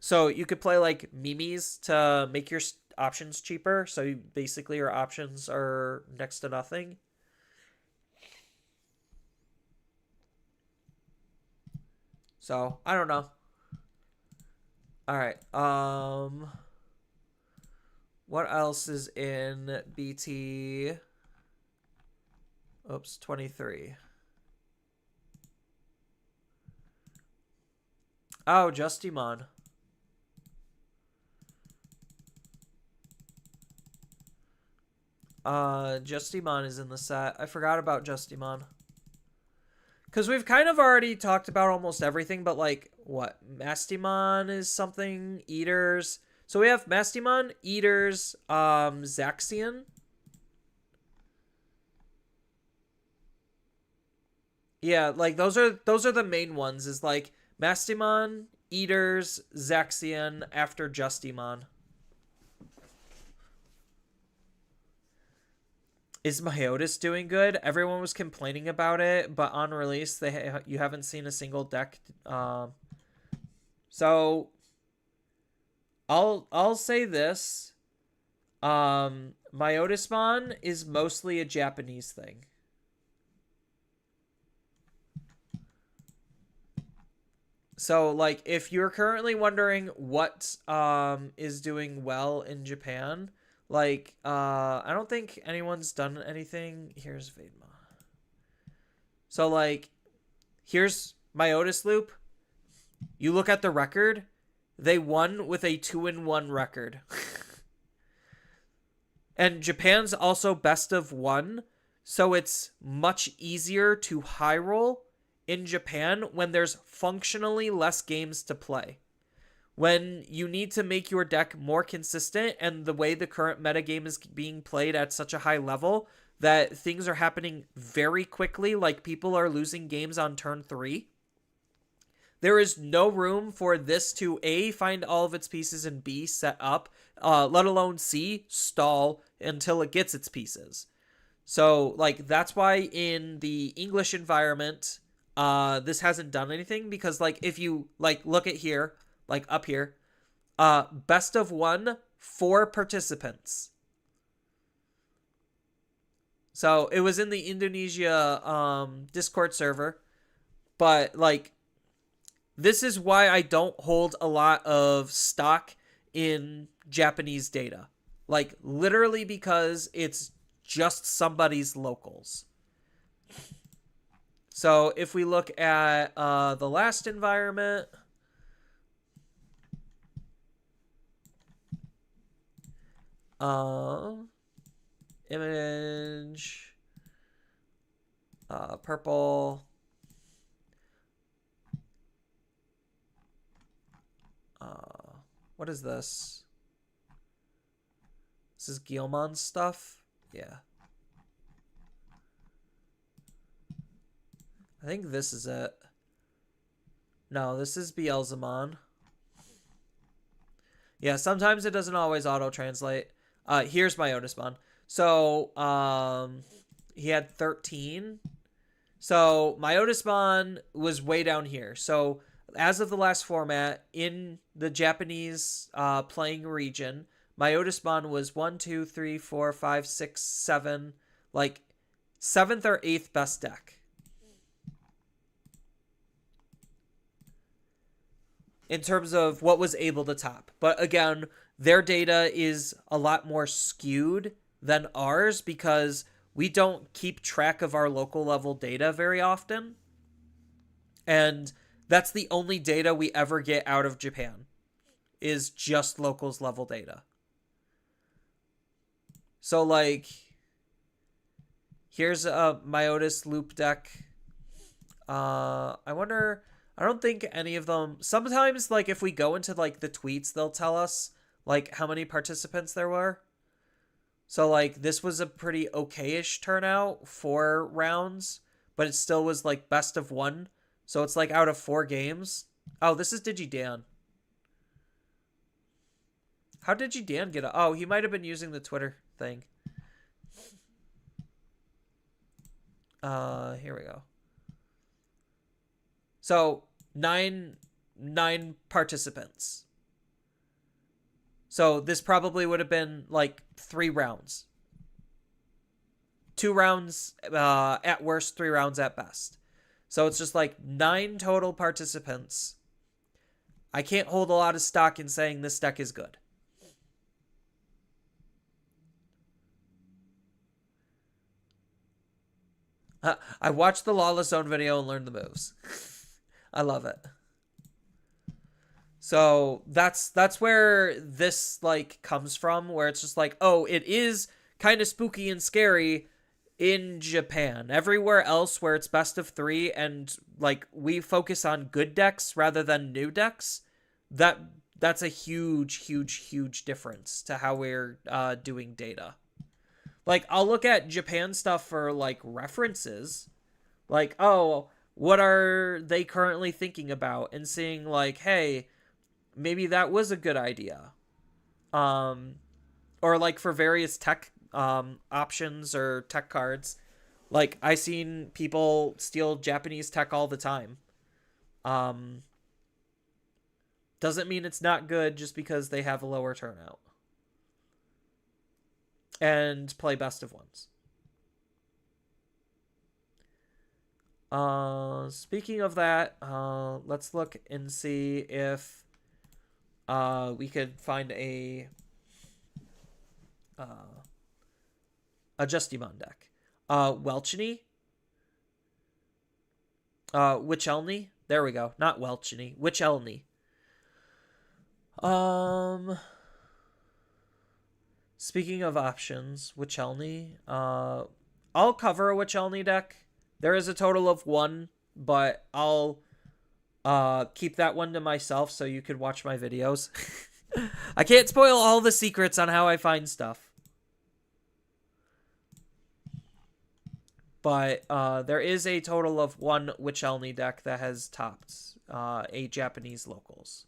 So you could play like Mimis to make your options cheaper. So you, basically your options are next to nothing. So I don't know. All right. What else is in BT? Oops, 23. Oh, Justimon. Justimon is in the set. I forgot about Justimon. Because we've kind of already talked about almost everything, but like, what? Mastimon is something, Eaters. So we have Mastimon, Eaters, Zaxian. Yeah, like those are the main ones, is like Mastimon, Eaters, Zaxian after Justimon. Is Myotis doing good? Everyone was complaining about it, but on release, you haven't seen a single deck. So I'll say this: Myotismon is mostly a Japanese thing. So like, if you're currently wondering what is doing well in Japan, like, I don't think anyone's done anything. Here's Vedma. So, like, here's Myotis Loop. You look at the record. They won with a 2-1 record. And Japan's also best of 1. So it's much easier to high roll in Japan when there's functionally less games to play. When you need to make your deck more consistent, and the way the current metagame is being played at such a high level that things are happening very quickly, like people are losing games on turn 3, there is no room for this to A, find all of its pieces, and B, set up, let alone C, stall until it gets its pieces. So like, that's why in the English environment, this hasn't done anything, because like if you like look at here, like up here, best of 1 4 participants. So it was in the Indonesia Discord server, but like this is why I don't hold a lot of stock in Japanese data. Like literally because it's just somebody's locals. So if we look at the last environment, image, purple, what is this? This is Guilmon's stuff? Yeah. I think this is it. No, this is Beelzemon. Yeah, sometimes it doesn't always auto-translate. Here's my Otismon. So, he had 13. So, my Otismon was way down here. So, as of the last format, in the Japanese playing region, my Otismon was 1, 2, 3, 4, 5, 6, 7, like 7th or 8th best deck. In terms of what was able to top. But again, their data is a lot more skewed than ours because we don't keep track of our local level data very often. And that's the only data we ever get out of Japan is just locals level data. So like here's a Myotis loop deck. I wonder, I don't think any of them, sometimes like if we go into like the tweets, they'll tell us like how many participants there were. So like this was a pretty okay-ish turnout, 4 rounds, but it still was like best of 1. So it's like out of 4 games. Oh, this is DigiDan. How did DigiDan get Oh, he might have been using the Twitter thing. Here we go. So 9 participants. So this probably would have been like 3 rounds. 2 rounds at worst, 3 rounds at best. So it's just like 9 total participants. I can't hold a lot of stock in saying this deck is good. I watched the Lawless Zone video and learned the moves. I love it. So that's where this like comes from, where it's just like, oh, it is kind of spooky and scary in Japan. Everywhere else where it's best of 3 and like we focus on good decks rather than new decks, that's a huge difference to how we're doing data. Like I'll look at Japan stuff for like references, like, oh, what are they currently thinking about, and seeing like, hey, maybe that was a good idea. Or like for various tech options or tech cards, like I seen people steal Japanese tech all the time. Doesn't mean it's not good just because they have a lower turnout and play best of 1s. Speaking of that, let's look and see if we could find a Justimon deck. Welchny? Wichelny? There we go. Not Welchny. Wichelny. Speaking of options, Wichelny. I'll cover a Wichelny deck. There is a total of 1, but I'll keep that one to myself so you could watch my videos. I can't spoil all the secrets on how I find stuff. But there is a total of 1 Wichelny deck that has topped a Japanese locals.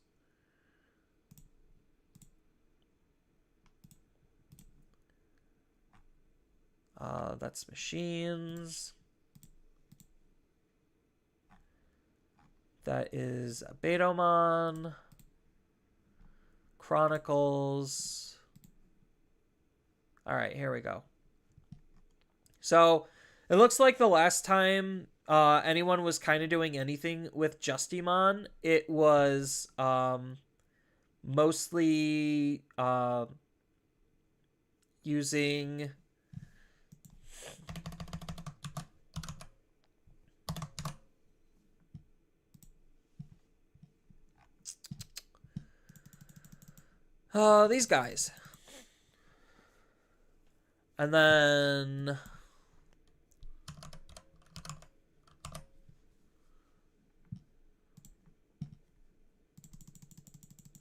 That's machines. That is Betomon. Chronicles. All right, here we go. So it looks like the last time anyone was kind of doing anything with Justimon, it was mostly using these guys. And then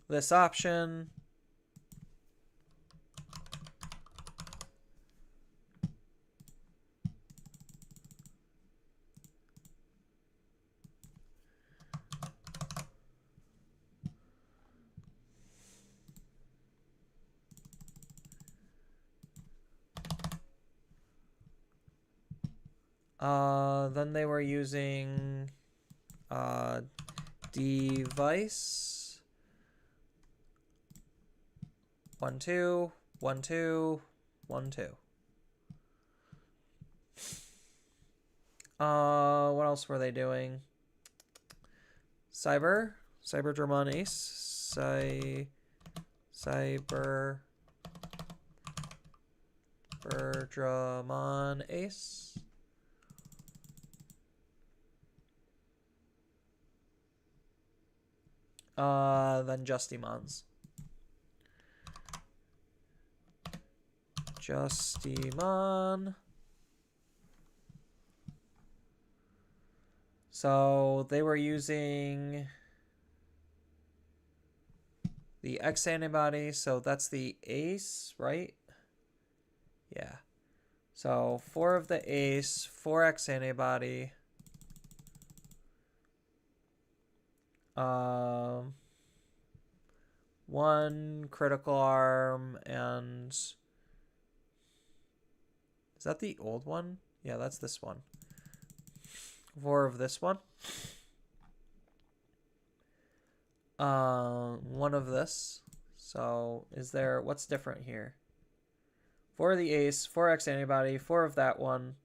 this option. Then they were using device 1 2 1 2 1 2. What else were they doing? Cyberdramon Ace, Cyberdramon Ace. Then Justimons. Justimon. So they were using the X antibody, so that's the ace, right? Yeah. So 4 of the ace, 4X antibody. One critical arm, and is that the old one? Yeah, that's this one. 4 of this one. 1 of this. So is there, what's different here? 4 of the ace, 4X antibody, 4 of that one.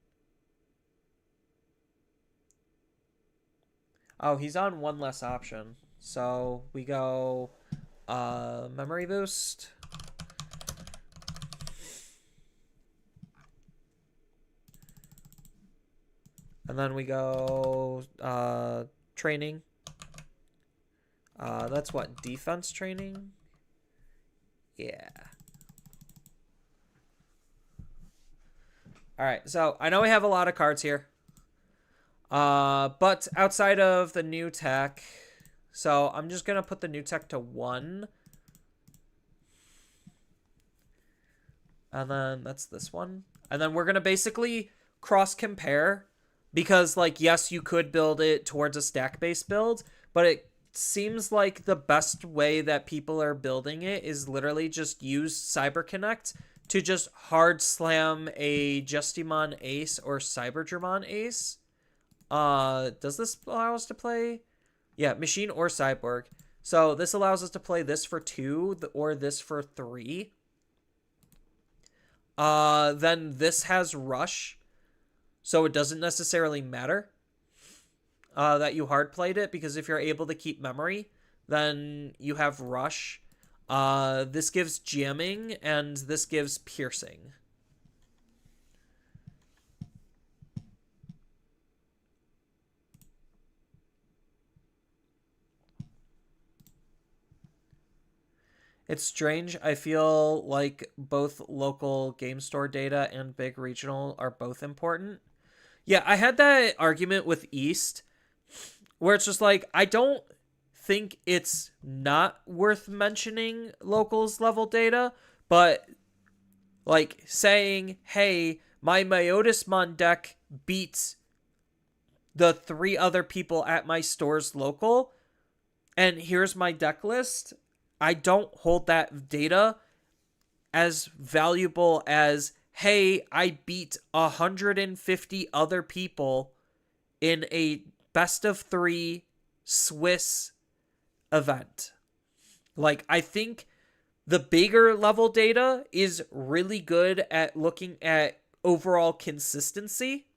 Oh, he's on 1 less option. So we go memory boost. And then we go training. That's what, defense training? Yeah. All right, so I know we have a lot of cards here. But outside of the new tech, so I'm just going to put the new tech to 1. And then that's this one. And then we're going to basically cross compare because, like, yes, you could build it towards a stack-based build, but it seems like the best way that people are building it is literally just use CyberConnect to just hard slam a Justimon Ace or Cyberdramon Ace. Does this allow us to play? Yeah, machine or cyborg. So this allows us to play this for 2 or this for 3. Then this has rush, so it doesn't necessarily matter that you hard played it, because if you're able to keep memory, then you have rush. This gives jamming, and this gives piercing. It's strange. I feel like both local game store data and big regional are both important. Yeah, I had that argument with East where it's just like, I don't think it's not worth mentioning locals level data, but like saying, hey, my Myotismon deck beats the 3 other people at my store's local, and here's my deck list. I don't hold that data as valuable as, hey, I beat 150 other people in a best of 3 Swiss event. Like, I think The bigger level data is really good at looking at overall consistency,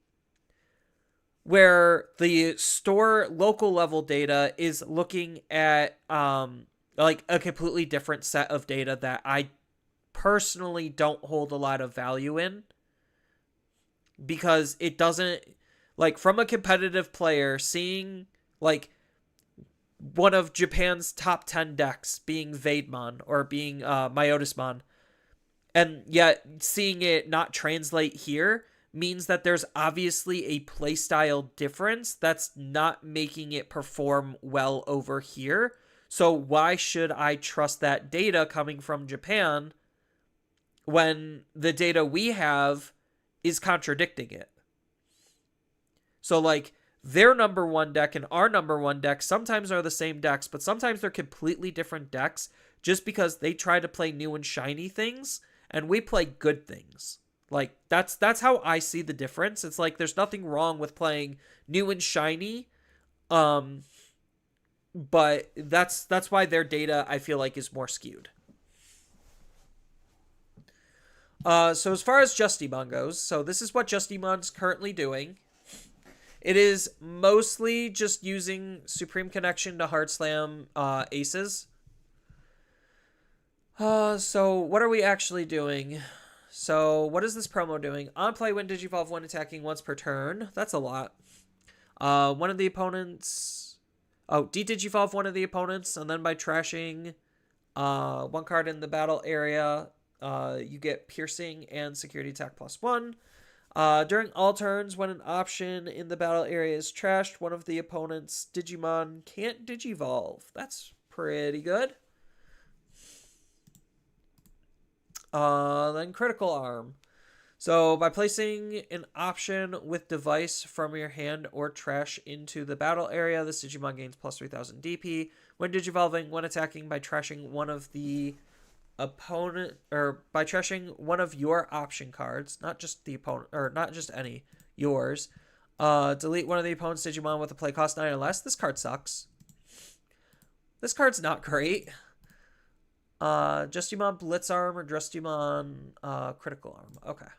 where the store local level data is looking at like a completely different set of data that I personally don't hold a lot of value in, because it doesn't, like, from a competitive player seeing like one of Japan's top 10 decks being Vaidmon or being Myotismon, and yet seeing it not translate here means that there's obviously a playstyle difference that's not making it perform well over here. So why should I trust that data coming from Japan when the data we have is contradicting it? So, like, their number one deck and our number one deck sometimes are the same decks, but sometimes they're completely different decks just because they try to play new and shiny things and we play good things. Like, that's how I see the difference. It's like there's nothing wrong with playing new and shiny, but that's why their data, I feel like, is more skewed. So as far as Justimon goes, so this is what Justimon's currently doing. It is mostly just using Supreme Connection to hard slam aces. So what are we actually doing? So what is this promo doing? On play, when Digivolve, when attacking once per turn. That's a lot. One of the opponents... Oh, de-Digivolve one of the opponents, and then by trashing one card in the battle area, you get Piercing and Security Attack +1. During all turns, when an option in the battle area is trashed, one of the opponent's Digimon can't Digivolve. That's pretty good. Then Critical Arm. So by placing an option with device from your hand or trash into the battle area, this Digimon gains plus 3000 DP. When Digivolving, when attacking, by trashing one of the opponent, or by trashing one of your option cards, not just the opponent, or not just any, yours. Delete one of the opponent's Digimon with a play cost 9 or less. This card sucks. This card's not great. Justimon Blitz Arm or Justimon Critical Arm. Okay.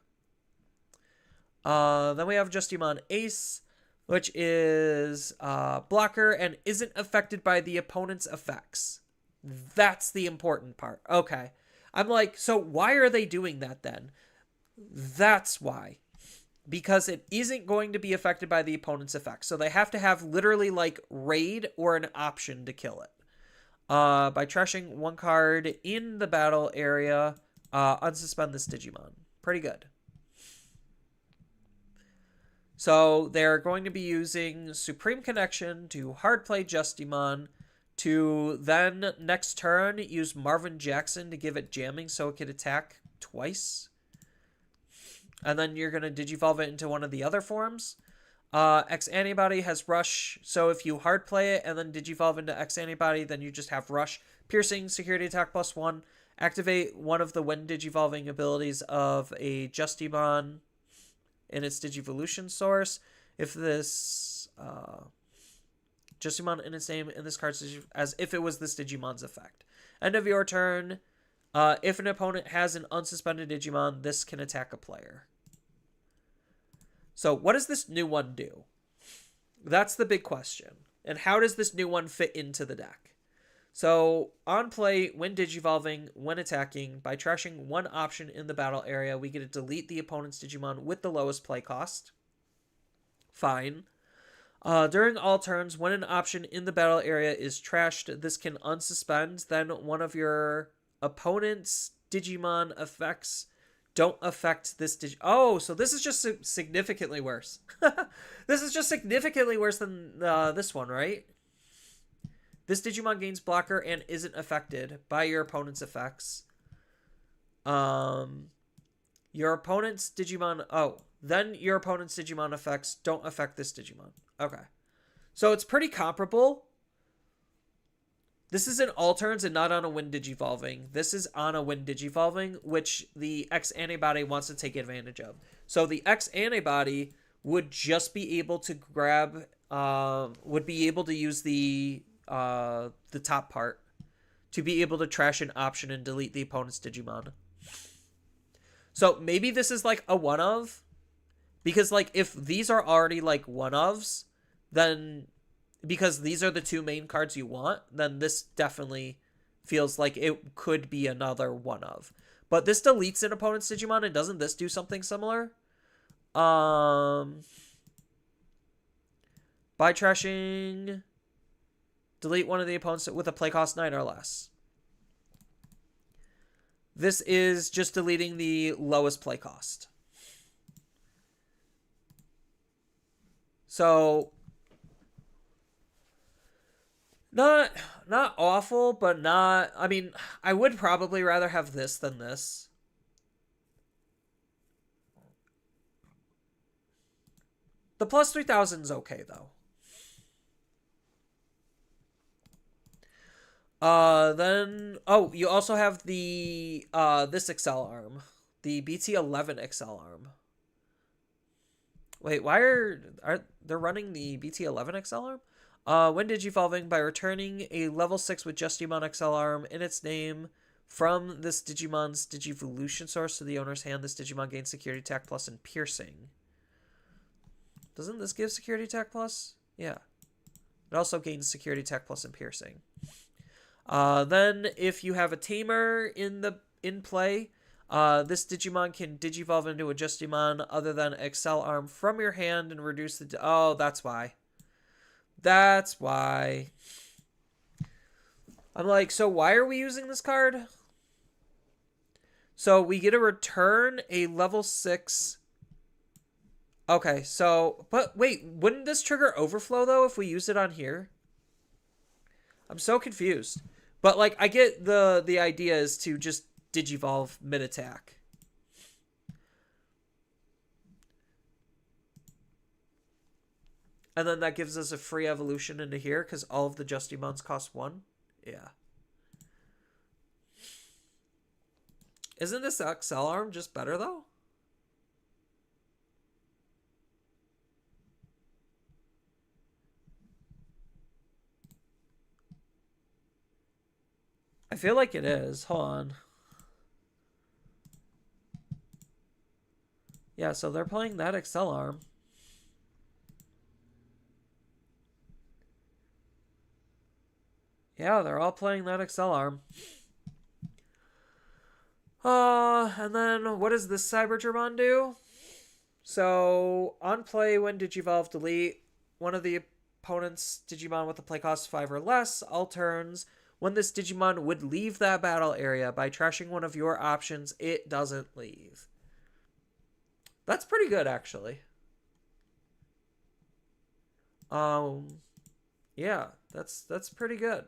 Then we have Justimon Ace, which is blocker and isn't affected by the opponent's effects. That's the important part. Okay. I'm like, so why are they doing that then? That's why. Because it isn't going to be affected by the opponent's effects. So they have to have literally like raid or an option to kill it. By trashing one card in the battle area, unsuspend this Digimon. Pretty good. So they're going to be using Supreme Connection to hard play Justimon, to then next turn use Marvin Jackson to give it jamming so it could attack twice. And then you're going to Digivolve it into one of the other forms. X Antibody has Rush, so if you hard play it and then Digivolve into X Antibody, then you just have Rush, Piercing, Security Attack +1. Activate one of the when Digivolving abilities of a Justimon in its Digivolution source. If this Justimon in its name in this card's as if it was this Digimon's effect. End of your turn. If an opponent has an unsuspended Digimon, this can attack a player. So what does this new one do? That's the big question. And how does this new one fit into the deck? So on play, when Digivolving, when attacking, by trashing one option in the battle area, we get to delete the opponent's Digimon with the lowest play cost. Fine. During all turns, when an option in the battle area is trashed, this can unsuspend. Then one of your opponent's Digimon effects don't affect this Oh, so this is just significantly worse. This is just significantly worse than this one, right? This Digimon gains blocker and isn't affected by your opponent's effects. Your opponent's Digimon... Oh, then your opponent's Digimon effects don't affect this Digimon. Okay. So it's pretty comparable. This is in all turns and not on a when Digivolving. This is on a when Digivolving, which the X Antibody wants to take advantage of. So the X Antibody would just be able to grab... would be able to use the top part to be able to trash an option and delete the opponent's Digimon. So maybe this is like a one of, because like if these are already like one ofs, then because these are the two main cards you want, then this definitely feels like it could be another one of. But this deletes an opponent's Digimon, and doesn't this do something similar? By trashing, delete one of the opponents with a play cost 9 or less. This is just deleting the lowest play cost. So not awful, but not, I mean, I would probably rather have this than this. The plus 3000 is okay though. Then, oh, you also have the, this Excel arm. The BT11 Excel arm. Wait, why are they running the BT11 Excel arm? When Digivolving, by returning a level 6 with Justimon Excel arm in its name from this Digimon's Digivolution source to the owner's hand, this Digimon gains security attack plus and piercing. Doesn't this give security attack plus? Yeah. It also gains security attack plus and piercing. Then if you have a tamer in play, this Digimon can Digivolve into a Justimon other than Excel arm from your hand and reduce the... Oh, that's why. That's why. I'm like, so why are we using this card? So we get to return a level 6... Okay, so... But wait, wouldn't this trigger Overflow, though, if we use it on here? I'm so confused. But, like, I get the idea is to just Digivolve mid-attack. And then that gives us a free evolution into here, because all of the Justimons cost 1. Yeah. Isn't this Excel arm just better, though? I feel like it is. Hold on. Yeah, so they're playing that Excel arm. Yeah, they're all playing that Excel arm. And then what does this Cybergermon do? So, on play, when Digivolve, delete one of the opponent's Digimon with a play cost 5 or less, all turns. When this Digimon would leave that battle area by trashing one of your options, it doesn't leave. That's pretty good, actually. Yeah, that's pretty good.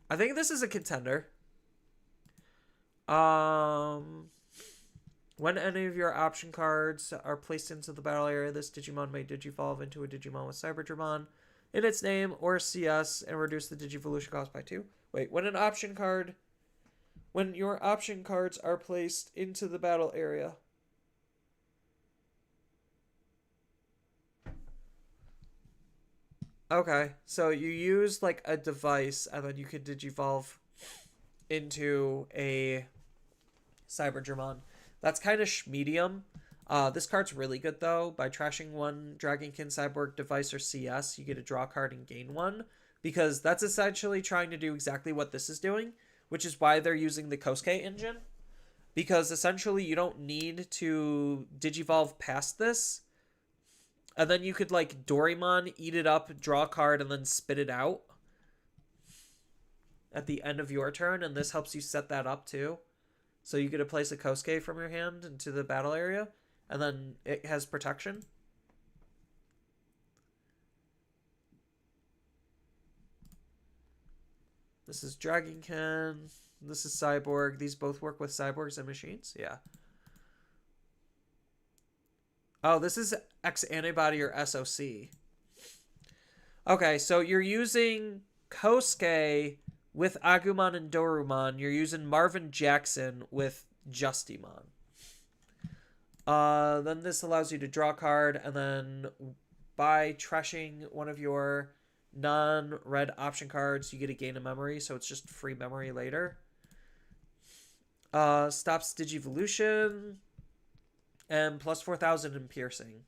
I think this is a contender. When any of your option cards are placed into the battle area, this Digimon may Digivolve into a Digimon with Cybergermon in its name or CS and reduce the Digivolution cost by 2. Wait, when your option cards are placed into the battle area. Okay, so you use like a device and then you can Digivolve into a Cybergermon. That's kind of medium. This card's really good, though. By trashing one Dragonkin Cyborg device or CS, you get a draw card and gain 1. Because that's essentially trying to do exactly what this is doing, which is why they're using the Kosuke engine. Because essentially you don't need to Digivolve past this. And then you could, like, Doraemon, eat it up, draw a card, and then spit it out at the end of your turn. And this helps you set that up, too. So you get to place a Kosuke from your hand into the battle area, and then it has protection. This is Dragonkin. This is Cyborg. These both work with cyborgs and machines. Yeah. Oh, this is X-Antibody or SOC. Okay, so you're using Kosuke with Agumon and Dorumon. You're using Marvin Jackson with Justimon. Then this allows you to draw a card, and then by trashing one of your non-red option cards, you get a gain of memory, so it's just free memory later. Stops Digivolution, and plus 4,000 in piercing.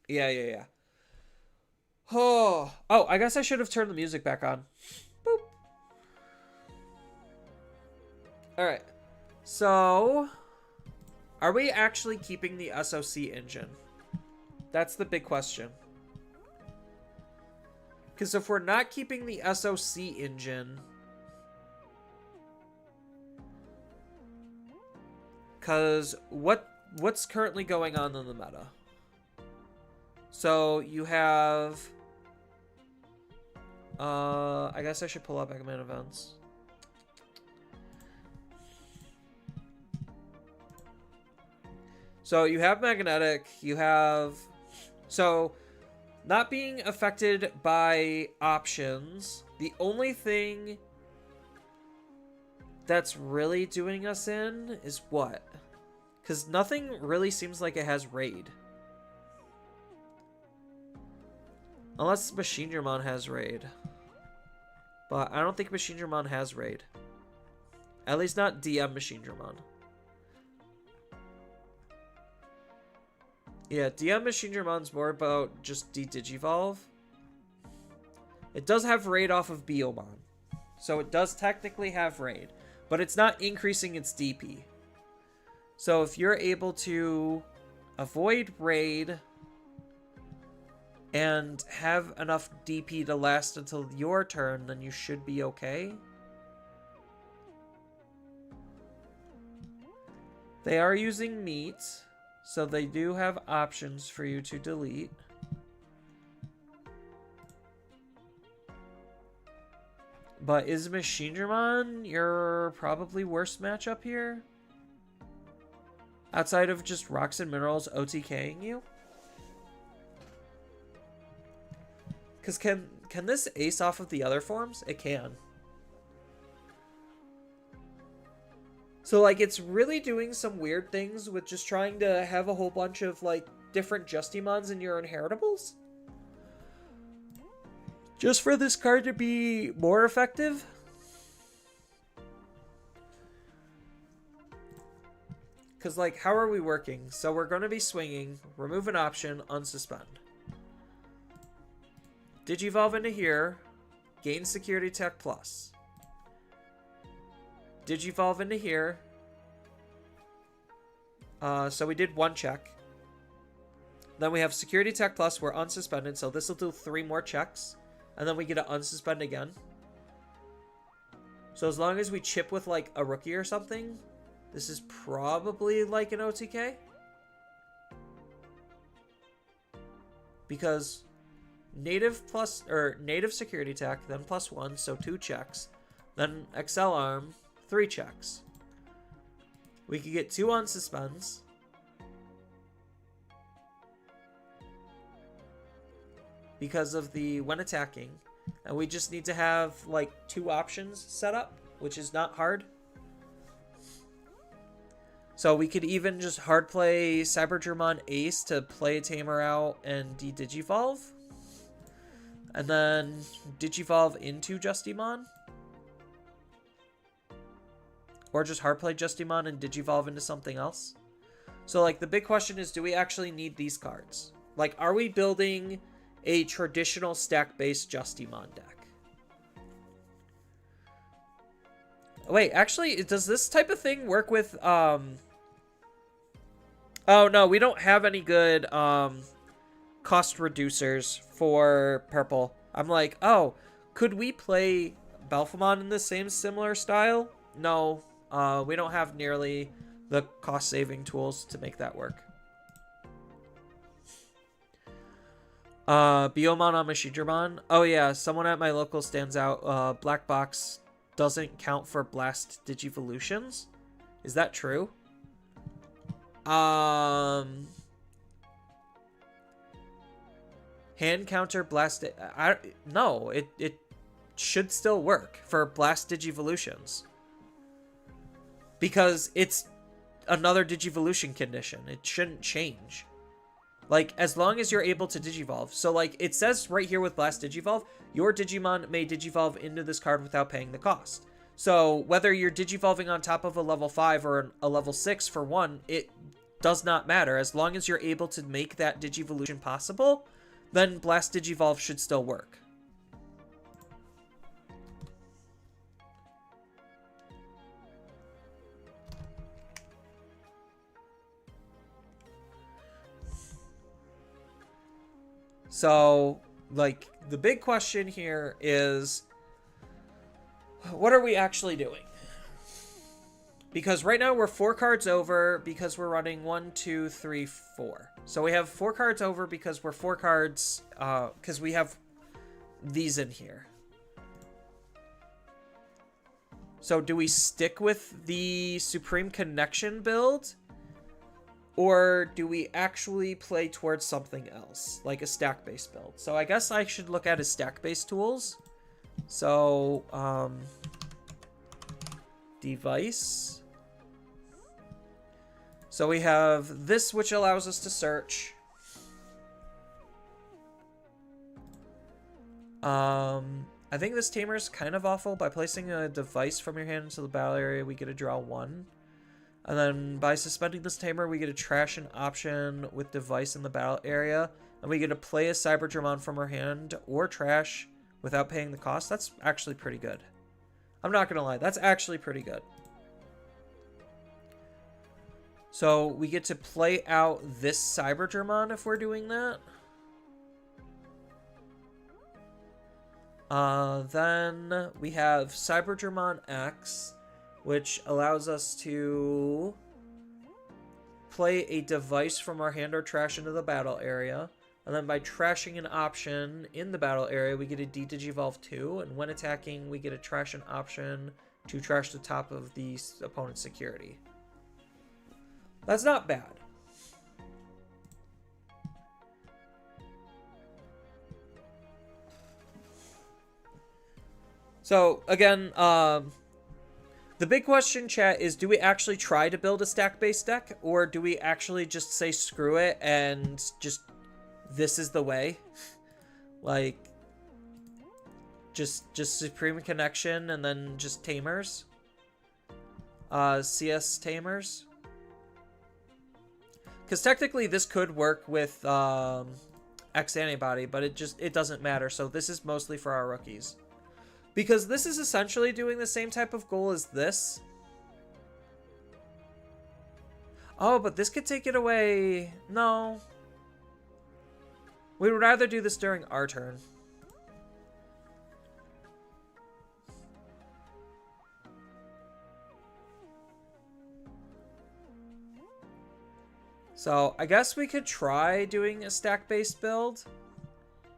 Yeah. Oh, I guess I should have turned the music back on. Boop. Alright. So, are we actually keeping the SOC engine? That's the big question. Because if we're not keeping the SOC engine... Because what's currently going on in the meta? So, you have... I guess I should pull up Mega Man events. So, you have Magnetic, you have... So, not being affected by options, the only thing that's really doing us in is what? Because nothing really seems like it has raid. Unless Machine German has raid. But I don't think Machine German has raid. At least not DM Machine German. Yeah, DM Machine German's more about just de-digivolve. It does have raid off of Biomon. So it does technically have raid. But it's not increasing its DP. So if you're able to avoid raid and have enough DP to last until your turn, then you should be okay. They are using meat, so they do have options for you to delete. But is Machine German your probably worst matchup here? Outside of just Rocks and Minerals OTKing you? Because can this ace off of the other forms? It can. So, like, it's really doing some weird things with just trying to have a whole bunch of, like, different Justimons in your inheritables. Just for this card to be more effective. Because, like, how are we working? So we're going to be swinging, remove an option, unsuspend. Digivolve into here, gain Security Tech Plus. Digivolve into here. So we did one check. Then we have Security Tech Plus, we're unsuspended, so this will do 3 more checks. And then we get to unsuspend again. So as long as we chip with, like, a rookie or something, this is probably like an OTK. Because native plus, or native security tech, then +1, so 2 checks. Then Excel Arm, 3 checks. We could get 2 on suspends. Because of the when attacking. And we just need to have like 2 options set up, which is not hard. So we could even just hard play Cybergermon Ace to play a Tamer out and de-Digivolve. And then Digivolve into Justimon. Or just hard play Justimon and Digivolve into something else. So like the big question is, do we actually need these cards? Like, are we building a traditional stack-based Justimon deck? Wait, actually, does this type of thing work with, Oh, no, we don't have any good, cost reducers for purple. I'm like, oh, could we play Belphemon in the same similar style? No, we don't have nearly the cost-saving tools to make that work. Biomon on Mashigermon. Oh yeah, someone at my local stands out. Black Box doesn't count for Blast Digivolutions. Is that true? Hand counter Blast... no, it should still work for Blast Digivolutions. Because it's another Digivolution condition. It shouldn't change. Like, as long as you're able to Digivolve. So, like, it says right here with Blast Digivolve, your Digimon may Digivolve into this card without paying the cost. So, whether you're Digivolving on top of a level 5 or a level 6 for one, it does not matter. As long as you're able to make that Digivolution possible, then Blast Digivolve should still work. So, like, the big question here is, what are we actually doing? Because right now we're 4 cards over because we're running 1, 2, 3, 4. So we have 4 cards over because we're 4 cards, because we have these in here. So do we stick with the Supreme Connection build? Or do we actually play towards something else, like a stack-based build? So I guess I should look at his stack-based tools. So, device. So we have this, which allows us to search. I think this tamer is kind of awful. By placing a device from your hand into the battle area, we get to draw 1. And then by suspending this tamer, we get to trash an option with device in the battle area. And we get to play a Cyberdramon from our hand or trash without paying the cost. That's actually pretty good. I'm not going to lie. That's actually pretty good. So we get to play out this Cyberdramon if we're doing that. Then we have Cyberdramon X, which allows us to play a device from our hand or trash into the battle area. And then by trashing an option in the battle area, we get a D-Digivolve 2. And when attacking, we get to trash an option to trash the top of the opponent's security. That's not bad. So, again, the big question, chat, is do we actually try to build a stack-based deck? Or do we actually just say screw it and just this is the way? Like, just Supreme Connection and then just Tamers? CS Tamers? Because technically this could work with X Antibody, but it doesn't matter. So this is mostly for our rookies. Because this is essentially doing the same type of goal as this. Oh, but this could take it away. No. We would rather do this during our turn. So, I guess we could try doing a stack-based build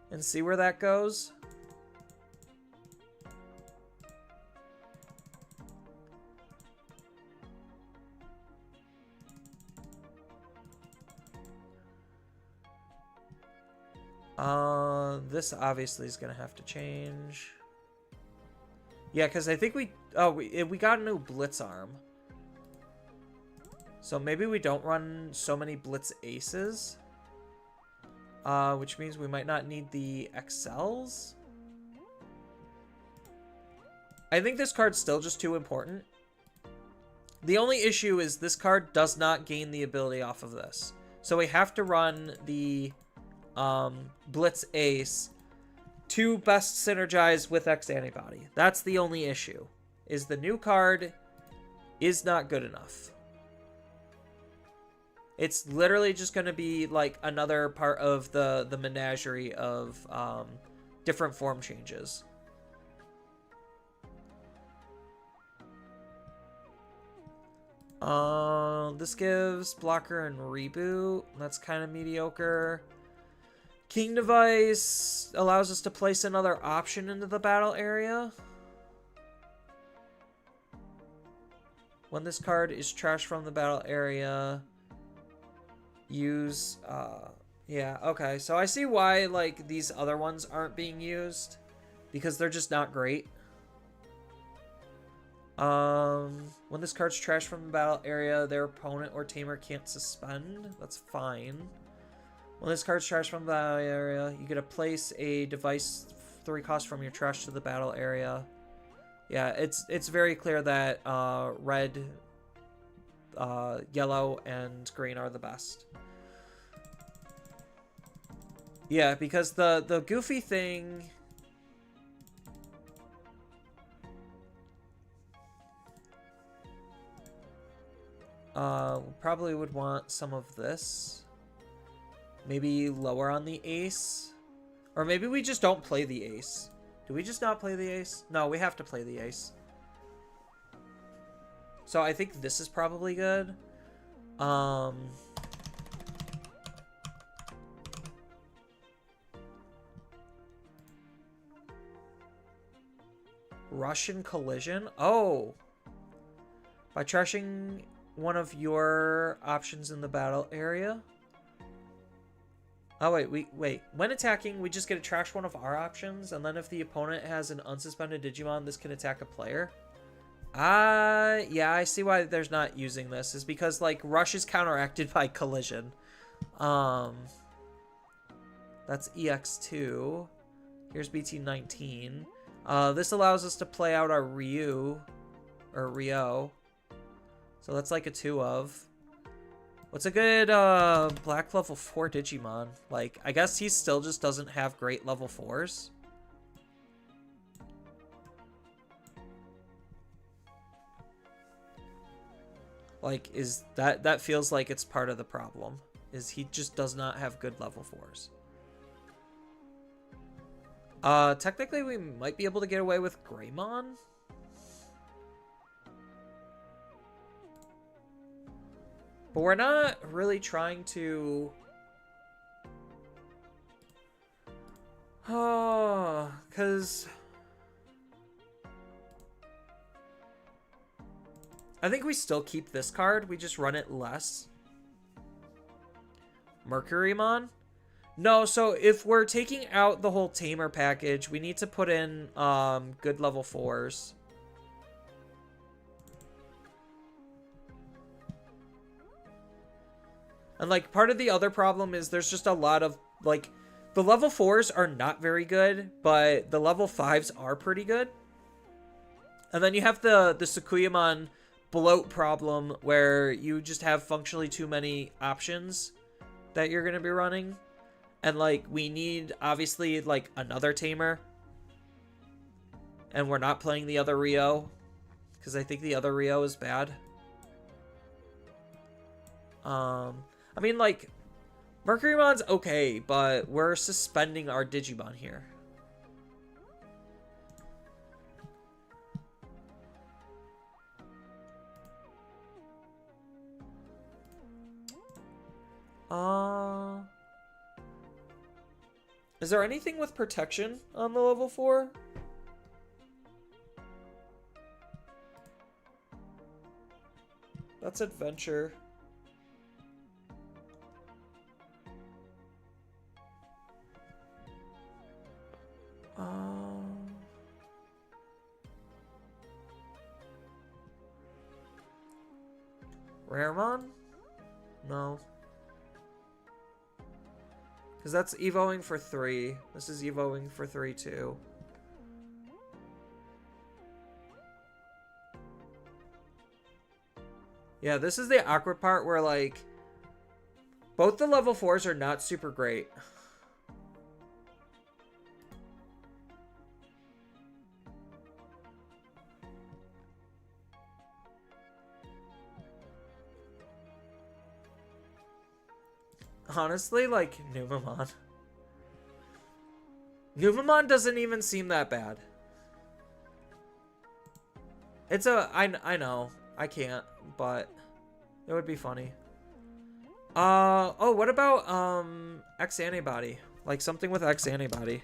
and see where that goes. This obviously is gonna have to change. Yeah, because I think we got a new Blitz arm. So maybe we don't run so many Blitz Aces. Which means we might not need the XLs. I think this card's still just too important. The only issue is this card does not gain the ability off of this. So we have to run the Blitz Ace to best synergize with X Antibody. That's the only issue, is the new card is not good enough. It's literally just going to be like another part of the menagerie of different form changes. This gives blocker and reboot. That's kind of mediocre. King Device allows us to place another option into the battle area. When this card is trashed from the battle area, use, yeah, okay. So I see why, like, these other ones aren't being used, because they're just not great. When this card's trashed from the battle area, their opponent or tamer can't suspend. That's fine. When this card's trashed from the battle area, you get to place a device 3 cost from your trash to the battle area. Yeah, it's very clear that red, yellow, and green are the best. Yeah, because the goofy thing... probably would want some of this. Maybe lower on the ace. Or maybe we just don't play the ace. Do we just not play the ace? No, we have to play the ace. So I think this is probably good. Russian collision? Oh! By trashing one of your options in the battle area. Oh, wait. When attacking, we just get to trash one of our options, and then if the opponent has an unsuspended Digimon, this can attack a player. Yeah, I see why there's not using this. Is because, like, Rush is counteracted by collision. That's EX2. Here's BT19. This allows us to play out our Ryu, or Rio. So that's like a 2 of. What's a good black level 4 Digimon? Like, I guess he still just doesn't have great level 4s. Like, is that feels like it's part of the problem. Is he just does not have good level 4s. Technically we might be able to get away with Greymon. But we're not really trying to... Oh, because... I think we still keep this card. We just run it less. Mercurymon? No, so if we're taking out the whole Tamer package, we need to put in good level 4s. And, like, part of the other problem is there's just a lot of, like, the level 4s are not very good, but the level 5s are pretty good. And then you have the Sukuyamon bloat problem where you just have functionally too many options that you're going to be running. And, like, we need, obviously, like, another Tamer. And we're not playing the other Rio, because I think the other Rio is bad. I mean, like, Mercurymon's okay, but we're suspending our Digimon here. Is there anything with protection on the level 4? That's adventure. Raremon? No. Because that's evoing for 3. This is evoing for 3 too. Yeah, this is the awkward part where, like, both the level 4s are not super great. Honestly, like, Numamon. Numamon doesn't even seem that bad. It's a... I know. I can't, but it would be funny. Oh, what about, X antibody? Like, something with X antibody.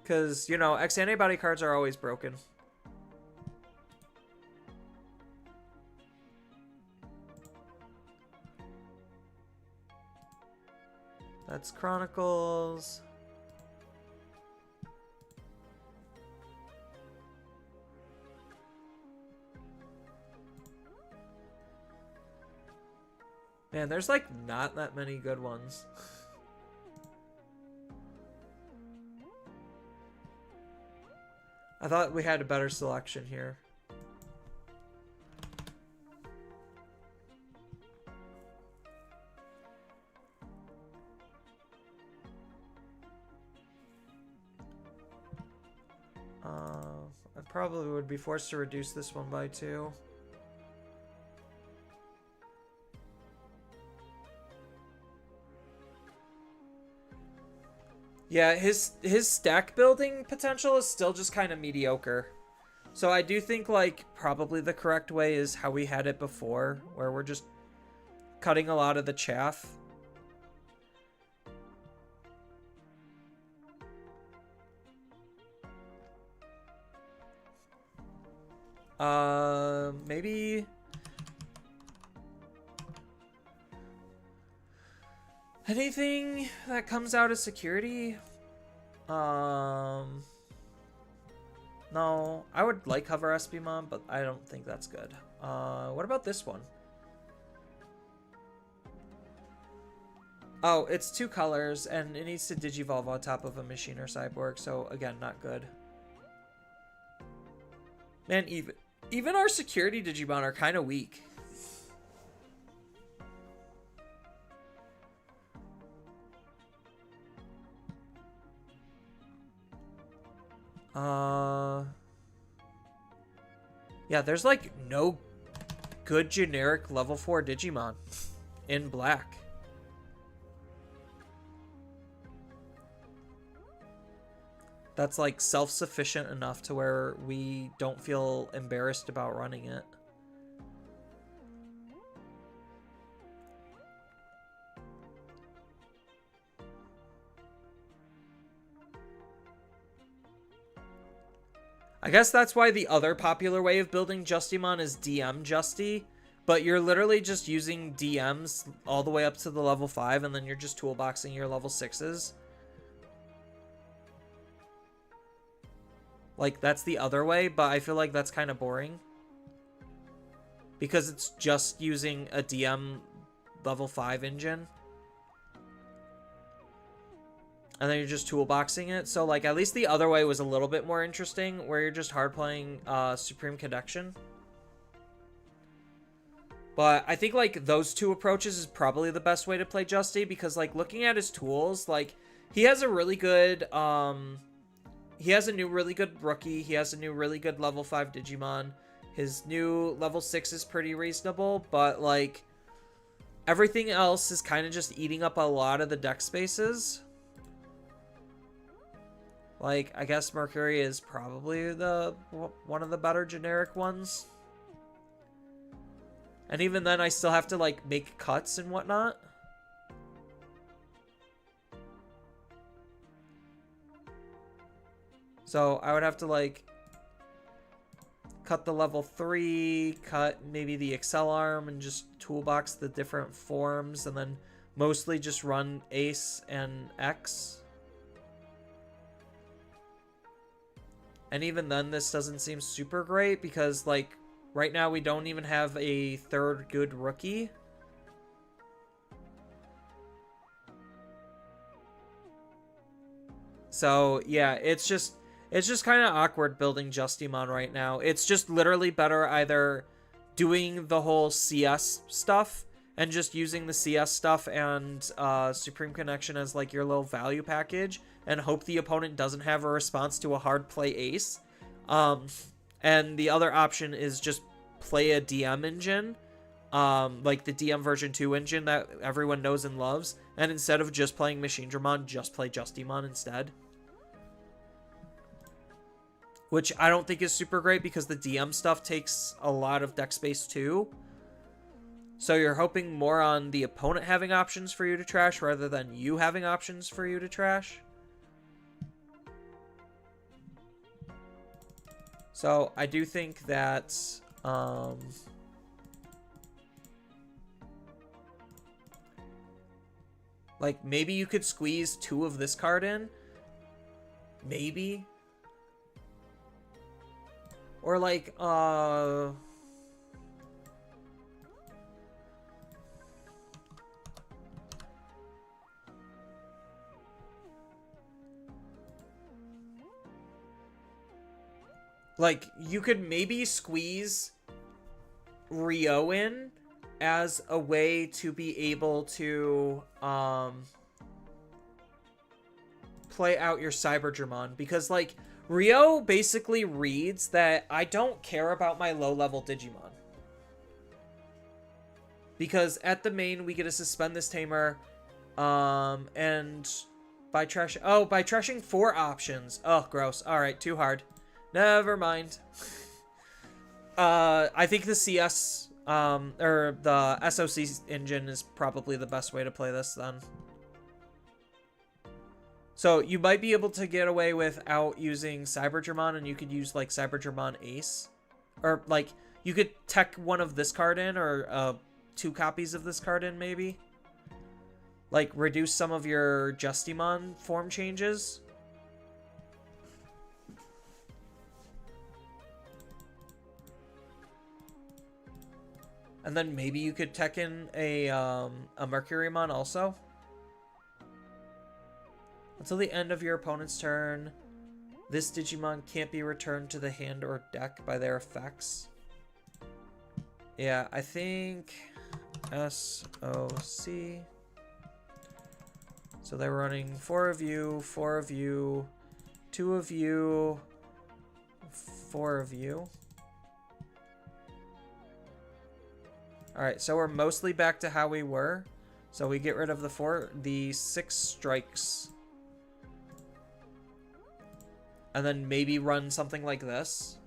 Because, you know, X antibody cards are always broken. That's Chronicles. Man, there's like not that many good ones. I thought we had a better selection here. I probably would be forced to reduce this one by 2. Yeah, his stack building potential is still just kind of mediocre. So I do think like probably the correct way is how we had it before, where we're just cutting a lot of the chaff. Maybe anything that comes out of security. No, I would like Hover SP Mom, but I don't think that's good. What about this one? Oh, it's 2 colors, and it needs to digivolve on top of a machine or cyborg, so again, not good. Man, even our security Digimon are kind of weak. Yeah, there's like no good generic level 4 Digimon in black. That's like self-sufficient enough to where we don't feel embarrassed about running it. I guess that's why the other popular way of building Justimon is DM Justy, but you're literally just using DMs all the way up to the level 5, and then you're just toolboxing your level 6s. Like, that's the other way, but I feel like that's kind of boring. Because it's just using a DM level 5 engine. And then you're just toolboxing it. So, like, at least the other way was a little bit more interesting, where you're just hard playing Supreme Connection. But I think, like, those 2 approaches is probably the best way to play Justy, because, like, looking at his tools, like, he has a really good, he has a new really good rookie. He has a new really good level 5 Digimon. His new level 6 is pretty reasonable, but, like, everything else is kind of just eating up a lot of the deck spaces. Like, I guess Mercury is probably one of the better generic ones. And even then, I still have to, like, make cuts and whatnot. So, I would have to, like, cut the level 3, cut maybe the Excel arm, and just toolbox the different forms, and then mostly just run Ace and X. And even then, this doesn't seem super great because, like, right now we don't even have a 3rd good rookie. So, yeah, it's just kind of awkward building Justimon right now. It's just literally better either doing the whole CS stuff and just using the CS stuff and Supreme Connection as, like, your little value package, and hope the opponent doesn't have a response to a hard play Ace. And the other option is just play a DM engine, like the DM version 2 engine that everyone knows and loves, and instead of just playing Machine Dramon, just play Justimon instead. Which I don't think is super great because the DM stuff takes a lot of deck space too. So you're hoping more on the opponent having options for you to trash rather than you having options for you to trash. So I do think that like maybe you could squeeze 2 of this card in. Maybe. Or like Like, you could maybe squeeze Rio in as a way to be able to play out your Cybergermon, because like Rio basically reads that I don't care about my low level Digimon, because at the main we get to suspend this tamer, and by trashing 4 options. Oh, gross. All right, too hard. Never mind. I think the CS or the SOC engine is probably the best way to play this then. So you might be able to get away without using Cybergermon, and you could use like Cybergermon Ace, or like you could tech one of this card in, or 2 copies of this card in maybe. Like reduce some of your Justimon form changes. And then maybe you could tech in a Mercurymon also. Until the end of your opponent's turn, this Digimon can't be returned to the hand or deck by their effects. Yeah, I think SOC. So they're running 4 of you, 4 of you, 2 of you, 4 of you. Alright, so we're mostly back to how we were. So we get rid of the 6 strikes. And then maybe run something like this.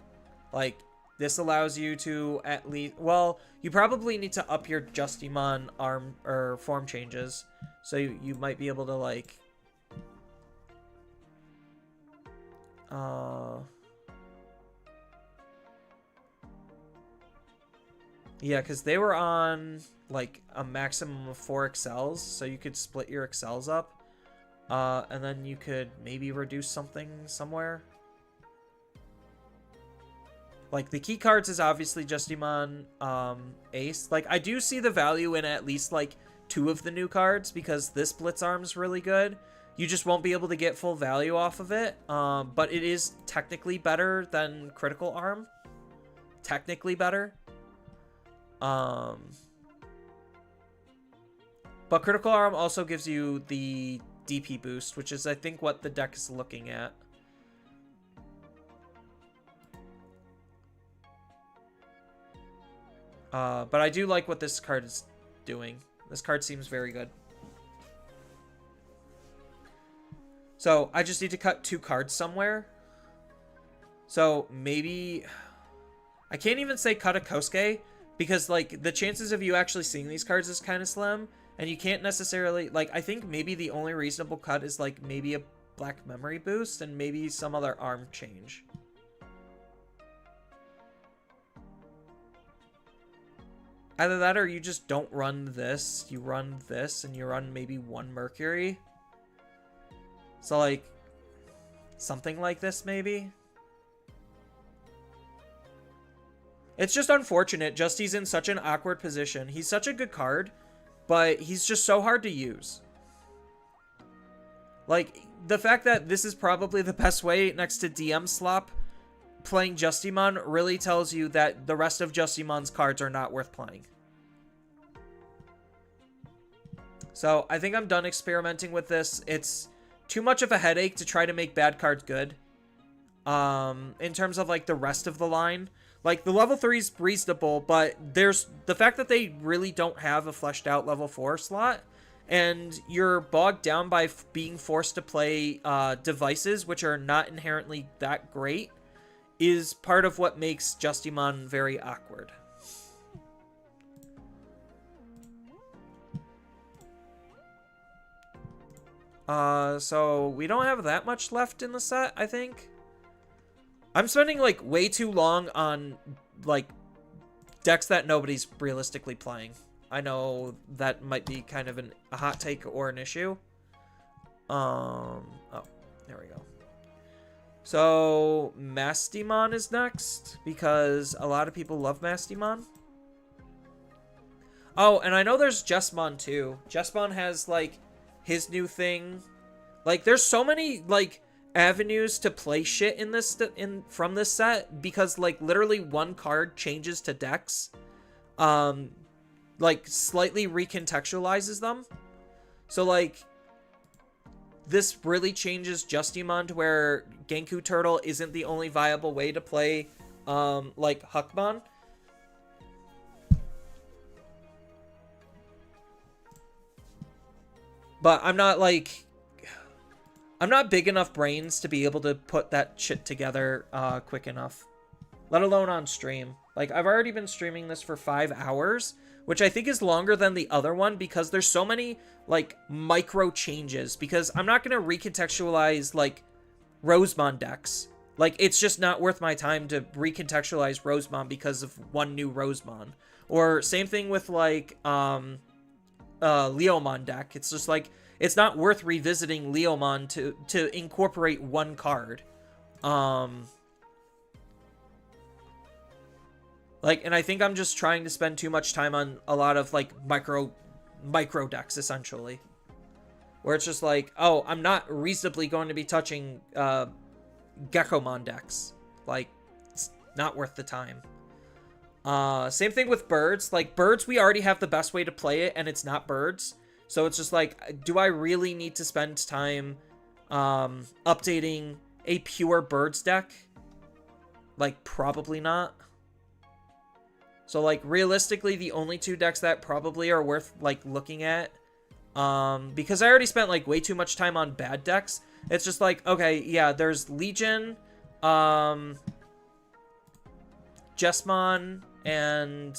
Like, this allows you to at least... Well, you probably need to up your Justimon arm or form changes. So you might be able to, like... Yeah, because they were on, like, a maximum of 4 excels. So you could split your excels up. And then you could maybe reduce something somewhere. Like, the key cards is obviously Justimon Ace. Like, I do see the value in at least, like, 2 of the new cards, because this Blitz Arm's really good. You just won't be able to get full value off of it. But it is technically better than Critical Arm. Technically better. But Critical Arm also gives you the DP boost, which is, I think, what the deck is looking at. But I do like what this card is doing. This card seems very good. So I just need to cut 2 cards somewhere. So maybe... I can't even say cut a Kosuke, because like the chances of you actually seeing these cards is kind of slim. And you can't necessarily... Like, I think maybe the only reasonable cut is like maybe a Black Memory boost and maybe some other arm change. Either that or you just don't run this. You run this and you run maybe 1 Mercury. So like something like this maybe. It's just unfortunate. Justy's in such an awkward position. He's such a good card, but he's just so hard to use. Like, the fact that this is probably the best way next to DM Slop playing Justimon really tells you that the rest of Justimon's cards are not worth playing. So, I think I'm done experimenting with this. It's too much of a headache to try to make bad cards good. In terms of, like, the rest of the line. Like, the level 3 is reasonable, but there's the fact that they really don't have a fleshed out level 4 slot, and you're bogged down by being forced to play devices, which are not inherently that great, is part of what makes Justimon very awkward. So we don't have that much left in the set, I think. I'm spending, like, way too long on, like, decks that nobody's realistically playing. I know that might be kind of a hot take or an issue. Oh, there we go. So, Mastimon is next, because a lot of people love Mastimon. Oh, and I know there's Jesmon, too. Jesmon has, like, his new thing. Like, there's so many, like... avenues to play shit in from this set, because like literally one card changes to decks, like slightly recontextualizes them. So like this really changes Justimon to where Genku Turtle isn't the only viable way to play like Huckmon. But I'm not big enough brains to be able to put that shit together quick enough, let alone on stream. Like, I've already been streaming this for 5 hours, which I think is longer than the other one because there's so many, like, micro changes. Because I'm not going to recontextualize, like, Rosemon decks. Like, it's just not worth my time to recontextualize Rosemon because of one new Rosemon. Or same thing with, like, Leomon deck. It's just, like, it's not worth revisiting Leomon to incorporate one card. Like, and I think I'm just trying to spend too much time on a lot of, like, micro decks, essentially. Where it's just like, oh, I'm not reasonably going to be touching Gekomon decks. Like, it's not worth the time. Same thing with birds. Like, birds, we already have the best way to play it, and it's not birds. So it's just like, do I really need to spend time updating a pure birds deck? Like, probably not. So, like, realistically, the only two decks that probably are worth, like, looking at, because I already spent, like, way too much time on bad decks. It's just like, okay, yeah, there's Legion, Jesmon, and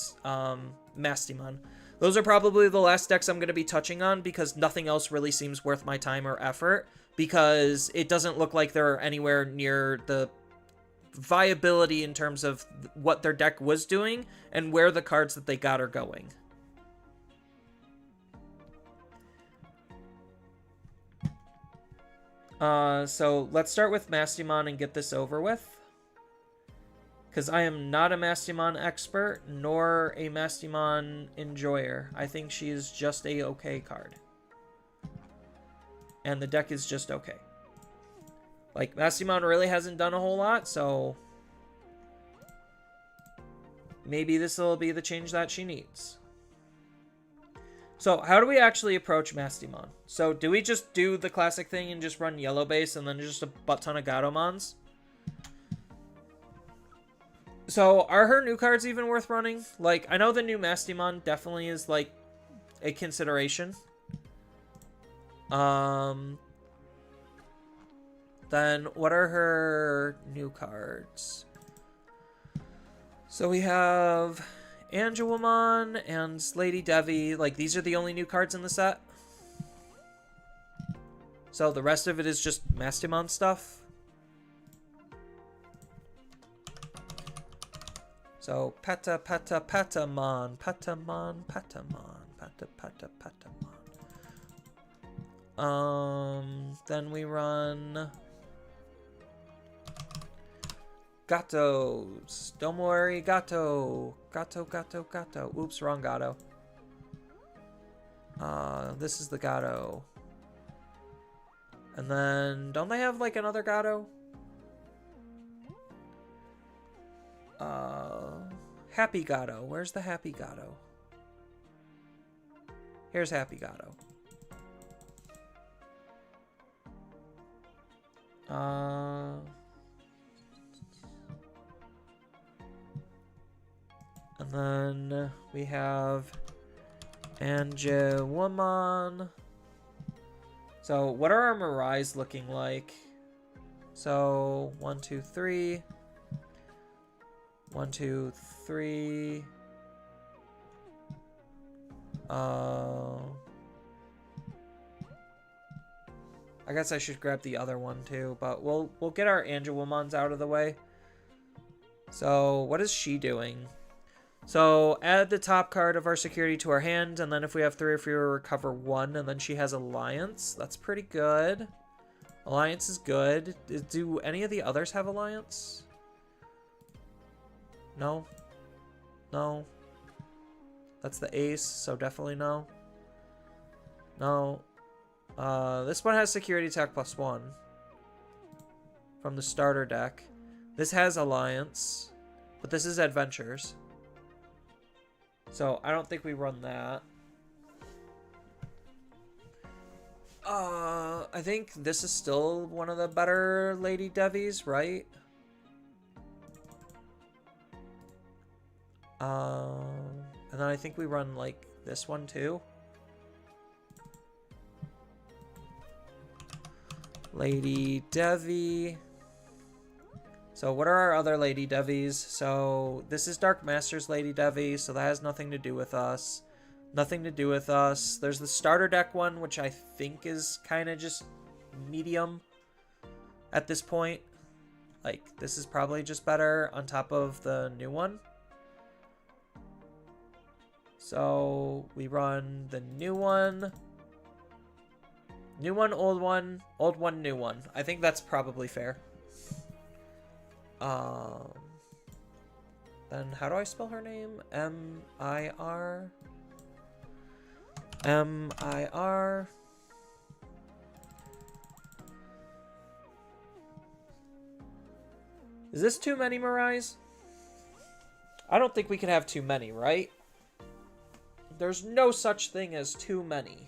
Mastimon. Those are probably the last decks I'm going to be touching on because nothing else really seems worth my time or effort, because it doesn't look like they're anywhere near the viability in terms of what their deck was doing and where the cards that they got are going. So let's start with Mastimon and get this over with, because I am not a Mastimon expert nor a Mastimon enjoyer. I think she is just a okay card, and the deck is just okay. Like, Mastimon really hasn't done a whole lot, so maybe this will be the change that she needs. So, how do we actually approach Mastimon? So, do we just do the classic thing and just run yellow base and then just a butt ton of Gatomons? So, are her new cards even worth running? Like, I know the new Mastimon definitely is, like, a consideration. Then, what are her new cards? So we have Angelwomon and Lady Devi. Like, these are the only new cards in the set. So the rest of it is just Mastimon stuff. So, Patamon, Patamon, Patamon, Patamon. Then we run Gatos. Don't worry, Gato. Gato. Oops, wrong Gato. This is the Gato. And then, don't they have, like, another Gato? Happy Gato. Where's the Happy Gato? Here's Happy Gato. And then we have Angelwomon. So, what are our Mirais looking like? So, 1, 2, 3. 1, 2, 3. I guess I should grab the other one too, but we'll get our Angelwomons out of the way. So, what is she doing? So, add the top card of our security to our hand, and then if we have 3 or fewer, recover 1, and then she has Alliance. That's pretty good. Alliance is good. Do any of the others have Alliance? No? No. That's the ace, so definitely no. No. This one has security attack +1. from the starter deck. This has Alliance, but this is Adventures. So I don't think we run that. I think this is still one of the better Lady Devies, right? And then I think we run like this one too. Lady Devi. So what are our other Lady Devies? So this is Dark Master's Lady Devi, so that has nothing to do with us. Nothing to do with us. There's the starter deck one, which I think is kind of just medium at this point. Like, this is probably just better on top of the new one. So we run the new one. New one, old one, new one. I think that's probably fair. Then how do I spell her name? M-I-R? M-I-R. Is this too many Mirais? I don't think we can have too many, right? There's no such thing as too many.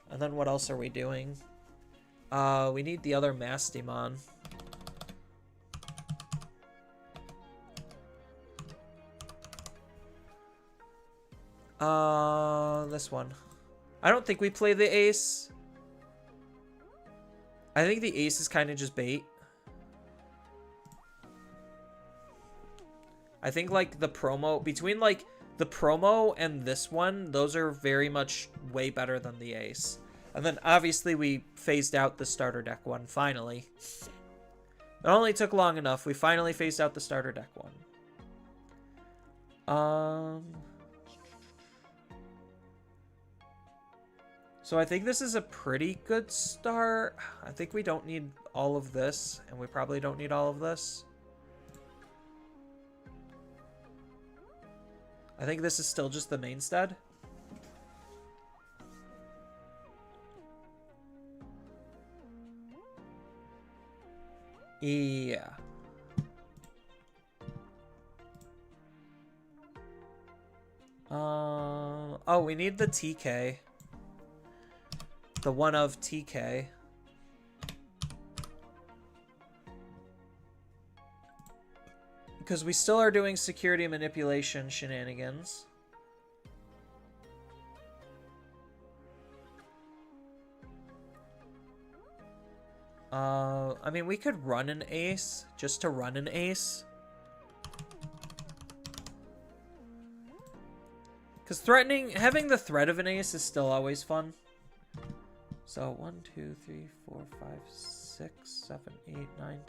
And then what else are we doing? We need the other Mastimon. This one. I don't think we play the ace. I think the ace is kind of just bait. I think like the promo, between like the promo and this one, those are very much way better than the ace. And then obviously we phased out the starter deck one, finally. It only took long enough. We finally phased out the starter deck one. So I think this is a pretty good start. I think we don't need all of this, and we probably don't need all of this. I think this is still just the mainstead. Yeah. Oh, we need the TK. The one of TK. Because we still are doing security manipulation shenanigans. I mean, we could run an ace, just to run an ace. Because having the threat of an ace is still always fun. So 1, 2, 3, 4, 5, 6, 7, 8, 9, 10,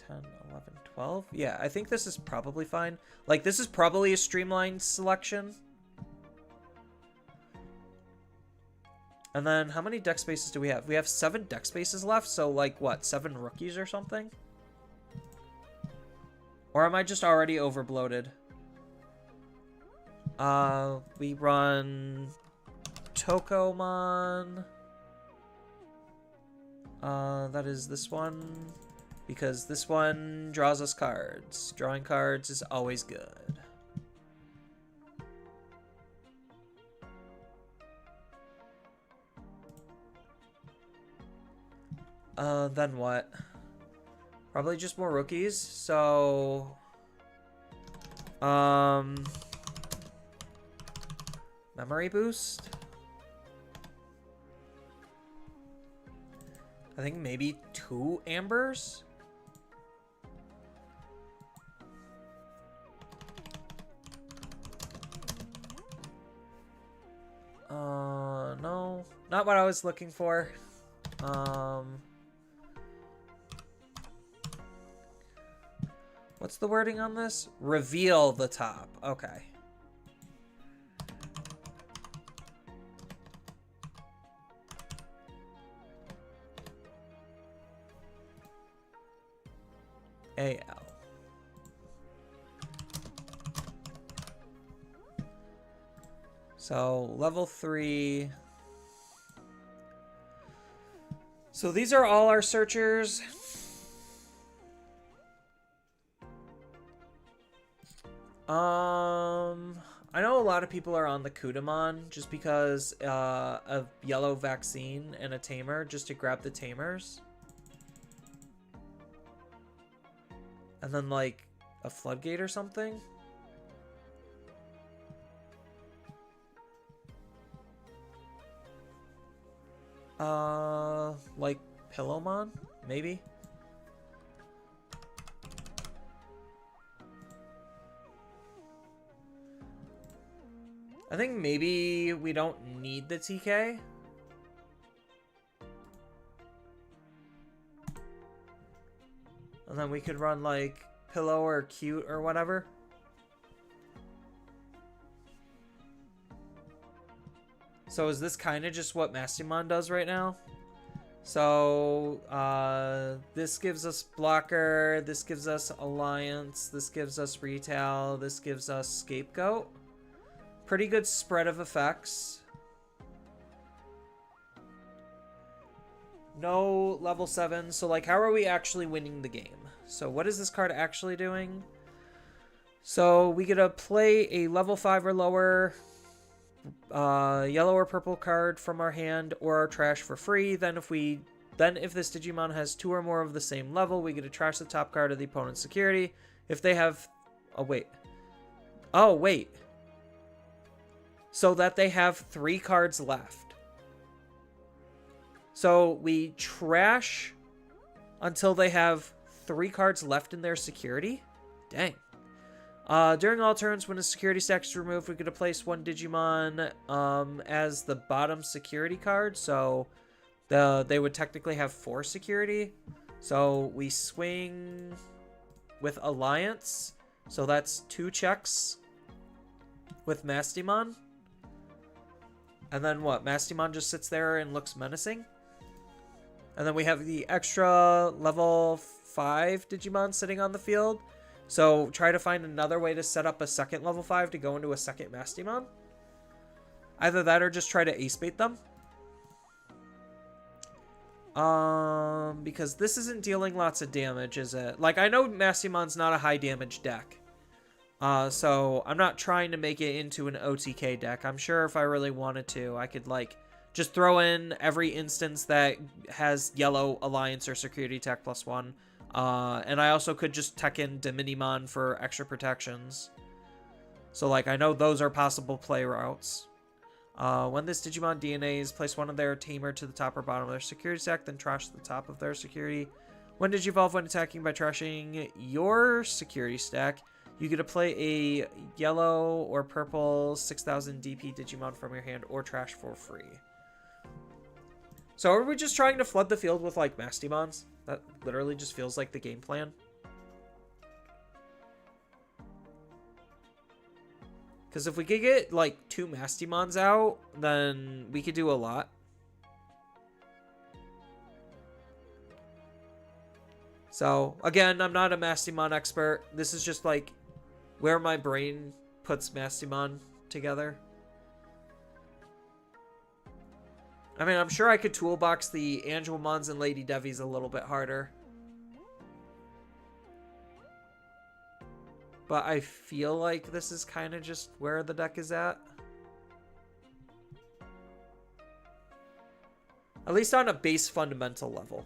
11, 12. Yeah, I think this is probably fine. Like, this is probably a streamlined selection. And then how many deck spaces do we have? We have 7 deck spaces left, so like what, 7 rookies or something? Or am I just already overbloated? We run Tokomon. That is this one, because this one draws us cards. Drawing cards is always good. Then what? Probably just more rookies, so... Memory boost? I think maybe 2 ambers? No. Not what I was looking for. What's the wording on this? Reveal the top. Okay. AL. So level 3. So these are all our searchers. I know a lot of people are on the Kudamon just because of yellow vaccine and a tamer, just to grab the tamers. And then like a floodgate or something. Like Pillowmon, maybe. I think maybe we don't need the TK. And then we could run like Pillow or Cute or whatever. So is this kind of just what Mastimon does right now? So this gives us Blocker, this gives us Alliance, this gives us Retail, this gives us Scapegoat. Pretty good spread of effects. No level 7, so like how are we actually winning the game? So what is this card actually doing? So we get to play a level 5 or lower yellow or purple card from our hand or our trash for free. Then if this Digimon has 2 or more of the same level, we get to trash the top card of the opponent's security. If they have so that they have 3 cards left. So we trash until they have 3 cards left in their security. Dang. During all turns, when a security stack is removed, we get to place 1 Digimon as the bottom security card. So they would technically have 4 security. So we swing with Alliance. So that's 2 checks with Mastimon. And then what? Mastimon just sits there and looks menacing. And then we have the extra level 5 Digimon sitting on the field. So try to find another way to set up a second level 5 to go into a second Mastimon. Either that or just try to ace bait them. Because this isn't dealing lots of damage, is it? Like, I know Mastimon's not a high damage deck. So I'm not trying to make it into an OTK deck. I'm sure if I really wanted to, I could like just throw in every instance that has yellow Alliance or Security Tech +1. And I also could just tech in Diminimon for extra protections. So like I know those are possible play routes. When this Digimon DNAs, place 1 of their tamer to the top or bottom of their security stack, then trash the top of their security. When Digivolve when attacking by trashing your security stack, you get to play a yellow or purple 6000 DP Digimon from your hand or trash for free. So are we just trying to flood the field with like Mastimons? That literally just feels like the game plan. Because if we could get like 2 Mastimons out, then we could do a lot. So again, I'm not a Mastimon expert. This is just like where my brain puts Mastimon together. I mean, I'm sure I could toolbox the Angelmons and Lady Devies a little bit harder. But I feel like this is kind of just where the deck is at. At least on a base fundamental level.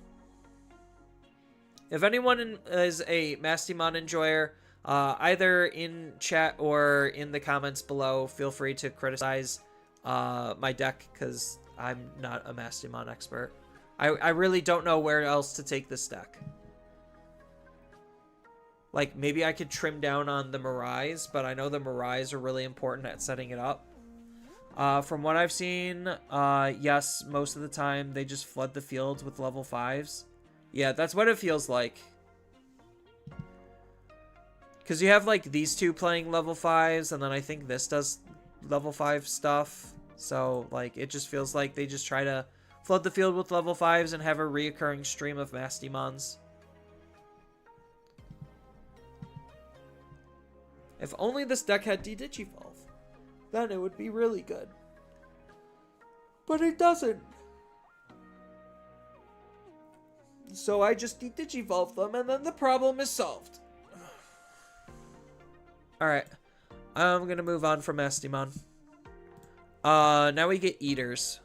If anyone is a Mastimon enjoyer, either in chat or in the comments below, feel free to criticize my deck, because I'm not a Mastimon expert. I really don't know where else to take this deck. Like, maybe I could trim down on the Mirais, but I know the Mirais are really important at setting it up. From what I've seen, yes, most of the time they just flood the fields with level 5s. Yeah, that's what it feels like. Because you have, like, these two playing level 5s, and then I think this does level 5 stuff. So, like, it just feels like they just try to flood the field with level 5s and have a reoccurring stream of Mastimons. If only this deck had D-Digivolve, then it would be really good. But it doesn't. So I just de-digivolve them, and then the problem is solved. Alright. I'm gonna move on from Mastimon. Now we get Eaters.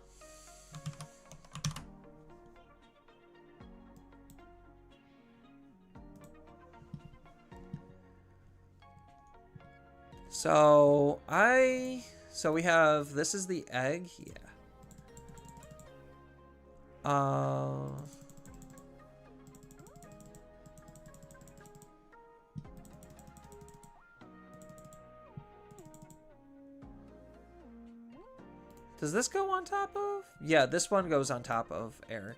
So we have, this is the egg, yeah. Does this go on top of? Yeah, this one goes on top of Eric.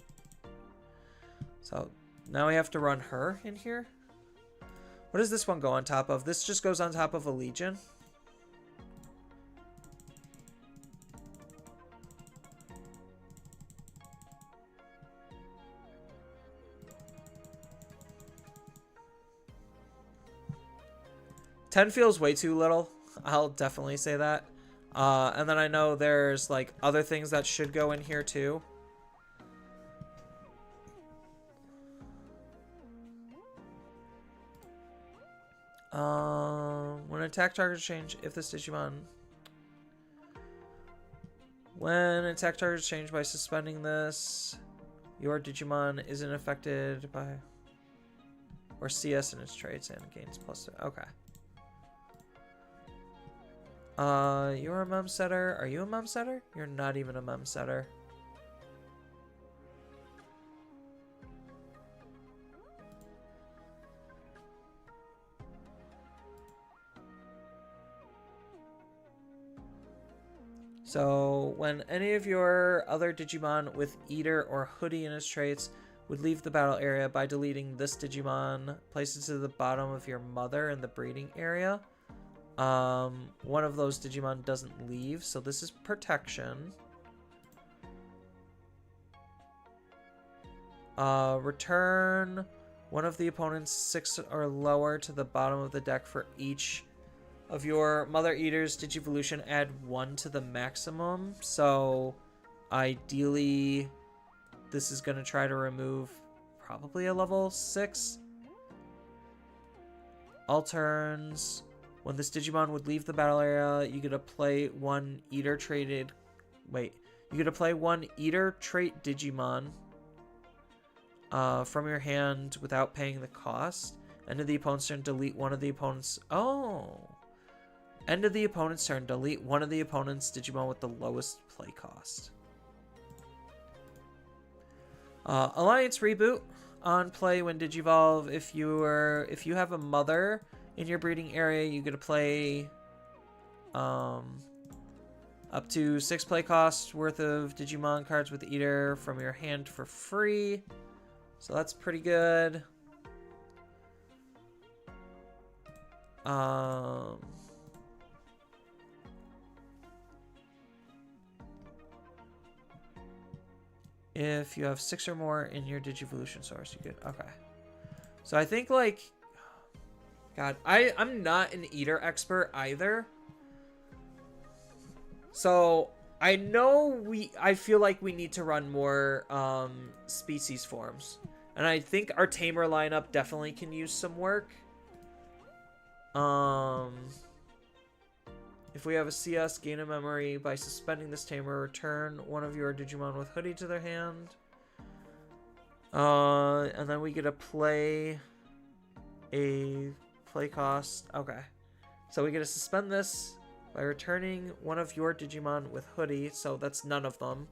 So now we have to run her in here. What does this one go on top of? This just goes on top of a Legion. $10 feels way too little. I'll definitely say that. And then I know there's like other things that should go in here too. When attack targets change, if this Digimon... When attack targets change by suspending this, your Digimon isn't affected by... Or CS in its traits and gains plus... Okay. You're a mem setter. Are you a mem setter? You're not even a mem setter. So, when any of your other Digimon with Eater or Hoodie in its traits would leave the battle area by deleting this Digimon, place it to the bottom of your mother in the breeding area. One of those Digimon doesn't leave, so this is protection. Return one of the opponent's 6 or lower to the bottom of the deck for each of your Mother Eaters Digivolution. Add 1 to the maximum. So ideally this is going to try to remove probably a level 6. All turns. When this Digimon would leave the battle area, you get to play one Eater traded... Wait. You get to play one Eater trait Digimon from your hand without paying the cost. End of the opponent's turn, delete one of the opponent's... Oh! End of the opponent's turn, delete one of the opponent's Digimon with the lowest play cost. Alliance Reboot. On play when Digivolve, if you have a mother in your breeding area, you get to play up to 6 play costs worth of Digimon cards with Eater from your hand for free. So that's pretty good. If you have 6 or more in your Digivolution source, you get... Okay. So I think, like... God, I'm not an Eater expert either. So I know I feel like we need to run more species forms. And I think our Tamer lineup definitely can use some work. If we have a CS, gain a memory by suspending this Tamer, return one of your Digimon with Hoodie to their hand. And then we get to play a play cost. Okay. So we get to suspend this by returning one of your Digimon with Hoodie. So that's none of them.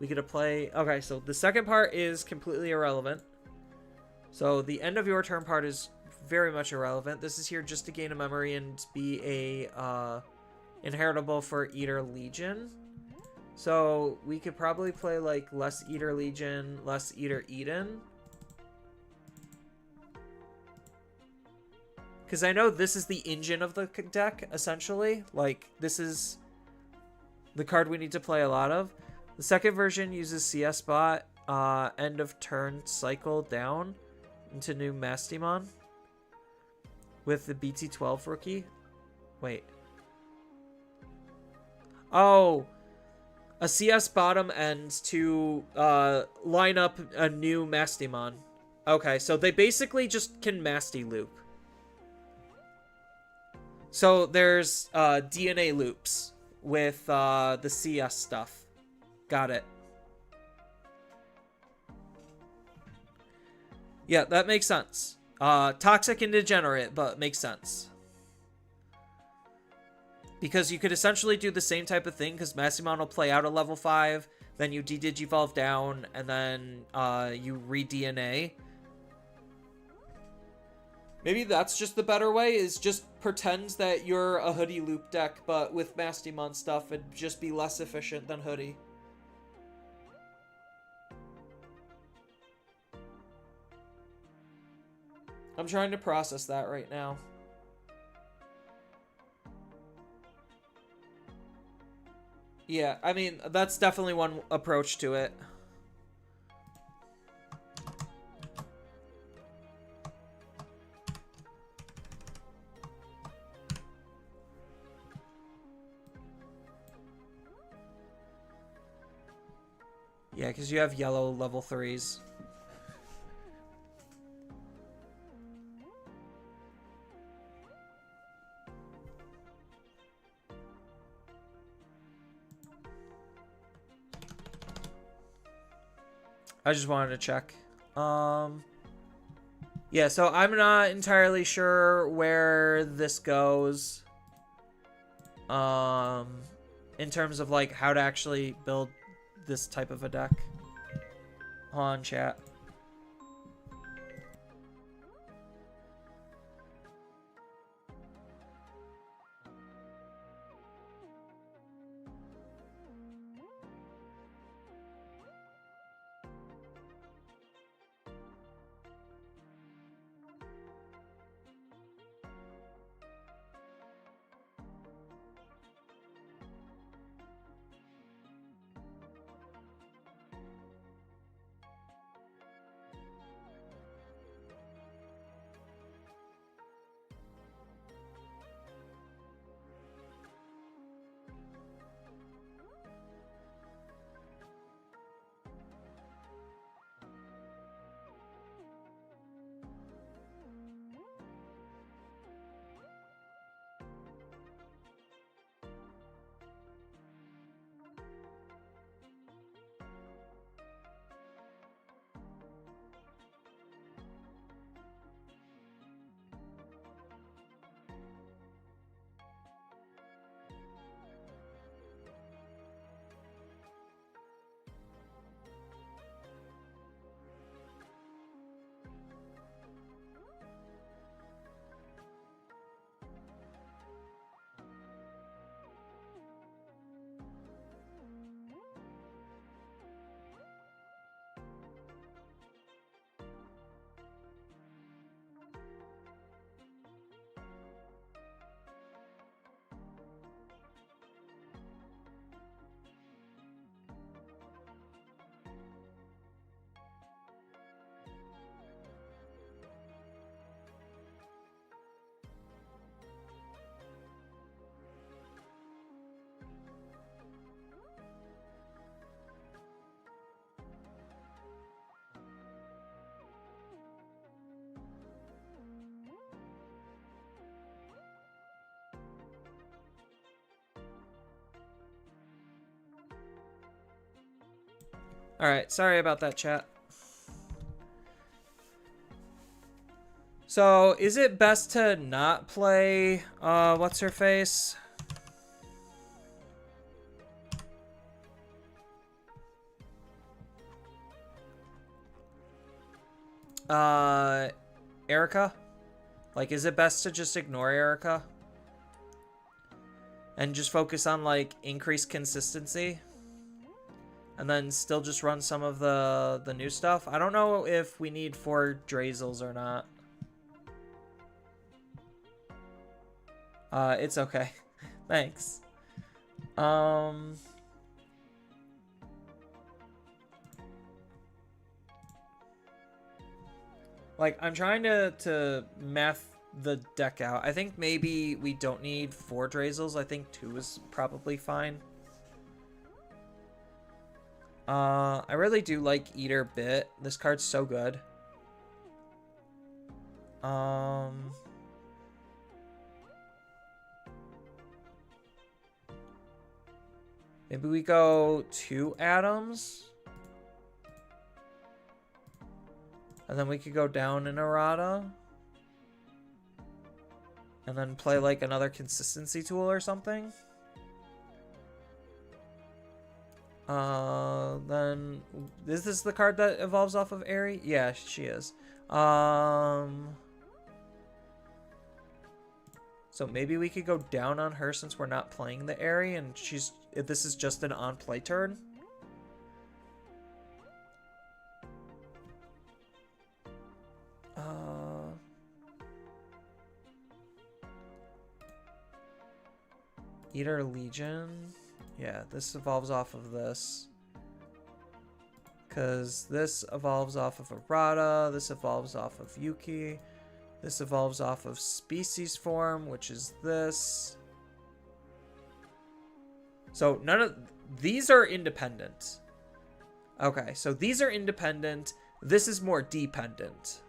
We get to play... Okay, so the second part is completely irrelevant. So the end of your turn part is very much irrelevant. This is here just to gain a memory and be a inheritable for Eater Legion. So we could probably play like less Eater Legion, less Eater Eden. Because I know this is the engine of the deck, essentially. Like, this is the card we need to play a lot of. The second version uses CS bot, end of turn cycle down into new Mastimon with the BT12 rookie. Wait. Oh, a CS bottom ends to line up a new Mastimon Okay, so they basically just can Masty loop. So there's DNA loops with the CS stuff. Got it. Yeah, that makes sense. Toxic and degenerate, but makes sense. Because you could essentially do the same type of thing, because Massimon will play out a level 5, then you de-digivolve down, and then you re-DNA. Maybe that's just the better way, is just pretend that you're a Hoodie loop deck, but with Mastimon stuff, it'd just be less efficient than Hoodie. I'm trying to process that right now. Yeah, I mean, that's definitely one approach to it. Yeah, because you have yellow level 3s. I just wanted to check. Yeah, so I'm not entirely sure where this goes. In terms of like how to actually build this type of a deck. Hold on, chat. Alright, sorry about that, chat. So, is it best to not play, what's her face? Erica? Like, is it best to just ignore Erica? And just focus on, like, increased consistency? And then still just run some of the new stuff? I don't know if we need 4 Drazels or not. It's okay. Thanks. Like, I'm trying to math the deck out. I think maybe we don't need 4 Drazels. I think 2 is probably fine. I really do like Eater Bit. This card's so good. Um, maybe we go 2 atoms. And then we could go down an errata. And then play like another consistency tool or something. Then is this the card that evolves off of Aerie? Yeah, she is. So maybe we could go down on her since we're not playing the Aerie and this is just an on play turn. Eater Legion. Yeah, this evolves off of this. Because this evolves off of Arata. This evolves off of Yuki. This evolves off of Species Form, which is this. So none of these are independent. Okay, so these are independent. This is more dependent.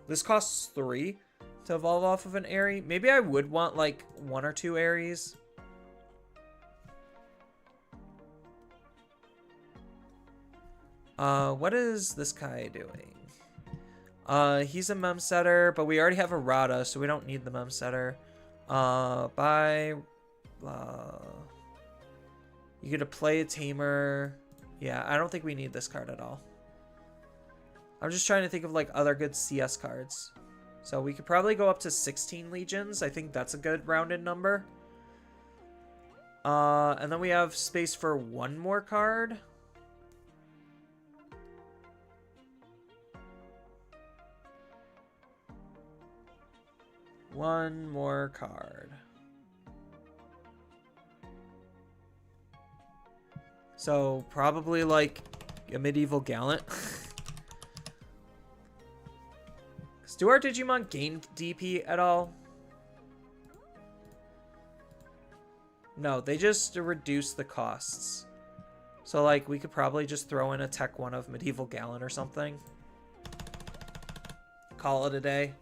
This costs 3 to evolve off of an Aerie. Maybe I would want like 1 or 2 Aeries. What is this guy doing? He's a mem setter, but we already have a Rada, so we don't need the mem setter. You get to play a tamer. Yeah, I don't think we need this card at all. I'm just trying to think of like other good CS cards. So we could probably go up to 16 legions. I think that's a good rounded number. And then we have space for 1 more card. One more card. So probably like a medieval gallant. Do our Digimon gain DP at all? No, they just reduce the costs. So like we could probably just throw in a Tech 1 of Medieval Gallant or something. Call it a day.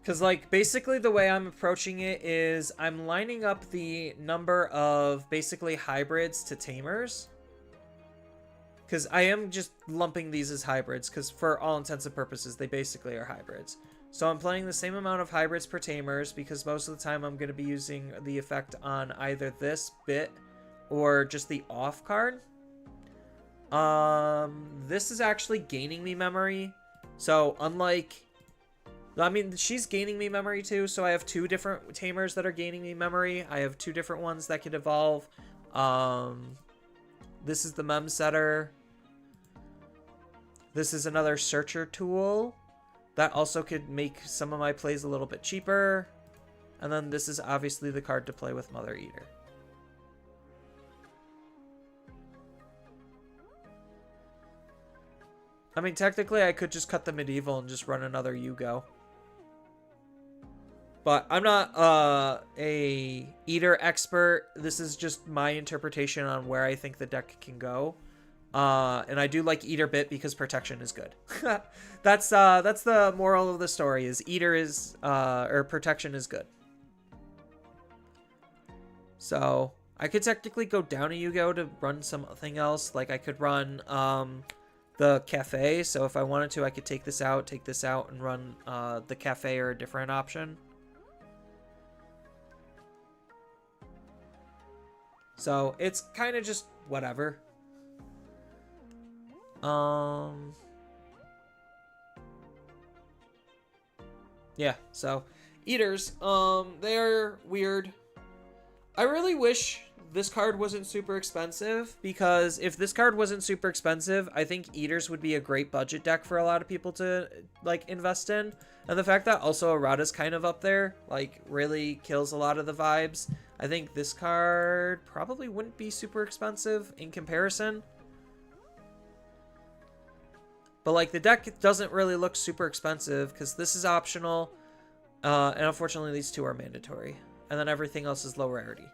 Because, like, basically the way I'm approaching it is I'm lining up the number of basically hybrids to tamers. Because I am just lumping these as hybrids, because for all intents and purposes, they basically are hybrids. So I'm playing the same amount of hybrids per tamers, because most of the time I'm going to be using the effect on either this bit or just the off card. This is actually gaining me memory. So unlike... I mean, she's gaining me memory too, so I have 2 different tamers that are gaining me memory. I have 2 different ones that could evolve. This is the mem setter. This is another searcher tool that also could make some of my plays a little bit cheaper. And then this is obviously the card to play with Mother Eater. I mean, technically I could just cut the medieval and just run another Yugo. But I'm not a Eater expert. This is just my interpretation on where I think the deck can go. And I do like Eater bit because protection is good. That's the moral of the story is Eater is or protection is good. So I could technically go down a Yugo to run something else. Like I could run the cafe. So if I wanted to, I could take this out, and run the cafe or a different option. So it's kind of just whatever. Yeah, so Eaters, they're weird. I really wish this card wasn't super expensive, because if this card wasn't super expensive, I think Eaters would be a great budget deck for a lot of people to like invest in. And the fact that also Arata's kind of up there, like, really kills a lot of the vibes. I think this card probably wouldn't be super expensive in comparison. But, like, the deck doesn't really look super expensive because this is optional. And unfortunately, these two are mandatory. And then everything else is low rarity.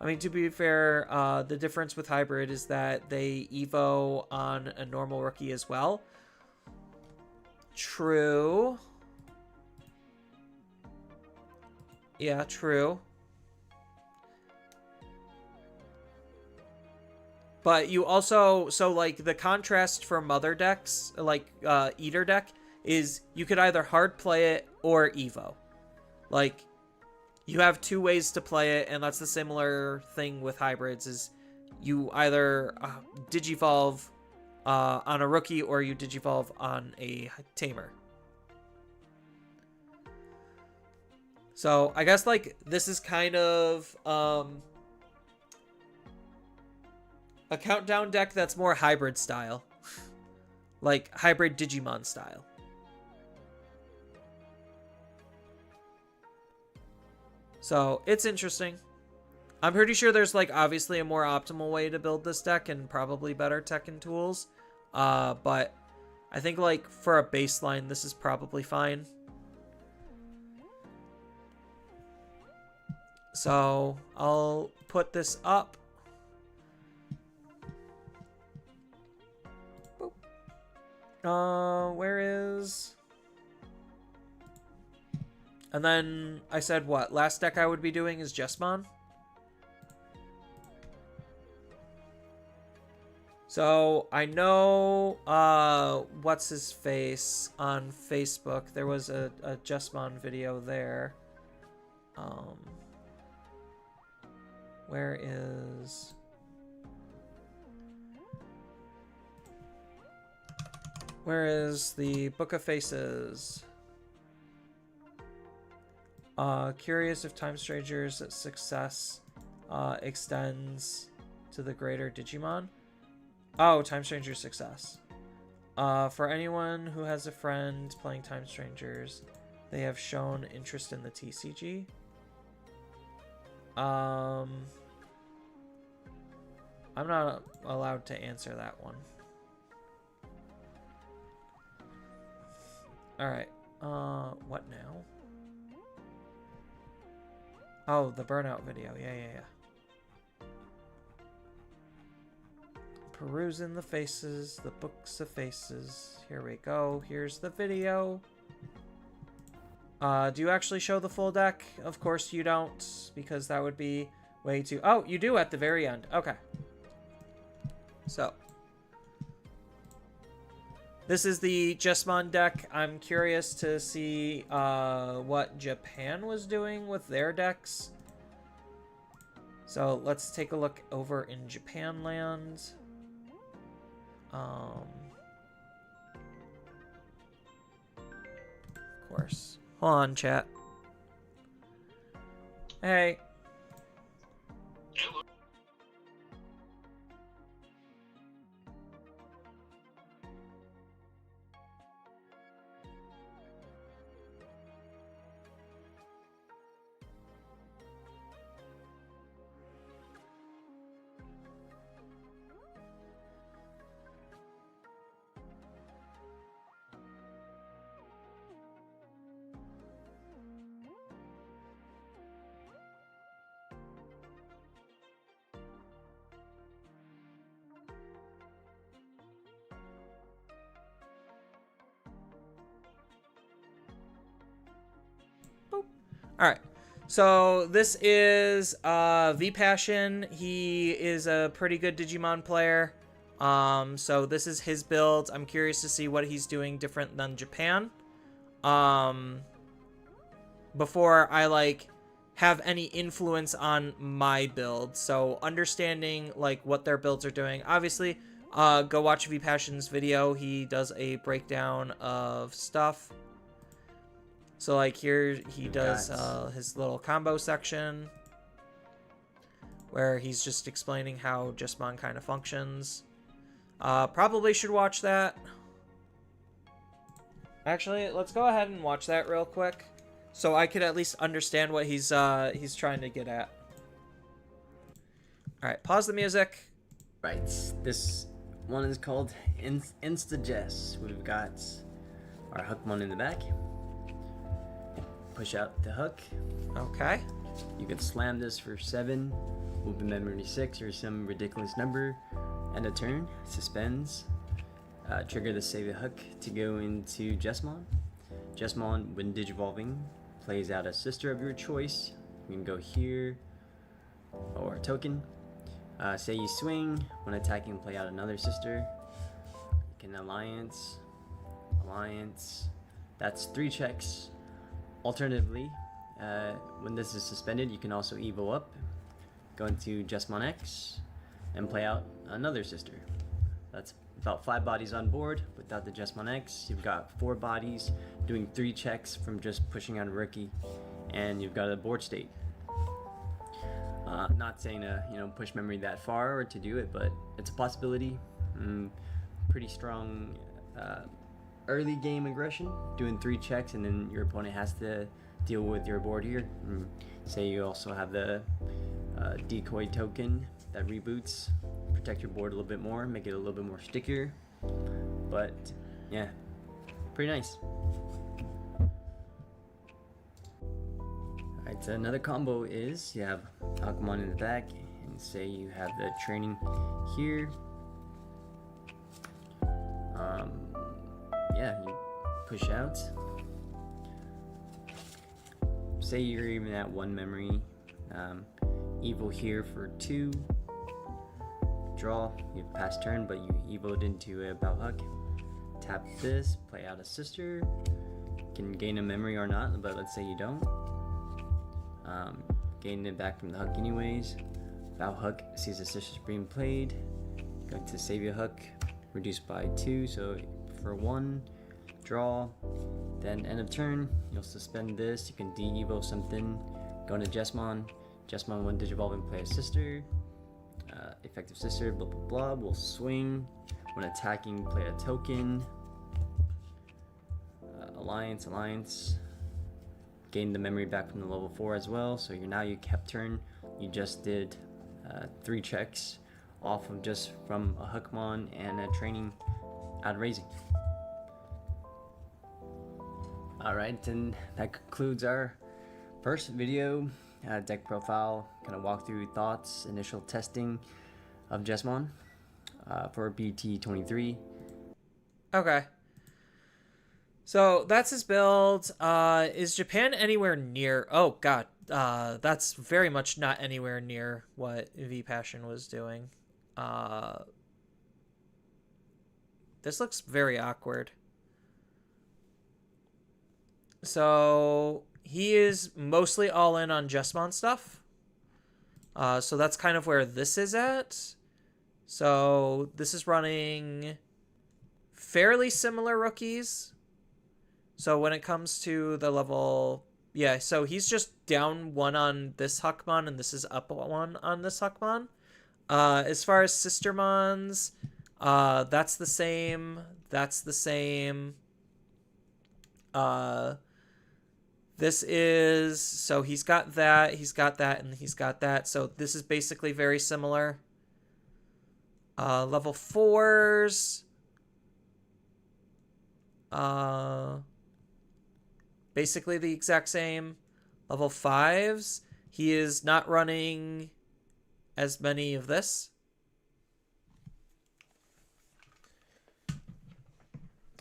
I mean, to be fair, the difference with hybrid is that they evo on a normal rookie as well. True. Yeah, true. But you also, so like the contrast for mother decks, like Eater deck, is you could either hard play it or evo. Like, you have two ways to play it, and that's the similar thing with hybrids, is you either digivolve on a rookie or you digivolve on a tamer. So I guess like this is kind of a countdown deck that's more hybrid style. Like hybrid Digimon style. So it's interesting. I'm pretty sure there's like obviously a more optimal way to build this deck and probably better tech and tools. But I think like for a baseline, this is probably fine. So I'll put this up. Where is... And then I said what? Last deck I would be doing is Jessamon. So I know what's his face on Facebook. There was a Jessamon video there. Where is... Where is the Book of Faces? Curious if Time Stranger's success extends to the greater Digimon. Oh, Time Stranger's success. For anyone who has a friend playing Time Strangers, they have shown interest in the TCG. I'm not allowed to answer that one. Alright. What now? Oh, the burnout video. Yeah. Perusing the faces, the books of faces. Here we go. Here's the video. Do you actually show the full deck? Of course you don't, because that would be way too... Oh, you do at the very end. Okay. So. This is the Jessamon deck. I'm curious to see what Japan was doing with their decks. So let's take a look over in Japan land. Of course. Hold on, chat. Hey. Alright, so this is V Passion. He is a pretty good Digimon player. So this is his build. I'm curious to see what he's doing different than Japan. Before I like have any influence on my build. So understanding like what their builds are doing. Obviously, go watch V Passion's video. He does a breakdown of stuff. So, like, here he does his little combo section where he's just explaining how Jessamon kind of functions. Probably should watch that. Actually, let's go ahead and watch that real quick so I could at least understand what he's trying to get at. All right, pause the music. Right, this one is called Insta Jess. We've got our Hookmon in the back. push out the hook. Okay. You can slam this for 7, move the memory to 6 or some ridiculous number. End of turn, suspends. Trigger the save the hook to go into Jessamon. Jessamon, when digivolving, plays out a sister of your choice. You can go here or a token. Say you swing, when attacking, play out another sister. You can alliance. That's 3 checks. Alternatively, when this is suspended, you can also evo up, go into Jessamon X, and play out another sister. That's about 5 bodies on board. Without the Jessamon X, you've got 4 bodies doing 3 checks from just pushing out a rookie, and you've got a board state. Not saying to push memory that far or to do it, but it's a possibility. Pretty strong early game aggression, doing 3 checks, and then your opponent has to deal with your board here. Say you also have the decoy token that reboots, protect your board a little bit more, make it a little bit more stickier. But yeah, pretty nice. Alright, so another combo is you have Pokemon in the back, and say you have the training here. Yeah, you push out. Say you're even at 1 memory. Evo here for 2. Draw. You have pass turn, but you evoed into a Balhug. Tap this, play out a sister. You can gain a memory or not, but let's say you don't. Gain it back from the hook anyways. Balhug sees the sisters being played. Going to save your hook. Reduced by 2, so for 1. Draw. Then end of turn, you'll suspend this. You can de-evo something. Go into Jessamon. Jessamon, when digivolve and play a sister. Effective sister, blah blah blah. Will swing. When attacking, play a token. Alliance. Gain the memory back from the level 4 as well. So you kept turn. You just did 3 checks off of just from a Hookmon and a training out raising. Alright, and that concludes our first video, deck profile, kind of walkthrough thoughts, initial testing of Jessamon for BT23. Okay. So that's his build. Is Japan anywhere near? Oh god, that's very much not anywhere near what V Passion was doing. This looks very awkward. So he is mostly all in on Jessamon stuff. So that's kind of where this is at. So this is running fairly similar rookies. So when it comes to the level, yeah, so he's just down 1 on this Huckmon, and this is up 1 on this Huckmon. As far as Sistermons, that's the same. That's the same. This is, so he's got that, and he's got that. So this is basically very similar. Level 4s. Basically the exact same. Level 5s. He is not running as many of this.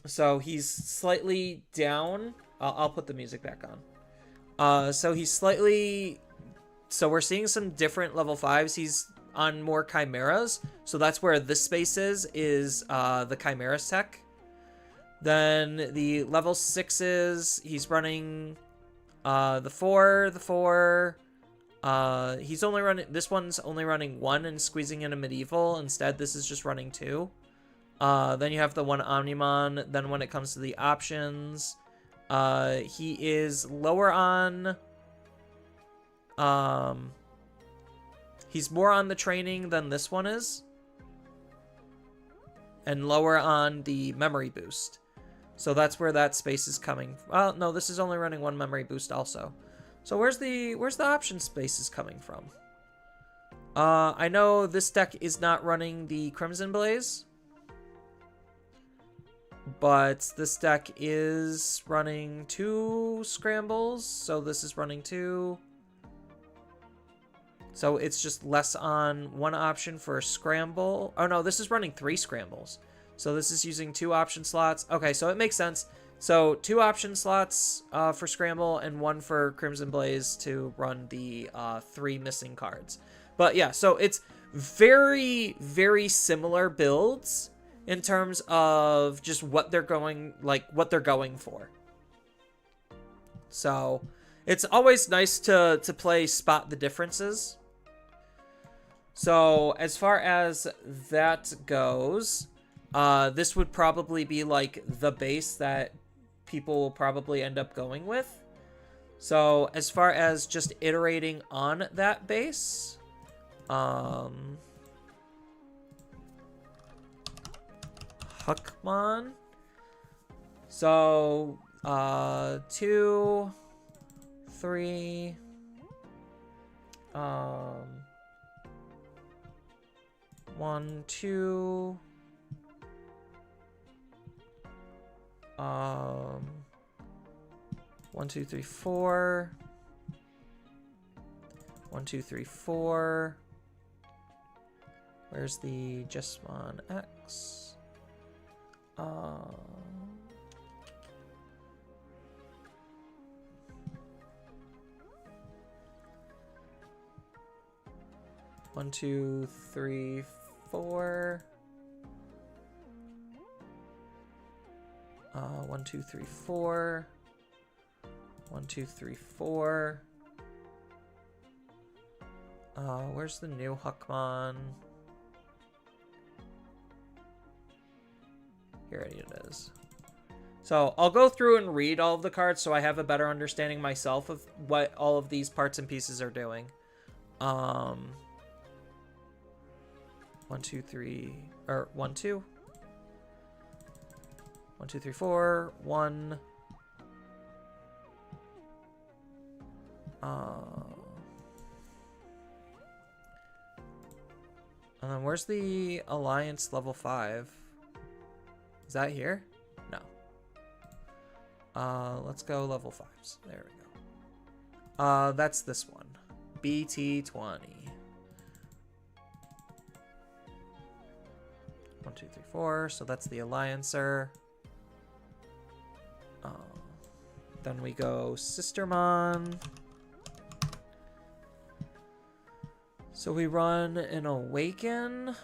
So he's slightly down. I'll put the music back on. So he's slightly... So we're seeing some different level 5s. He's on more Chimeras. So that's where this space is the Chimeras tech. Then the level 6s, he's running the 4. He's only running... This one's only running 1 and squeezing in a medieval. Instead, this is just running 2. Then you have the 1 Omnimon. Then when it comes to the options... he is lower on... he's more on the training than this one is. And lower on the memory boost. So that's where that space is coming. Well, no, this is only running 1 memory boost also. So where's the option spaces coming from? I know this deck is not running the Crimson Blaze. but this deck is running 2 scrambles, so this is running 2. So it's just less on one option for a scramble. Oh no, this is running 3 scrambles. So this is using 2 option slots. Okay, so it makes sense. So 2 option slots for scramble and 1 for Crimson Blaze to run the 3 missing cards. But yeah, so it's very, very similar builds in terms of just what they're going, like what they're going for. So it's always nice to play spot the differences. So as far as that goes, this would probably be like the base that people will probably end up going with. So as far as just iterating on that base, Huckmon. So 2, 3, 1, 2, 1, 2, 3, 4, 1, 2, 3, 4. Where's the Jessamon X? 1, 2, 3, 4. 1, 2, 3, 4. 1, 2, 3, 4. Where's the new Huckmon? Here it is. So I'll go through and read all of the cards so I have a better understanding myself of what all of these parts and pieces are doing. 1, 2, 3, or 1, 2. 1, 2, 3, 4. 1. And then where's the Alliance level 5? Is that here? No. Let's go level 5s. There we go. That's this one. BT20. 1, 2, 3, 4. So that's the Alliancer. Then we go Sistermon. So we run an Awaken.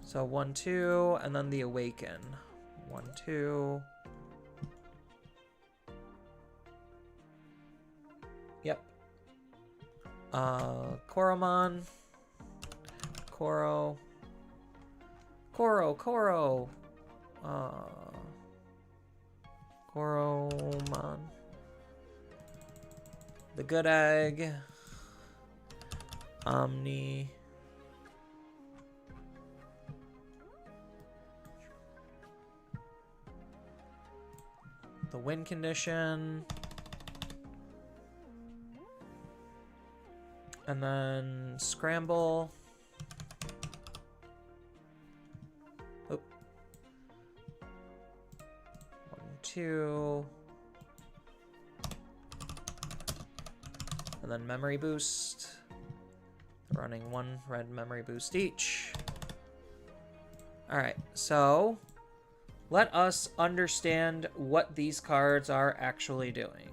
So 1, 2, and then the Awaken. 1, 2. Yep. Koromon. Koro. Koromon. The Good Egg. Omni. The Win Condition. And then Scramble. Oh. 1, 2. And then Memory Boost. Running 1 red Memory Boost each. Alright, so let us understand what these cards are actually doing.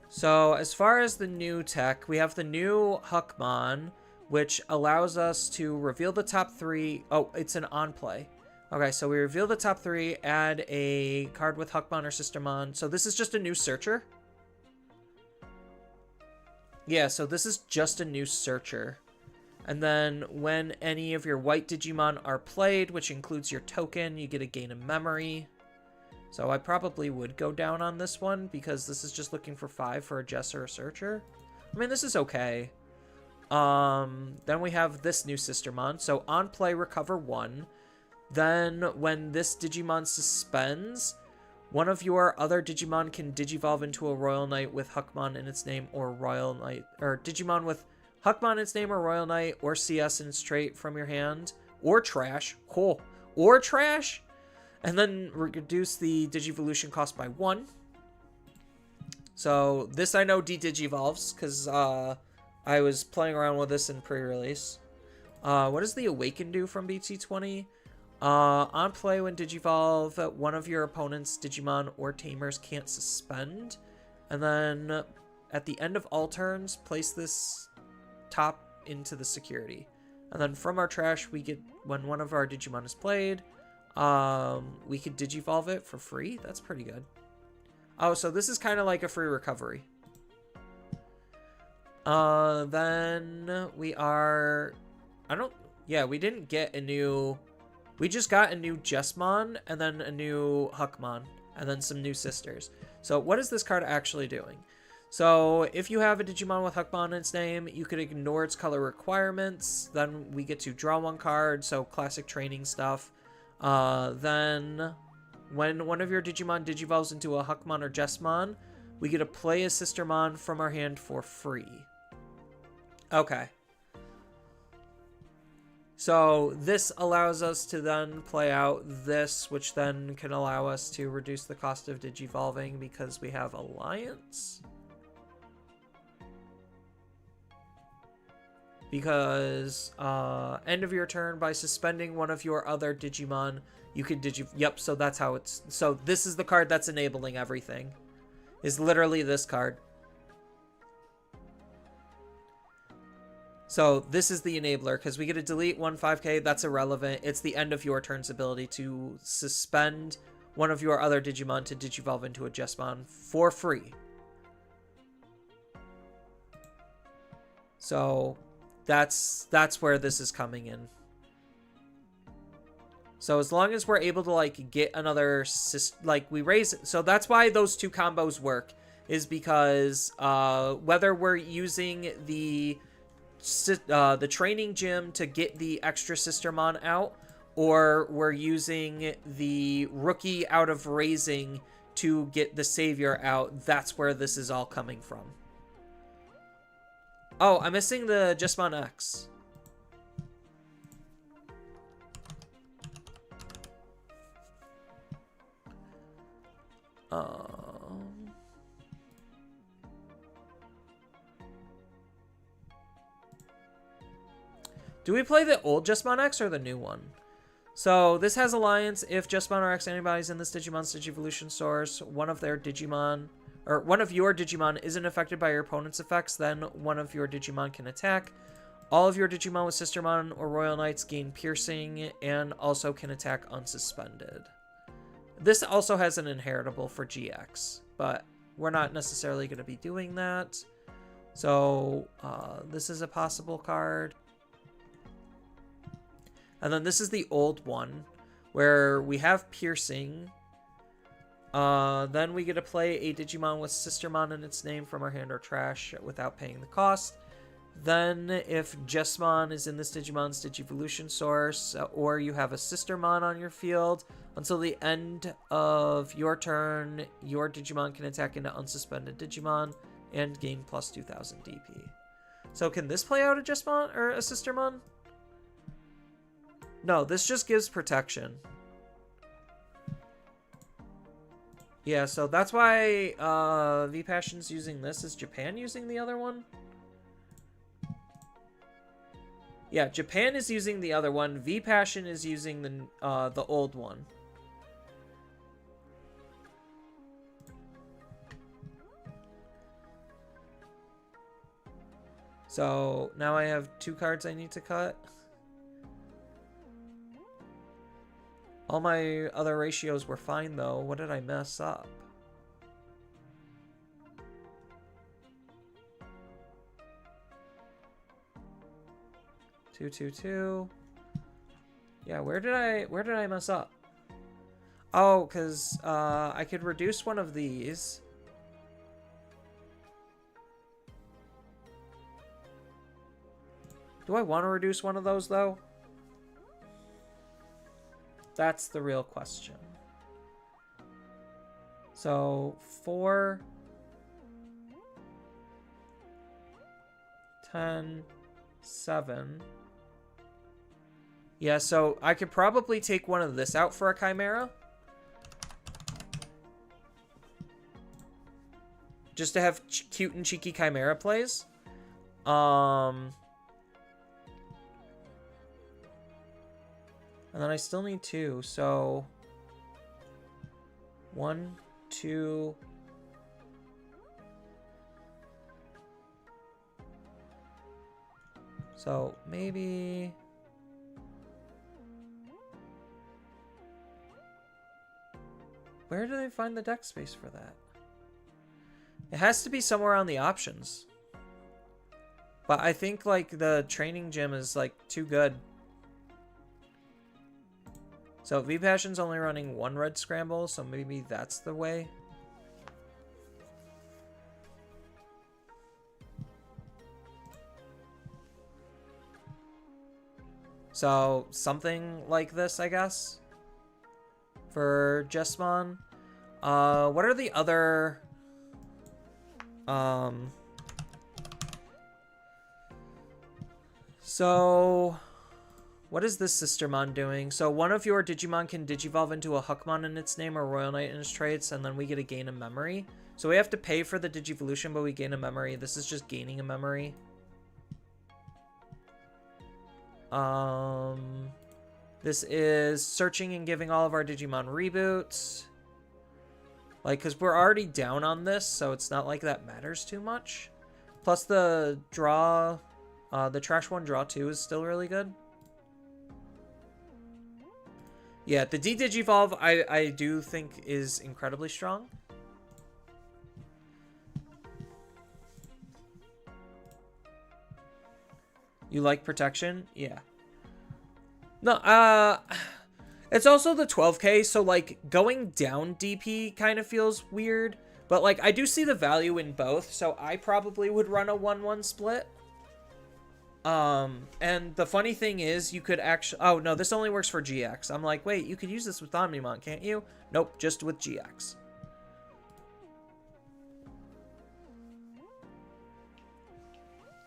So as far as the new tech, we have the new Huckmon, which allows us to reveal the top 3. Oh, it's an on play. Okay, so we reveal the top 3, add a card with Huckmon or Sistermon. So this is just a new searcher. Yeah, so this is just a new searcher. And then when any of your white Digimon are played, which includes your token, you get a gain of memory. So I probably would go down on this one because this is just looking for 5 for a Jess or a Searcher. I mean, this is okay. Then we have this new Sistermon. So on play, recover 1. Then when this Digimon suspends, one of your other Digimon can Digivolve into a Royal Knight with Huckmon in its name or Royal Knight, or Digimon with Huckmon in its name or Royal Knight or CS in its trait from your hand or trash. Cool. Or trash. And then reduce the Digivolution cost by 1. So this I know de-digivolves because I was playing around with this in pre-release. What does the Awaken do from BT20? On play, when Digivolve, one of your opponent's Digimon or Tamers can't suspend. And then at the end of all turns, place this top into the security. And then from our trash, we get, when one of our Digimon is played, we could Digivolve it for free. That's pretty good. Oh, so this is kind of like a free recovery. Then we are... we didn't get a new... We just got a new Jesmon, and then a new Huckmon, and then some new sisters. So what is this card actually doing? So if you have a Digimon with Huckmon in its name, you could ignore its color requirements. Then we get to draw 1 card, so classic training stuff. Then when one of your Digimon digivolves into a Huckmon or Jesmon, we get to play a Sistermon from our hand for free. Okay. So this allows us to then play out this, which then can allow us to reduce the cost of digivolving because we have Alliance. Because end of your turn, by suspending one of your other Digimon, you could Yep, so that's how it's... So this is the card that's enabling everything. Is literally this card. So this is the enabler, because we get to delete 1 5k, that's irrelevant. It's the end of your turn's ability to suspend one of your other Digimon to digivolve into a Jesmon for free. So that's where this is coming in. So as long as we're able to like get another we raise it. So that's why those 2 combos work, is because whether we're using the training gym to get the extra Sistermon out, or we're using the rookie out of raising to get the savior out, that's where this is all coming from. Oh, I'm missing the Jesmon X. Do we play the old Jesmon X or the new one? So this has Alliance. If Jesmon or X antibodies in this Digimon's Digivolution source, one of their Digimon, or one of your Digimon isn't affected by your opponent's effects, then one of your Digimon can attack. All of your Digimon with Sistermon or Royal Knights gain piercing and also can attack unsuspended. This also has an inheritable for GX, but we're not necessarily going to be doing that. So this is a possible card. And then this is the old one, where we have piercing. Then we get to play a Digimon with Sistermon in its name from our hand or trash without paying the cost. Then if Jesmon is in this Digimon's Digivolution source, or you have a Sistermon on your field, until the end of your turn, your Digimon can attack into unsuspended Digimon and gain plus 2000 DP. So can this play out a Jesmon or a Sistermon? No, this just gives protection. Yeah, so that's why V-Passion's using this. Is Japan using the other one? Yeah, Japan is using the other one. V-Passion is using the old one. So now I have 2 cards I need to cut. All my other ratios were fine, though. What did I mess up? Two, 2, 2. Yeah, where did I mess up? Oh, because I could reduce one of these. Do I want to reduce one of those, though? That's the real question. So 4, 10, 7. Yeah, so I could probably take one of this out for a Chimera. Just to have cute and cheeky Chimera plays. And then I still need 2, so 1, 2. So maybe where do they find the deck space for that? It has to be somewhere on the options. But I think like the training gym is like too good. So V-Passion's only running 1 red scramble, so maybe that's the way. So something like this, I guess, for Jesmon. What are the other... So, what is this Sistermon doing? So one of your Digimon can Digivolve into a Huckmon in its name or Royal Knight in its traits, and then we get a gain a memory. So we have to pay for the Digivolution, but we gain a memory. This is just gaining a memory. This is searching and giving all of our Digimon reboots. Like, because we're already down on this, so it's not like that matters too much. Plus the draw, the trash 1 draw 2 is still really good. Yeah, the D-Digivolve I do think is incredibly strong. You like protection? Yeah. No, it's also the 12k, so like going down DP kind of feels weird. But like I do see the value in both, so I probably would run a 1-1 split. And the funny thing is you could actually... Oh, no, this only works for GX. I'm like, wait, you could use this with Omnimon, can't you? Nope, just with GX.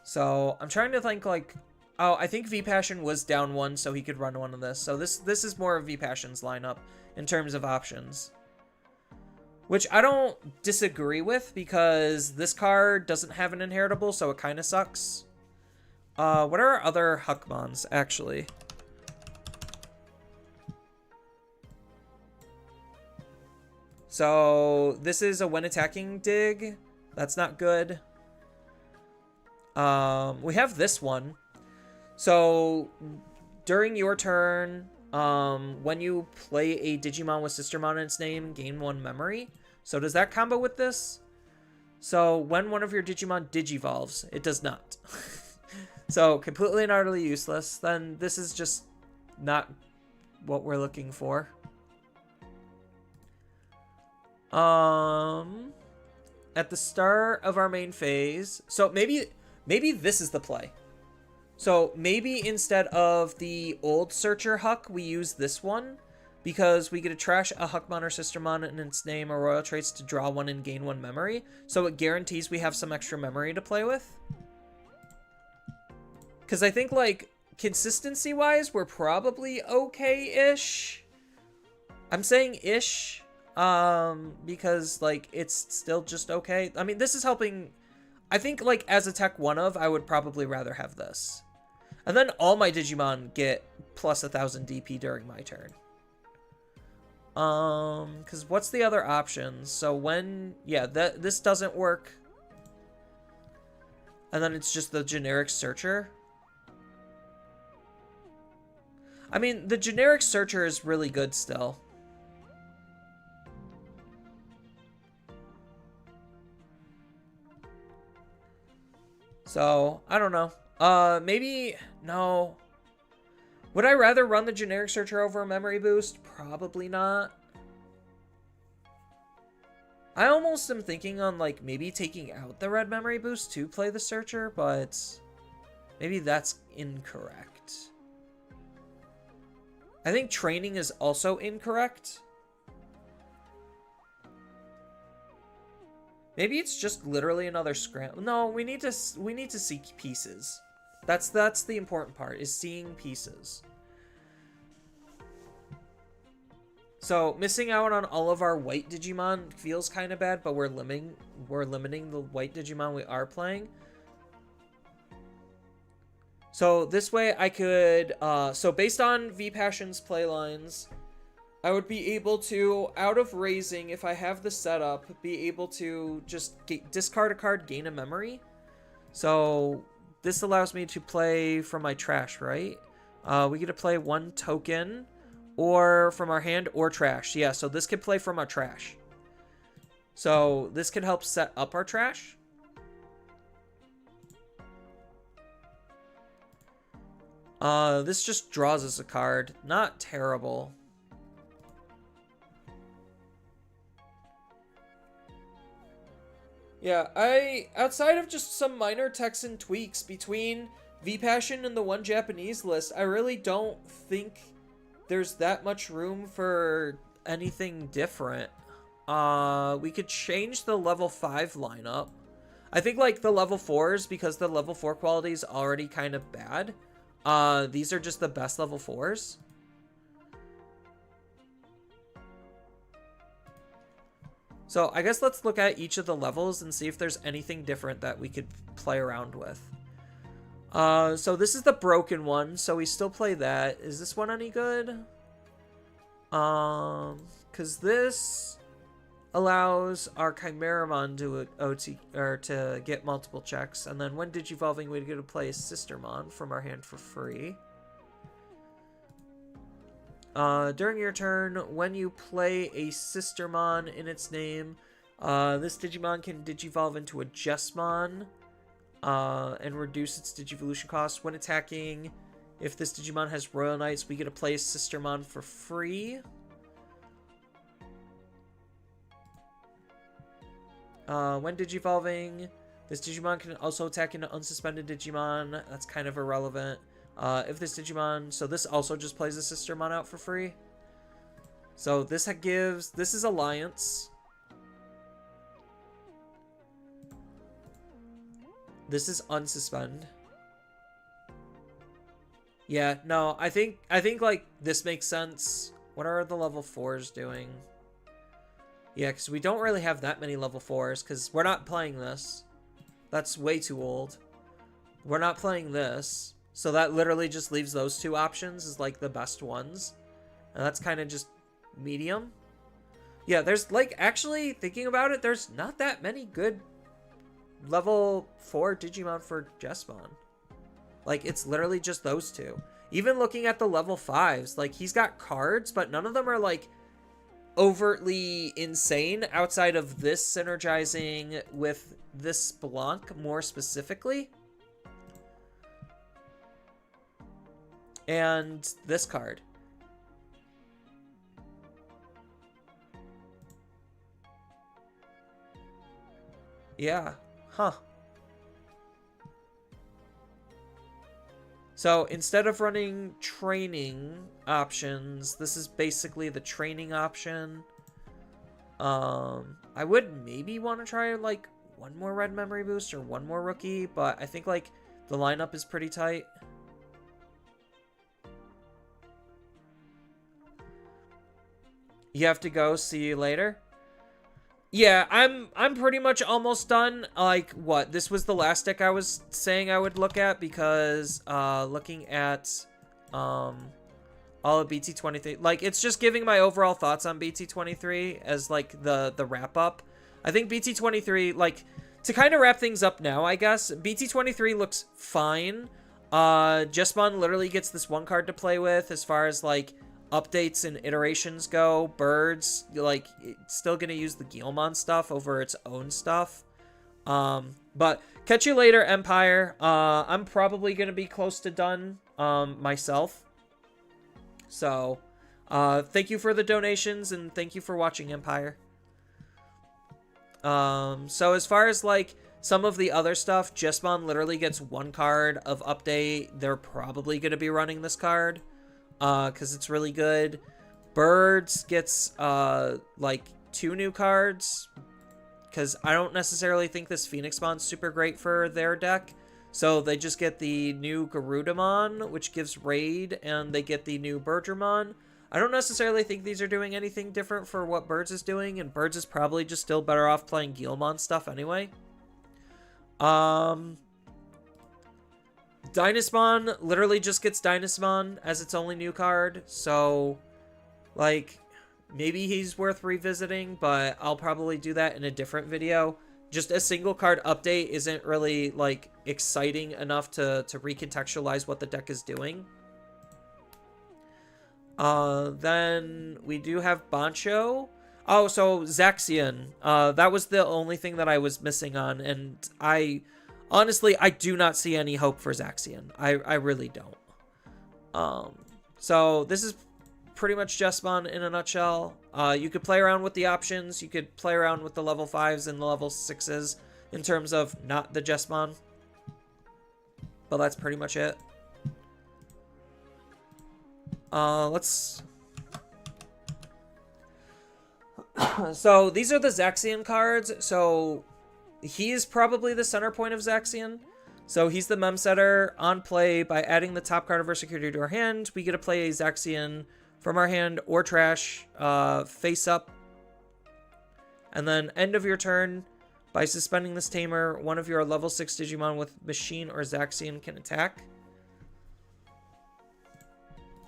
So I'm trying to think like... Oh, I think V-Passion was down 1, so he could run one of this. So this is more of V-Passion's lineup in terms of options. Which I don't disagree with, because this card doesn't have an inheritable, so it kind of sucks. What are our other Huckmons, actually? So this is a when attacking dig. That's not good. We have this one. So during your turn, when you play a Digimon with Sistermon in its name, gain 1 memory. So does that combo with this? So when one of your Digimon Digivolves, it does not. So completely and utterly useless. Then this is just not what we're looking for. At the start of our main phase, so maybe this is the play. So maybe instead of the old Searcher Huck, we use this one, because we get to trash a Huckmon or Sistermon in its name or royal traits to draw 1 and gain 1 memory. So it guarantees we have some extra memory to play with. Because I think, like, consistency-wise, we're probably okay-ish. I'm saying ish, because, like, it's still just okay. I mean, this is helping. I think, like, as a tech 1 of, I would probably rather have this. And then all my Digimon get plus 1,000 DP during my turn. Because what's the other options? So when, yeah, this doesn't work. And then it's just the generic Searcher. I mean, the generic Searcher is really good still. So, I don't know. Maybe, no. Would I rather run the generic Searcher over a memory boost? Probably not. I almost am thinking on, like, maybe taking out the red memory boost to play the Searcher, but maybe that's incorrect. I think training is also incorrect. Maybe it's just literally another scramble. No, we need to seek pieces. That's the important part, is seeing pieces. So missing out on all of our white Digimon feels kind of bad, but we're limiting the white Digimon we are playing. So this way I could, so based on V-Passion's playlines, I would be able to, out of raising, if I have the setup, be able to just discard a card, gain a memory. So this allows me to play from my trash, right? We get to play 1 token, or from our hand, or trash. Yeah, so this could play from our trash. So this could help set up our trash. This just draws us a card. Not terrible. Yeah, outside of just some minor Texan tweaks between V-Passion and the one Japanese list, I really don't think there's that much room for anything different. We could change the level 5 lineup. I think, like, the level 4s, because the level 4 quality is already kind of bad, these are just the best level 4s. So I guess let's look at each of the levels and see if there's anything different that we could play around with. So this is the broken one, so we still play that. Is this one any good? Because this allows our Chimeramon to OT, or to get multiple checks, and then when Digivolving, we get to play a Sistermon from our hand for free. During your turn, when you play a Sistermon in its name, this Digimon can Digivolve into a Jesmon, and reduce its Digivolution cost. When attacking, if this Digimon has Royal Knights, we get to play a Sistermon for free. When Digivolving, this Digimon can also attack into unsuspended Digimon. That's kind of irrelevant. If this Digimon, so this also just plays a Sistermon out for free. So this is Alliance. This is unsuspend. Yeah, no, I think like this makes sense. What are the level 4s doing? Yeah, because we don't really have that many level 4s, because we're not playing this. That's way too old. We're not playing this. So that literally just leaves those 2 options as, like, the best ones. And that's kind of just medium. Yeah, there's, like, actually, thinking about it, there's not that many good level 4 Digimon for Jesmon. Like, it's literally just those 2. Even looking at the level 5s, like, he's got cards, but none of them are, like, overtly insane outside of this synergizing with this Blanc more specifically. And this card. Yeah. Huh. So instead of running training options, this is basically the training option. I would maybe want to try, like, 1 more red memory boost or 1 more rookie, but I think, like, the lineup is pretty tight. You have to go. See you later. Yeah, I'm pretty much almost done. Like, what? This was the last deck I was saying I would look at, because looking at all of BT23, like, it's just giving my overall thoughts on BT23 as, like, the wrap up. I think BT23, like, to kind of wrap things up now, I guess, BT23 looks fine. Jesmon literally gets this 1 card to play with as far as, like, updates and iterations go. Birds, like, it's still gonna use the Guilmon stuff over its own stuff. But catch you later, Empire. I'm probably gonna be close to done myself. So thank you for the donations, and thank you for watching, Empire. So as far as, like, some of the other stuff, Jesmon literally gets 1 card of update. They're probably gonna be running this card, because it's really good. Birds gets, like, 2 new cards, because I don't necessarily think this Phoenixmon's super great for their deck. So they just get the new Garudamon, which gives Raid, and they get the new Bergermon. I don't necessarily think these are doing anything different for what Birds is doing, and Birds is probably just still better off playing Guilmon stuff anyway. Dynasmon literally just gets Dynasmon as its only new card, so, like, maybe he's worth revisiting, but I'll probably do that in a different video. Just a single card update isn't really, like, exciting enough to recontextualize what the deck is doing. Then we do have Bancho. Oh, so Zaxian. That was the only thing that I was missing on, and honestly, I do not see any hope for Zaxian. I really don't. So this is pretty much Jessamon in a nutshell. You could play around with the options. You could play around with the level 5s and the level 6s in terms of not the Jessamon. But that's pretty much it. Let's... So these are the Zaxian cards. So he is probably the center point of Zaxian. So he's the mem setter. On play, by adding the top card of our security to our hand, we get to play a Zaxian from our hand or trash, face up. And then end of your turn, by suspending this tamer, one of your level 6 Digimon with Machine or Zaxian can attack.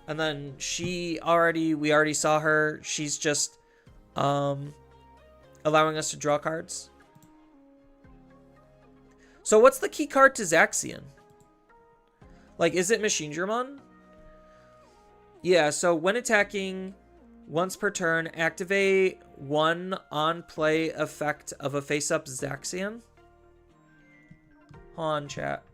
And then we already saw her. She's just allowing us to draw cards. So what's the key card to Zaxian? Like, is it Machine Germon? Yeah, so when attacking once per turn, activate one on-play effect of a face-up Zaxian. Hold on, chat.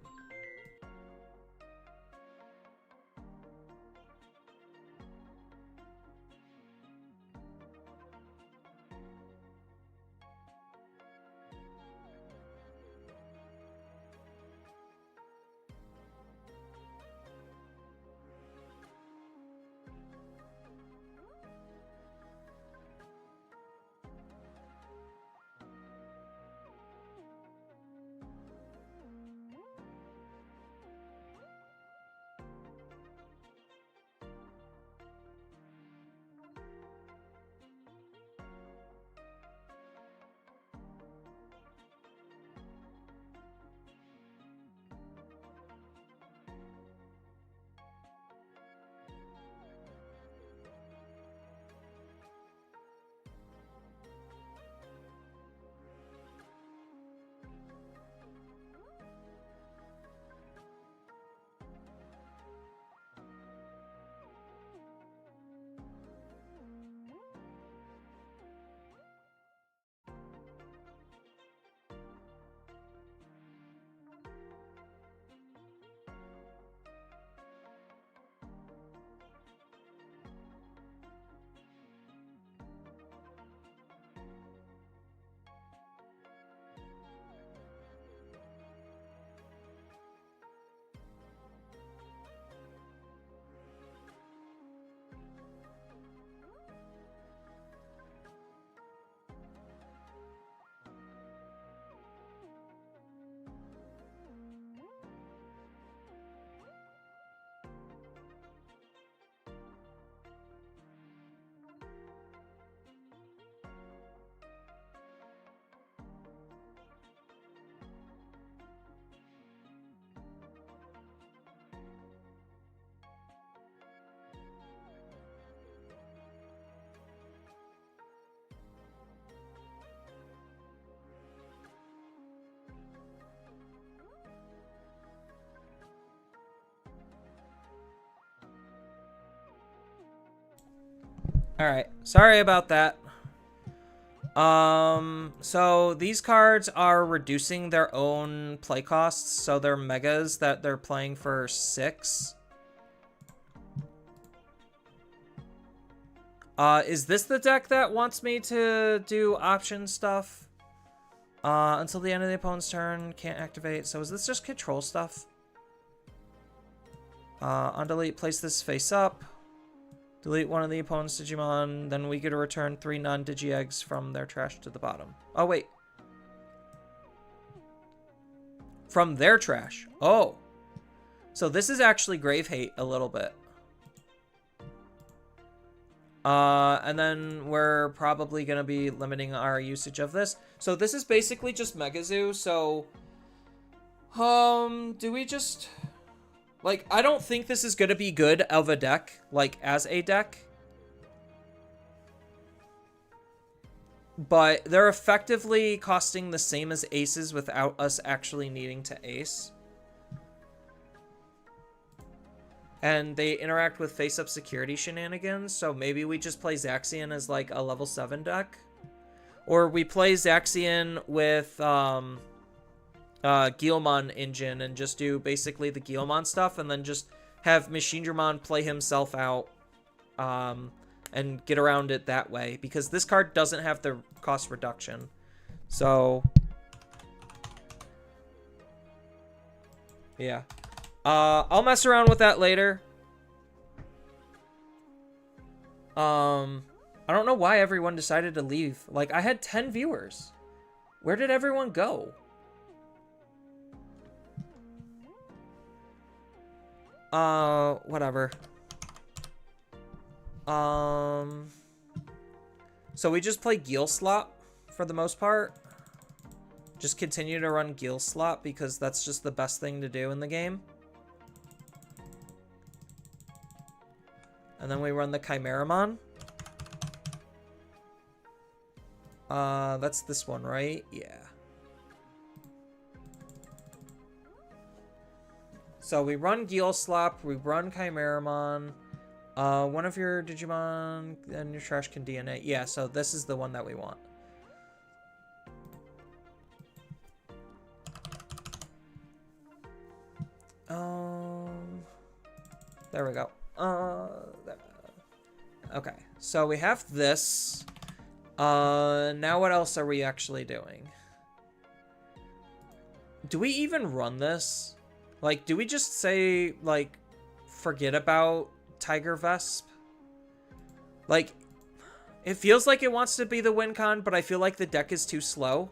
Alright, sorry about that. So these cards are reducing their own play costs, so they're megas that they're playing for 6. Is this the deck that wants me to do option stuff? Until the end of the opponent's turn, can't activate. So is this just control stuff? On delete, place this face up. Delete one of the opponent's Digimon, then we get to return 3 non-Digi eggs from their trash to the bottom. Oh, wait. From their trash. Oh. So this is actually Grave Hate a little bit. And then we're probably going to be limiting our usage of this. So this is basically just Mega Zoo. So, do we just... Like, I don't think this is going to be good of a deck, like, as a deck. But they're effectively costing the same as aces without us actually needing to ace. And they interact with face-up security shenanigans, so maybe we just play Zaxian as, like, a level 7 deck. Or we play Zaxian with, Guilmon engine and just do basically the Guilmon stuff, and then just have Machine Dramon play himself out, and get around it that way, because this card doesn't have the cost reduction. So, yeah. I'll mess around with that later. I don't know why everyone decided to leave. Like, I had 10 viewers. Where did everyone go? Whatever. So we just play Geel Slop for the most part. Just continue to run Geel Slop because that's just the best thing to do in the game. And then we run the Chimeramon. That's this one, right? Yeah. So we run Geel Slop, we run Chimeramon. One of your Digimon and your trash can DNA. Yeah, so this is the one that we want. There we go. Okay, so we have this. Now what else are we actually doing? Do we even run this? Like, do we just say, like, forget about Tiger Vesp? Like, it feels like it wants to be the win con, but I feel like the deck is too slow.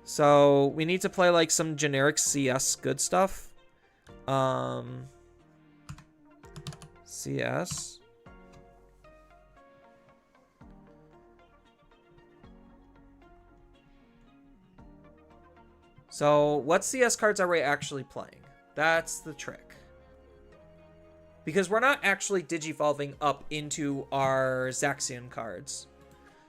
So, we need to play, like, some generic CS good stuff. CS. So, what CS cards are we actually playing? That's the trick. Because we're not actually digivolving up into our Zaxian cards.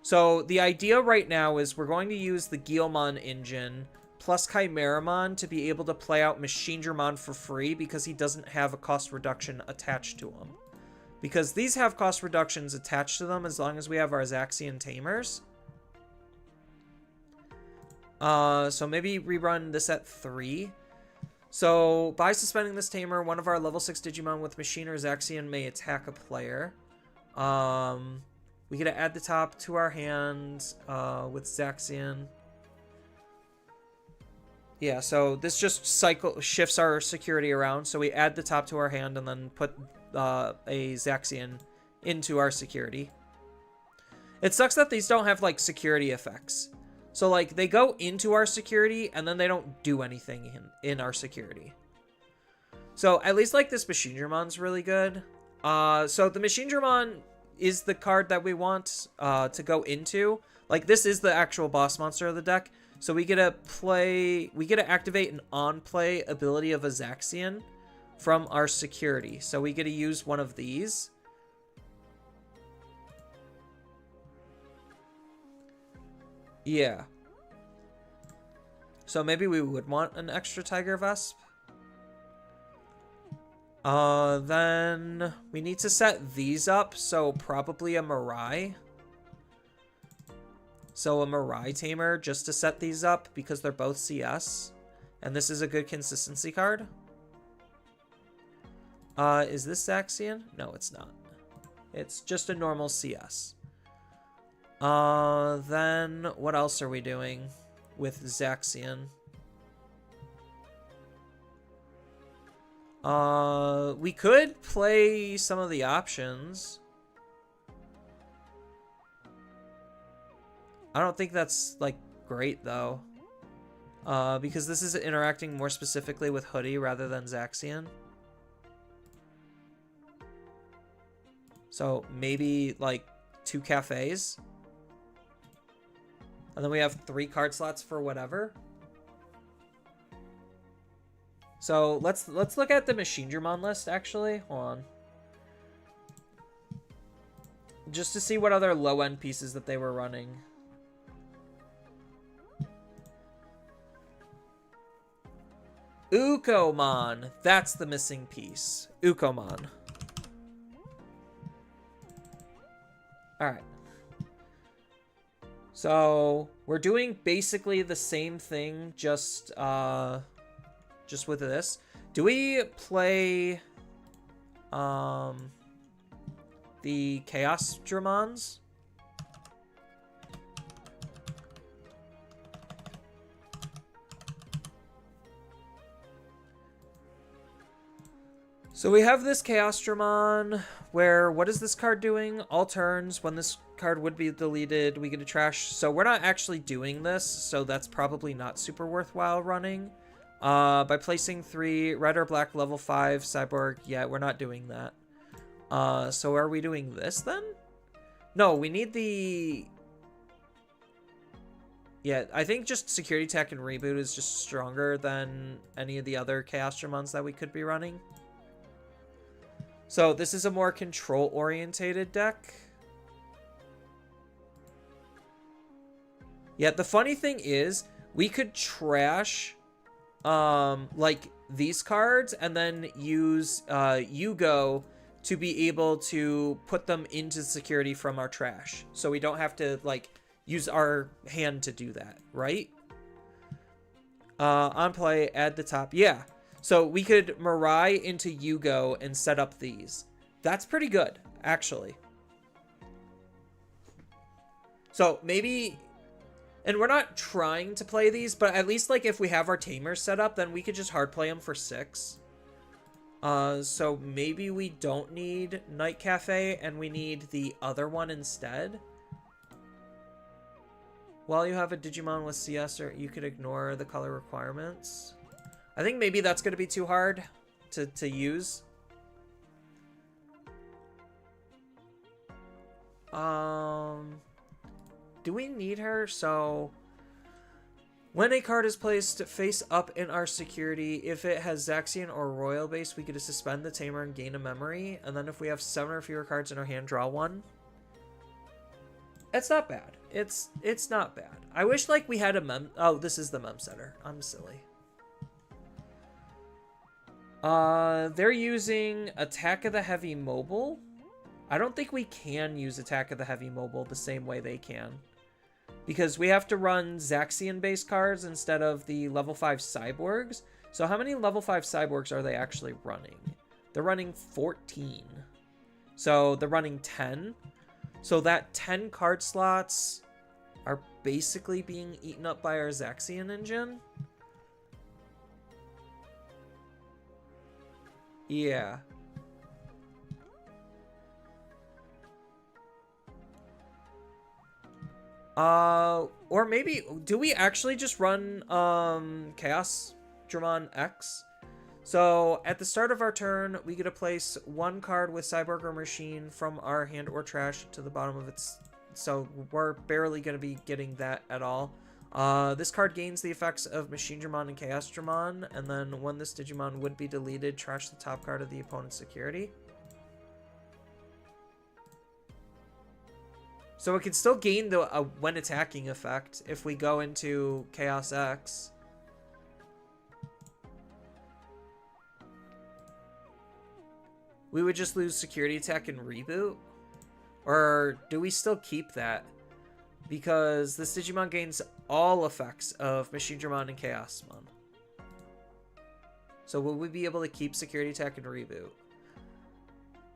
So, the idea right now is we're going to use the Guilmon engine plus Chimeramon to be able to play out Machine Dramon for free because he doesn't have a cost reduction attached to him. Because these have cost reductions attached to them as long as we have our Zaxian Tamers. So maybe rerun this at 3. So by suspending this Tamer, one of our level 6 Digimon with Machine or Zaxian may attack a player. We get to add the top to our hand with Zaxian. Yeah, so this just shifts our security around. So we add the top to our hand and then put a Zaxian into our security. It sucks that these don't have, like, security effects. So, like, they go into our security, and then they don't do anything in our security. So, at least, like, this Machine Dramon's really good. So, the Machine Dramon is the card that we want to go into. Like, this is the actual boss monster of the deck. So, we get to activate an on-play ability of a Zaxian from our security. So, we get to use one of these. Yeah. So maybe we would want an extra Tiger Vesp. Then we need to set these up, so probably a Mirai. So a Mirai Tamer just to set these up because they're both CS. And this is a good consistency card. Is this Zaxian? No, it's not. It's just a normal CS. Then what else are we doing with Zaxian? We could play some of the options. I don't think that's, like, great, though. Because this is interacting more specifically with Hoodie rather than Zaxian. So maybe like 2 cafes. And then we have 3 card slots for whatever. So let's look at the Machine Dramon list actually. Hold on. Just to see what other low-end pieces that they were running. Ukomon. That's the missing piece. Ukomon. Alright. So, we're doing basically the same thing, just with this. Do we play the Chaos Dramons? So we have this Chaos Dramon, where what is this card doing? All turns, when this card would be deleted, we get a trash. So we're not actually doing this, so that's probably not super worthwhile running. By placing 3 red or black level 5 cyborg, yeah, we're not doing that. So are we doing this then? No, we need the... Yeah, I think just Security Tech and Reboot is just stronger than any of the other Chaos Dramons that we could be running. So this is a more control-orientated deck. Yeah, the funny thing is, we could trash, like, these cards and then use Yugo to be able to put them into security from our trash. So we don't have to, like, use our hand to do that, right? On play, add the top. Yeah. So we could Mirai into Yugo and set up these. That's pretty good, actually. So maybe... And we're not trying to play these, but at least, like, if we have our Tamers set up, then we could just hard play them for 6. So maybe we don't need Night Cafe, and we need the other one instead. While you have a Digimon with CS, or you could ignore the color requirements. I think maybe that's going to be too hard to use. Do we need her? So, when a card is placed face up in our security, if it has Zaxian or Royal base, we get to suspend the Tamer and gain a memory. And then if we have 7 or fewer cards in our hand, draw 1. It's not bad. It's not bad. I wish, like, we had a mem... Oh, this is the mem setter. I'm silly. They're using Attack of the Heavy Mobile. I don't think we can use Attack of the Heavy Mobile the same way they can. Because we have to run Zaxian-based cards instead of the level 5 Cyborgs. So how many level 5 Cyborgs are they actually running? They're running 14. So they're running 10. So that 10 card slots are basically being eaten up by our Zaxian engine. Yeah. Or maybe, do we actually just run, Chaos Dramon X? So, at the start of our turn, we get to place 1 card with Cyborg or Machine from our hand or trash to the bottom of its... So, we're barely going to be getting that at all. This card gains the effects of Machine Dramon and Chaos Dramon, and then when this Digimon would be deleted, trash the top card of the opponent's security. So it can still gain the when attacking effect if we go into Chaos X. We would just lose Security Attack and Reboot? Or do we still keep that? Because this Digimon gains all effects of Machine Dramon and Chaosmon. So will we be able to keep Security Attack and Reboot?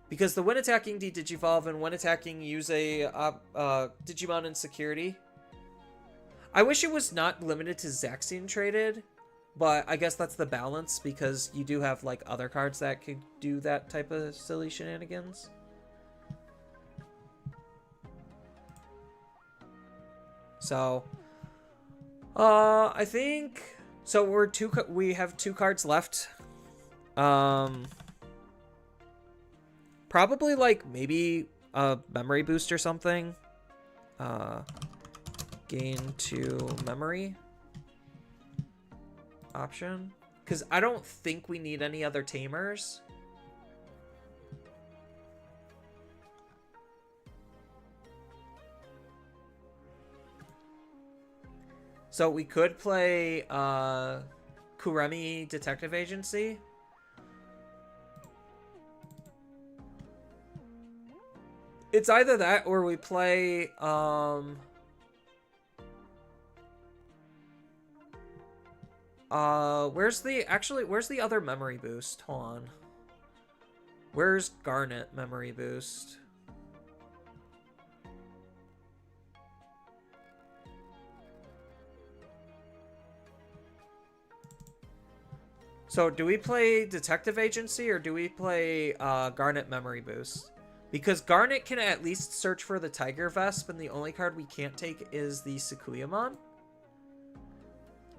Because the when attacking de-digivolve and when attacking use a Digimon in security. I wish it was not limited to Zaxian traded, but I guess that's the balance because you do have like other cards that could do that type of silly shenanigans. So, I think so. We have 2 cards left. Probably like maybe a memory boost or something. Gain 2 memory option. Because I don't think we need any other tamers. So we could play Kuremi Detective Agency. It's either that or we play where's the other memory boost? Hold on. Where's Garnet memory boost? So do we play Detective Agency or do we play Garnet memory boost? Because Garnet can at least search for the Tiger Vesp, and the only card we can't take is the Sakuyamon.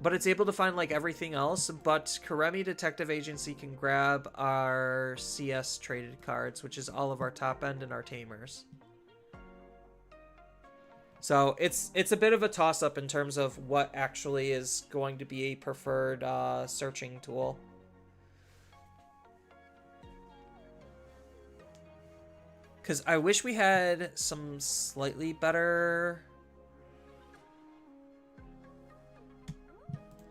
But it's able to find, like, everything else. But Kuremi Detective Agency can grab our CS traded cards, which is all of our top end and our tamers. So it's a bit of a toss-up in terms of what actually is going to be a preferred searching tool. Because I wish we had some slightly better...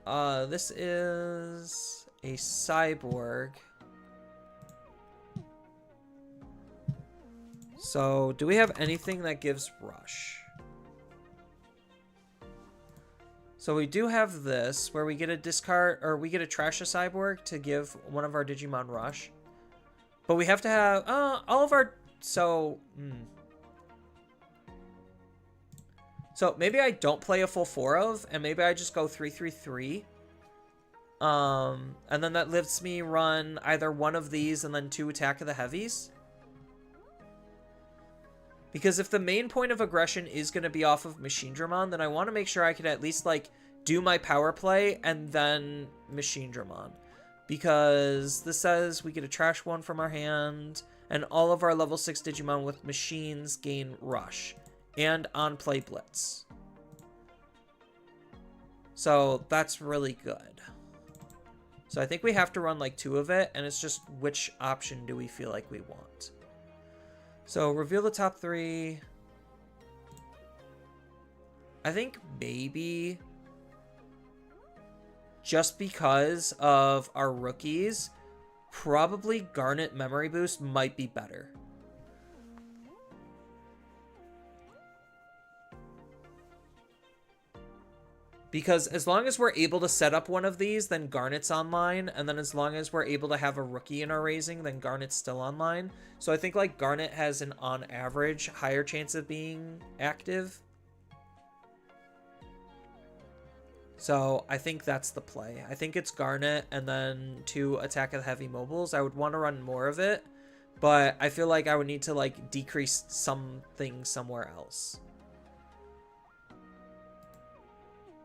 this is a cyborg. So, do we have anything that gives rush? So we do have this, where we get a discard, or we get a trash a cyborg to give one of our Digimon rush. But we have to have, all of our... So maybe I don't play a full 4 of, and maybe I just go 3-3-3. And then that lets me run either one of these and then 2 Attack of the Heavies. Because if the main point of aggression is going to be off of Machine Dramon, then I want to make sure I can at least, like, do my power play and then Machine Dramon. Because this says we get a trash one from our hand, and all of our level 6 Digimon with machines gain rush and on-play blitz. So that's really good. So I think we have to run like 2 of it, and it's just which option do we feel like we want. So reveal the top 3. I think maybe just because of our rookies, probably Garnet Memory Boost might be better. Because as long as we're able to set up one of these, then Garnet's online. And then as long as we're able to have a rookie in our raising, then Garnet's still online. So I think like Garnet has an on average higher chance of being active. So I think that's the play. I think it's Garnet and then 2 Attack of the Heavy mobiles. I would want to run more of it, but I feel like I would need to like decrease something somewhere else.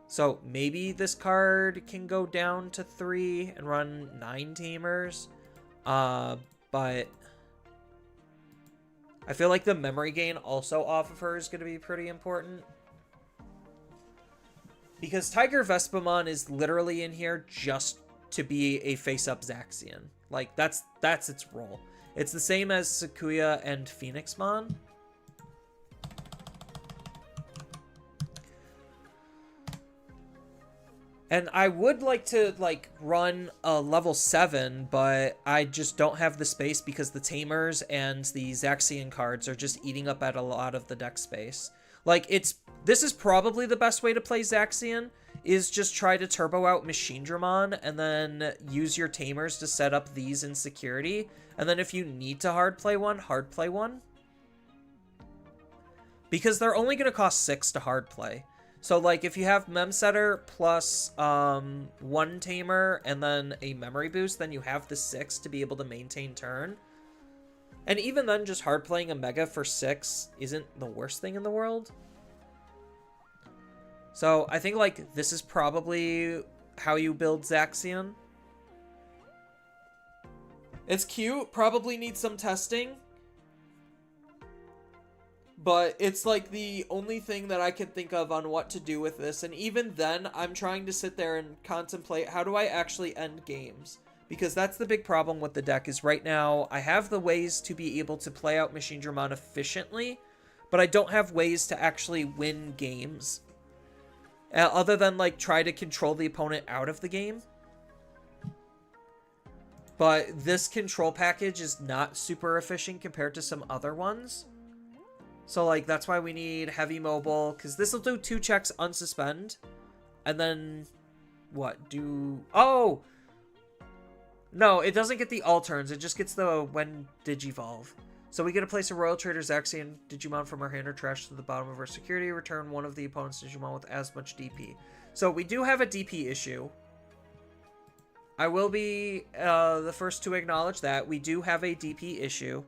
So maybe this card can go down to 3 and run 9 tamers. But I feel like the memory gain also off of her is going to be pretty important. Because Tiger Vespamon is literally in here just to be a face-up Zaxian. Like, that's its role. It's the same as Sakuya and Phoenixmon. And I would like to, like, run a level 7, but I just don't have the space because the Tamers and the Zaxian cards are just eating up at a lot of the deck space. Like, this is probably the best way to play Zaxian, is just try to turbo out Machine Dramon and then use your Tamers to set up these in security. And then if you need to hard play one. Because they're only going to cost 6 to hard play. So, like, if you have Memsetter plus 1 Tamer and then a Memory Boost, then you have the 6 to be able to maintain turn. And even then, just hard playing a Mega for 6 isn't the worst thing in the world. So, I think, like, this is probably how you build Zaxian. It's cute, probably needs some testing. But it's like the only thing that I can think of on what to do with this. And even then, I'm trying to sit there and contemplate, how do I actually end games? Because that's the big problem with the deck, is right now I have the ways to be able to play out Machine Dramon efficiently, but I don't have ways to actually win games. Other than like try to control the opponent out of the game. But this control package is not super efficient compared to some other ones. So, like, that's why we need heavy mobile, because this will do 2 checks unsuspend. And then, what? Oh! No, it doesn't get the all turns. It just gets the when Digivolve. So we get to place a Royal Trader's Zaxian Digimon from our hand or trash to the bottom of our security. Return one of the opponent's Digimon with as much DP. So we do have a DP issue. I will be the first to acknowledge that. We do have a DP issue.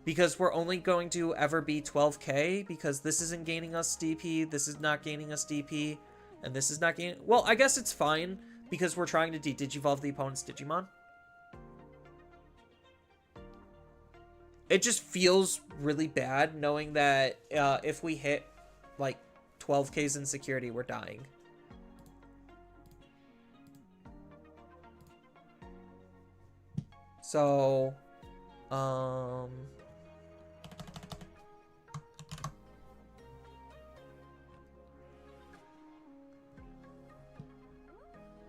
Because we're only going to ever be 12k, because this isn't gaining us DP, this is not gaining us DP, and this is not gaining... Well, I guess it's fine, because we're trying to Digivolve the opponent's Digimon. It just feels really bad knowing that if we hit, like, 12k's in security, we're dying. So,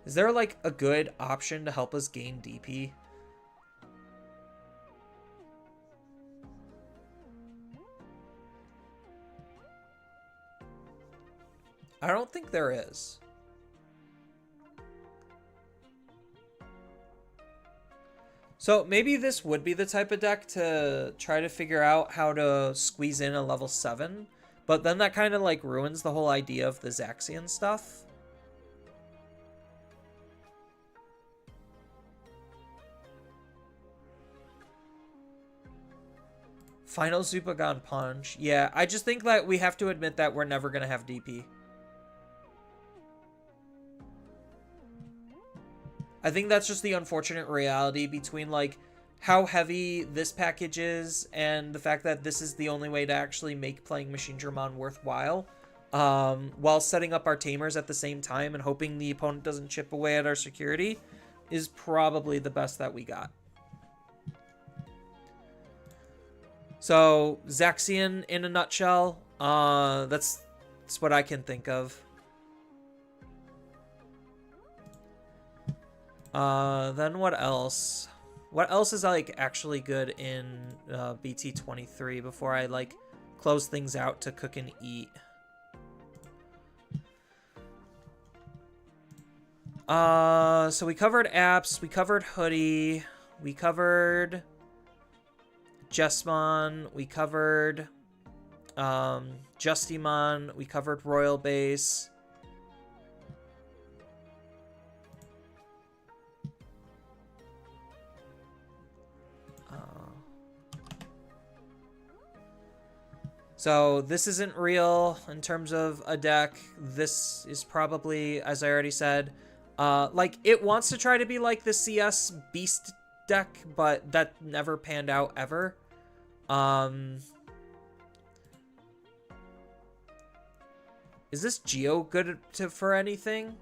is there, like, a good option to help us gain DP? I don't think there is. So maybe this would be the type of deck to try to figure out how to squeeze in a level 7. But then that kind of, like, ruins the whole idea of the Zaxian stuff. Final Zupagon Punch. Yeah, I just think that we have to admit that we're never going to have DP. I think that's just the unfortunate reality between, like, how heavy this package is and the fact that this is the only way to actually make playing Machine Dramon worthwhile, while setting up our tamers at the same time and hoping the opponent doesn't chip away at our security, is probably the best that we got. So, Zaxian in a nutshell, that's what I can think of. Then what else? What else is, like, actually good in BT23 before I, like, close things out to cook and eat? So we covered apps, we covered Hoodie, we covered Jesmon, we covered Justimon, we covered Royal Base. So this isn't real in terms of a deck. This is probably, as I already said, like, it wants to try to be like the CS Beast deck, but that never panned out ever. Is this Geo good for anything?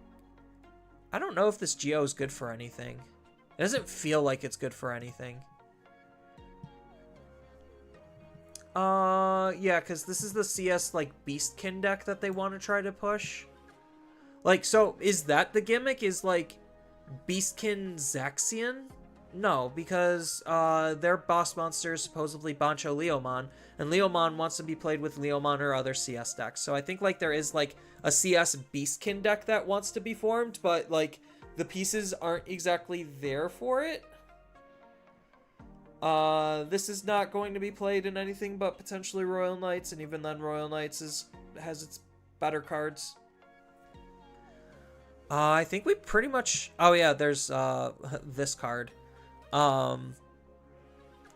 I don't know if this Geo is good for anything. It doesn't feel like it's good for anything. Yeah, because this is the CS, like, Beastkin deck that they want to try to push. Like, so, is that the gimmick? Is, like, Beastkin Zaxian? No, because, their boss monster is supposedly Bancho Leomon, and Leomon wants to be played with Leomon or other CS decks. So I think, like, there is, like, a CS Beastkin deck that wants to be formed, but, like, the pieces aren't exactly there for it. This is not going to be played in anything but potentially Royal Knights, and even then Royal Knights has its better cards. I think we pretty much... Oh yeah, there's this card.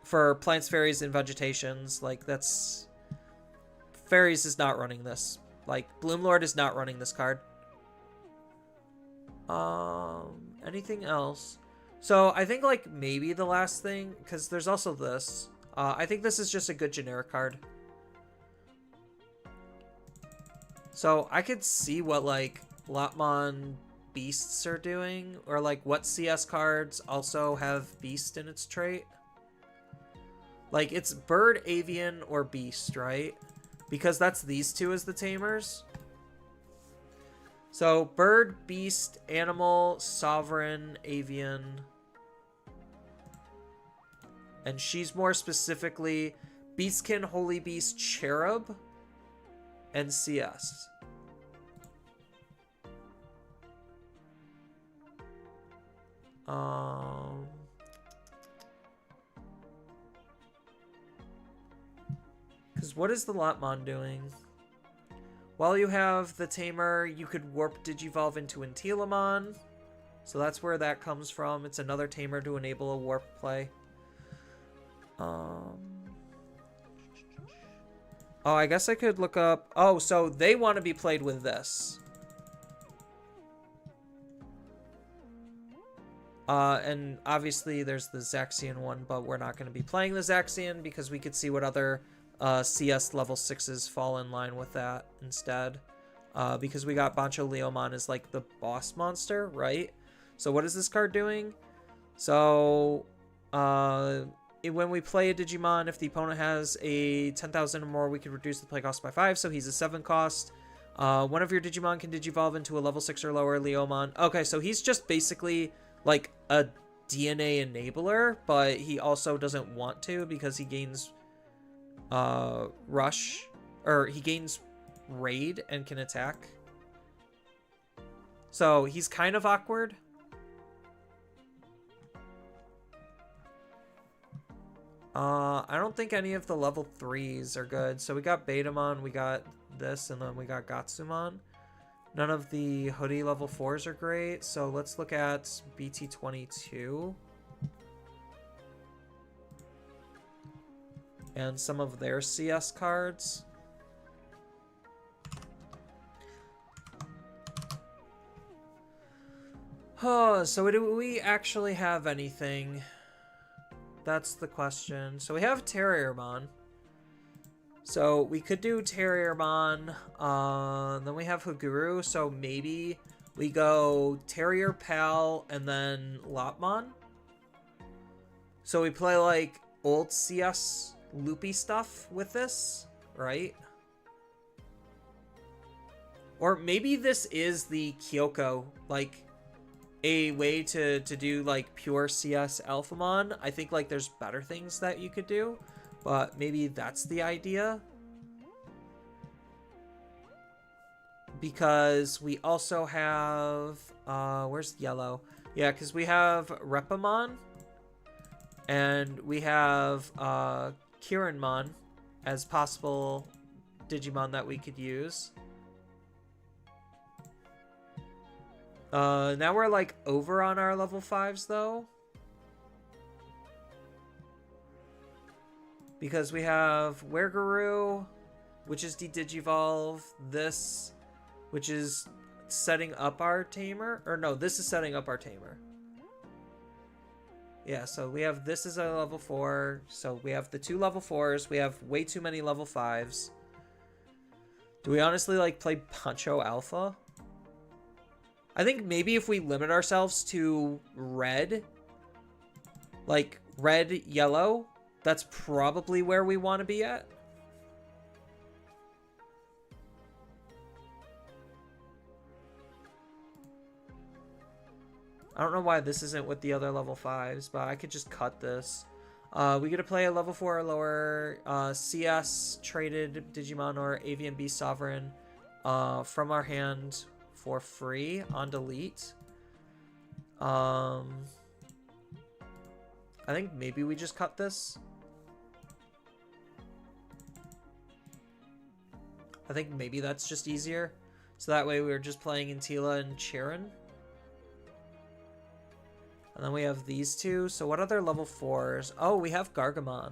For Plants, Fairies, and Vegetations, like, that's... Fairies is not running this. Like, Bloomlord is not running this card. Anything else? So, I think, like, maybe the last thing, because there's also this. I think this is just a good generic card. So I could see what like Lotmon beasts are doing, or like what CS cards also have beast in its trait. Like it's bird, avian, or beast, right? Because that's these two as the tamers. So bird, beast, animal, sovereign, avian. And she's more specifically Beastkin, Holy Beast, Cherub, and CS. Because what is the Lotmon doing? While you have the Tamer, you could Warp Digivolve into Intilamon. So that's where that comes from. It's another Tamer to enable a Warp play. Oh, I guess I could look up... Oh, so they want to be played with this. And obviously there's the Zaxian one, but we're not going to be playing the Zaxian because we could see what other CS level 6s fall in line with that instead. Because we got Bancho Leomon as like the boss monster, right? So what is this card doing? So when we play a Digimon, if the opponent has a 10,000 or more, we could reduce the play cost by 5, so he's a 7 cost. One of your Digimon can Digivolve into a level 6 or lower Leomon. Okay, so he's just basically like a DNA enabler, but he also doesn't want to because he gains rush, or he gains raid and can attack. So he's kind of awkward. I don't think any of the level 3s are good. So we got Betamon, we got this, and then we got Gatsumon. None of the Hoodie level 4s are great. So let's look at BT22. And some of their CS cards. Oh, so do we actually have anything? That's the question. So we have Terriermon. So we could do Terriermon. Then we have Haguru. So maybe we go Terrier Pal and then Lotmon. So we play like old CS loopy stuff with this, right? Or maybe this is the Kyoko, like a way to do like pure CS Alphamon. I think like there's better things that you could do, but maybe that's the idea. Because we also have where's yellow? Yeah, because we have Repamon and we have Kiranmon as possible Digimon that we could use. Now we're like over on our level 5s though. Because we have Werguru, which is de-Digivolve, this, which is setting up our Tamer. Or no, this is setting up our Tamer. Yeah, so we have this as a level 4. So we have the 2 level 4s. We have way too many level 5s. Do we honestly like play Poncho Alpha? I think maybe if we limit ourselves to red, like red, yellow, that's probably where we want to be at. I don't know why this isn't with the other level 5s, but I could just cut this. We get to play a level 4 or lower CS traded Digimon or Avian Beast Sovereign from our hand for free on delete. I think maybe we just cut this. I think maybe that's just easier. So that way we're just playing Intila and Chirin. And then we have these two. So what other level 4s? Oh, we have Gargamon.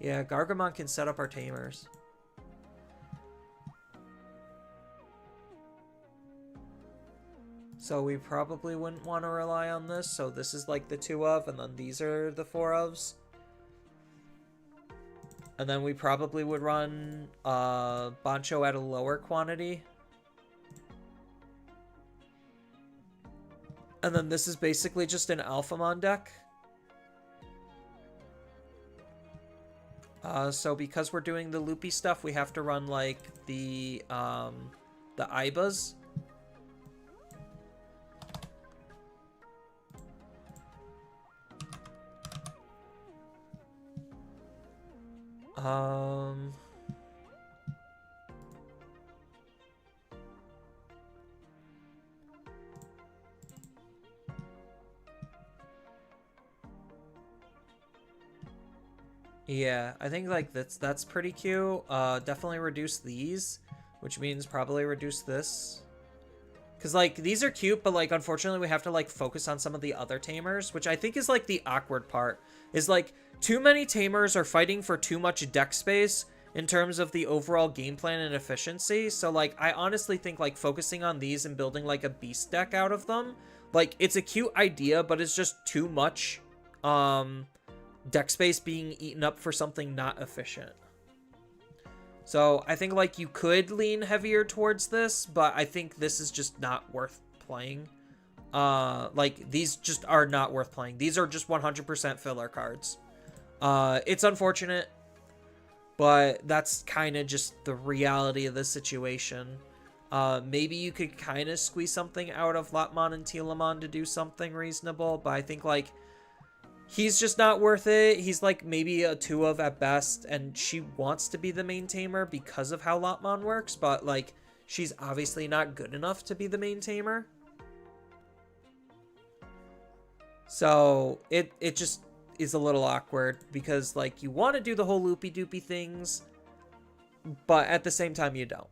Yeah, Gargamon can set up our Tamers. So we probably wouldn't want to rely on this. So this is like the 2 of, and then these are the 4 ofs. And then we probably would run Bancho at a lower quantity. And then this is basically just an Alphamon deck. So because we're doing the loopy stuff, we have to run like the Ibas. Yeah, I think like that's pretty cute. Definitely reduce these, which means probably reduce this. Cause like these are cute, but like unfortunately we have to like focus on some of the other tamers, which I think is like the awkward part. Is like too many tamers are fighting for too much deck space in terms of the overall game plan and efficiency. So like I honestly think like focusing on these and building like a beast deck out of them, like it's a cute idea, but it's just too much deck space being eaten up for something not efficient. So I think like you could lean heavier towards this, but I think this is just not worth playing. Like these just are not worth playing. These are just 100% filler cards. It's unfortunate, but that's kind of just the reality of the situation. Maybe you could kind of squeeze something out of Lotmon and Telamon to do something reasonable, but I think like he's just not worth it. He's like maybe a 2 of at best, and she wants to be the main tamer because of how Lotmon works, but like she's obviously not good enough to be the main tamer. So it just is a little awkward because like you want to do the whole loopy doopy things, but at the same time you don't.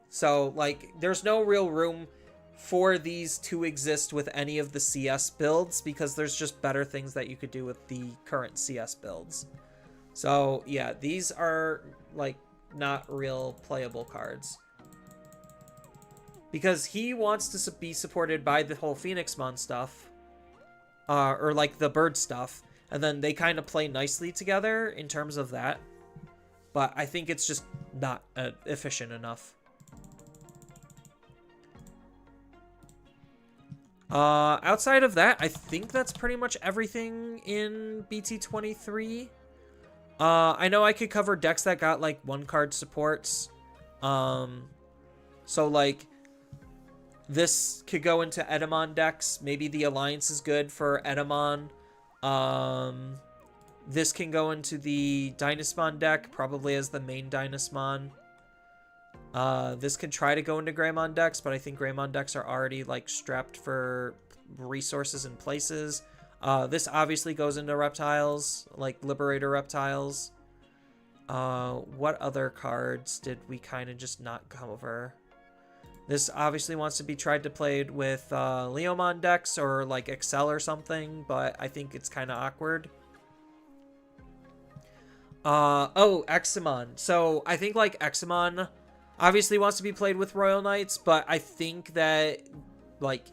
So like there's no real room for these to exist with any of the CS builds because there's just better things that you could do with the current CS builds. So yeah, these are like not real playable cards because he wants to be supported by the whole Phoenixmon stuff, or like the bird stuff, and then they kind of play nicely together in terms of that, but I think it's just not efficient enough. Outside of that, I think that's pretty much everything in BT23. I know I could cover decks that got like 1-card supports. So like this could go into Edamon decks. Maybe the Alliance is good for Edamon. This can go into the Dynasmon deck, probably as the main Dynasmon. This can try to go into Greymon decks, but I think Greymon decks are already like strapped for resources and places. This obviously goes into reptiles, like Liberator reptiles. What other cards did we kind of just not cover? This obviously wants to be tried to played with Leomon decks or like Excel or something, but I think it's kind of awkward. Oh, Examon. So I think like Examon obviously wants to be played with Royal Knights, but I think that like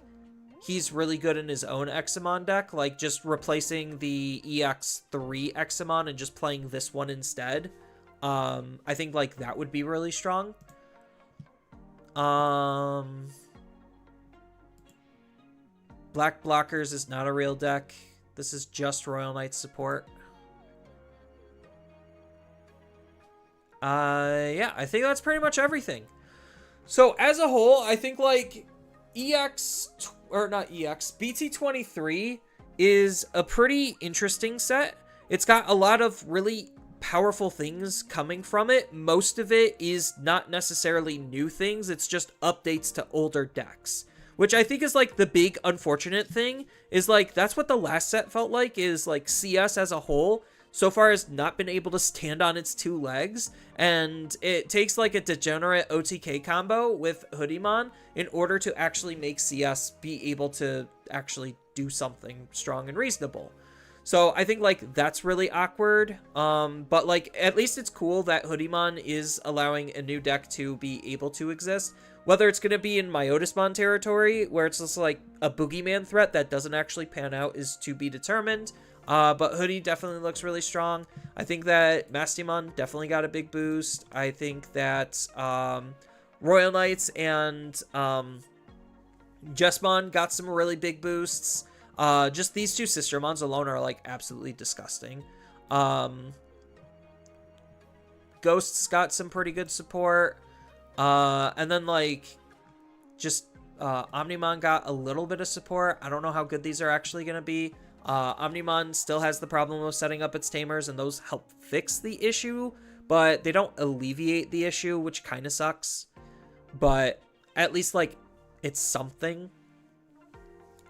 he's really good in his own Examon deck, like just replacing the EX3 Examon and just playing this one instead. I think like that would be really strong. Black Blockers is not a real deck. This is just Royal Knights support. Yeah, I think that's pretty much everything. So as a whole, I think like BT23 is a pretty interesting set. It's got a lot of really powerful things coming from it. Most of it is not necessarily new things. It's just updates to older decks, which I think is like the big unfortunate thing is like, that's what the last set felt like, is like CS as a whole so far has not been able to stand on its 2 legs, and it takes like a degenerate OTK combo with Hoodiemon in order to actually make CS be able to actually do something strong and reasonable. So I think like that's really awkward. But like at least it's cool that Hoodymon is allowing a new deck to be able to exist. Whether it's gonna be in Myotismon territory, where it's just like a boogeyman threat that doesn't actually pan out, is to be determined. But Hoodie definitely looks really strong. I think that Mastimon definitely got a big boost. I think that Royal Knights and Jesmon got some really big boosts. Just these two Sistermons alone are like absolutely disgusting. Ghosts got some pretty good support. And then like just Omnimon got a little bit of support. I don't know how good these are actually going to be. Omnimon still has the problem of setting up its tamers, and those help fix the issue, but they don't alleviate the issue, which kind of sucks. But at least like it's something.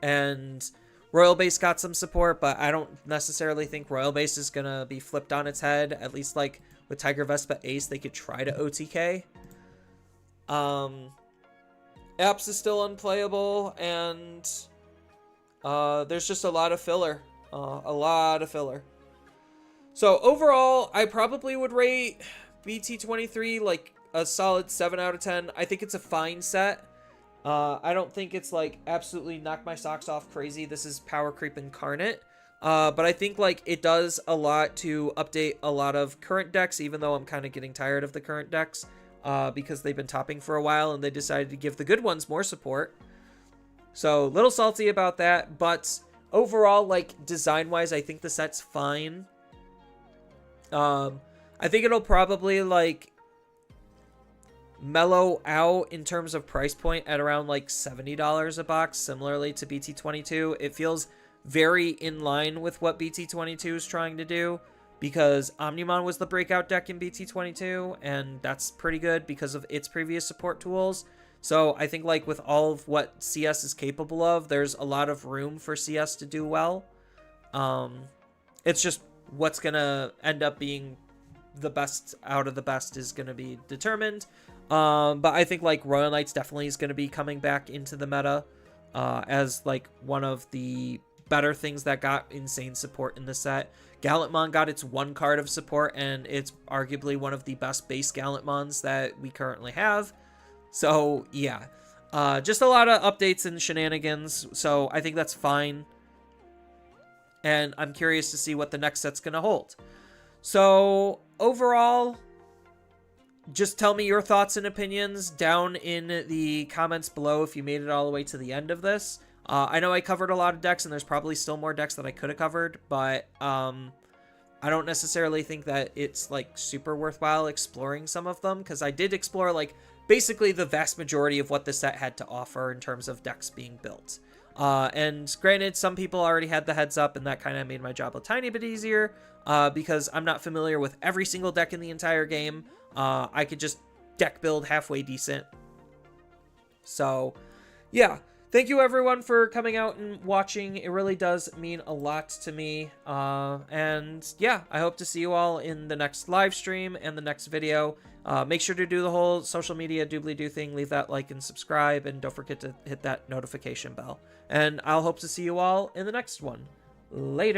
And Royal Base got some support, but I don't necessarily think Royal Base is going to be flipped on its head. At least like with Tiger Vespa Ace, they could try to OTK. Apps is still unplayable, and there's just a lot of filler. So overall, I probably would rate BT23 like a solid 7 out of 10. I think it's a fine set. I don't think it's like absolutely knock my socks off crazy. This is power creep incarnate. But I think like it does a lot to update a lot of current decks, even though I'm kind of getting tired of the current decks. Because they've been topping for a while and they decided to give the good ones more support. So, a little salty about that, but overall, like, design-wise, I think the set's fine. I think it'll probably, like, mellow out in terms of price point at around, like, $70 a box, similarly to BT22. It feels very in line with what BT22 is trying to do, because Omnimon was the breakout deck in BT22, and that's pretty good because of its previous support tools. So I think like with all of what CS is capable of, there's a lot of room for CS to do well. It's just what's going to end up being the best out of the best is going to be determined. But I think like Royal Knights definitely is going to be coming back into the meta as like one of the better things that got insane support in the set. Gallantmon got its one card of support, and it's arguably one of the best base Gallantmons that we currently have. So, yeah. Just a lot of updates and shenanigans, so I think that's fine. And I'm curious to see what the next set's going to hold. So, overall, just tell me your thoughts and opinions down in the comments below if you made it all the way to the end of this. I know I covered a lot of decks, and there's probably still more decks that I could have covered, but I don't necessarily think that it's like super worthwhile exploring some of them, because I did explore like basically the vast majority of what the set had to offer in terms of decks being built. And granted, some people already had the heads up, and that kind of made my job a tiny bit easier because I'm not familiar with every single deck in the entire game. I could just deck build halfway decent. So, yeah. Thank you, everyone, for coming out and watching. It really does mean a lot to me. And, yeah, I hope to see you all in the next live stream and the next video. Make sure to do the whole social media doobly-doo thing. Leave that like and subscribe. And don't forget to hit that notification bell. And I'll hope to see you all in the next one. Later.